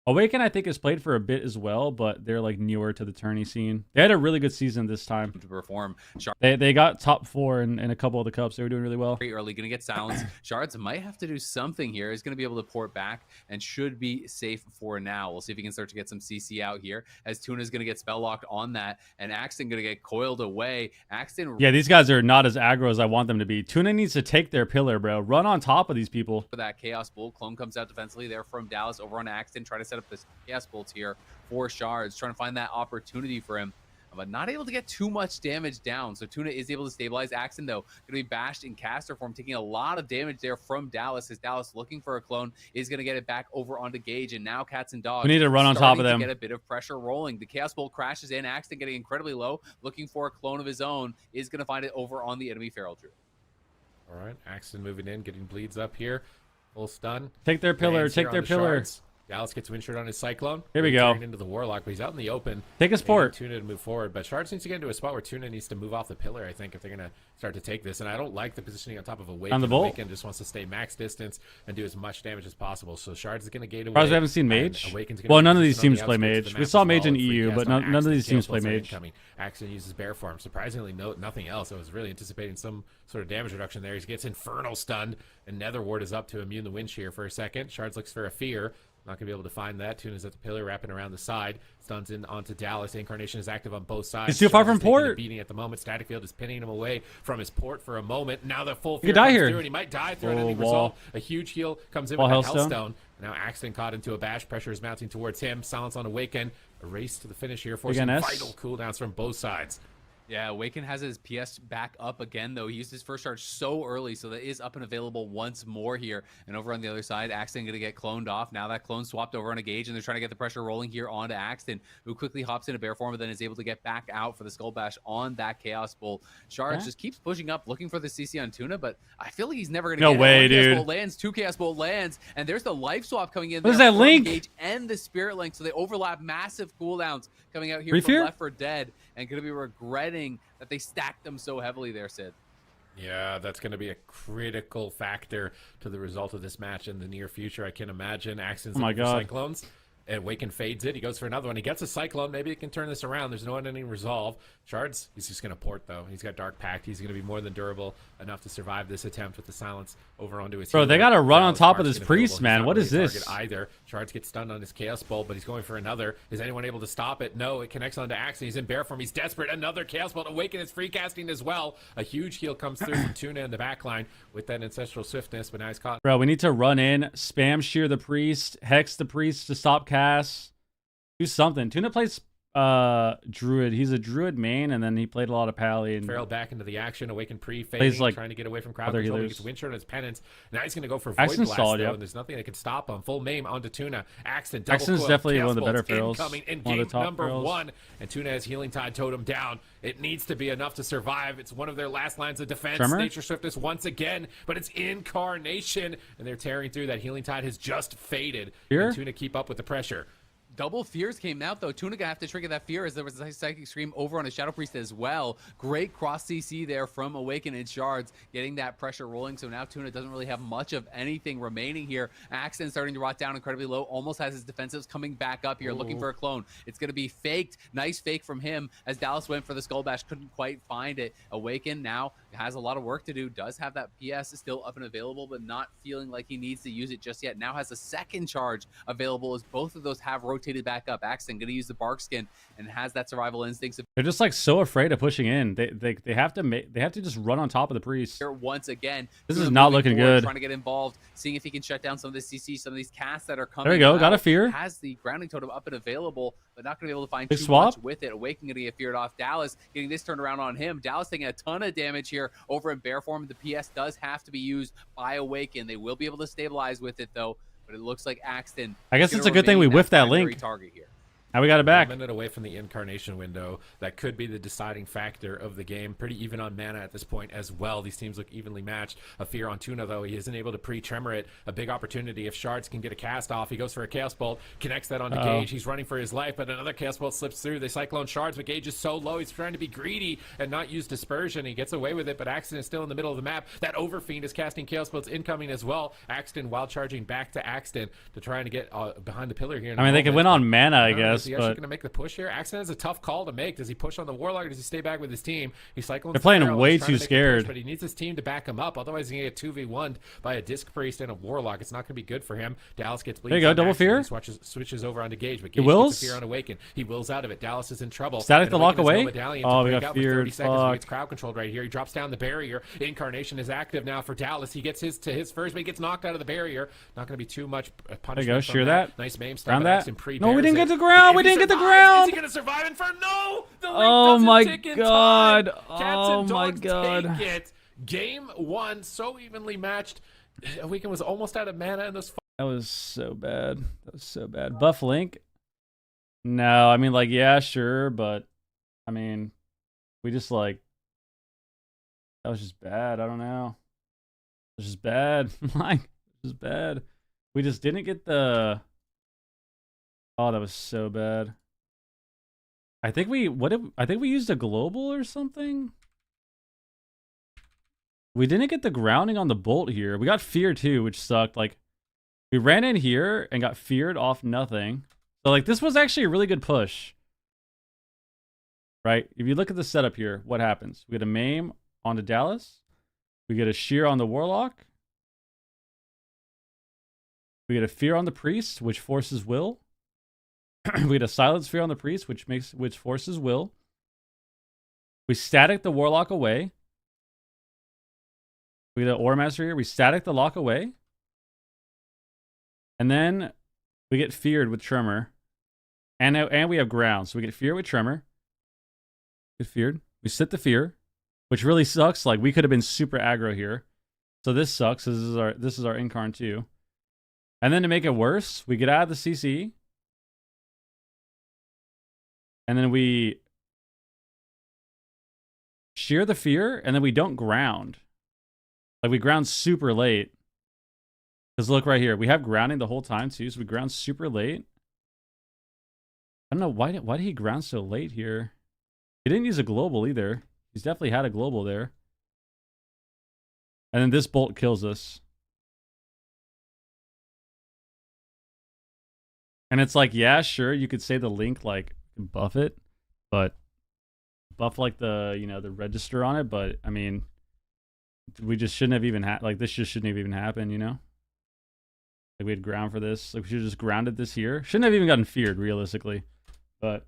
Awaken, I think, has played for a bit as well, but they're like newer to the tourney scene. They had a really good season this time. To perform. They got top 4 in a couple of the cups. They were doing really well. Very early, going to get silenced. Shards might have to do something here. He's going to be able to port back and should be safe for now. We'll see if he can start to get some CC out here as Tuna's going to get spell locked on that, and Axton going to get coiled away. Axton. Yeah, these guys are not as aggro as I want them to be. Tuna needs to take their pillar, bro. Run on top of these people. For that Chaos Bull, Clone comes out defensively there from Dallas over on Axton, trying to set up this Chaos Bolt here for Shards, trying to find that opportunity for him, but not able to get too much damage down. So Tuna is able to stabilize. Axton, though, going to be bashed in caster form, taking a lot of damage there from Dallas, as Dallas looking for a clone is going to get it back over onto Gage, and now cats and dogs. We need to run on top of them. Get a bit of pressure rolling. The Chaos Bolt crashes in. Axton getting incredibly low, looking for a clone of his own, is going to find it over on the enemy Feral Druid. All right, Axton moving in, getting bleeds up here. Full stun. Take their pillar. Lands here Take on their the pillar. Shards. Dallas gets Windshirt on his Cyclone. Here we go. Into the Warlock, but he's out in the open. Take a sport. Tuna to move forward, but Shards needs to get into a spot where Tuna needs to move off the pillar, I think, if they're going to start to take this. And I don't like the positioning on top of Awaken. On the Bolt. Awaken just wants to stay max distance and do as much damage as possible. So Shards is going to gate away. Probably haven't seen Mage. Awaken's gonna Well, be none of these positioned on teams the play outskirts of Mage. the We map saw as Mage well. in Free EU, cast but on none of Axton. these teams Chaos play Bolts are Mage. incoming. Axton uses Bear Form. Surprisingly, nothing else. I was really anticipating some sort of damage reduction there. He gets Infernal stunned, and Nether Ward is up to immune the Wind Shear for a second. Shards looks for a Fear. Not going to be able to find that. Tuna's at the pillar, wrapping around the side. Stuns in onto Dallas. Incarnation is active on both sides. He's too far Shards from is taking a port. beating at the moment. Static Field is pinning him away from his port for a moment. Now the full He Fear could die comes here. through, and he might die through an Oh, ending wall. result. A huge heal comes in Wall with that Hellstone. Hellstone. Now Axton caught into a bash. Pressure is mounting towards him. Silence on Awaken. A race to the finish here, forcing Again, S. vital cooldowns from both sides. Yeah, Awaken has his PS back up again, though. He used his first charge so early, so that is up and available once more here. And over on the other side, Axton going to get cloned off. Now that clone swapped over on a Gage, and they're trying to get the pressure rolling here onto Axton, who quickly hops into Bear Form, but then is able to get back out for the Skull Bash on that Chaos Bolt. Shards just keeps pushing up, looking for the CC on Tuna, but I feel like he's never going to No get way, it. One dude. Chaos Bolt lands, 2 Chaos Bolt lands, and there's the life swap coming in. What is there that from link? Gage and the Spirit Link, so they overlap. Massive cooldowns coming out here Free from fear? Left 4 Dead, and going to be regretting that they stacked them so heavily there, Sid. Yeah, that's going to be a critical factor to the result of this match in the near future. I can imagine Axton's Oh my looking for God. Cyclones. And Awaken fades it. He goes for another one. He gets a Cyclone. Maybe he can turn this around. There's no ending resolve. Shards, he's just going to port, though. He's got Dark Pact. He's going to be more than durable enough to survive this attempt with the silence over onto his Bro, they healer. gotta run on Dallas top of Sparks this gonna priest, available. man. He's not What really is a this? target either. Shards gets stunned on his Chaos Bolt, but he's going for another. Is anyone able to stop it? No, it connects onto Axton. He's in bear form. He's desperate. Another Chaos Bolt. Awaken is free casting as well. A huge heal comes through from Tuna in the backline with that ancestral swiftness, but now he's caught. Bro, we need to run in, spam shear the priest, hex the priest to stop casts. Do something. Tuna plays Druid. He's a Druid main, and then he played a lot of Pally. And Feral back into the action. Awaken Plays pre-fading, like trying to get away from crowd other control. He healers. gets Windshard on his penance. Now he's going to go for Void Axton's Blast, solid, though, yep. and there's nothing that can stop him. Full maim onto Tuna. Axton, double Axton's coil, definitely Chaos one of the better Bolts ferals. incoming in One of game the top number ferals. 1. And Tuna has Healing Tide totem down. It needs to be enough to survive. It's one of their last lines of defense. Tremor? Nature Swiftness once again, but it's Incarnation, and they're tearing through. That Healing Tide has just faded. Here? And Tuna keep up with the pressure. Double fears came out, though. Tuna gonna have to trigger that fear as there was a Psychic Scream over on a Shadow Priest as well. Great cross CC there from Awaken and Shards, getting that pressure rolling. So now Tuna doesn't really have much of anything remaining here. Axton starting to rot down incredibly low. Almost has his defensives coming back up here, looking for a clone. It's going to be faked. Nice fake from him as Dallas went for the Skull Bash. Couldn't quite find it. Awaken now has a lot of work to do. Does have that PS still up and available, but not feeling like he needs to use it just yet. Now has a second charge available as both of those have rotated back up. Axton going to use the Bark Skin and has that survival instincts. They're just like so afraid of pushing in. They have to just run on top of the priest. Here once again. This Tuna is not moving looking forward, good. Trying to get involved, seeing if he can shut down some of the CC, some of these casts that are coming. There we go. Got a out. fear. Has the grounding totem up and available, but not going to be able to find Big too swap. much with it. Awaken going to get feared off. Dallas getting this turned around on him. Dallas taking a ton of damage here over in bear form. The PS does have to be used by Awaken. They will be able to stabilize with it though, but it looks like Axton. I guess is it's a gonna good thing we remain whiffed that primary link. target here. Now we got it back. 1 minute away from the Incarnation window. That could be the deciding factor of the game. Pretty even on mana at this point as well. These teams look evenly matched. A fear on Tuna, though. He isn't able to pre-tremor it. A big opportunity if Shards can get a cast off. He goes for a Chaos Bolt, connects that onto Gage. He's running for his life, but another Chaos Bolt slips through. They Cyclone Shards, but Gage is so low. He's trying to be greedy and not use Dispersion. He gets away with it, but Axton is still in the middle of the map. That Overfiend is casting Chaos Bolts incoming as well. Axton wild charging back to Axton to try and get behind the pillar here. I mean, they could win on mana, I Is guess, he actually but going to make the push here? Axton has a tough call to make. Does he push on the Warlock or does he stay back with his team? He's cycling. They're playing way too scared. But he needs his team to back him up. Otherwise, he's going to get 2v1'd by a Disc Priest and a Warlock. It's not going to be good for him. Dallas gets bleeds. There you go, on double Axton. fear. He switches over onto Gage, but He Gage wills? gets a fear on Awaken. He wills out of it. Dallas is in trouble. Static And the lock Awaken has no away? medallion Oh, to we break got out for 30 feared. seconds. He Fuck. gets crowd controlled right here. He drops down the barrier. Incarnation is active now for Dallas. He gets his first, but he gets knocked out of the barrier. Not going to be too much punishment. There you go, from shear that. Nice maim start. Ground but that. Axton No, we pre-bears didn't it. get the ground. If We he didn't get the survives, ground. Is he going to survive? And for no, the link Oh doesn't my tick in God. time. Cats Oh and my dogs God. take it. Game 1, so evenly matched. Weekend was almost out of mana in this. that was so bad. That was so bad. Buff Link? No, I mean, like, yeah, sure, but I mean, we just like that was just bad. I don't know. It was just bad. Like, it was just bad. We just didn't get the. Oh, that was so bad. I think we used a global or something. We didn't get the grounding on the bolt here. We got fear too, which sucked. Like, we ran in here and got feared off nothing. So like, this was actually a really good push. Right? If you look at the setup here, what happens? We get a maim onto Dallas. We get a shear on the Warlock. We get a fear on the Priest, which forces will. We get a silence fear on the Priest, which forces will. We static the Warlock away. We get an Aura Master here. We static the lock away. And then we get feared with Tremor. And we have ground. So we get fear with Tremor. Get feared. We sit the fear, which really sucks. Like, we could have been super aggro here. So this sucks. This is our Incarn too. And then to make it worse, we get out of the CC. And then we shear the fear, and then we don't ground. Like, we ground super late. Because look right here. We have grounding the whole time, too, so we ground super late. I don't know. Why did he ground so late here? He didn't use a global either. He's definitely had a global there. And then this bolt kills us. And it's like, yeah, sure, you could say the link, like, buff it. But buff, like, the, you know, the register on it. But, I mean, we just shouldn't have even had, like, this just shouldn't have even happened, you know? Like, we had ground for this. Like, we should have just grounded this here. Shouldn't have even gotten feared, realistically. But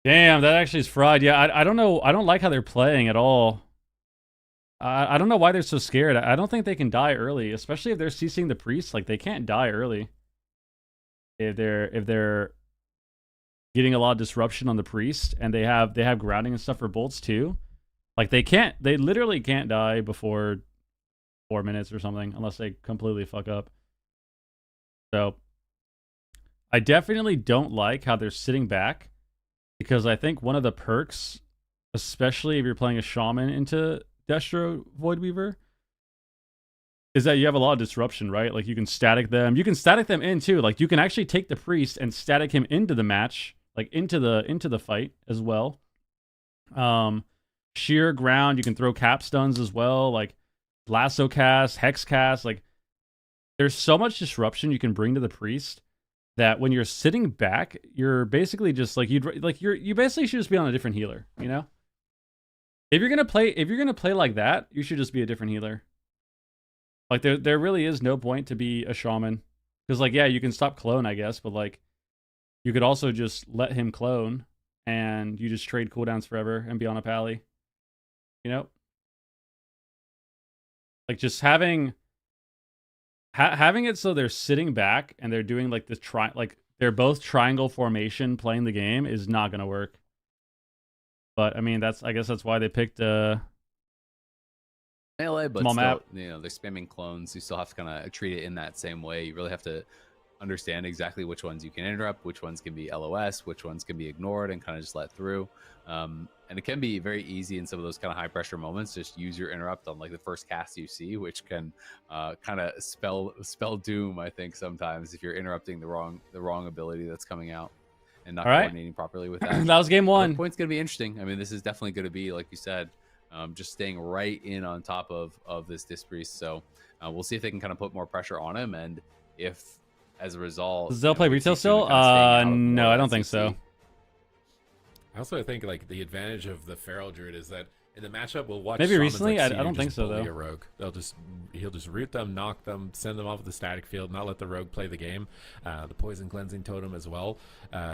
damn, that actually is fried. Yeah, I don't know. I don't like how they're playing at all. I don't know why they're so scared. I don't think they can die early, especially if they're CCing the priest. Like, they can't die early. If they're getting a lot of disruption on the priest, and they have grounding and stuff for bolts too. Like, they literally can't die before 4 minutes or something unless they completely fuck up. So I definitely don't like how they're sitting back, because I think one of the perks, especially if you're playing a shaman into Destro Voidweaver, is that you have a lot of disruption, right? Like, you can static them. You can static them in too. Like, you can actually take the priest and static him into the match, like into the fight as well. Sheer ground, you can throw cap stuns as well, like lasso cast, hex cast. Like, there's so much disruption you can bring to the priest that when you're sitting back, you're basically just like you basically should just be on a different healer, you know? If you're gonna play like that, you should just be a different healer. Like, there really is no point to be a shaman, because, like, yeah, you can stop clone, I guess, but, like, you could also just let him clone and you just trade cooldowns forever and be on a pally, you know? Like, just having it so they're sitting back and they're doing, like, like, they're both triangle formation playing the game is not gonna work. But I mean, I guess that's why they picked melee, but small still, map. you know, they're spamming clones. You still have to kind of treat it in that same way. You really have to understand exactly which ones you can interrupt, which ones can be LOS, which ones can be ignored and kind of just let through. And it can be very easy in some of those kind of high pressure moments. Just use your interrupt on, like, the first cast you see, which can kind of spell doom, I think, sometimes if you're interrupting the wrong ability that's coming out and not coordinating properly with that. That was game one. The point's gonna be interesting. I mean, this is definitely going to be, like you said, just staying right in on top of this Disc Priest. So we'll see if they can kind of put more pressure on him, and if as a result, does Zell play retail still? No, I don't think so. I also think, like, the advantage of the Feral Druid is that in the matchup, we'll watch maybe shamans recently. like I don't think so, bully though. A rogue. He'll just root them, knock them, send them off the static field, not let the rogue play the game. The poison cleansing totem as well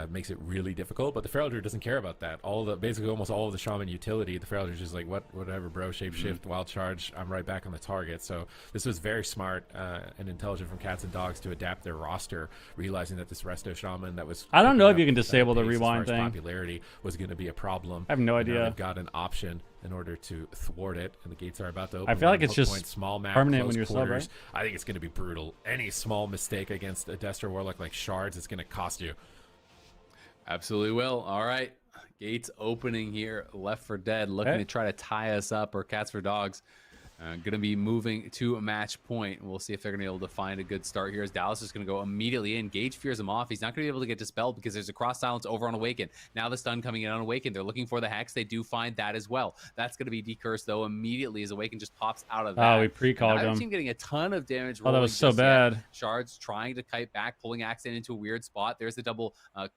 makes it really difficult. But the Feral Druid doesn't care about that. Basically almost all of the shaman utility, the Feral Druid is just like, whatever, bro. Shapeshift, wild charge. I'm right back on the target. So this was very smart and intelligent from Cats and Dogs to adapt their roster, realizing that this resto shaman that was I don't know if you can disable the rewind thing. Popularity was going to be a problem. I have no Now idea. they've got an option in order to thwart it, and the gates are about to open. I feel like Hook it's just point, small map, permanent close when you're sub, quarters. right? I think it's going to be brutal. Any small mistake against a Destro Warlock like Shards is going to cost you. Absolutely will. All right, gates opening here. Left for Dead looking to try to tie us up, or Cats for Dogs going to be moving to a match point. We'll see if they're going to be able to find a good start here, as Dallas is going to go immediately in. Gage fears him off. He's not going to be able to get dispelled because there's a cross silence over on Awaken. Now the stun coming in on Awaken. They're looking for the Hex. They do find that as well. That's going to be decursed, though, immediately as Awaken just pops out of that. Oh, we pre-called him. Team getting a ton of damage. Oh, that was so bad. Shards trying to kite back, pulling Accent into a weird spot. There's the double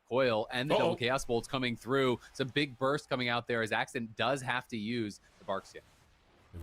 coil and the double Chaos Bolts coming through. Some big burst coming out there as Accent does have to use the Bark Skin.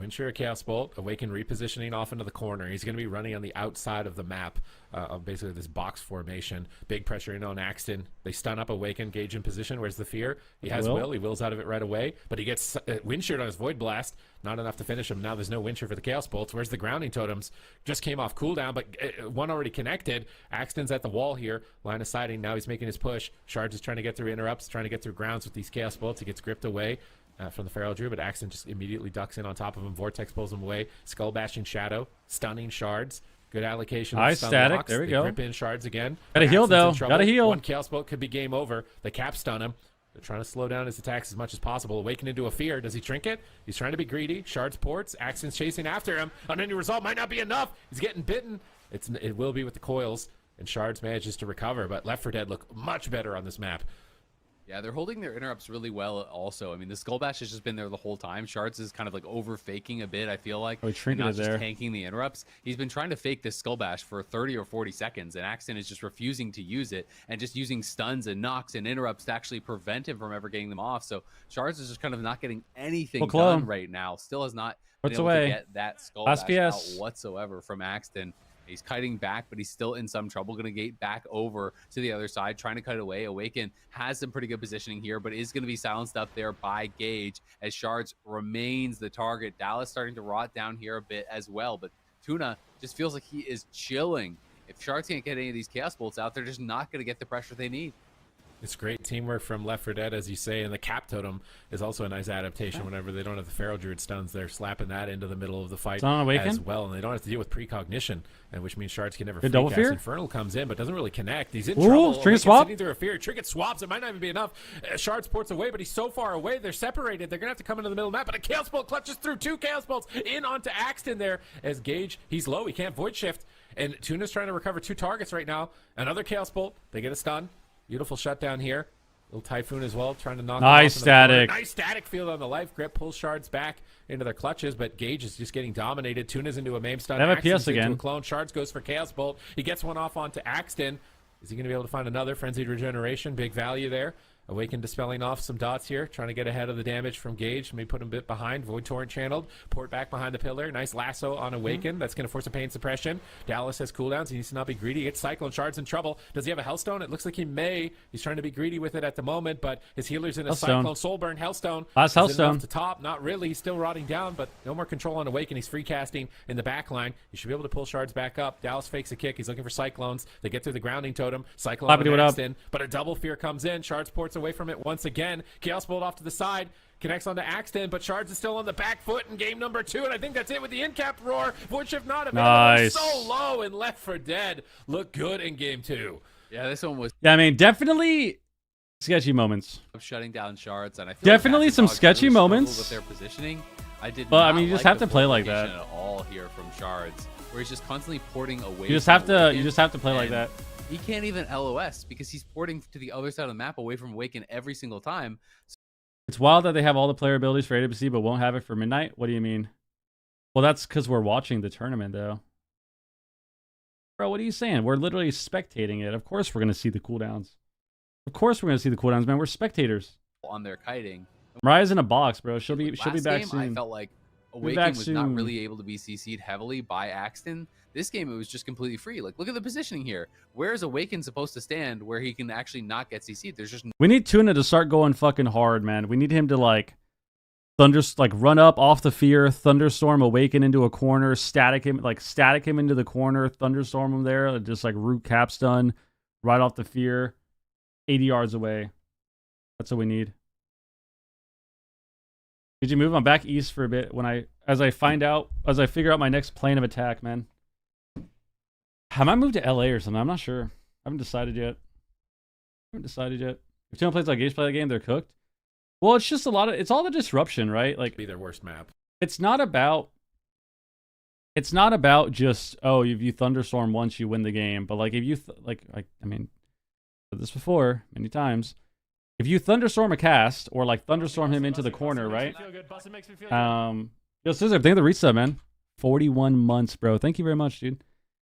Windshear Chaos Bolt, Awaken repositioning off into the corner. He's going to be running on the outside of the map of basically this box formation. Big pressure in on Axton. They stun up Awaken, Gage in position. Where's the fear? He has Will. He wills out of it right away, but he gets Windsheared on his Void Blast. Not enough to finish him. Now there's no Windshear for the Chaos Bolts. Where's the Grounding Totems? Just came off cooldown, but one already connected. Axton's at the wall here. Line of sighting. Now he's making his push. Shards is trying to get through interrupts, trying to get through grounds with these Chaos Bolts. He gets gripped away from the Feral Druid, but Axton just immediately ducks in on top of him. Vortex pulls him away. Skull bashing Shadow, stunning Shards. Good allocation. High static. There we go. Grip in Shards again. Gotta heal, though. Gotta heal. One Chaos Bolt could be game over. The cap stun him. They're trying to slow down his attacks as much as possible. Awaken into a fear. Does he trinket? He's trying to be greedy. Shards ports. Axton's chasing after him. On any result might not be enough. He's getting bitten. It will be with the coils. And Shards manages to recover, but Left 4 Dead look much better on this map. Yeah, they're holding their interrupts really well also. I mean, the Skull Bash has just been there the whole time. Shards is kind of like over faking a bit, I feel like. Oh, he and not trinketed just there. tanking the interrupts. He's been trying to fake this Skull Bash for 30 or 40 seconds, and Axton is just refusing to use it and just using stuns and knocks and interrupts to actually prevent him from ever getting them off. So Shards is just kind of not getting anything done right now. Still has not been able to get that Skull Bash out whatsoever from Axton. He's kiting back, but he's still in some trouble. Going to gate back over to the other side, trying to cut it away. Awaken has some pretty good positioning here, but is going to be silenced up there by Gage as Shards remains the target. Dallas starting to rot down here a bit as well, but Tuna just feels like he is chilling. If Shards can't get any of these Chaos Bolts out, they're just not going to get the pressure they need. It's great teamwork from Left 4 Dead, as you say, and the Cap Totem is also a nice adaptation. Whenever they don't have the Feral Druid stuns, they're slapping that into the middle of the fight as well, and they don't have to deal with precognition, and which means Shards can never free double cast. fear? Infernal comes in, but doesn't really connect. He's in trouble. Trinket swap? Sitting through a fear. Trinket swaps. It might not even be enough. Shards ports away, but he's so far away. They're separated. They're going to have to come into the middle of the map, but a Chaos Bolt clutches through 2 Chaos Bolts in onto Axton there as Gage, he's low. He can't Void Shift, and Tuna's trying to recover 2 targets right now. Another Chaos Bolt. They get a stun. Beautiful shutdown here. Little Typhoon as well, trying to knock nice static. Nice static field on the life grip, pulls Shards back into their clutches, but Gage is just getting dominated. Tuna's into a maim stun. They have a Axton's PS again. into a clone. Shards goes for Chaos Bolt. He gets one off onto Axton. Is he going to be able to find another? Frenzied Regeneration, big value there. Awaken dispelling off some dots here, trying to get ahead of the damage from Gage. Maybe put him a bit behind. Void Torrent channeled. Port back behind the pillar. Nice lasso on Awaken. That's going to force a pain suppression. Dallas has cooldowns. He needs to not be greedy. He gets Cyclone. Shards in trouble. Does he have a Hellstone? It looks like he may. He's trying to be greedy with it at the moment, but his healer's in a Cyclone. Soulburn. Hellstone. Last Hellstone. To top. Not really. He's still rotting down, but no more control on Awaken. He's free casting in the back line. He should be able to pull Shards back up. Dallas fakes a kick. He's looking for Cyclones. They get through the grounding totem. Cyclone on Axton, but a double fear comes in. Shards ports away from it once again. Chaos Bolt off to the side, connects onto Axton, but Shards is still on the back foot in game number 2, and I think that's it with the in-cap roar. Void Shift not available. Nice. So low, and Left 4 Dead look good in game 2. Yeah, this one was. Yeah, I mean, definitely sketchy moments. Shutting down Shards, and I feel definitely like some sketchy moments with their positioning. I did. But not I mean, you just like have to the play like formation that at all here from Shards, where he's just constantly porting away. You just from have to. Awaken, You just have to play like that. He can't even LOS because he's porting to the other side of the map away from Awaken every single time. It's wild that they have all the player abilities for AWC, but won't have it for Midnight. What do you mean? Well, that's because we're watching the tournament, though. Bro, what are you saying? We're literally spectating it. Of course we're going to see the cooldowns. Of course we're going to see the cooldowns, man. We're spectators. On their kiting. Mariah's in a box, bro. She'll be back game, soon. I felt like Awaken was not really able to be CC'd heavily by Axton. This game, it was just completely free. Like, look at the positioning here. Where is Awaken supposed to stand where he can actually not get CC'd? There's just We need Tuna to start going fucking hard, man. We need him to like run up off the fear, thunderstorm, Awaken into a corner, static him into the corner, thunderstorm him there, just like root cap stun right off the fear, 80 yards away. That's what we need. Did you move? I'm back east for a bit as I figure out my next plane of attack, man. I might move to LA or something. I'm not sure. I haven't decided yet. If Tuna plays like Gage play the game, they're cooked. Well, it's just it's all the disruption, right? Like, Be their worst map. it's not about just, oh, if you thunderstorm once, you win the game. But like, if you I mean, I've said this before many times. If you thunderstorm a cast or like thunderstorm him into the corner, right? Yo, Scissor, thank you for the reset, man. 41 months, bro. Thank you very much, dude.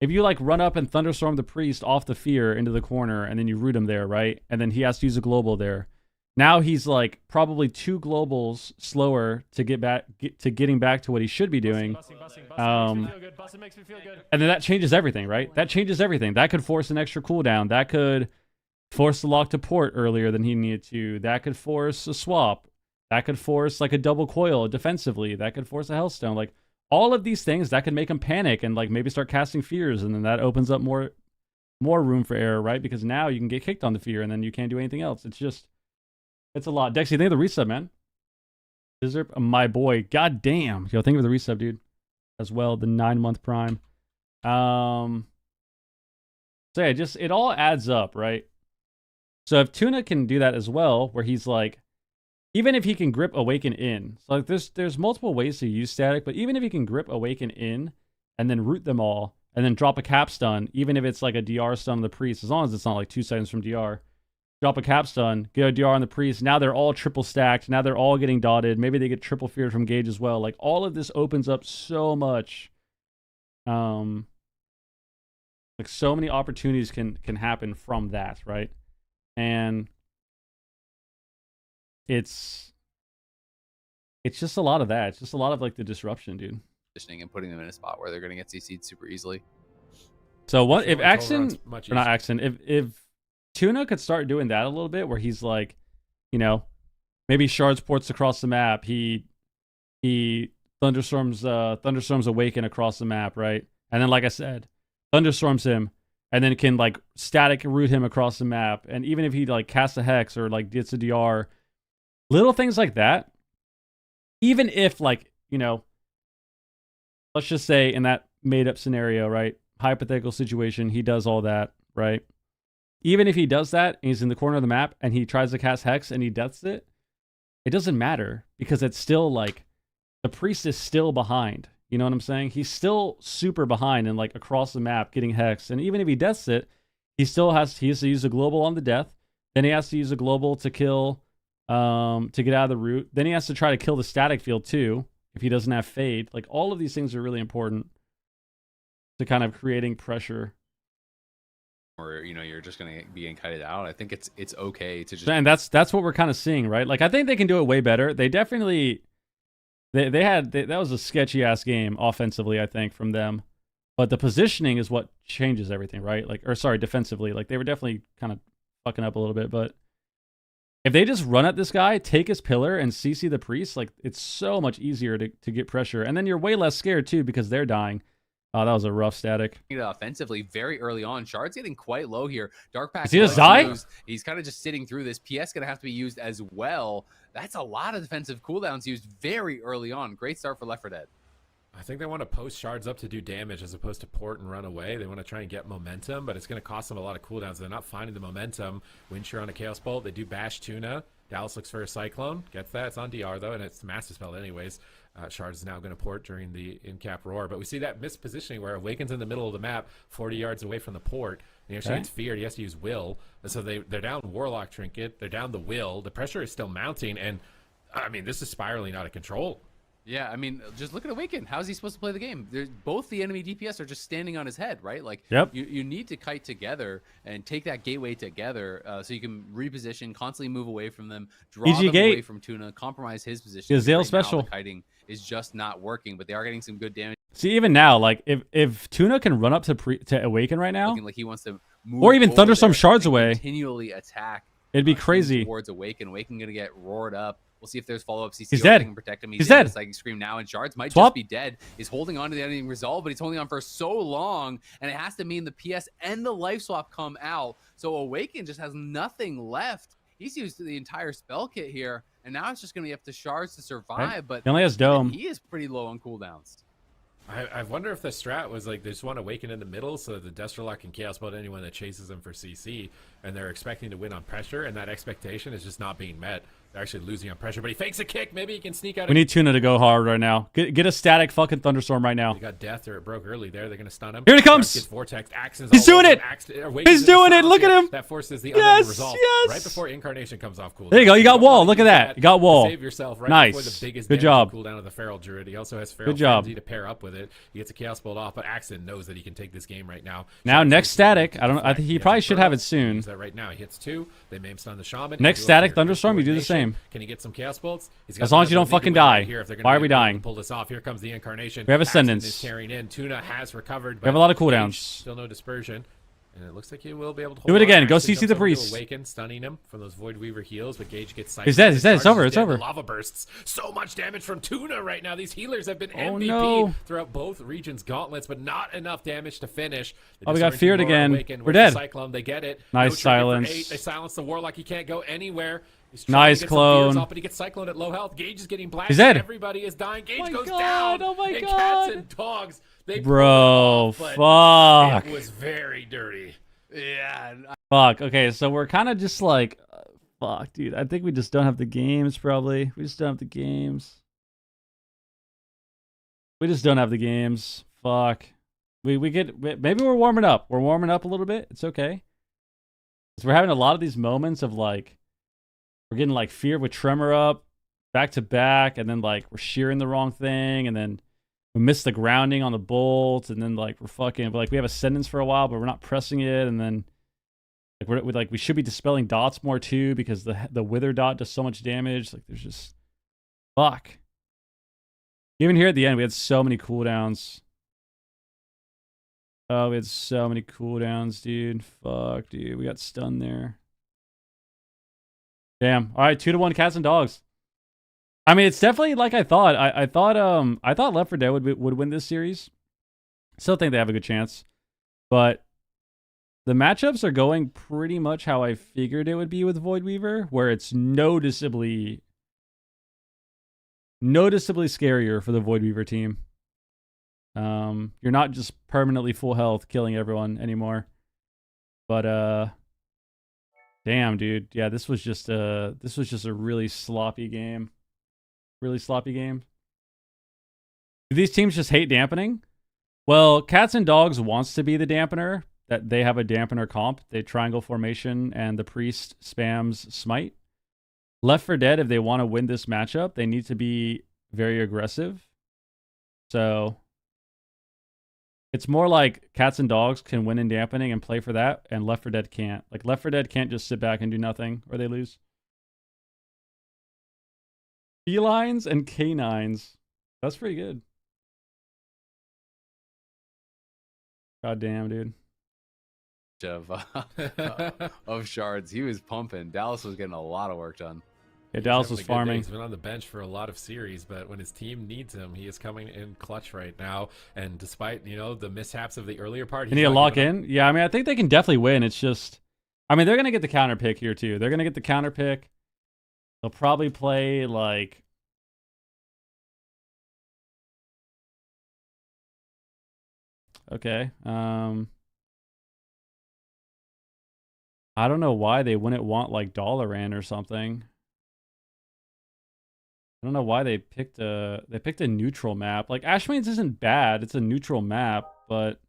If you like run up and thunderstorm the priest off the fear into the corner and then you root him there, right? And then he has to use a global there. Now he's like probably 2 globals slower to getting back to what he should be doing. And then that changes everything, right? That changes everything. That could force an extra cooldown. That could force the lock to port earlier than he needed to. That could force a swap. That could force like a double coil defensively. That could force a Hellstone. Like all of these things that could make him panic and like maybe start casting fears, and then that opens up more room for error, right? Because now you can get kicked on the fear and then you can't do anything else. It's a lot. Dexy, thank you for the resub, man. Scissor, my boy. God damn. Yo, thank you for the resub, dude. As well, the 9-month prime. So yeah, it all adds up, right? So if Tuna can do that as well, where he's like, even if he can grip Awaken in, so like there's multiple ways to use static, but even if he can grip Awaken in and then root them all and then drop a cap stun, even if it's like a DR stun on the priest, as long as it's not like 2 seconds from DR, drop a cap stun, get a DR on the priest. Now they're all triple stacked. Now they're all getting dotted. Maybe they get triple feared from Gage as well. Like all of this opens up so much. Like so many opportunities can happen from that, right? And it's just a lot of that. It's just a lot of like the disruption, dude. And putting them in a spot where they're going to get CC'd super easily. So what if Control Axon, run's much or not easier. Axon, if Tuna could start doing that a little bit, where he's like, you know, maybe shards ports across the map. He thunderstorms Awaken across the map, right? And then, like I said, thunderstorms him, and then can like static root him across the map. And even if he like casts a hex or like gets a DR, little things like that. Even if like, you know, let's just say in that made up scenario, right? Hypothetical situation, he does all that, right? Even if he does that and he's in the corner of the map and he tries to cast Hex and he deaths it, it doesn't matter because it's still like the priest is still behind. You know what I'm saying? He's still super behind and like across the map getting Hex. And even if he deaths it, he has to use a global on the death. Then he has to use a global to kill, to get out of the root. Then he has to try to kill the static field too if he doesn't have Fade. Like all of these things are really important to kind of creating pressure. Or you know you're just gonna be getting kited out. I think it's okay to just. And that's what we're kind of seeing, right? Like I think they can do it way better. They definitely that was a sketchy ass game offensively, I think, from them. But the positioning is what changes everything, right? Like, or sorry, defensively, like they were definitely kind of fucking up a little bit. But if they just run at this guy, take his pillar, and CC the priest, like it's so much easier to get pressure, and then you're way less scared too because they're dying. Oh, that was a rough static. Offensively, very early on. Shard's getting quite low here. Dark Pack. Is he just die? He's kind of just sitting through this. PS going to have to be used as well. That's a lot of defensive cooldowns used very early on. Great start for Left 4 Dead. I think they want to post shards up to do damage as opposed to port and run away. They want to try and get momentum, but it's going to cost them a lot of cooldowns. They're not finding the momentum. Windshear on a Chaos Bolt. They do bash Tuna. Dallas looks for a Cyclone. Gets that. It's on DR, though, and it's Master Spell anyways. Shard is now going to port during the in-cap roar. But we see that mispositioning where Awaken's in the middle of the map, 40 yards away from the port. And he actually gets feared. He has to use Will. And so they're down Warlock Trinket. They're down the Will. The pressure is still mounting. And, I mean, this is spiraling out of control. Yeah, I mean, just look at Awaken. How's he supposed to play the game? Both the enemy DPS are just standing on his head, right? Like, yep. You need to kite together and take that gateway together so you can reposition, constantly move away from them, draw them away from Tuna, compromise his position. Gazelle special. The kiting is just not working, but they are getting some good damage. See, even now, like if Tuna can run up to Awaken right now, like he wants to move or even thunderstorm shards away, continually attack. It'd be crazy. Towards Awaken. Awaken gonna get roared up. We'll see if there's follow-up CC. He's dead. Can protect him. He's dead. Psychic Scream now, and Shards might Swap. just be dead. He's holding on to the ending resolve, but he's holding on for so long, and it has to mean the PS and the life swap come out. So Awaken just has nothing left. He's used the entire spell kit here, and now it's just going to be up to Shards to survive. Right. But He only has Dome. He is pretty low on cooldowns. I wonder if the strat was like they just want to Awaken in the middle so that the Destralock can Chaos Bolt anyone that chases them for CC, and they're expecting to win on pressure, and that expectation is just not being met. They're actually losing on pressure, but he fakes a kick. Maybe he can sneak out. We need Tuna to go hard right now. Get a static fucking thunderstorm right now. They got death or it broke early there. They're going to stun him. Here he comes. Vortex. He's doing it. He's doing it. Look at him. That forces the yes, resolve yes. right before Incarnation comes off cooldown. There you go. You got wall. Look at that. You got wall. Save yourself right nice. before the biggest Good job. cooldown of the Feral Druid. He also has Feral Good job. Frenzy to pair up with it. He gets a Chaos Bolt off, but Axon knows that he can take this game right now. Now next static. I think he probably should have it soon. Use that right now. He hits 2. They maim stun the Shaman. Next static thunderstorm. You do the same. Can he get some Chaos Bolts? As long as you don't fucking die. Why are we dying? Pull this off. Here comes the Incarnation. We have Ascendance. Is tearing in. Tuna has recovered. We have a lot of cooldowns. Still no dispersion. And it looks like he will be able to hold do it again. on. Go Actually CC the priest. Awaken, stunning him from those Void Weaver heals, but Gage gets psyched. He's dead. He's dead. It's over. It's over. Lava bursts. So much damage from Tuna right now. These healers have been Oh, MVP no. throughout both regions' gauntlets, but not enough damage to finish. Oh, we got feared again. We're dead. Cyclone. They get it. Nice No silence. 8. They silence the Warlock. He can't go anywhere. He's Nice to get clone. Off, but he gets cycloned at low health. Gage is getting blasted. He's dead. Everybody is dying. Gage goes God. down. Oh my and God. Cats and dogs. They Bro, pull it off, but fuck. it was very dirty. Yeah. Fuck. Okay, so we're kind of just like, fuck, dude. I think we just don't have the games. Probably, we just don't have the games. We just don't have the games. Fuck. We get maybe we're warming up. We're warming up a little bit. It's okay. 'Cause we're having a lot of these moments of like, we're getting like Fear with Tremor up, back to back, and then like we're shearing the wrong thing, and then we miss the grounding on the bolt, and then like we're fucking like we have Ascendance for a while, but we're not pressing it, and then like we should be dispelling dots more too because the wither dot does so much damage. Like there's just fuck. Even here at the end, we had so many cooldowns. Oh, we had so many cooldowns, dude. Fuck, dude. We got stunned there. Damn. All right, 2-1 cats and dogs. I mean, it's definitely like I thought. I thought Left 4 Dead would win this series. Still think they have a good chance, but the matchups are going pretty much how I figured it would be with Void Weaver, where it's noticeably scarier for the Void Weaver team. You're not just permanently full health killing everyone anymore. But damn, dude. Yeah, this was just a really sloppy game. Really sloppy game. Do these teams just hate dampening? Well, Cats and Dogs wants to be the dampener. That they have a dampener comp. They triangle formation and the priest spams smite. Left 4 Dead, if they want to win this matchup, they need to be very aggressive. So it's more like Cats and Dogs can win in dampening and play for that, and Left 4 Dead can't. Like Left 4 Dead can't just sit back and do nothing, or they lose. Felines and canines. That's pretty good. God damn, dude. Of shards. He was pumping. Dallas was getting a lot of work done. Yeah, Dallas was farming. He's been on the bench for a lot of series, but when his team needs him, he is coming in clutch right now. And despite, the mishaps of the earlier part, He need to lock in? Yeah, I mean, I think they can definitely win. It's just, I mean, they're going to get the counter pick here, too. They're going to get the counter pick. They'll probably play, like, okay. I don't know why they wouldn't want, like, Dalaran or something. I don't know why they picked a neutral map. Like, Ashmanes isn't bad. It's a neutral map, but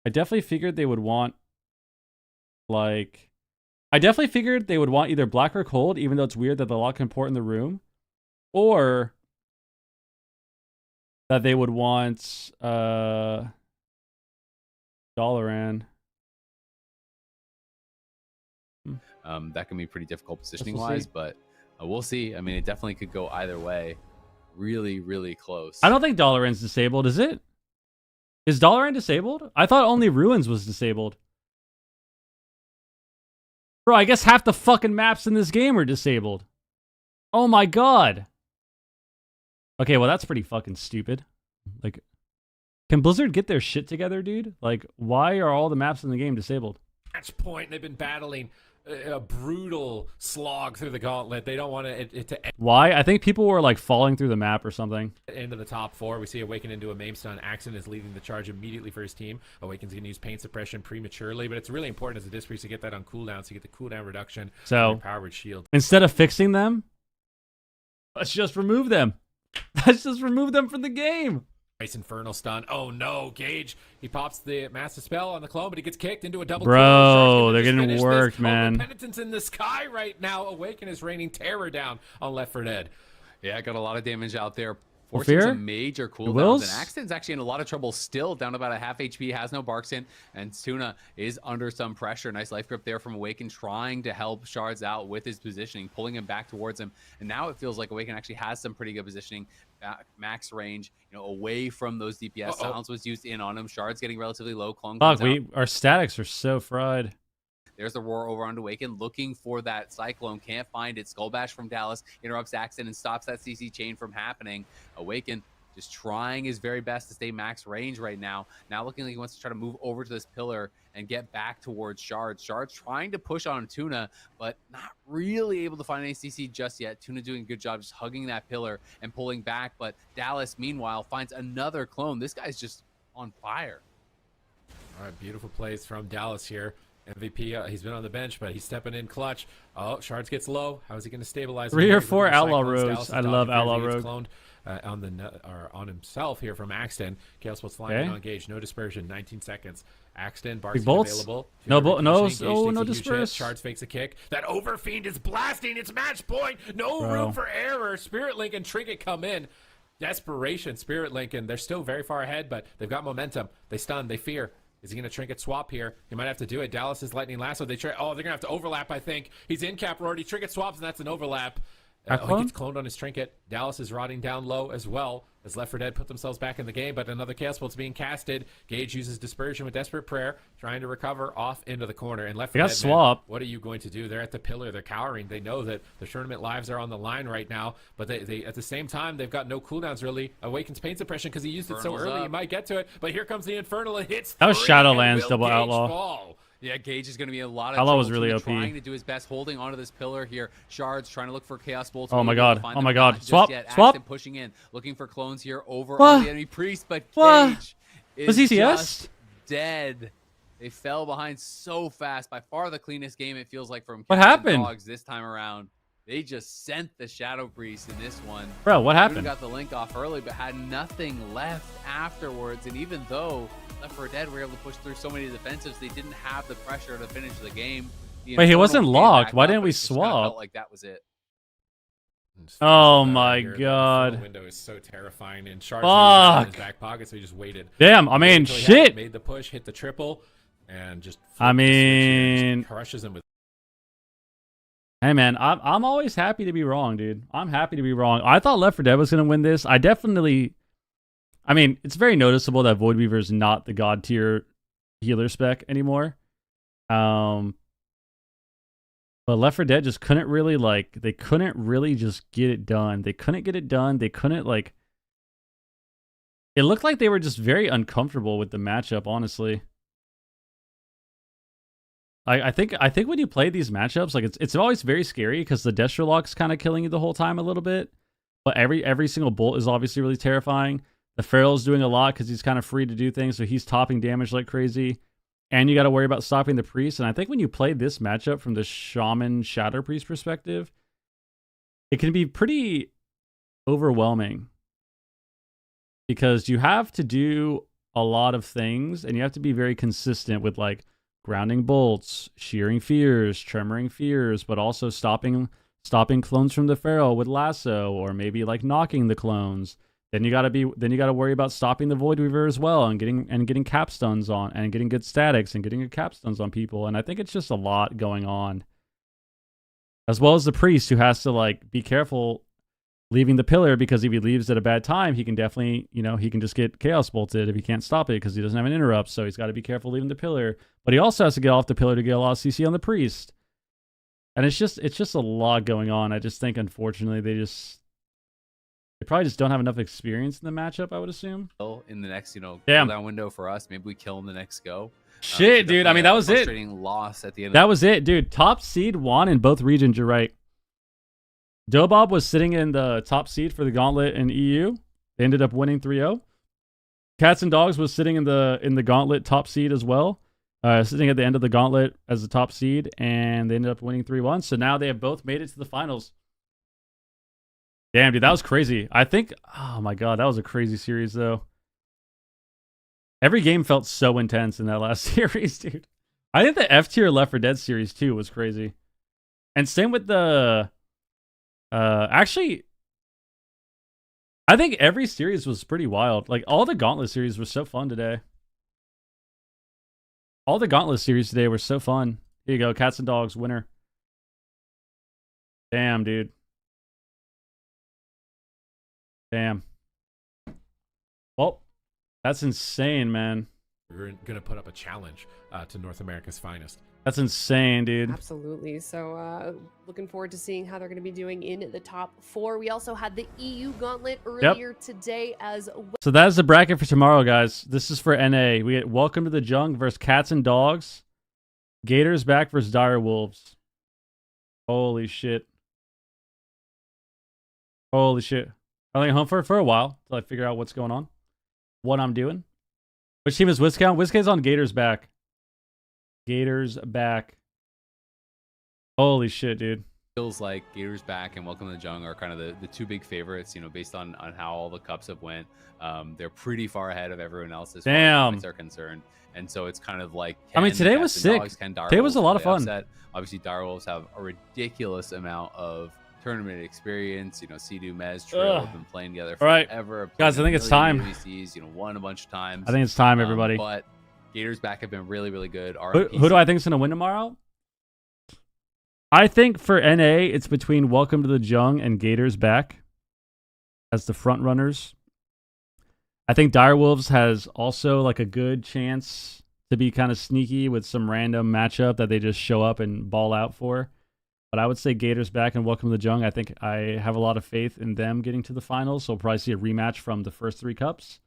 I definitely figured they would want, like, either black or cold, even though it's weird that the lock can port in the room, or that they would want Dalaran. That can be pretty difficult positioning wise, but we'll see. I mean, it definitely could go either way. Really, really close. I don't think Dalaran's disabled, is it? Is Dalaran disabled? I thought only Ruins was disabled. Bro, I guess half the fucking maps in this game are disabled. Oh my god. Okay, well that's pretty fucking stupid. Like, can Blizzard get their shit together, dude? Like, why are all the maps in the game disabled? Match point. They've been battling a brutal slog through the gauntlet. They don't want it to end. Why? I think people were like falling through the map or something. Into the top 4. We see Awaken into a Maim stun. Axon is leading the charge immediately for his team. Awaken's going to use pain suppression prematurely, but it's really important as a Disc Priest to get that on cooldown, so you get the cooldown reduction. So powered shield. Instead of fixing them, let's just remove them. Let's just remove them from the game. Nice Infernal stun. Oh no, Gage. He pops the massive spell on the clone, but he gets kicked into a double. Bro, they're getting worked, man. Penitence in the sky right now. Awaken is raining terror down on Left 4 Dead. Yeah, got a lot of damage out there. Fear? Forcing some major cooldowns, and Axton's actually in a lot of trouble still, down about a half HP, has no Barks in, and Tuna is under some pressure. Nice life grip there from Awaken, trying to help Shards out with his positioning, pulling him back towards him, and now it feels like Awaken actually has some pretty good positioning, max range, away from those DPS. Silence was used in on him. Shards getting relatively low. Clone Fuck, our statics are so fried. There's the roar over onto Awaken, looking for that Cyclone. Can't find it. Skull Bash from Dallas interrupts Axton and stops that CC chain from happening. Awaken just trying his very best to stay max range right now. Now looking like he wants to try to move over to this pillar and get back towards Shards. Shards trying to push on Tuna, but not really able to find any CC just yet. Tuna doing a good job just hugging that pillar and pulling back, but Dallas, meanwhile, finds another clone. This guy's just on fire. All right, beautiful plays from Dallas here. MVP, he's been on the bench, but he's stepping in clutch. Oh, Shards gets low. How is he going to stabilize? 3 or He's looking 4 for Outlaw Cyclones. Rogues. Dallas is I dodging love fears. Outlaw He gets Rogue. cloned on himself here from Axton. Chaos Bolt's flying Okay. in on Gage. No dispersion. 19 seconds. Axton, Big Barcy bolts. available. No, Fury no, pushing. Gage oh, takes no a huge hit. disperse. Shards fakes a kick. That Overfiend is blasting. It's match point. No Bro. room for error. Spirit Link and Trinket come in. Desperation. Spirit Link, and they're still very far ahead, but they've got momentum. They stun. They fear. Is he going to Trinket swap here? He might have to do it. Dallas is lightning lasso. They're going to have to overlap, I think. He's in cap already. Trinket swaps, and that's an overlap. He gets cloned on his Trinket. Dallas is rotting down low as well as Left 4 Dead put themselves back in the game, but another Chaos Bolt's being casted. Gage uses Dispersion with Desperate Prayer, trying to recover off into the corner. And Left 4 They got Dead, swap. man, what are you going to do? They're at the pillar. They're cowering. They know that the tournament lives are on the line right now, but they at the same time, they've got no cooldowns really. Awakens Pain Suppression because he used it so Infernal's early. up. He might get to it, but here comes the Infernal. It hits That was 3, Shadowlands and will double Gage Outlaw. fall? Yeah, Gage is going to be a lot of Outlaw trouble. was really Trinket OP. trying to do his best, holding onto this pillar here. Shards trying to look for Chaos Bolts. Oh my Really able to God. find Oh them, my not God. just Swap. yet. Swap. Axton pushing in, looking for clones here over What? on the enemy priest, but What? Gage Was is ECS? just dead. They fell behind so fast. By far the cleanest game it feels like from What Cats and happened? Dogs this time around. They just sent the Shadow Priest in this one. Bro, what Could've happened? got the link off early, but had nothing left afterwards. And even though Left 4 Dead were able to push through so many defensives, they didn't have the pressure to finish the game. The Wait, he Infernal wasn't came locked. back Why up, didn't but we it just kinda swap? Felt like that was it. Oh That my right here, that God. Infernal window is so terrifying, and Shards Fuck. in his back pocket, so he just waited. Damn, I Waited mean, until he had it, shit. made the push, hit the triple, and just I flipped the switch here and just mean- crushes him with. Hey man, I'm always happy to be wrong, dude. I'm happy to be wrong. I thought Left 4 Dead was gonna win this. I mean, it's very noticeable that Void Weaver is not the god tier healer spec anymore. But Left 4 Dead just couldn't really they couldn't really just get it done. They couldn't get it done. They couldn't it looked like they were just very uncomfortable with the matchup, honestly. I think when you play these matchups, it's always very scary because the Destrolock's kind of killing you the whole time a little bit. But every single bolt is obviously really terrifying. The Pharaoh's doing a lot because he's kind of free to do things, so he's topping damage like crazy. And you got to worry about stopping the priest. And I think when you play this matchup from the Shaman Shadow Priest perspective, it can be pretty overwhelming. Because you have to do a lot of things, and you have to be very consistent with grounding bolts, shearing fears, tremoring fears, but also stopping clones from the Pharaoh with lasso, or maybe knocking the clones. Then you gotta worry about stopping the Void Weaver as well, and getting capstones on, and getting good statics, and getting good capstones on people. And I think it's just a lot going on, as well as the priest, who has to be careful leaving the pillar, because if he leaves at a bad time, he can definitely, he can just get chaos bolted if he can't stop it because he doesn't have an interrupt. So he's got to be careful leaving the pillar, but he also has to get off the pillar to get a lot of CC on the priest. And it's just a lot going on. I just think, unfortunately, they probably just don't have enough experience in the matchup, I would assume. In the next, Damn. cooldown window for us, maybe we kill him the next go. Shit, dude. I mean, that was it. Frustrating loss at the end. That was it, dude. Top seed won in both regions. You're right. Dobob was sitting in the top seed for the Gauntlet in EU. They ended up winning 3-0. Cats and Dogs was sitting in the Gauntlet top seed as well. Sitting at the end of the Gauntlet as the top seed, and they ended up winning 3-1. So now they have both made it to the finals. Damn, dude, that was crazy. I think, oh my God, that was a crazy series, though. Every game felt so intense in that last series, dude. I think the F tier Left 4 Dead series, too, was crazy. And same with the... actually, I think every series was pretty wild. All the Gauntlet series were so fun today. All the Gauntlet series today were so fun. Here you go, Cats and Dogs, winner. Damn, dude. Damn. Well, that's insane, man. We're going to put up a challenge to North America's finest. That's insane, dude. Absolutely. So looking forward to seeing how they're going to be doing in the top 4. We also had the EU Gauntlet earlier today as well. So that is the bracket for tomorrow, guys. This is for NA. We get Welcome to the Jung versus Cats and Dogs. Gators back versus Dire Wolves. Holy shit. Holy shit. I'm going home for a while until I figure out what's going on. What I'm doing. Which team is WizCon? WizCon's on Gators back. Gators back. Holy shit, dude. Feels like Gators back and Welcome to the Jung are kind of the two big favorites, based on how all the cups have went. They're pretty far ahead of everyone else as far as points are concerned. And so it's kind of like, today was sick. Today was a lot of fun. Upset? Obviously, Direwolves have a ridiculous amount of tournament experience. Sea-Doo, Mez, Trail have been playing together forever. Guys, I think it's time. AWCs, won a bunch of times. I think it's time, everybody. But Gators back have been really, really good. Who do I think is going to win tomorrow? I think for NA, it's between Welcome to the Jung and Gators back as the front runners. I think Direwolves has also like a good chance to be kind of sneaky with some random matchup that they just show up and ball out for. But I would say Gators back and Welcome to the Jung. I think I have a lot of faith in them getting to the finals, so we'll probably see a rematch from the first 3 cups.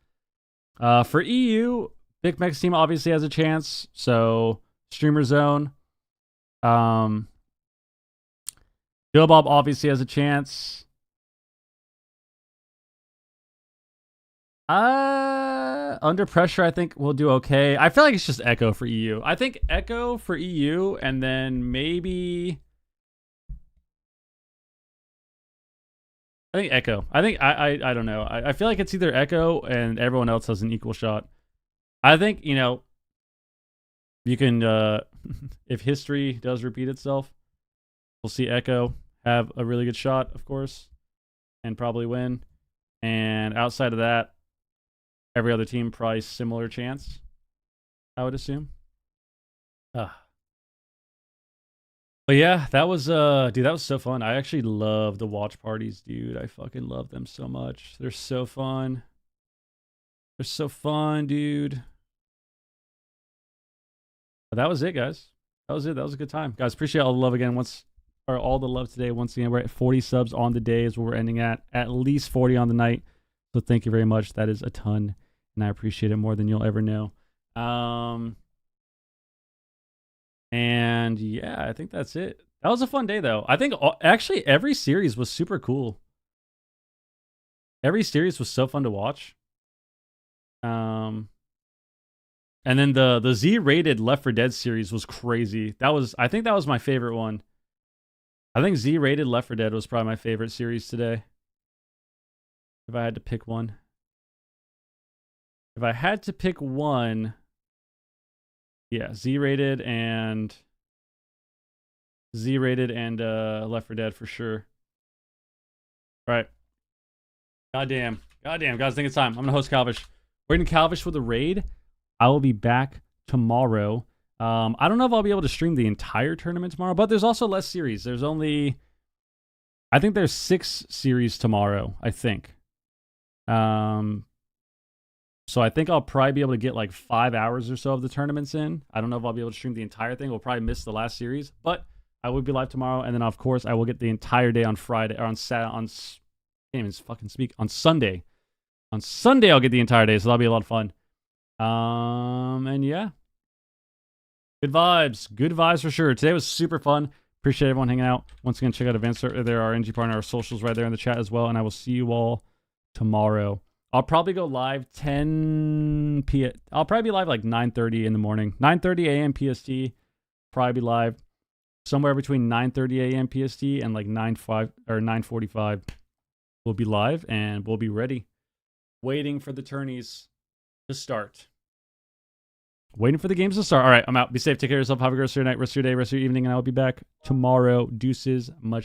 For EU, Big Mex team obviously has a chance. So Streamer Zone. Bill Bob obviously has a chance. Under Pressure, I think we'll do okay. I feel like it's just Echo for EU. I think Echo for EU, and then maybe I think Echo. I don't know. I feel like it's either Echo and everyone else has an equal shot. I think, you can if history does repeat itself, we'll see Echo have a really good shot, of course, and probably win. And outside of that, every other team probably similar chance, I would assume. But yeah, that was dude, that was so fun. I actually love the watch parties, dude. I fucking love them so much. They're so fun. They're so fun, dude. But that was it, guys. That was it. That was a good time. Guys, appreciate all the love again. All the love today. Once again, we're at 40 subs on the day is what we're ending at least 40 on the night. So thank you very much. That is a ton, and I appreciate it more than you'll ever know. And yeah, I think that's it. That was a fun day, though. I think actually every series was super cool. Every series was so fun to watch. And then the Z-rated Left 4 Dead series was crazy. I think that was my favorite one. I think Z-rated Left 4 Dead was probably my favorite series today. If I had to pick one. Yeah, Z-rated and Left 4 Dead for sure. All right. Goddamn, guys, I think it's time. I'm gonna host Calvish. We're in Calvish with a raid. I will be back tomorrow. I don't know if I'll be able to stream the entire tournament tomorrow, but there's also less series. I think there's 6 series tomorrow, I think. So I think I'll probably be able to get like 5 hours or so of the tournaments in. I don't know if I'll be able to stream the entire thing. We'll probably miss the last series, but I will be live tomorrow. And then of course I will get the entire day on Friday or on Saturday, on Sunday. On Sunday I'll get the entire day, so that'll be a lot of fun. And yeah. Good vibes for sure. Today was super fun. Appreciate everyone hanging out. Once again, check out events. There are NG Partner, our socials right there in the chat as well. And I will see you all tomorrow. I'll probably go live 10 p.m. I'll probably be live like 9:30 in the morning. 9:30 a.m. PST. Probably be live somewhere between 9:30 a.m. PST and like 9:45. We'll be live and we'll be ready. Waiting for the tourneys to start. Waiting for the games to start. All right, I'm out. Be safe. Take care of yourself. Have a great rest of your night, rest of your day, rest of your evening, and I will be back tomorrow. Deuces. Much